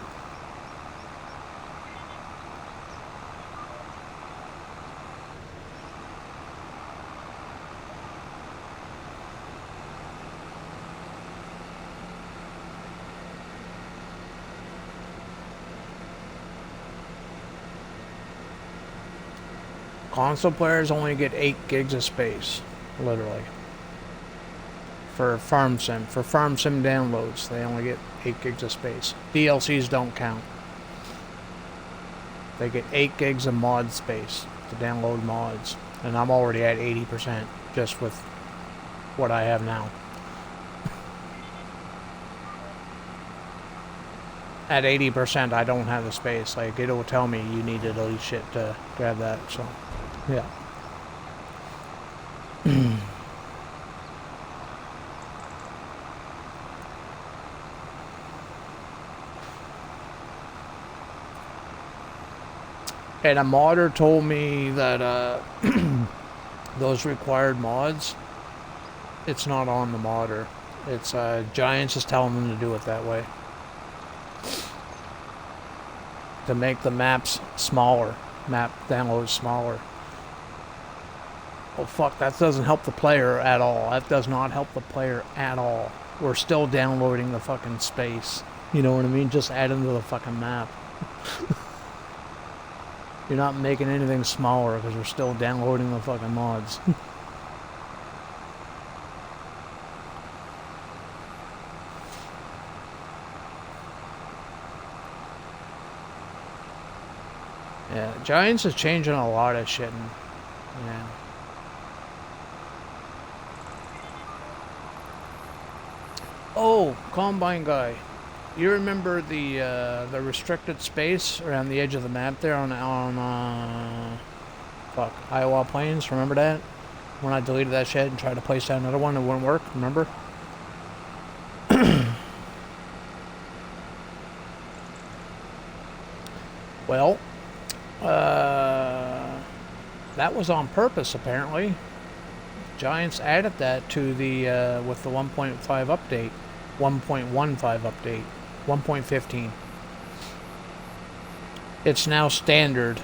console players only get 8 gigs of space, literally. For Farm Sim downloads, they only get 8 gigs of space. DLCs don't count. They get 8 gigs of mod space to download mods. And I'm already at 80% just with what I have now. At 80%, I don't have the space. Like, it'll tell me you need to delete shit to grab that, so, yeah. And a modder told me that those required mods, it's not on the modder. It's Giants is telling them to do it that way. To make the maps smaller. Map downloads smaller. Oh fuck, that doesn't help the player at all. That does not help the player at all. We're still downloading the fucking space. You know what I mean? Just add them to the fucking map. You're not making anything smaller because we're still downloading the fucking mods. Yeah, Giants is changing a lot of shit. And, yeah. Oh, Combine guy. You remember the restricted space around the edge of the map there on Iowa Plains? Remember that? When I deleted that shit and tried to place down another one, it wouldn't work. Remember? Well, that was on purpose apparently. Giants added that to the with the 1.5 update, 1.15 update. 1.15. It's now standard.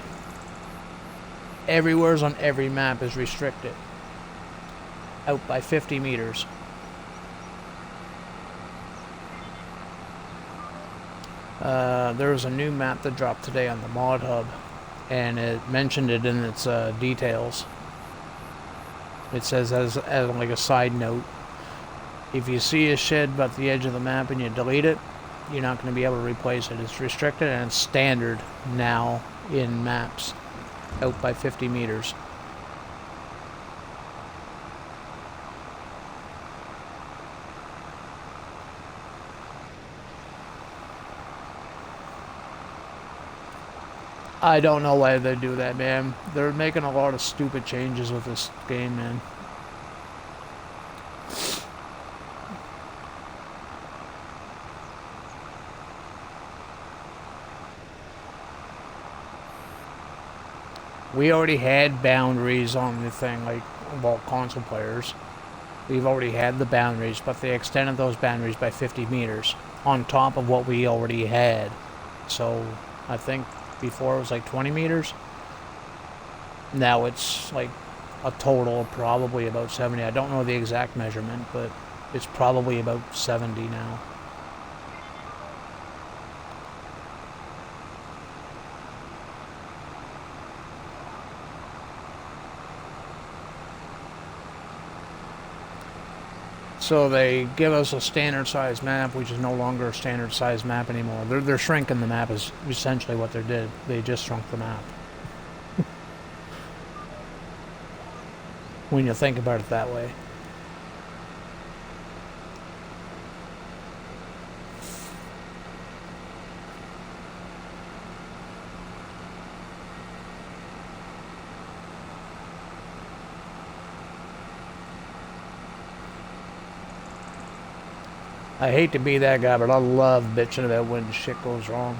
Everywhere's on every map is restricted. Out by 50 meters. There was a new map that dropped today on the mod hub, and it mentioned it in its details. It says as like a side note, if you see a shed about the edge of the map and you delete it, you're not going to be able to replace it. It's restricted and it's standard now in maps out by 50 meters. I don't know why they do that, man. They're making a lot of stupid changes with this game, man. We already had boundaries on the thing, like, well, console players. We've already had the boundaries, but they extended those boundaries by 50 meters on top of what we already had. So, I think before it was like 20 meters. Now it's like a total of probably about 70. I don't know the exact measurement, but it's probably about 70 now. So they give us a standard size map, which is no longer a standard size map anymore. They're shrinking the map is essentially what they did. They just shrunk the map. When you think about it that way. I hate to be that guy, but I love bitching about when shit goes wrong.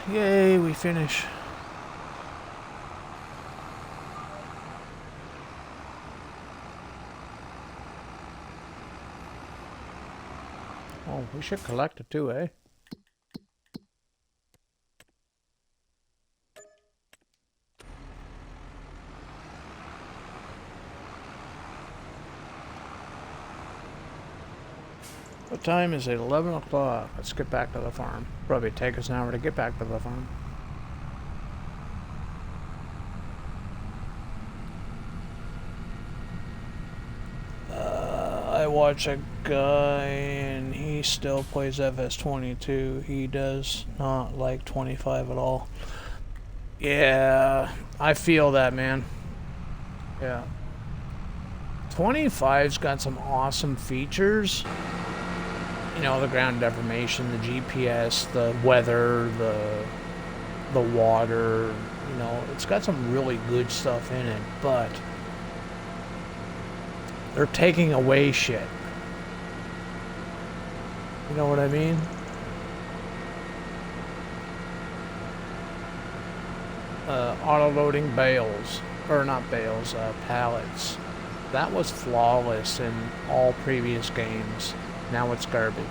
Yay, we finish. Oh, we should collect it too, eh? What time is it? 11 o'clock. Let's get back to the farm. Probably take us an hour to get back to the farm. I watch a guy and he still plays FS22. He does not like 25 at all. Yeah, I feel that, man. Yeah. 25's got some awesome features. You know, the ground deformation, the GPS, the weather, the water, you know, it's got some really good stuff in it, but they're taking away shit. You know what I mean? Auto-loading bales, or not bales, pallets. That was flawless in all previous games. Now it's garbage.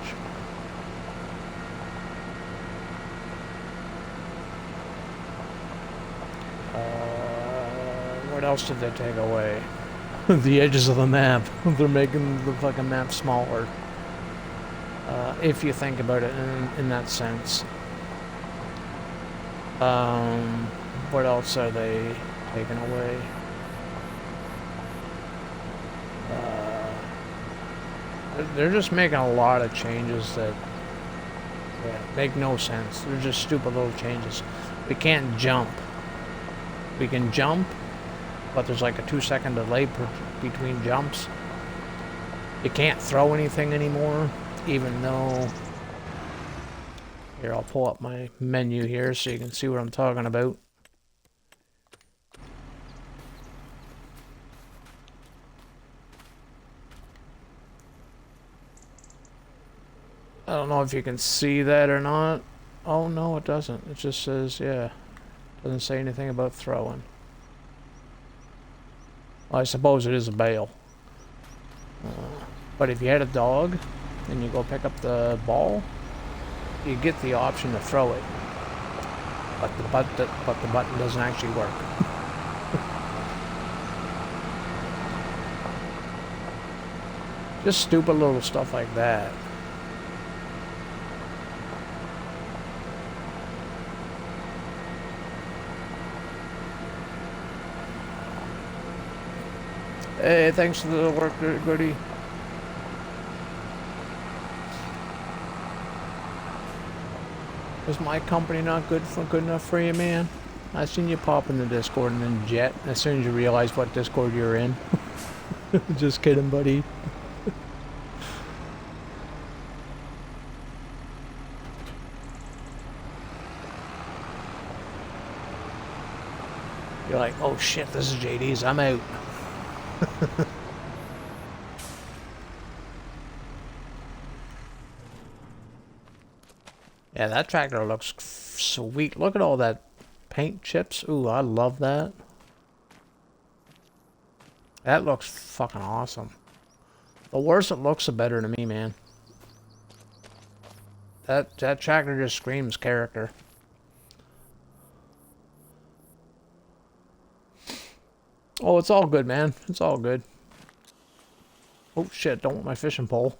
What else did they take away? The edges of the map. They're making the fucking map smaller. If you think about it in that sense. What else are they taking away? They're just making a lot of changes that make no sense. They're just stupid little changes. We can't jump. We can jump, but there's like a 2-second delay between jumps. You can't throw anything anymore, even though... Here, I'll pull up my menu here so you can see what I'm talking about. don't know if you can see that or not. Oh no, it doesn't. It just says, yeah. Doesn't say anything about throwing. Well, I suppose it is a bale. But if you had a dog and you go pick up the ball, you get the option to throw it. But the button doesn't actually work. Just stupid little stuff like that. Hey, thanks for the work, Goody. Is my company not good enough for you, man? I seen you pop in the Discord and then jet as soon as you realize what Discord you're in. Just kidding, buddy. You're like, oh shit, this is JD's, I'm out. Yeah, that tractor looks sweet. Look at all that paint chips. Ooh, I love that. That looks fucking awesome. The worse it looks, the better to me, man. That tractor just screams character. Oh, it's all good, man. It's all good. Oh shit, don't want my fishing pole.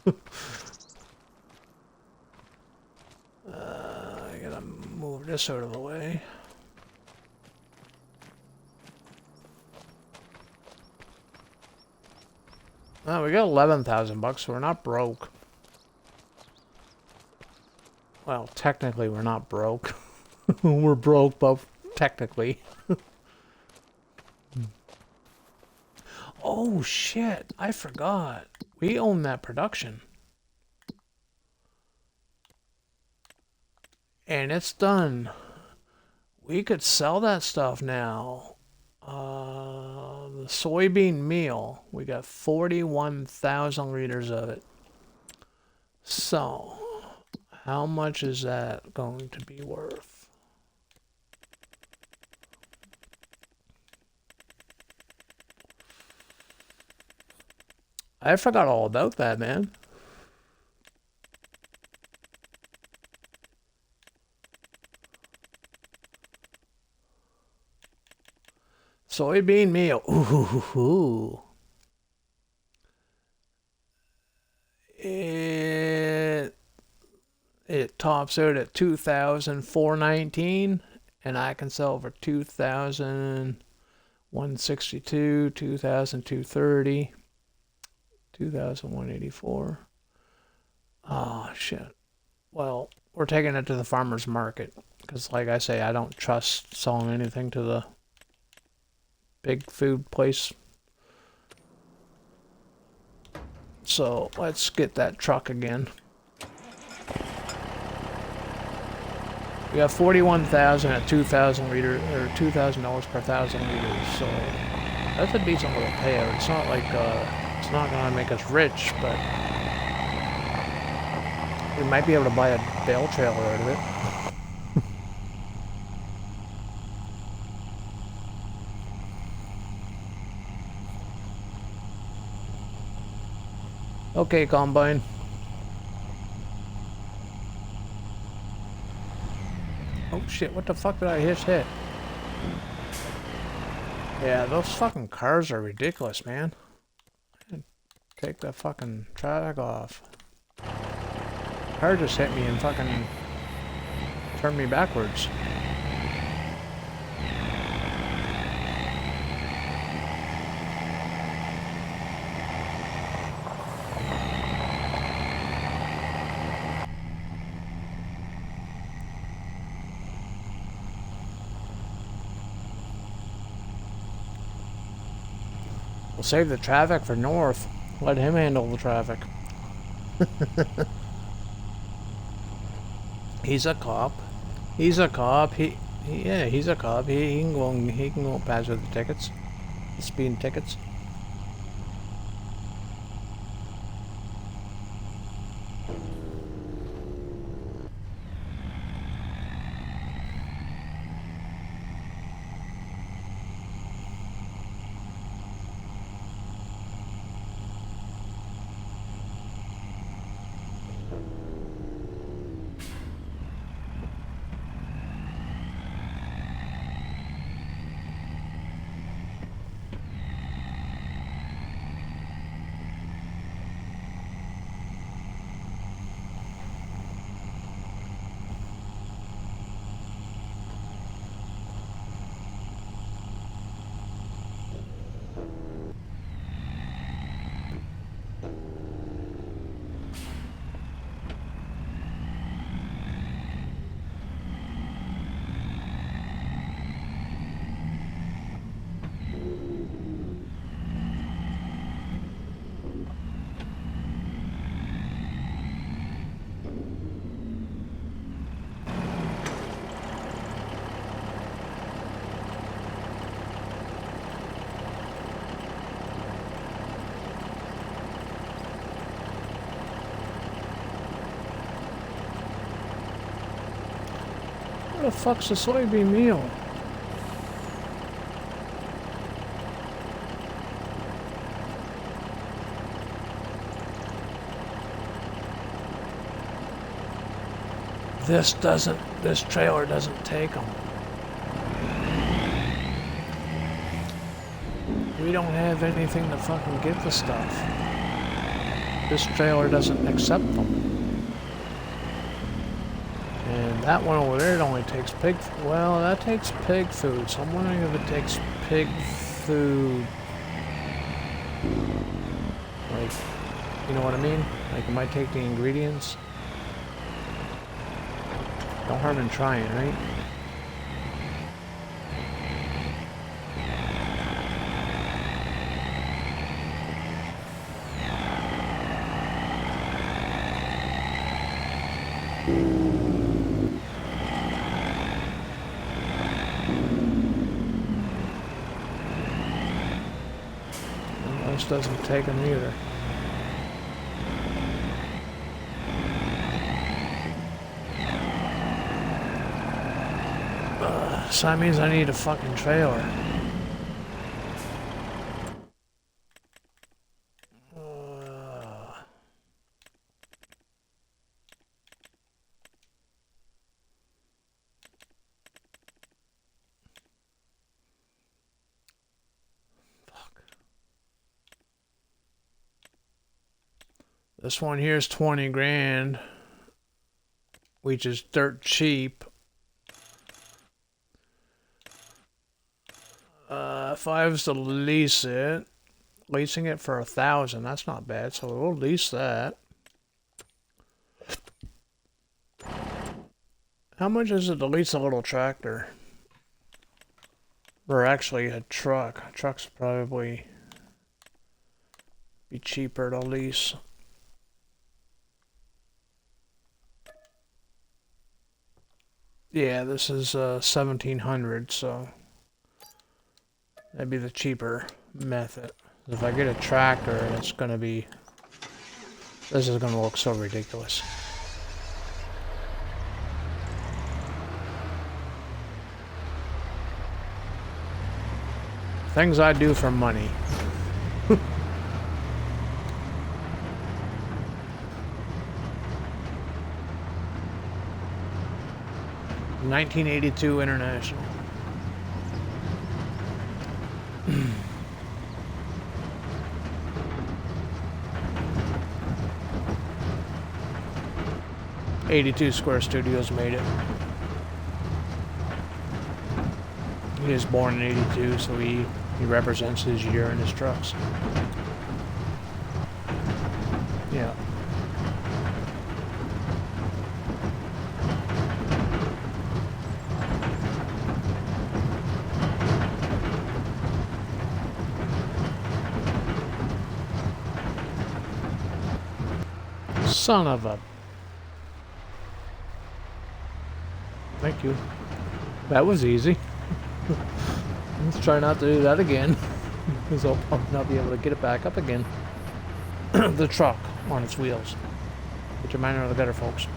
I gotta move this out of the way. Oh, we got 11,000 bucks, so we're not broke. Well, technically we're not broke. We're broke, but technically. Oh shit, I forgot. We own that production. And it's done. We could sell that stuff now. The soybean meal, we got 41,000 liters of it. So, how much is that going to be worth? I forgot all about that, man. Soybean meal. Ooh. It tops out at 2,419, and I can sell for 2,162, 2,230, 2,184. Oh shit. Well, we're taking it to the farmer's market because, like I say, I don't trust selling anything to the big food place. So let's get that truck again. We got 41,000 at 2,000 liters, or $2,000 per 1,000 liters. So that's a decent little payout. It's not like it's not gonna make us rich, but we might be able to buy a bale trailer out of it. Okay, Combine. Oh shit, what the fuck did I just hit? Yeah, those fucking cars are ridiculous, man. Take the fucking traffic off. Car just hit me and fucking turned me backwards. We'll save the traffic for North. Let him handle the traffic. He's a cop. He's a cop. Yeah, he's a cop. He can go past with the tickets. The speeding tickets. the fuck's a soybean meal? This trailer doesn't take them. We don't have anything to fucking get the stuff. This trailer doesn't accept them. And that one over there, it only takes pig. Well, that takes pig food, so I'm wondering if it takes pig food. Like, you know what I mean? Like, it might take the ingredients. No harm in trying, right? Well, this doesn't take them either. So that means I need a fucking trailer. Fuck. This one here is 20 grand, which is dirt cheap. If I was to lease it, leasing it for 1,000, that's not bad. So we'll lease that. How much is it to lease a little tractor? Or actually a truck. A truck's probably be cheaper to lease. Yeah, this is 1,700, so that'd be the cheaper method. If I get a tractor, it's gonna be... This is gonna look so ridiculous. Things I do for money. 1982 International. '82 Square Studios made it. He was born in '82, so he represents his year in his trucks. Yeah. Son of a... Thank you. That was easy. Let's try not to do that again, because I'll probably not be able to get it back up again. The truck on its wheels. Get your mind out of the gutter, folks.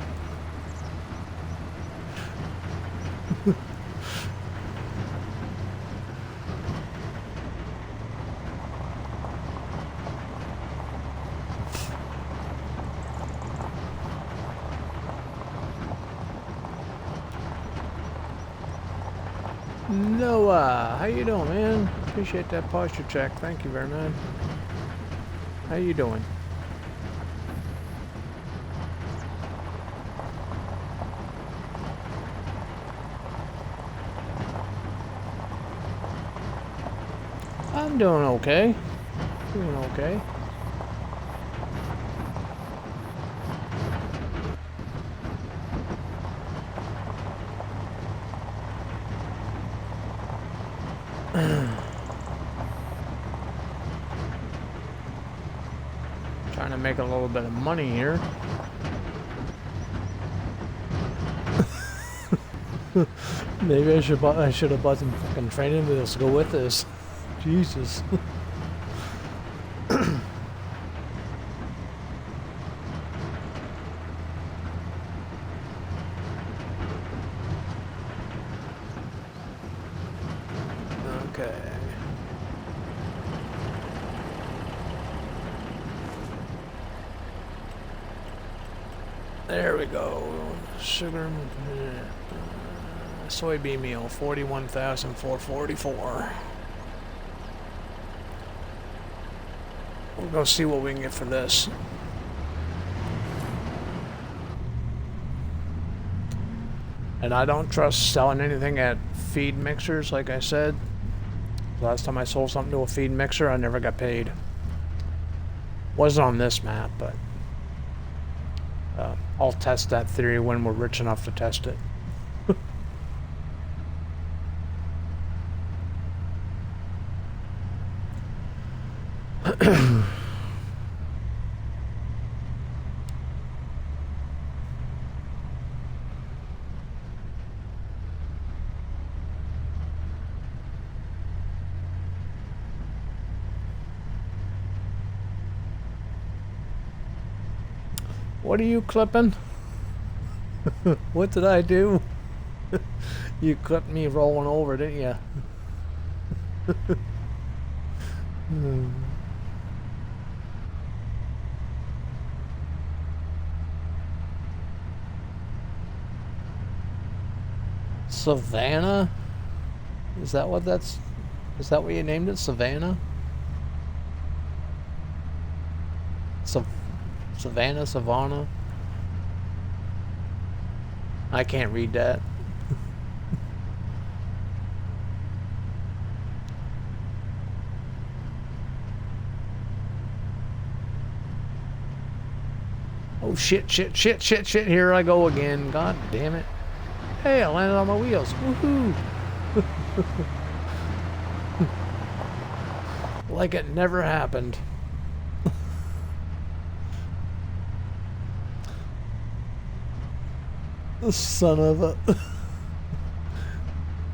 Noah, how you doing, man? Appreciate that posture check. Thank you very much. How you doing? I'm doing okay. Doing okay. Trying to make a little bit of money here. Maybe I should have bought some fucking training wheels to go with this. Jesus. There we go. Sugar, soybean meal, 41,444. We'll go see what we can get for this. And I don't trust selling anything at feed mixers, like I said. Last time I sold something to a feed mixer, I never got paid. Wasn't on this map, but I'll test that theory when we're rich enough to test it. What are you clipping? What did I do? You clipped me rolling over, didn't you? Savannah? Is that what that's... Is that what you named it? Savannah? Savannah? I can't read that. Oh shit, here I go again. God damn it. Hey, I landed on my wheels. Woohoo! Like it never happened. The son of a...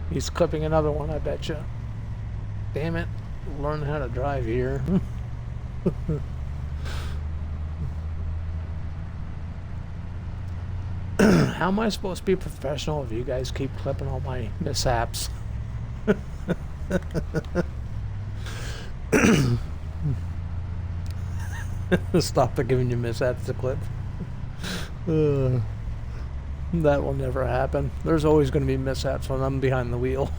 He's clipping another one, I betcha. Damn it. Learn how to drive here. How am I supposed to be professional if you guys keep clipping all my mishaps? Stop giving you mishaps to clip. That will never happen. There's always going to be mishaps when I'm behind the wheel.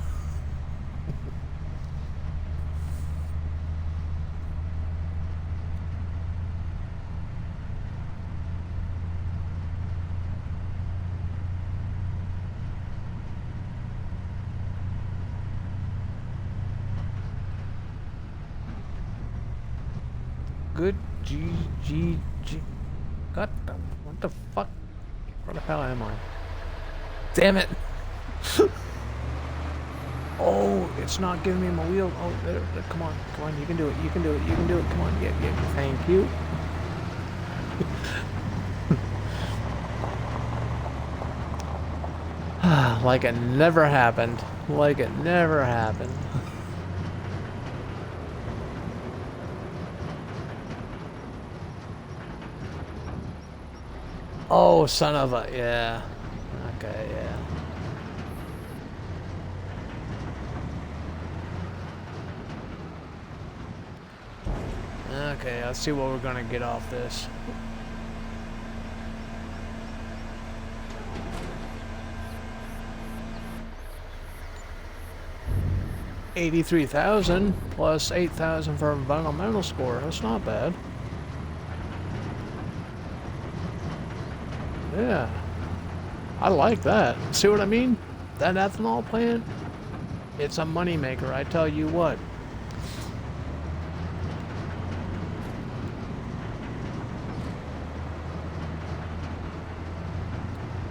Good G. What the fuck? Where the hell am I? Damn it! Oh, it's not giving me my wheel. Oh, there, come on, you can do it, you can do it. Come on, yeah, thank you. Like it never happened. Oh, son of a... Yeah. Okay, yeah. Okay, let's see what we're gonna get off this. $83,000 plus 8,000 for environmental score. That's not bad. Yeah, I like that. See what I mean? That ethanol plant, it's a moneymaker, I tell you what.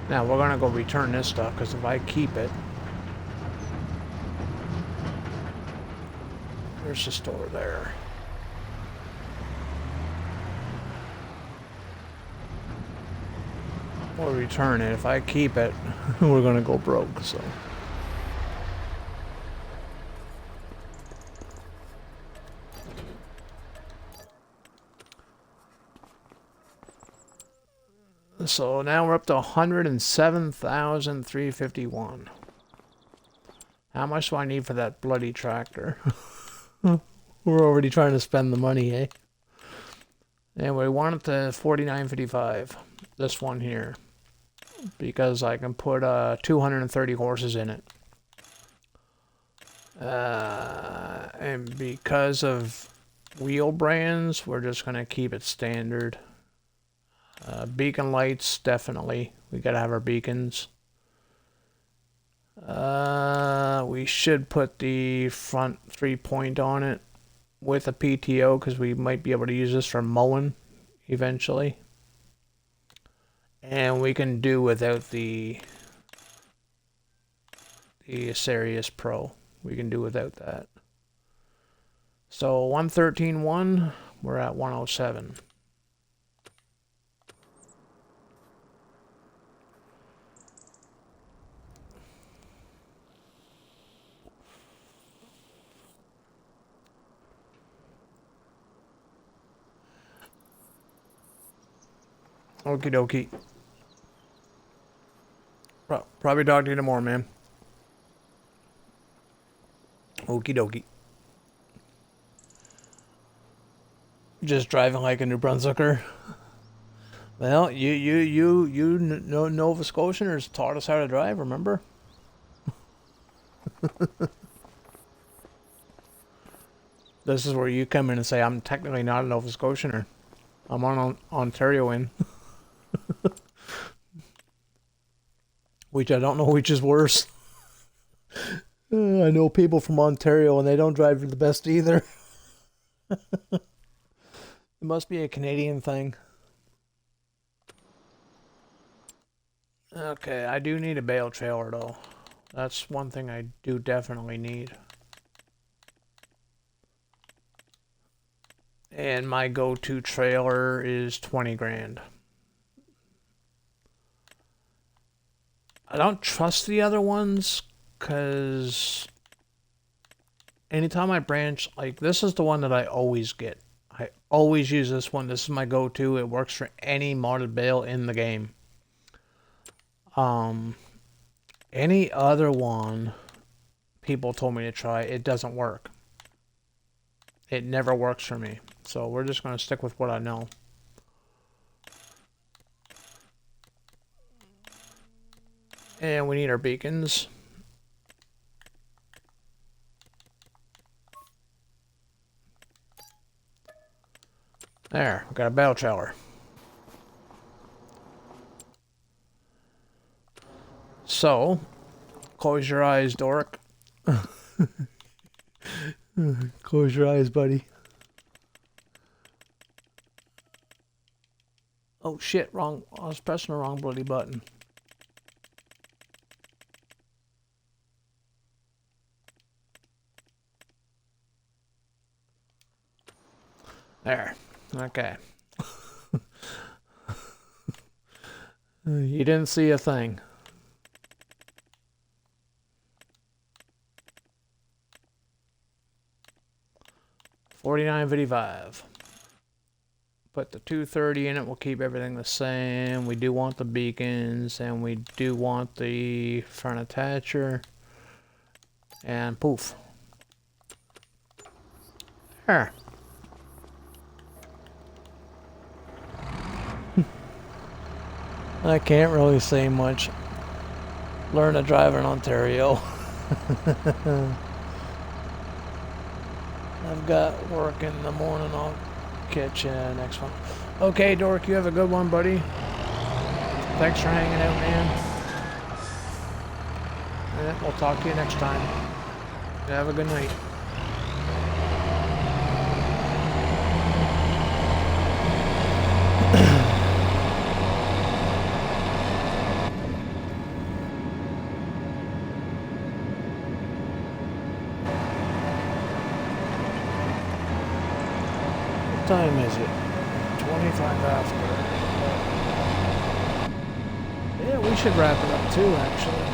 Now we're gonna go return this stuff because if I keep it, there's the store there. Or return it. If I keep it, we're gonna go broke, so. So now we're up to 107,351. How much do I need for that bloody tractor? We're already trying to spend the money, eh? Anyway, we want it to 49.55. this one here, because I can put 230 horses in it. And because of wheel brands, we're just going to keep it standard. Beacon lights, definitely. We got to have our beacons. We should put the front 3-point on it with a PTO, because we might be able to use this for mowing eventually. And we can do without the Sirius Pro. We can do without that. So 113.1, we're at 107. Okie dokie. Probably talk to you tomorrow, man. Okie dokie. Just driving like a New Brunswicker. Well, you Nova Scotianers taught us how to drive, remember? This is where you come in and say, I'm technically not a Nova Scotianer. I'm on Ontario in. Which I don't know which is worse. I know people from Ontario and they don't drive the best either. It must be a Canadian thing. Okay, I do need a bale trailer though. That's one thing I do definitely need. And my go-to trailer is 20 grand. I don't trust the other ones because anytime I branch, like this is the one that I always get. I always use this one. This is my go-to. It works for any modded bale in the game. Any other one people told me to try, it doesn't work. It never works for me. So we're just going to stick with what I know. And we need our beacons. There, we got a bell trailer. So, close your eyes, dork. Close your eyes, buddy. Oh shit, wrong. I was pressing the wrong bloody button. There. Okay. You didn't see a thing. $49.55. Put the 230 in it. We'll keep everything the same. We do want the beacons, and we do want the front attacher. And poof. There. I can't really say much. Learn to drive in Ontario. I've got work in the morning. I'll catch you next one. Okay, Dork, you have a good one, buddy. Thanks for hanging out, man. And we'll talk to you next time. Have a good night. What time is it? 25 after. Yeah, we should wrap it up too, actually.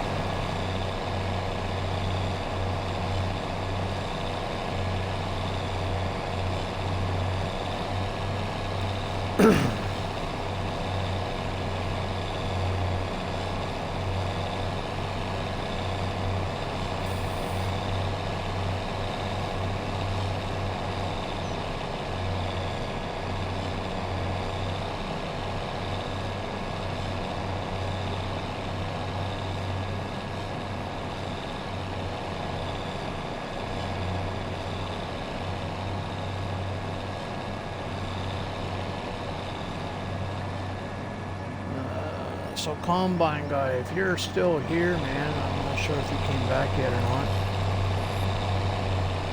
So Combine guy, if you're still here, man, I'm not sure if you came back yet or not.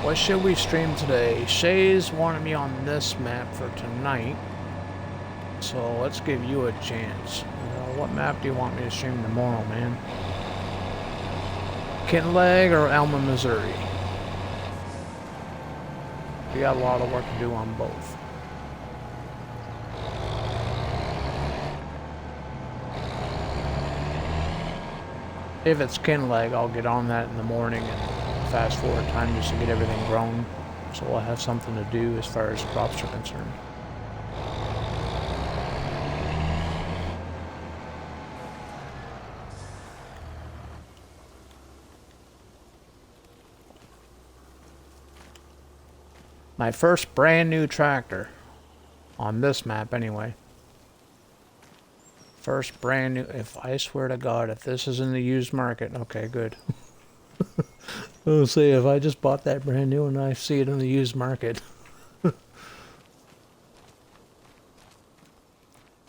What should we stream today? Shay's wanted me on this map for tonight. So let's give you a chance. What map do you want me to stream tomorrow, man? Kintleg or Alma, Missouri? We got a lot of work to do on both. If it's Kintleg, I'll get on that in the morning and fast forward time just to get everything grown. So we'll have something to do as far as crops are concerned. My first brand new tractor on this map anyway. First brand new, if I swear to God, if this is in the used market, okay, good. I'll say if I just bought that brand new and I see it in the used market. You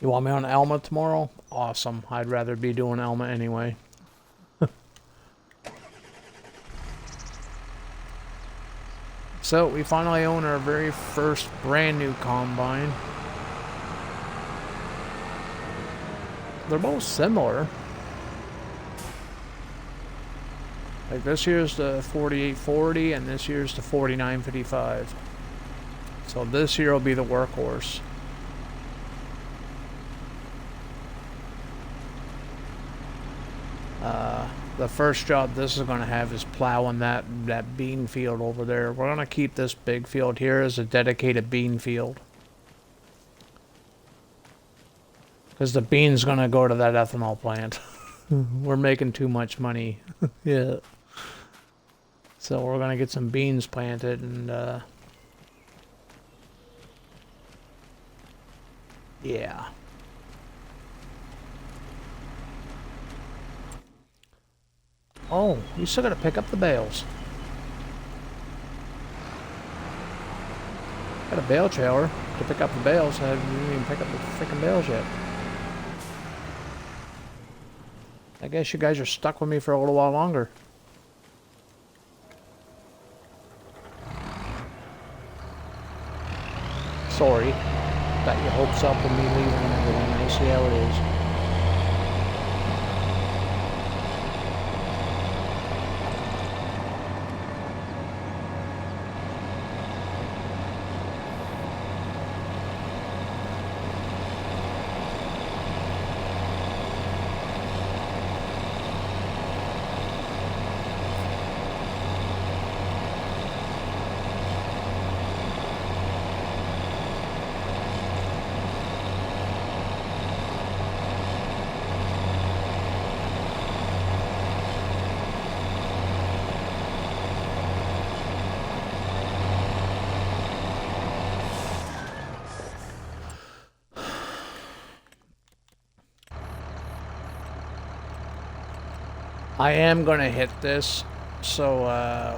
want me on Alma tomorrow? Awesome. I'd rather be doing Alma anyway. So we finally own our very first brand new combine. They're both similar. Like this year's the 4840 and this year's the 4955. So this year will be the workhorse. The first job this is going to have is plowing that bean field over there. We're going to keep this big field here as a dedicated bean field. Because the bean's going to go to that ethanol plant. We're making too much money. Yeah. So we're going to get some beans planted and yeah. Oh, you still gotta pick up the bales. Got a bale trailer to pick up the bales. I haven't even picked up the freaking bales yet. I guess you guys are stuck with me for a little while longer. Sorry. Got your hopes up with me leaving and everything. I see how it is. I am going to hit this, so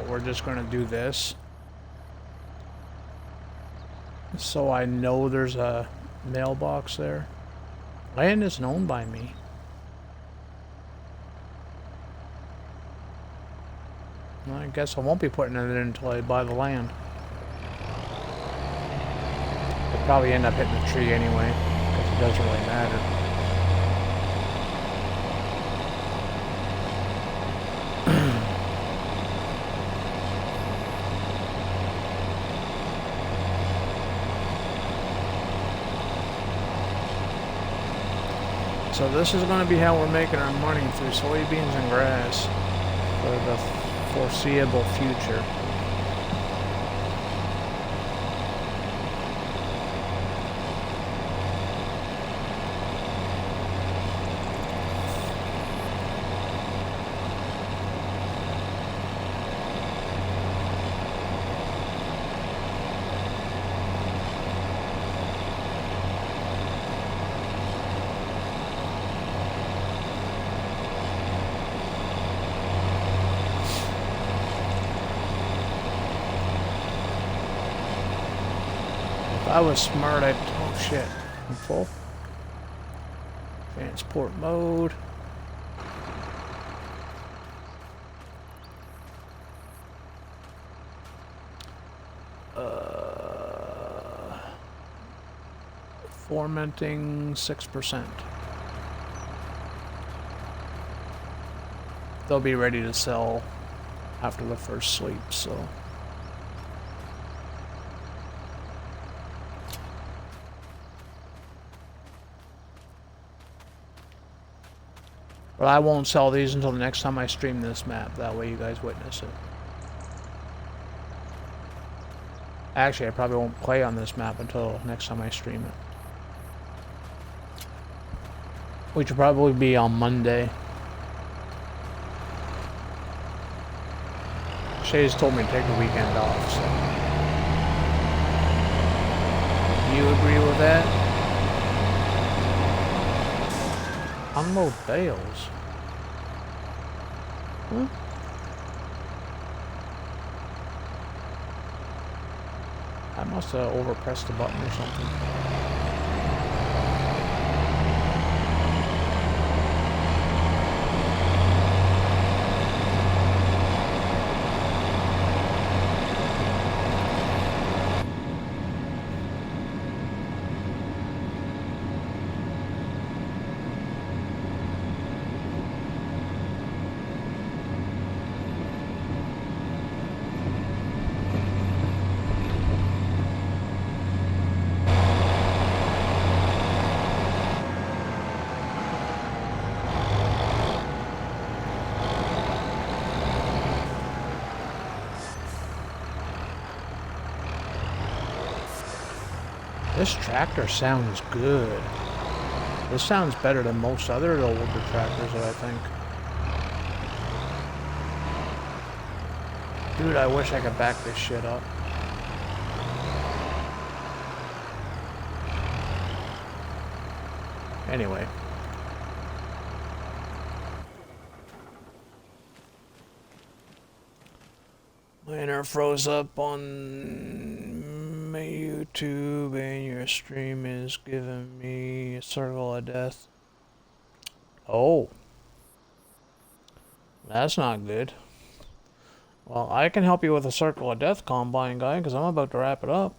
we're just going to do this. So I know there's a mailbox there. Land isn't owned by me. Well, I guess I won't be putting it in until I buy the land. I'll probably end up hitting the tree anyway, because it doesn't really matter. So this is going to be how we're making our money, through soybeans and grass for the foreseeable future. If I was smart, I'd... Oh shit, I'm full. Transport mode. Fermenting 6%. They'll be ready to sell after the first sleep, so. But I won't sell these until the next time I stream this map. That way you guys witness it. Actually, I probably won't play on this map until next time I stream it. Which will probably be on Monday. Shay's told me to take the weekend off, so. You agree with that? Unload bales. Huh? I must have overpressed the button or something. This tractor sounds good. This sounds better than most other older tractors that I think. Dude, I wish I could back this shit up. Anyway. Miner froze up on my YouTube and your stream is giving me a circle of death. Oh. That's not good. Well, I can help you with a circle of death, Combine guy, because I'm about to wrap it up.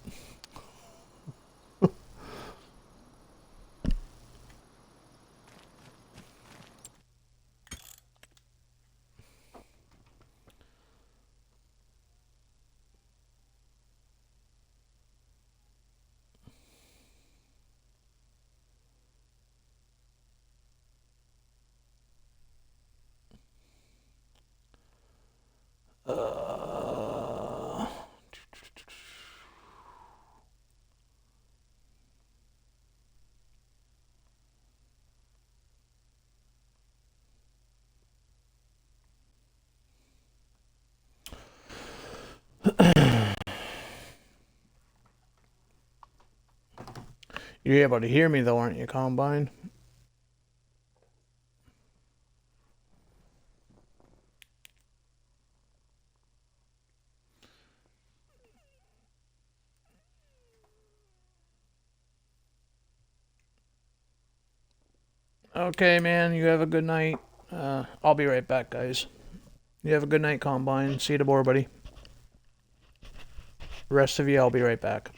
You're able to hear me though, aren't you, Combine? Okay, man, you have a good night. I'll be right back, guys. You have a good night, Combine. See you tomorrow, buddy. The rest of you, I'll be right back.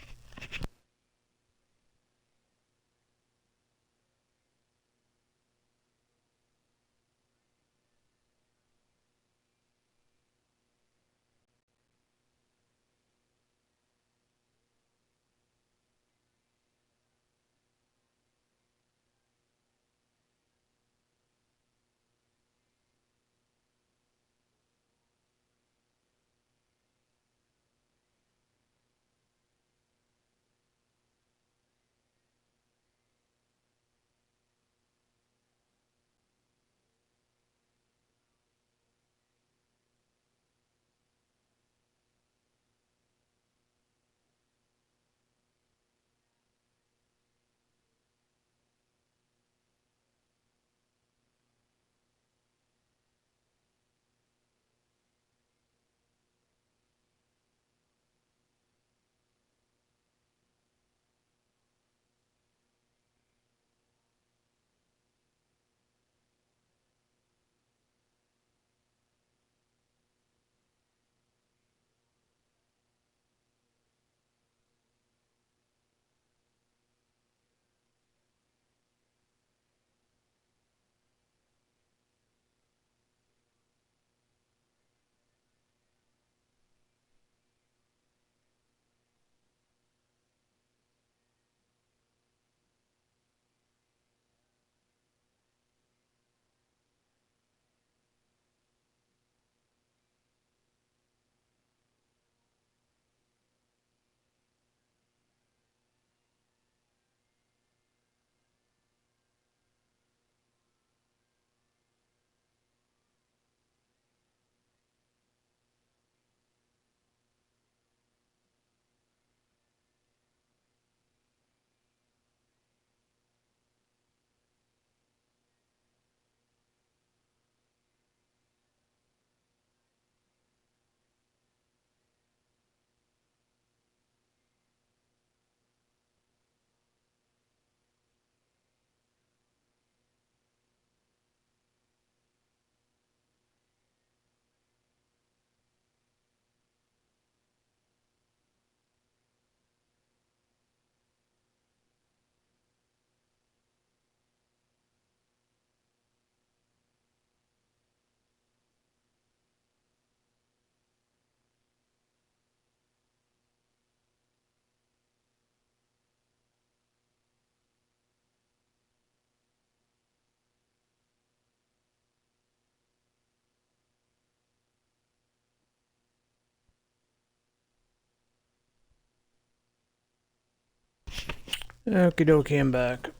Okie dokie, I'm back.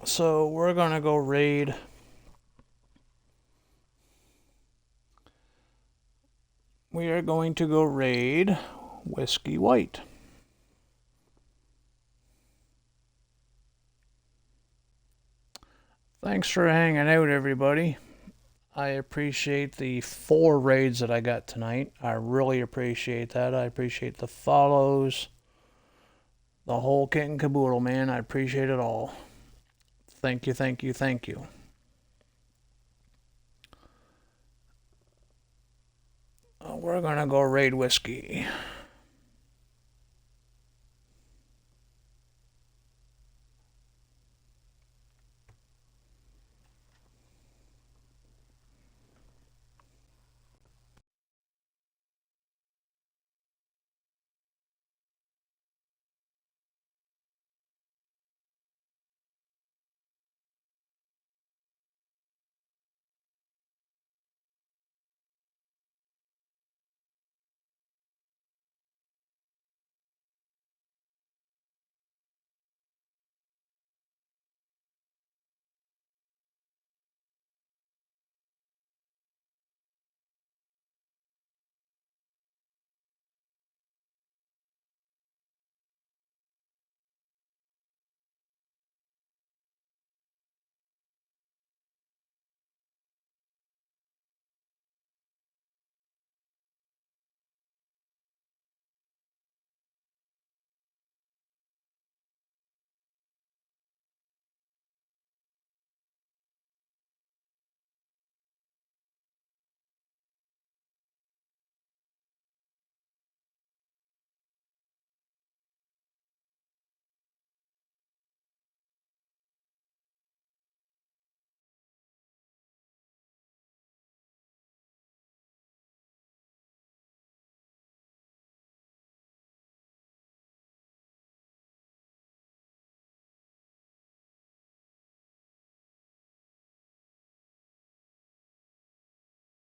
So we're gonna go raid. We are going to go raid Whiskey White. Thanks for hanging out, everybody. I appreciate the 4 raids that I got tonight. I really appreciate that. I appreciate the follows, the whole kit and caboodle, man. I appreciate it all. Thank you, thank you, thank you. We're gonna go raid Whiskey.